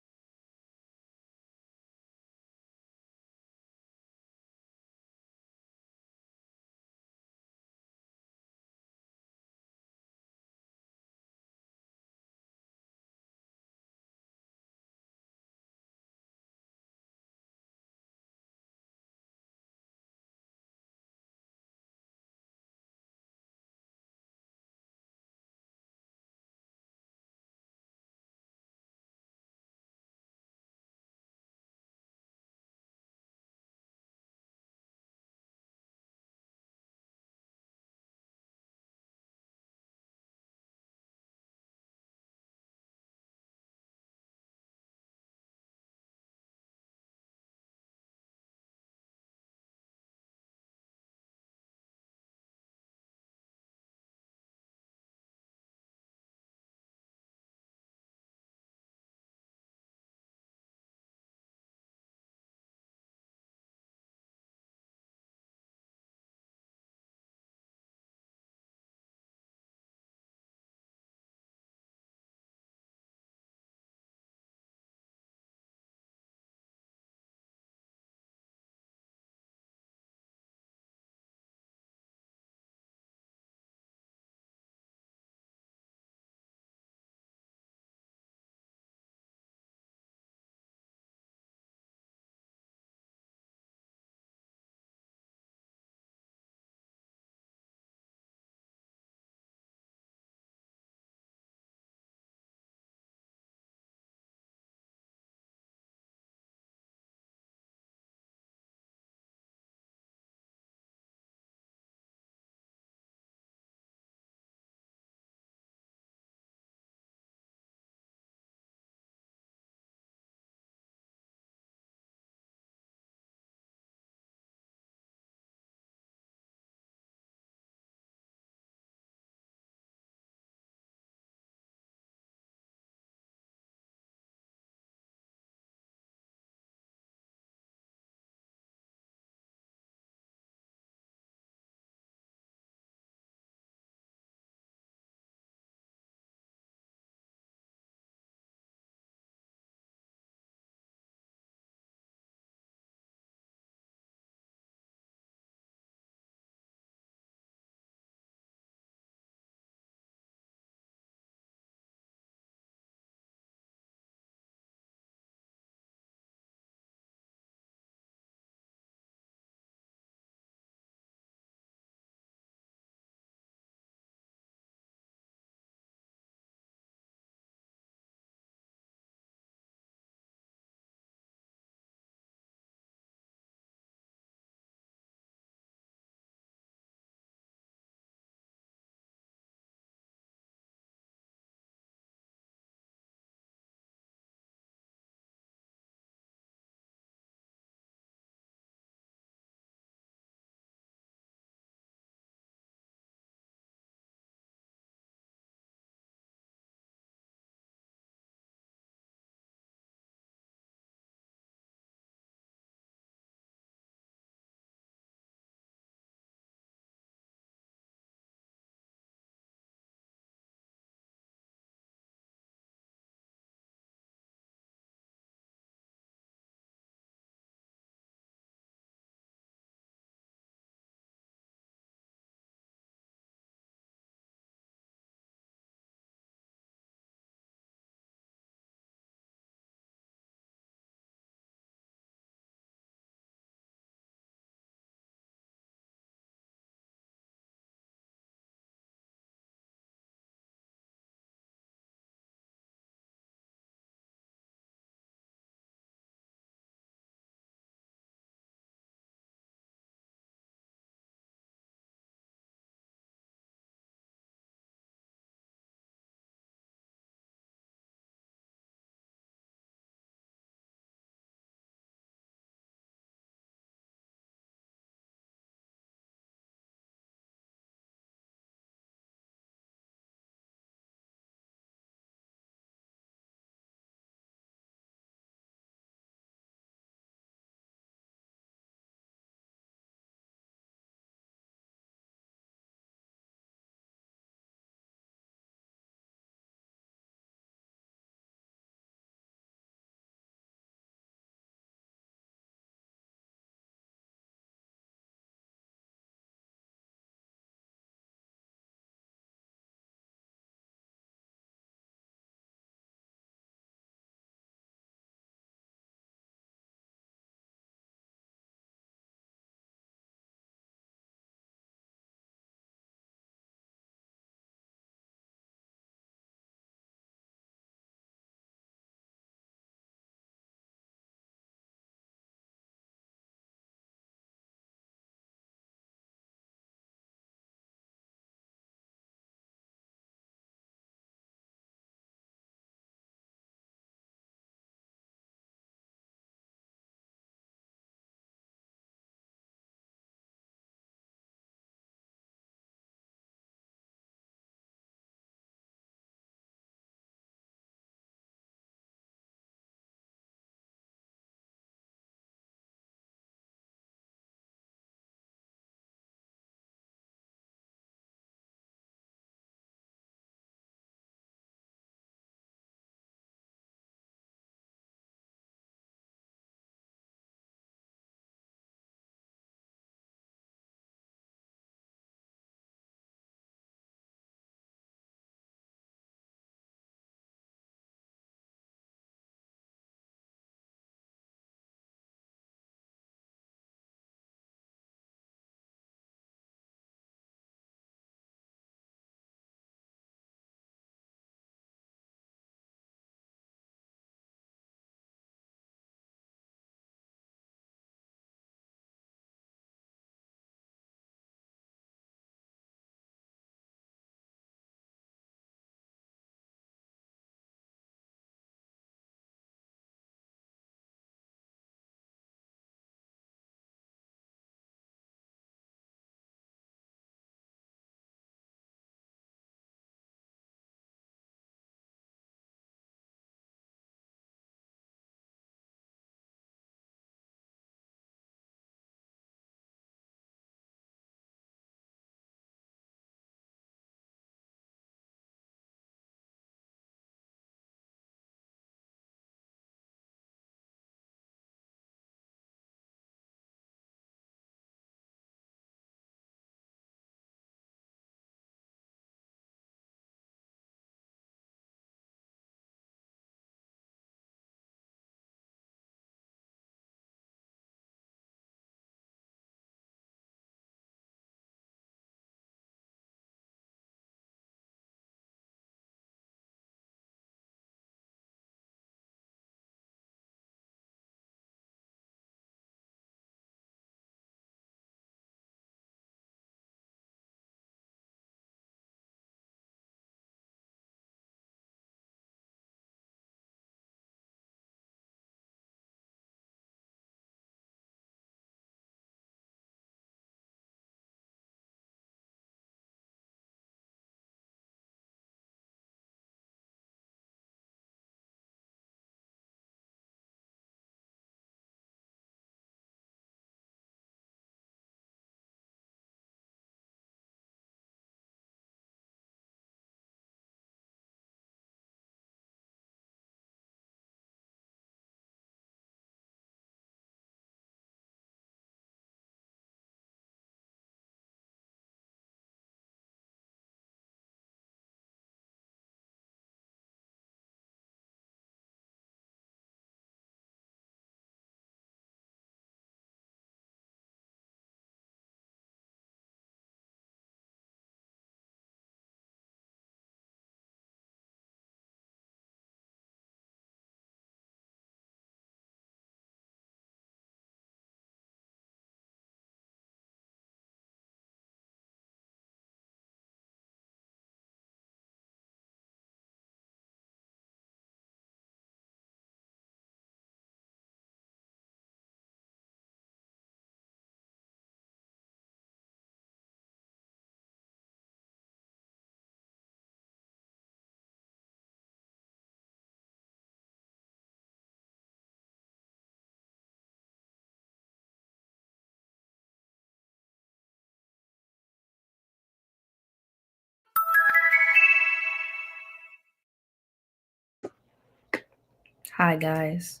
Hi guys.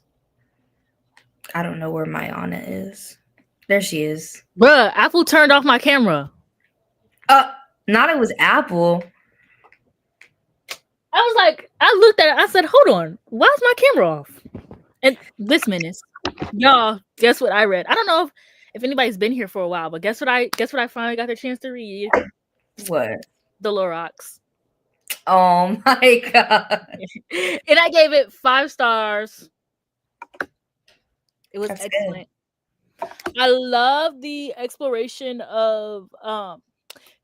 I don't know where my Anna is. There she is. Bruh, Apple turned off my camera. Not it was Apple. I was like, I looked at it. I said, hold on. Why is my camera off? And this menace. Y'all, guess what I read? I don't know if anybody's been here for a while, but guess what I finally got the chance to read? What? The Lorax. Oh my god. And I gave it 5 stars. It was That's excellent. I love the exploration of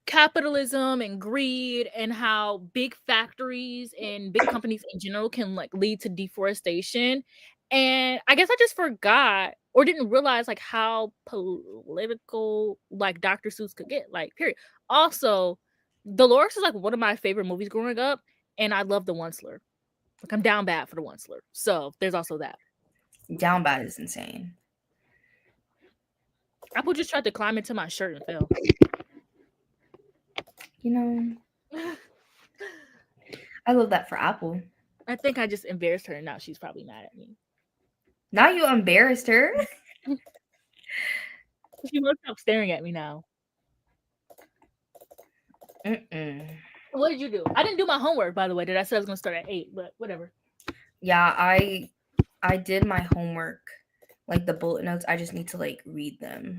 capitalism and greed and how big factories and big companies in general can like lead to deforestation. And I guess I just forgot or didn't realize like how political like Dr. Seuss could get, like, period. Also, Dolores is like one of my favorite movies growing up, and I love the Onceler. Like, I'm down bad for the Onceler. So there's also that. Down bad is insane. Apple just tried to climb into my shirt and fell. You know, I love that for Apple. I think I just embarrassed her, and now she's probably mad at me. Now you embarrassed her. She won't stop staring at me now. What did you do? I didn't do my homework, by the way. Did I say I was gonna start at 8? But whatever. Yeah, I did my homework, like the bullet notes. I just need to like read them.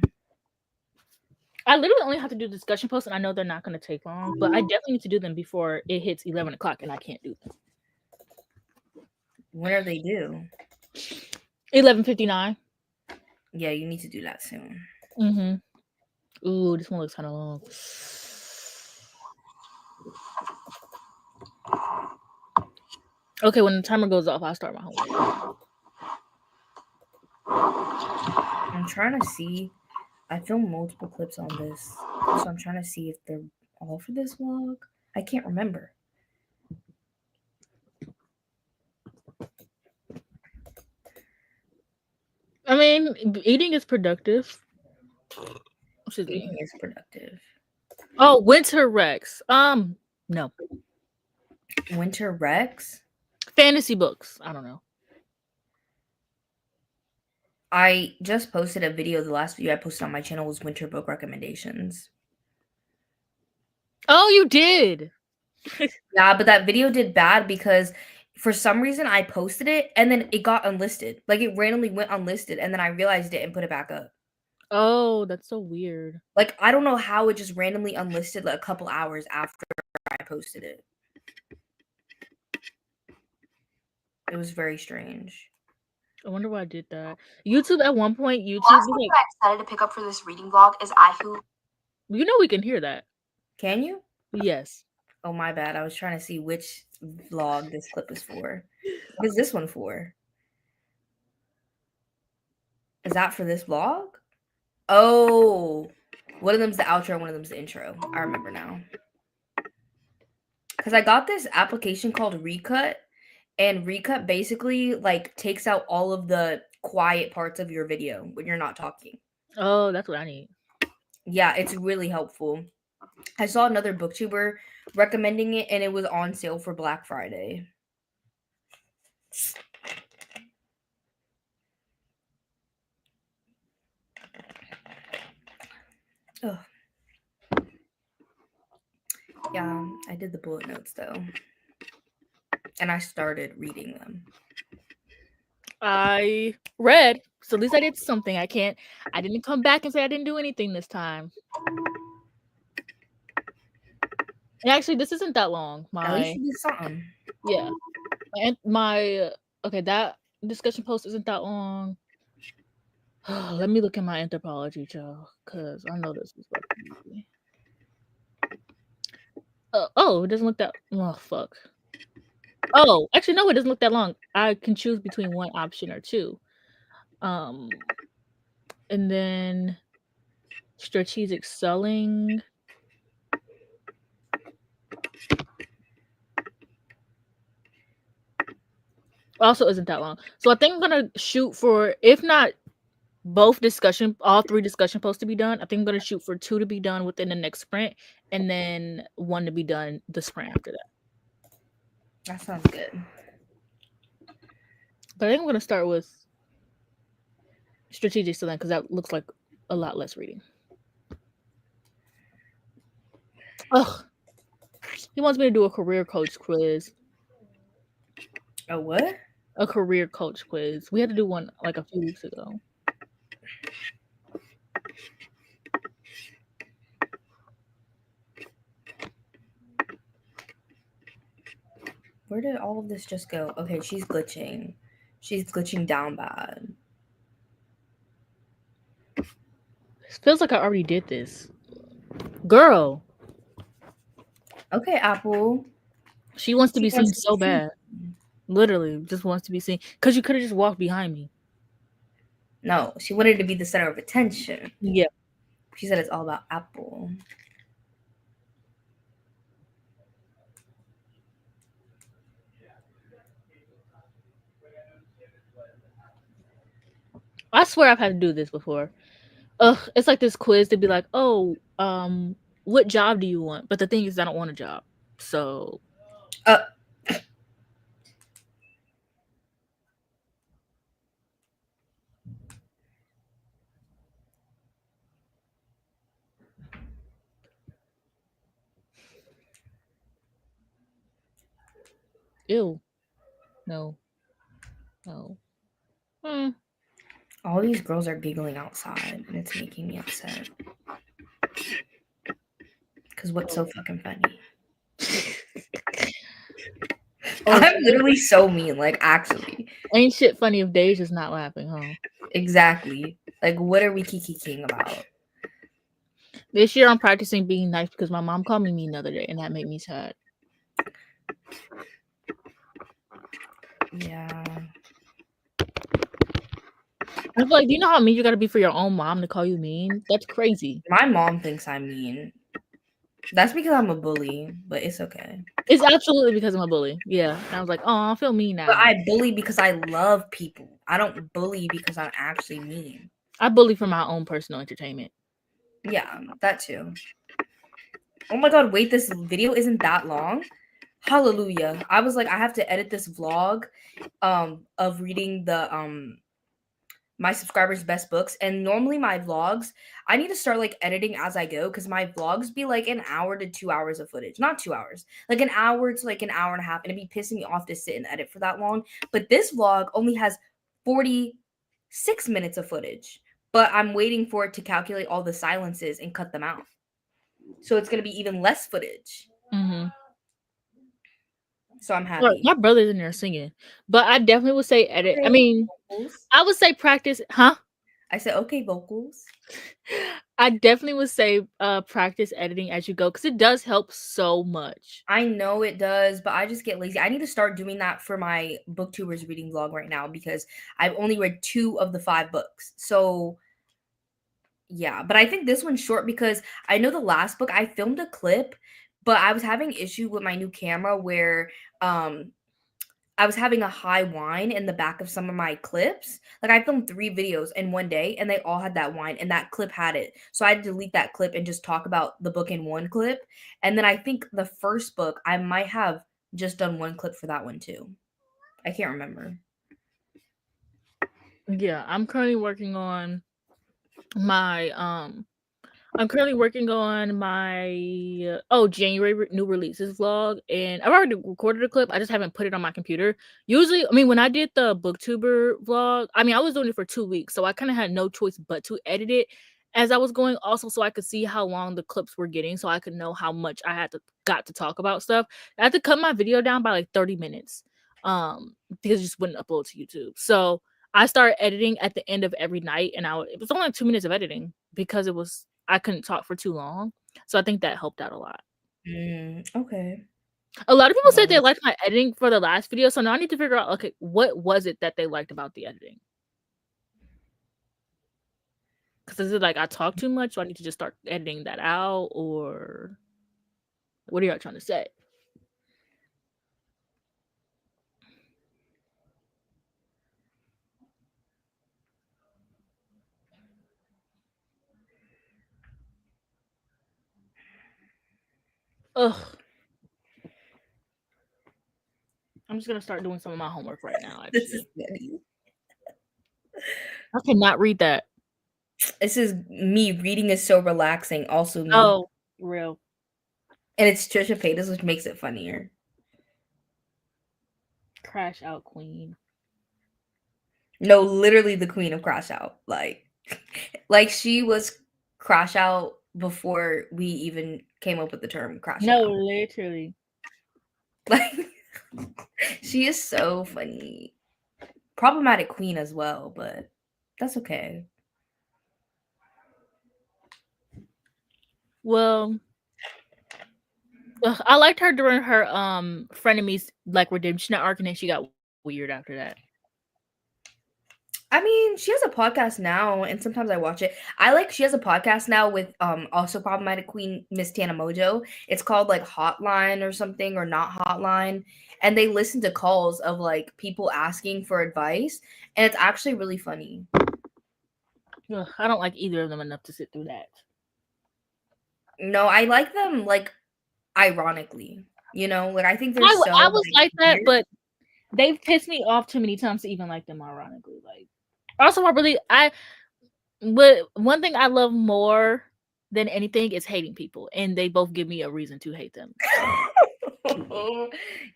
I literally only have to do discussion posts, and I know they're not going to take long, but I definitely need to do them before it hits 11 o'clock, and I can't do them. When are they due? 11:59. Yeah, you need to do that soon. Ooh, this one looks kind of long. Okay, when the timer goes off, I'll start my homework. I'm trying to see. I filmed multiple clips on this, so I'm trying to see if they're all for this vlog. I can't remember. I mean, eating is productive. Eating is productive. Oh, Winter Rex. No. Winter Rex? Fantasy books. I don't know. I just posted a video. The last video I posted on my channel was winter book recommendations. Oh, you did? Yeah, but that video did bad because for some reason I posted it and then it got unlisted. Like it randomly went unlisted and then I realized it and put it back up. Oh, that's so weird. Like I don't know how it just randomly unlisted like a couple hours after I posted it. It was very strange. I wonder why I did that. YouTube at one point, YouTube Last one I decided to pick up for this reading vlog is I Who. You know we can hear that. Can you? Yes. Oh my bad. I was trying to see which vlog this clip is for. What is this one for? Is that for this vlog? Oh, one of them's the outro and one of them's the intro. I remember now. Because I got this application called Recut, and Recut basically like takes out all of the quiet parts of your video when you're not talking. Oh, that's what I need. Yeah, it's really helpful. I saw another booktuber recommending it, and it was on sale for Black Friday. Ugh. Yeah, I did the bullet notes though. And I started reading them. I read, so at least I did something. I didn't come back and say I didn't do anything this time. And actually, this isn't that long. At least you did something. Yeah. And okay, that discussion post isn't that long. Let me look at my anthropology, y'all, because I know this is about to be. Oh, it doesn't look that. Oh, fuck. Oh, actually, no, it doesn't look that long. I can choose between one option or two. And then strategic selling. Also isn't that long. So I think I'm gonna shoot for, if not all 3 discussion posts to be done, I think I'm gonna shoot for 2 to be done within the next sprint, and then 1 to be done the sprint after that. That sounds good. But I think I'm gonna start with strategic select because that looks like a lot less reading. Ugh. He wants me to do a career coach quiz. A what? A career coach quiz. We had to do one like a few weeks ago. Where did all of this just go? Okay, she's glitching. She's glitching down bad. It feels like I already did this. Girl. Okay, Apple. She wants to She be seen wants to so be seen. bad. Literally, just wants to be seen. Because you could have just walked behind me. No, she wanted to be the center of attention. Yeah. She said it's all about Apple. I swear I've had to do this before. Ugh, it's like this quiz to be like, oh, what job do you want? But the thing is, I don't want a job. So. Ew. No. No. All these girls are giggling outside, and it's making me upset. Because what's so fucking funny? I'm literally so mean, like, actually. Ain't shit funny if Deja's not laughing, huh? Exactly. Like, what are we kikiing about? This year I'm practicing being nice because my mom called me mean the other day, and that made me sad. Yeah. I feel like, do you know how mean you gotta be for your own mom to call you mean? That's crazy. My mom thinks I'm mean. That's because I'm a bully, but it's okay. It's absolutely because I'm a bully. Yeah. And I was like, oh, I feel mean now. But I bully because I love people. I don't bully because I'm actually mean. I bully for my own personal entertainment. Yeah, that too. Oh my god, wait, this video isn't that long? Hallelujah. I was like, I have to edit this vlog of reading the my subscribers' best books. And normally my vlogs, I need to start like editing as I go because my vlogs be like an hour to 2 hours of footage. Not 2 hours, like an hour to like an hour and a half. And it'd be pissing me off to sit and edit for that long. But this vlog only has 46 minutes of footage. But I'm waiting for it to calculate all the silences and cut them out. So it's gonna be even less footage. Mm-hmm. So I'm happy. Look, my brother's in there singing, but I definitely would say edit. I mean, vocals. I would say practice, huh? I said, okay, vocals. I definitely would say practice editing as you go because it does help so much. I know it does, but I just get lazy. I need to start doing that for my Booktubers reading vlog right now because I've only read 2 of the 5 books. So yeah, but I think this one's short because I know the last book I filmed a clip, but I was having issue with my new camera where I was having a high whine in the back of some of my clips. Like I filmed 3 videos in one day and they all had that whine and that clip had it. So I had to delete that clip and just talk about the book in one clip. And then I think the first book I might have just done one clip for that one too. I can't remember. Yeah, I'm currently working on my January new releases vlog, and I've already recorded a clip. I just haven't put it on my computer. Usually, I mean, when I did the Booktuber vlog, I mean, I was doing it for 2 weeks, so I kind of had no choice but to edit it as I was going, also so I could see how long the clips were getting, so I could know how much I got to talk about stuff. I had to cut my video down by like 30 minutes, because it just wouldn't upload to YouTube. So I started editing at the end of every night, and it was only like 2 minutes of editing because I couldn't talk for too long. So I think that helped out a lot. Okay. A lot of people said they liked my editing for the last video, so now I need to figure out, okay, what was it that they liked about the editing? Because is it like I talk too much, so I need to just start editing that out, or what are y'all trying to say? Ugh. I'm just gonna start doing some of my homework right now. This is Actually, funny. I cannot read that. This is me reading is so relaxing. Also me, Oh, real and it's Trisha Paytas, which makes it funnier. crash out queen. No, literally the queen of crash out. Like she was crash out before we even came up with the term crash No, out. literally. Like she is so funny. Problematic queen as well, but that's okay. Well, I liked her during her frenemies like redemption arc, and then she got weird after that. I mean, she has a podcast now, and sometimes I watch it. She has a podcast now with also problematic queen Miss Tana Mojo. It's called like Hotline or something, or Not Hotline, and they listen to calls of like people asking for advice, and it's actually really funny. Ugh, I don't like either of them enough to sit through that. No, I like them like ironically, like I think they're I so was like that, weird. but they've pissed me off too many times to even like them ironically. Like, also, but one thing I love more than anything is hating people, and they both give me a reason to hate them.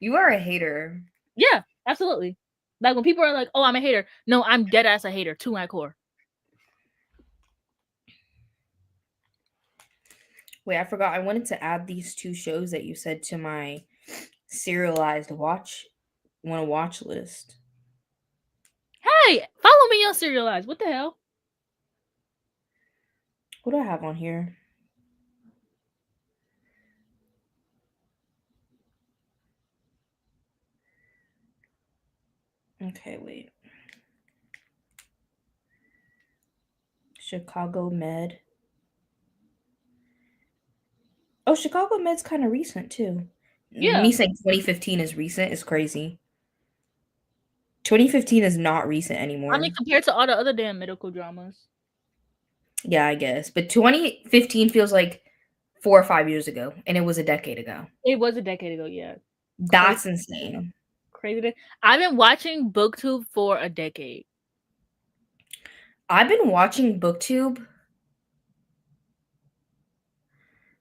You are a hater. Yeah, absolutely. Like when people are like, "Oh, I'm a hater." No, I'm dead ass a hater to my core. Wait, I forgot. I wanted to add these 2 shows that you said to my serialized watch list. Hey, follow me on Serialized. What the hell? What do I have on here? Okay, wait. Chicago Med. Oh, Chicago Med's kind of recent too. Yeah. Me saying 2015 is recent is crazy. 2015 is not recent anymore. I mean, compared to all the other damn medical dramas. Yeah, I guess. But 2015 feels like 4 or 5 years ago, and it was a decade ago. It was a decade ago, yeah. That's insane. Crazy. I've been watching BookTube for a decade. I've been watching BookTube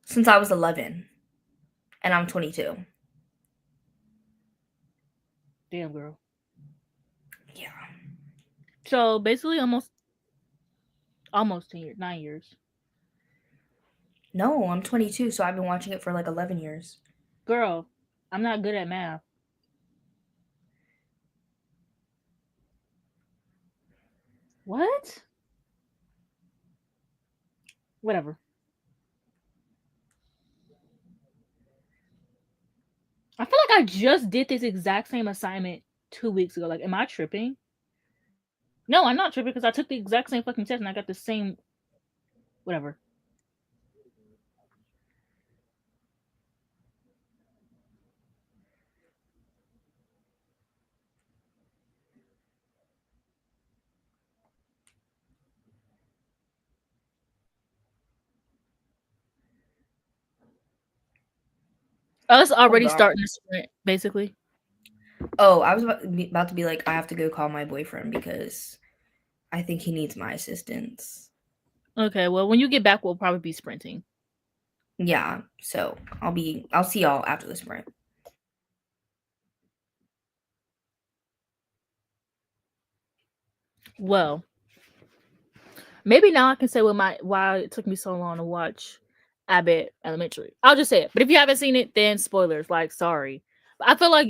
since I was 11, and I'm 22. Damn, girl. Yeah. So basically, almost 10 years, 9 years. No, I'm 22, so I've been watching it for like 11 years. Girl, I'm not good at math. What? Whatever. I feel like I just did this exact same assignment 2 weeks ago. Like, am I tripping? No, I'm not tripping because I took the exact same fucking test and I got the same. Whatever. Us already starting the sprint, basically. Oh, I was about to be like, I have to go call my boyfriend because I think he needs my assistance. Okay, well, when you get back, we'll probably be sprinting. Yeah, so I'll see y'all after the sprint. Well, maybe now I can say why it took me so long to watch Abbott Elementary. I'll just say it. But if you haven't seen it, then spoilers. Like, sorry. But I feel like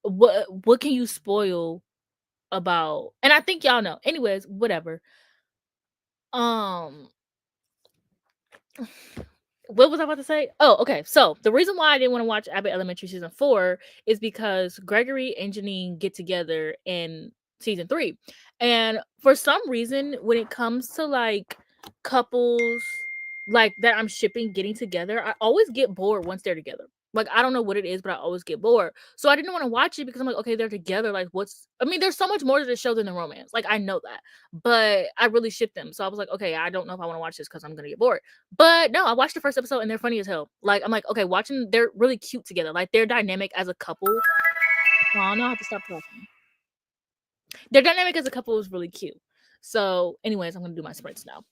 what can you spoil about? And I think y'all know. Anyways, whatever. What was I about to say? Oh, okay. So the reason why I didn't want to watch Abbott Elementary season 4 is because Gregory and Janine get together in season 3, and for some reason, when it comes to like couples like that I'm shipping getting together, I always get bored once they're together. Like, I don't know what it is, but I always get bored. So I didn't want to watch it because I'm like, okay, they're together. Like, there's so much more to the show than the romance. Like, I know that. But I really ship them. So I was like, okay, I don't know if I want to watch this because I'm going to get bored. But no, I watched the first episode and they're funny as hell. Like, I'm like, okay, they're really cute together. Like, their dynamic as a couple Oh, now I have to stop talking. Their dynamic as a couple was really cute. So, anyways, I'm gonna do my sprints now.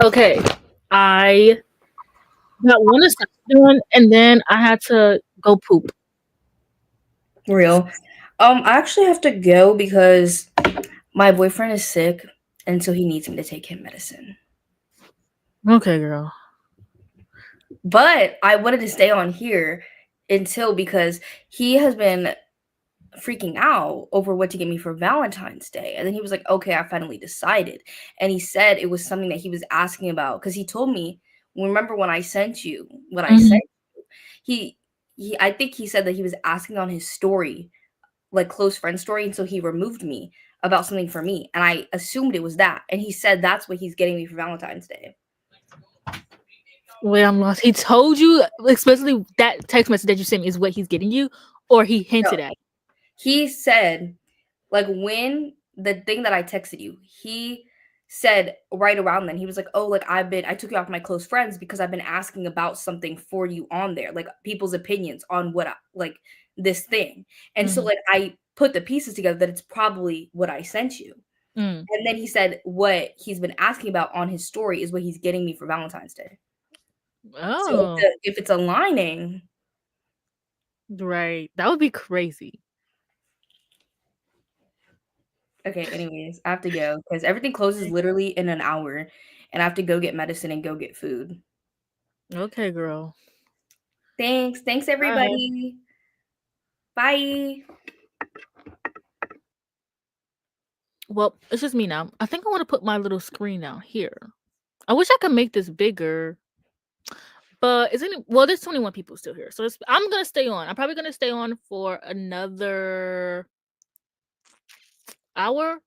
Okay, I got one assignment done, and then I had to go poop. Real. I actually have to go because my boyfriend is sick, and so he needs me to take him medicine. Okay, girl. But I wanted to stay on here until because he has been freaking out over what to get me for Valentine's Day. And then he was like, okay, I finally decided. And he said it was something that he was asking about because he told me, remember when I sent you what I Mhm. sent you? I think he said that he was asking on his story, like close friend story, and so he removed me about something for me. And I assumed it was that. And he said that's what he's getting me for Valentine's Day. Wait, I'm lost. He told you, especially that text message that you sent me is what he's getting you, or he hinted at. He said, like, when the thing that I texted you, he said right around then, he was like, oh, like I took you off my close friends because I've been asking about something for you on there, like people's opinions on like this thing. And so Mhm. like I put the pieces together that it's probably what I sent you. Mm. And then he said what he's been asking about on his story is what he's getting me for Valentine's Day. So Oh, if it's aligning, right. That would be crazy. okay, anyways, I have to go because everything closes literally in an hour, and I have to go get medicine and go get food. Okay, girl. Thanks. Thanks, Bye. everybody. Bye. Well, it's just me now. I think I want to put my little screen out here. I wish I could make this bigger, but is any well? There's 21 people still here, so I'm gonna stay on. I'm probably gonna stay on for another hour.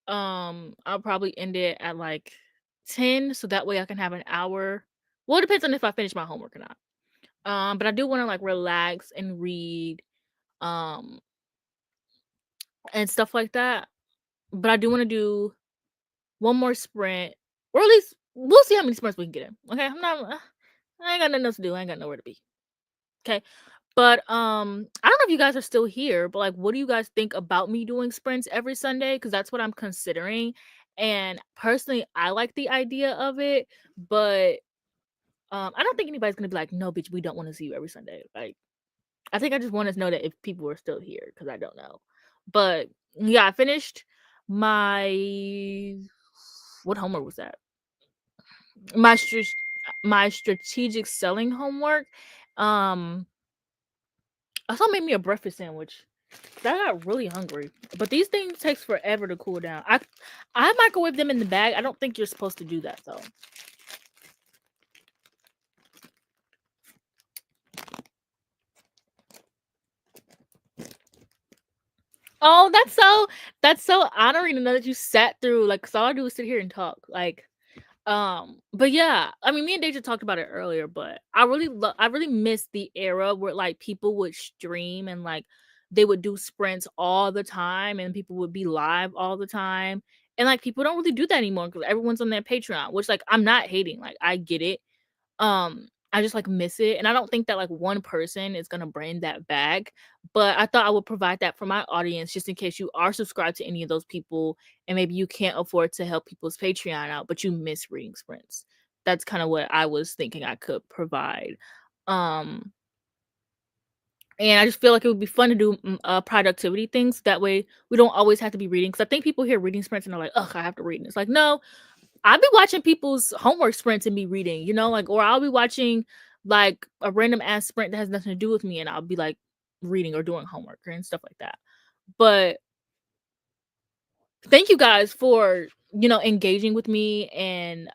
I'll probably end it at like 10, so that way I can have an hour. Well, it depends on if I finish my homework or not. But I do want to like relax and read, um, and stuff like that. But I do want to do one more sprint, or at least we'll see how many sprints we can get in. Okay, I ain't got nothing else to do. I ain't got nowhere to be. Okay. But I don't know if you guys are still here, but like what do you guys think about me doing sprints every Sunday? Because that's what I'm considering. And personally, I like the idea of it, but I don't think anybody's gonna be like, no, bitch, we don't want to see you every Sunday. Like, I think I just want to know that if people are still here, because I don't know. But yeah, I finished my what homework was that? My my strategic selling homework. Um, I saw made me a breakfast sandwich. I got really hungry. But these things takes forever to cool down. I microwave them in the bag. I don't think you're supposed to do that though. Oh, that's so honoring to know that you sat through like cause all I do is sit here and talk. Like but yeah, I mean me and Deja talked about it earlier, but I really miss the era where like people would stream and like they would do sprints all the time and people would be live all the time. And like people don't really do that anymore because everyone's on their Patreon, which like I'm not hating, like I get it. I just like miss it. And I don't think that like one person is gonna bring that back. But I thought I would provide that for my audience just in case you are subscribed to any of those people and maybe you can't afford to help people's Patreon out, but you miss reading sprints. That's kind of what I was thinking I could provide. Um and I just feel like it would be fun to do productivity things. That way we don't always have to be reading. Because I think people hear reading sprints and they're like, ugh, I have to read. And it's like, no, I'll be watching people's homework sprints and be reading, you know, like, or I'll be watching like a random ass sprint that has nothing to do with me and I'll be like reading or doing homework and stuff like that. But thank you guys for, you know, engaging with me and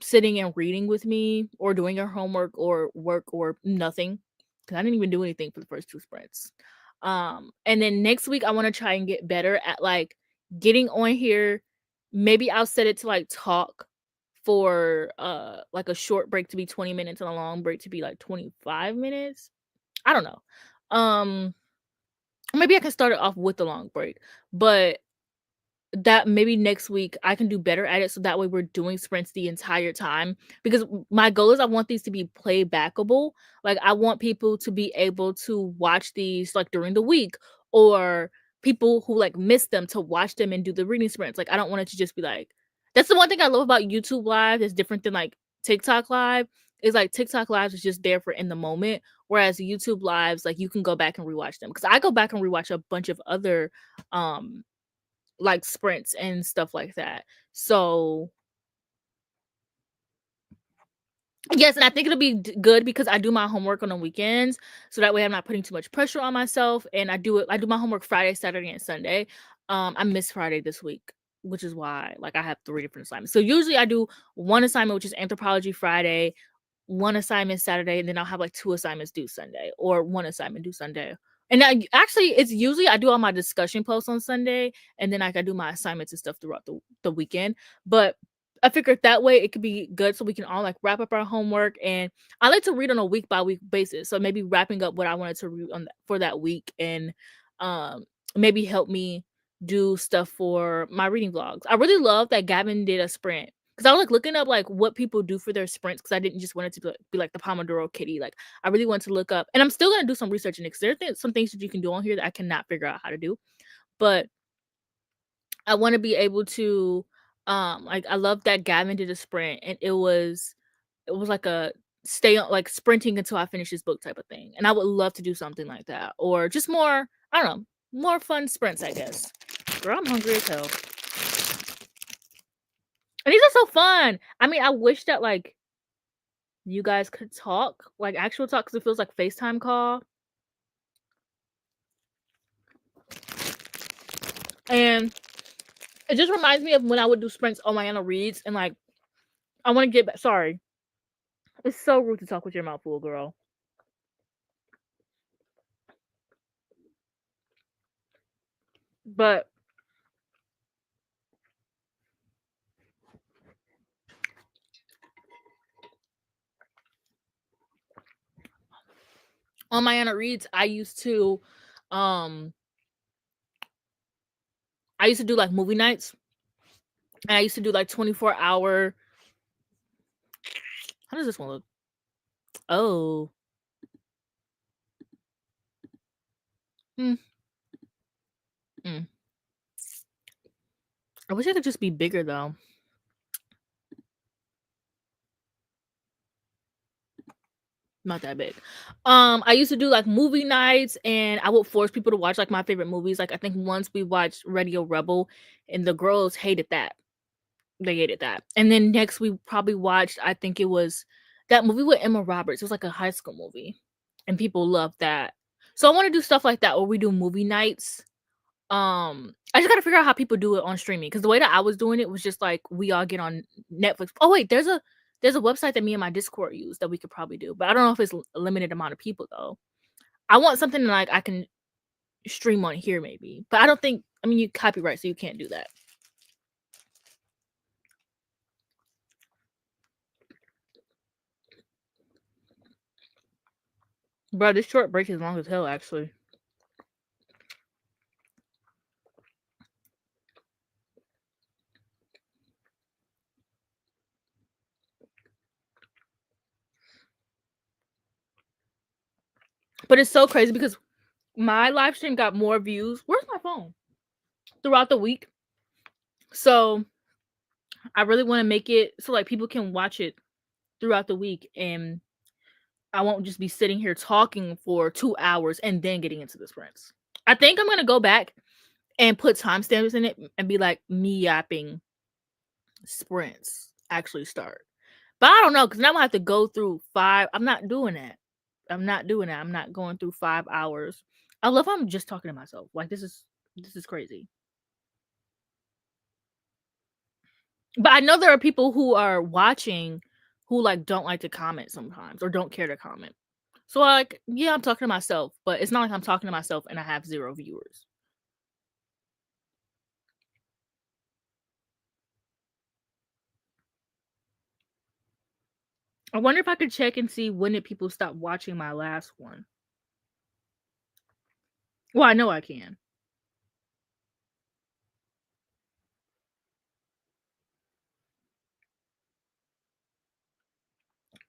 sitting and reading with me or doing your homework or work or nothing. Cause I didn't even do anything for the first two sprints. And then next week I want to try and get better at like getting on here. Maybe I'll set it to like talk for like a short break to be 20 minutes and a long break to be like 25 minutes. I don't know. Maybe I can start it off with the long break, but that maybe next week I can do better at it so that way we're doing sprints the entire time because my goal is I want these to be playbackable. Like I want people to be able to watch these like during the week or people who like miss them to watch them and do the reading sprints. Like I don't want it to just be like, that's the one thing I love about YouTube Live that's different than like TikTok Live, is like TikTok Lives is just there for in the moment, whereas YouTube Lives, like you can go back and rewatch them. Because I go back and rewatch a bunch of other like sprints and stuff like that. So yes, and I think it'll be good because I do my homework on the weekends, so that way I'm not putting too much pressure on myself. And I do my homework Friday, Saturday, and Sunday. I missed Friday this week, which is why like I have 3 different assignments. So usually I do one assignment, which is anthropology Friday, one assignment Saturday, and then I'll have like 2 assignments due Sunday, or 1 assignment due Sunday. And actually, it's usually I do all my discussion posts on Sunday, and then like I do my assignments and stuff throughout the weekend. But I figured that way it could be good so we can all like wrap up our homework. And I like to read on a week by week basis. So maybe wrapping up what I wanted to read for that week, and maybe help me do stuff for my reading vlogs. I really love that Gavin did a sprint, because I was like looking up like what people do for their sprints, because I didn't just want it to be like the Pomodoro Kitty. Like I really want to look up, and I'm still gonna do some research in it, because there are some things that you can do on here that I cannot figure out how to do. But I want to be able to like I love that Gavin did a sprint, and it was like a stay on like sprinting until I finish this book type of thing. And I would love to do something like that, or just more, I don't know, more fun sprints, I guess. Girl, I'm hungry as hell. And these are so fun. I mean, I wish that like you guys could talk, like actual talk, because it feels like FaceTime call. And it just reminds me of when I would do sprints on my Anna Reads, and like I want to get back. Sorry, it's so rude to talk with your mouth full, girl. But on my Anna Reads, I used to do like movie nights, and I used to do like 24-hour. How does this one look? Oh. Hmm. I wish I could just be bigger though. Not that big. I used to do like movie nights, and I would force people to watch like my favorite movies. Like I think once we watched Radio Rebel, and the girls hated that. They hated that. And then next we probably watched, I think it was that movie with Emma Roberts. It was like a high school movie, and people loved that. So I want to do stuff like that, where we do movie nights. I just gotta figure out how people do it on streaming, because the way that I was doing it was just like we all get on Netflix. Oh wait, there's a website that me and my Discord use that we could probably do, but I don't know if it's a limited amount of people though. I want something like I can stream on here maybe, but I don't think, I mean, you copyright, so you can't do that. Bro, this short break is long as hell actually. But it's so crazy because my live stream got more views. Where's my phone? Throughout the week. So I really want to make it so like people can watch it throughout the week, and I won't just be sitting here talking for 2 hours and then getting into the sprints. I think I'm gonna go back and put timestamps in it and be like, me yapping sprints actually start. But I don't know, because now I'm gonna have to go through 5. I'm not doing that. I'm not going through 5 hours. I love how I'm just talking to myself. Like this is crazy. But I know there are people who are watching who like don't like to comment sometimes, or don't care to comment. So like, yeah, I'm talking to myself, but it's not like I'm talking to myself and I have 0 viewers. I wonder if I could check and see when did people stop watching my last one. Well, I know I can.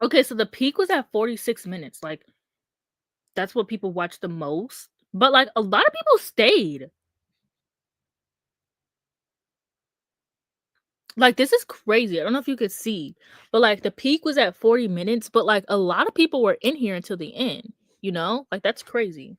Okay, so the peak was at 46 minutes. Like, that's what people watched the most. But like, a lot of people stayed. Like, this is crazy. I don't know if you could see, but like the peak was at 40 minutes, but like a lot of people were in here until the end, you know? Like, that's crazy.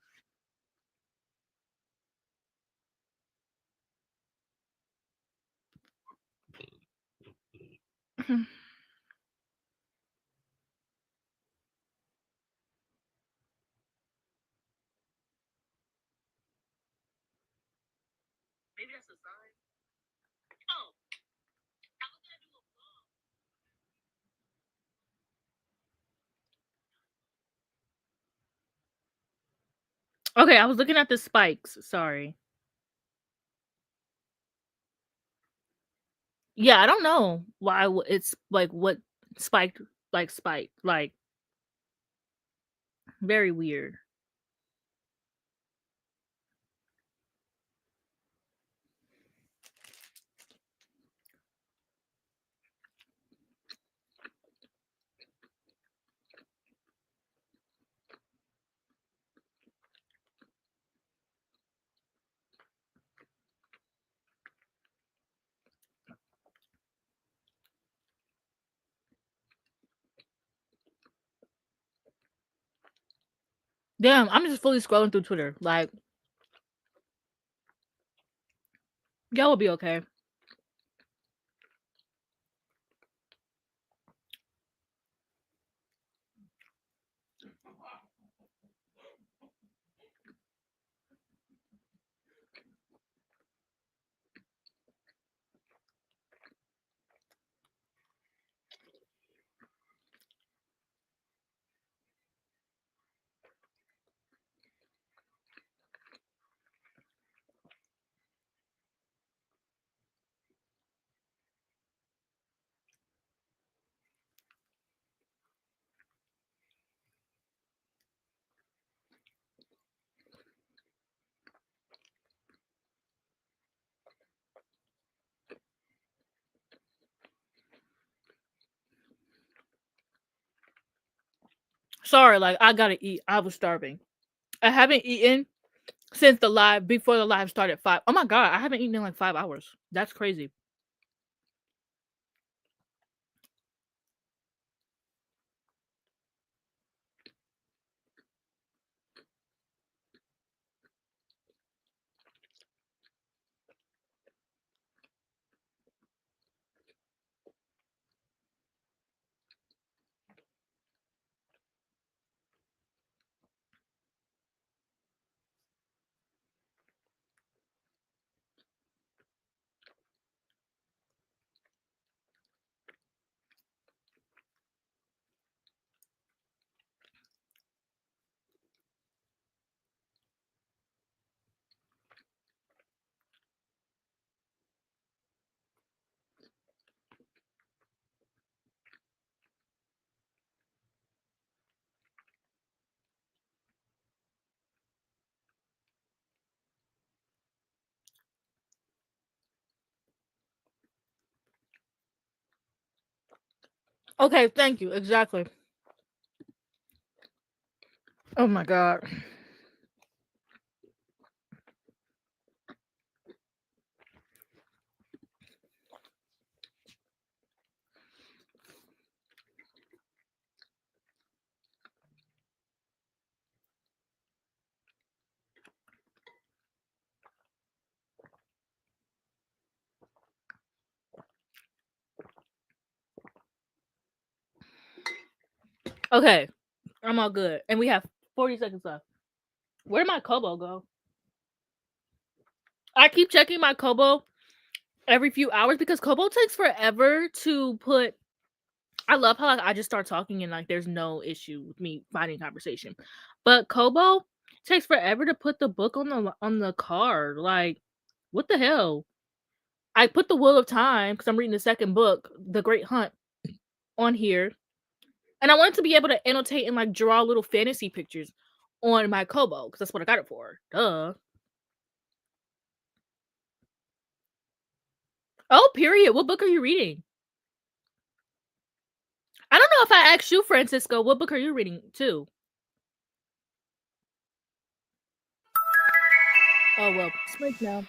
Okay, I was looking at the spikes. Sorry. Yeah, I don't know why it's like what spiked, like very weird. Damn, I'm just fully scrolling through Twitter. Like, y'all will be okay. Sorry, like I gotta eat. I was starving. I haven't eaten since the live before the live started 5. Oh my god, I haven't eaten in like 5 hours. That's crazy. Okay, thank you. Exactly. Oh my god. Okay, I'm all good. And we have 40 seconds left. Where did my Kobo go? I keep checking my Kobo every few hours because Kobo takes forever to put. I love how like I just start talking and like there's no issue with me finding conversation. But Kobo takes forever to put the book on the card. Like, what the hell? I put the Wheel of Time because I'm reading the second book, The Great Hunt, on here. And I wanted to be able to annotate and like draw little fantasy pictures on my Kobo because that's what I got it for. Duh. Oh, period. What book are you reading? I don't know if I asked you, Francisco, what book are you reading too? Oh well, Smith now.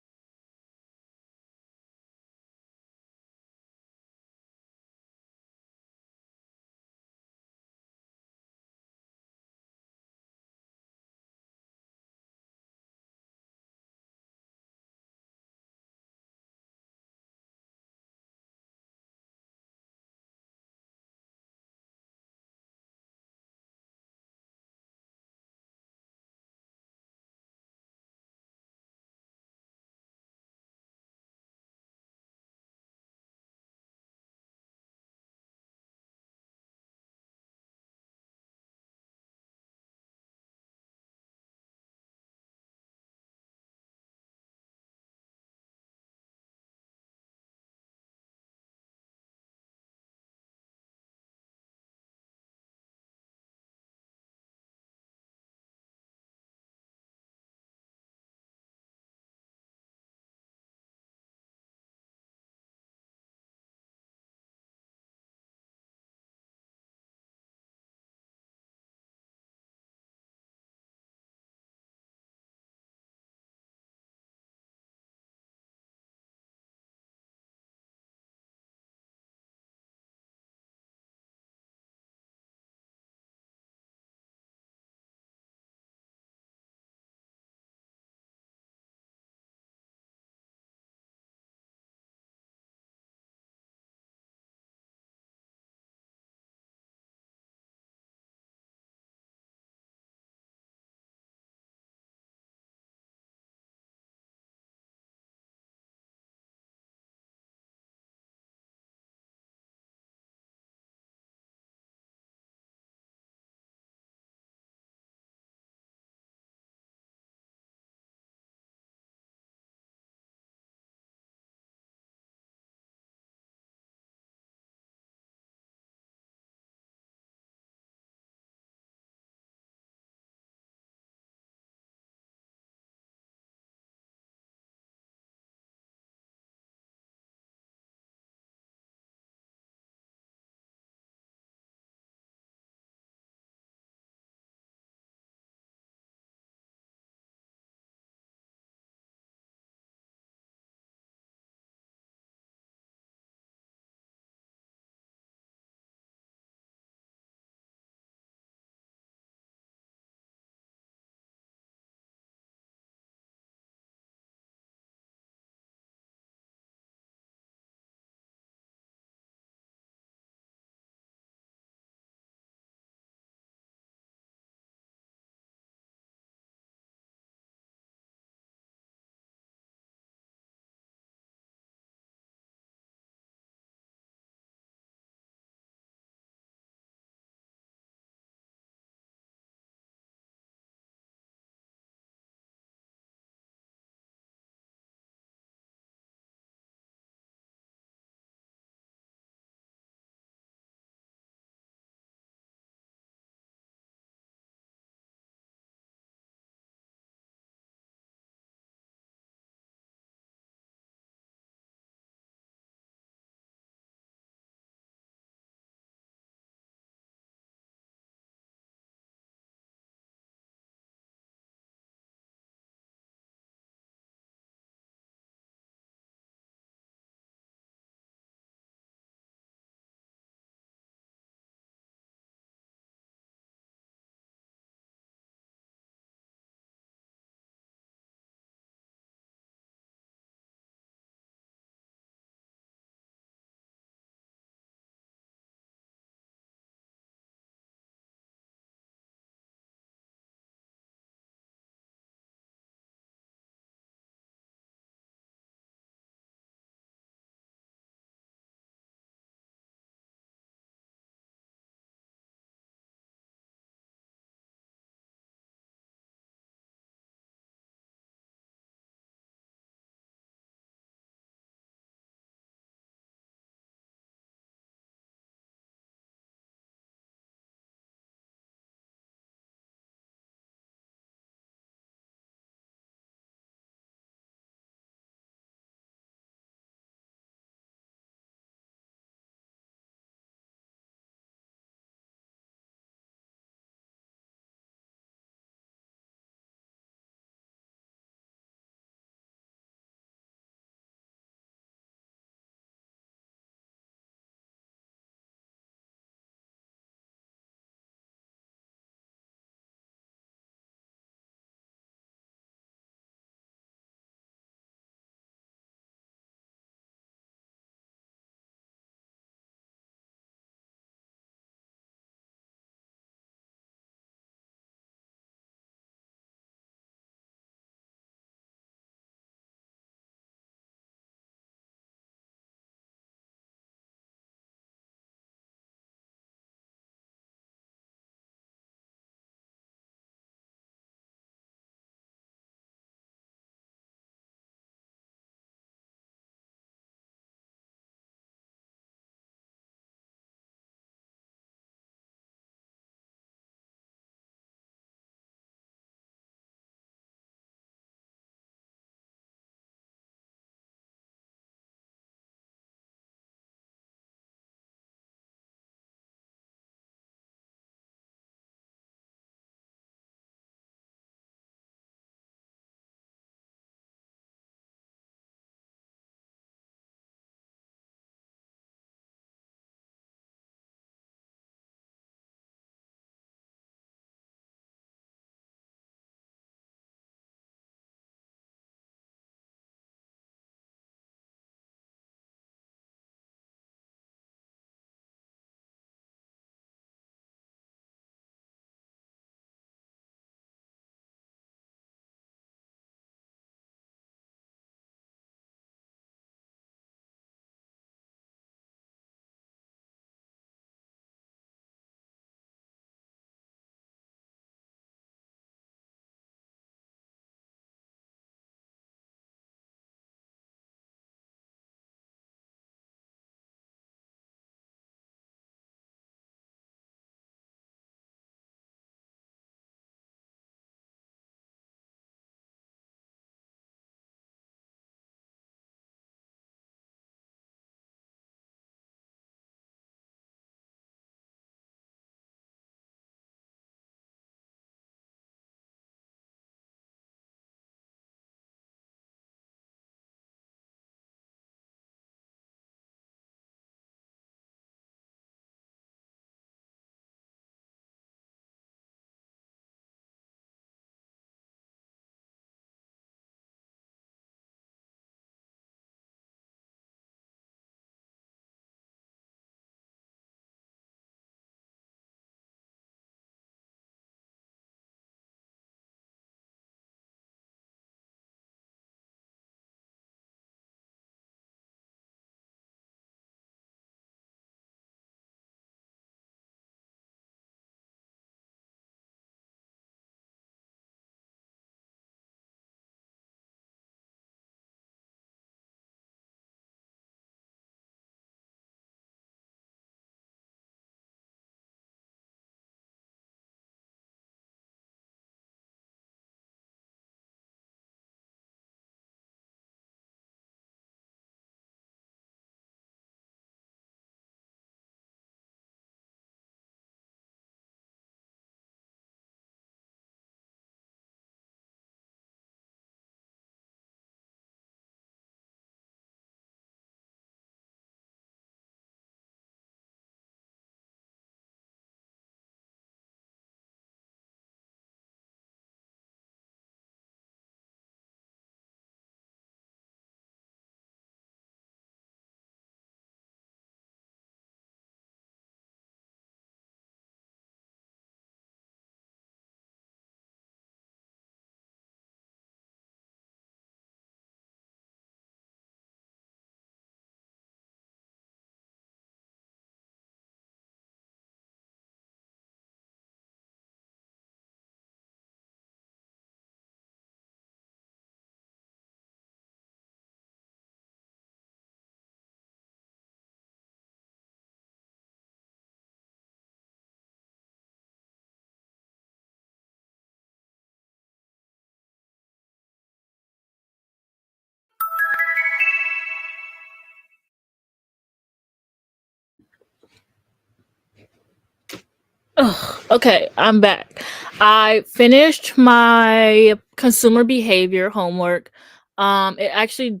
Ugh, okay, I'm back. I finished my consumer behavior homework. It actually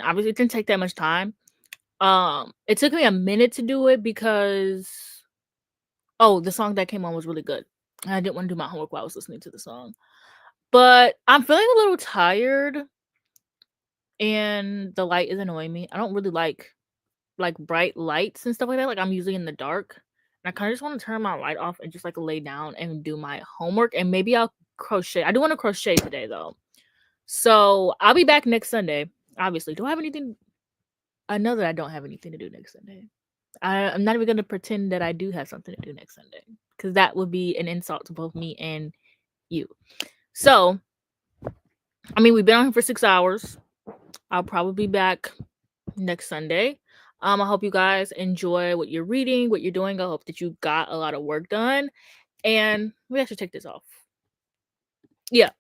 obviously it didn't take that much time. It took me a minute to do it because the song that came on was really good. And I didn't want to do my homework while I was listening to the song. But I'm feeling a little tired and the light is annoying me. I don't really like bright lights and stuff like that. Like I'm usually in the dark. And I kind of just want to turn my light off and just like lay down and do my homework. And maybe I'll crochet. I do want to crochet today though. So I'll be back next Sunday. Obviously. Do I have anything? I know that I don't have anything to do next Sunday. I'm not even going to pretend that I do have something to do next Sunday. Because that would be an insult to both me and you. So, I mean, we've been on here for 6 hours. I'll probably be back next Sunday. I hope you guys enjoy what you're reading, what you're doing. I hope that you got a lot of work done. And we actually take this off. Yeah.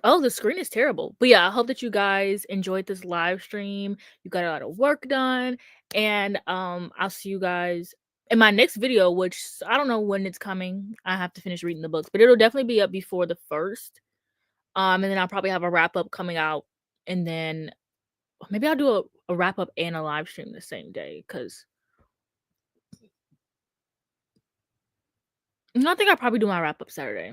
Oh, the screen is terrible. But yeah, I hope that you guys enjoyed this live stream. You got a lot of work done. And I'll see you guys in my next video, which I don't know when it's coming. I have to finish reading the books, but it'll definitely be up before the 1st. And then I'll probably have a wrap up coming out, and then maybe I'll do a wrap up and a live stream the same day, because I think I'll probably do my wrap up Saturday.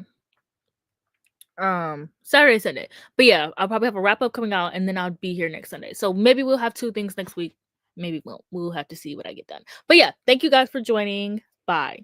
Saturday, Sunday. But yeah, I'll probably have a wrap up coming out, and then I'll be here next Sunday. So maybe we'll have 2 things next week. Maybe we'll have to see what I get done. But yeah, thank you guys for joining. Bye.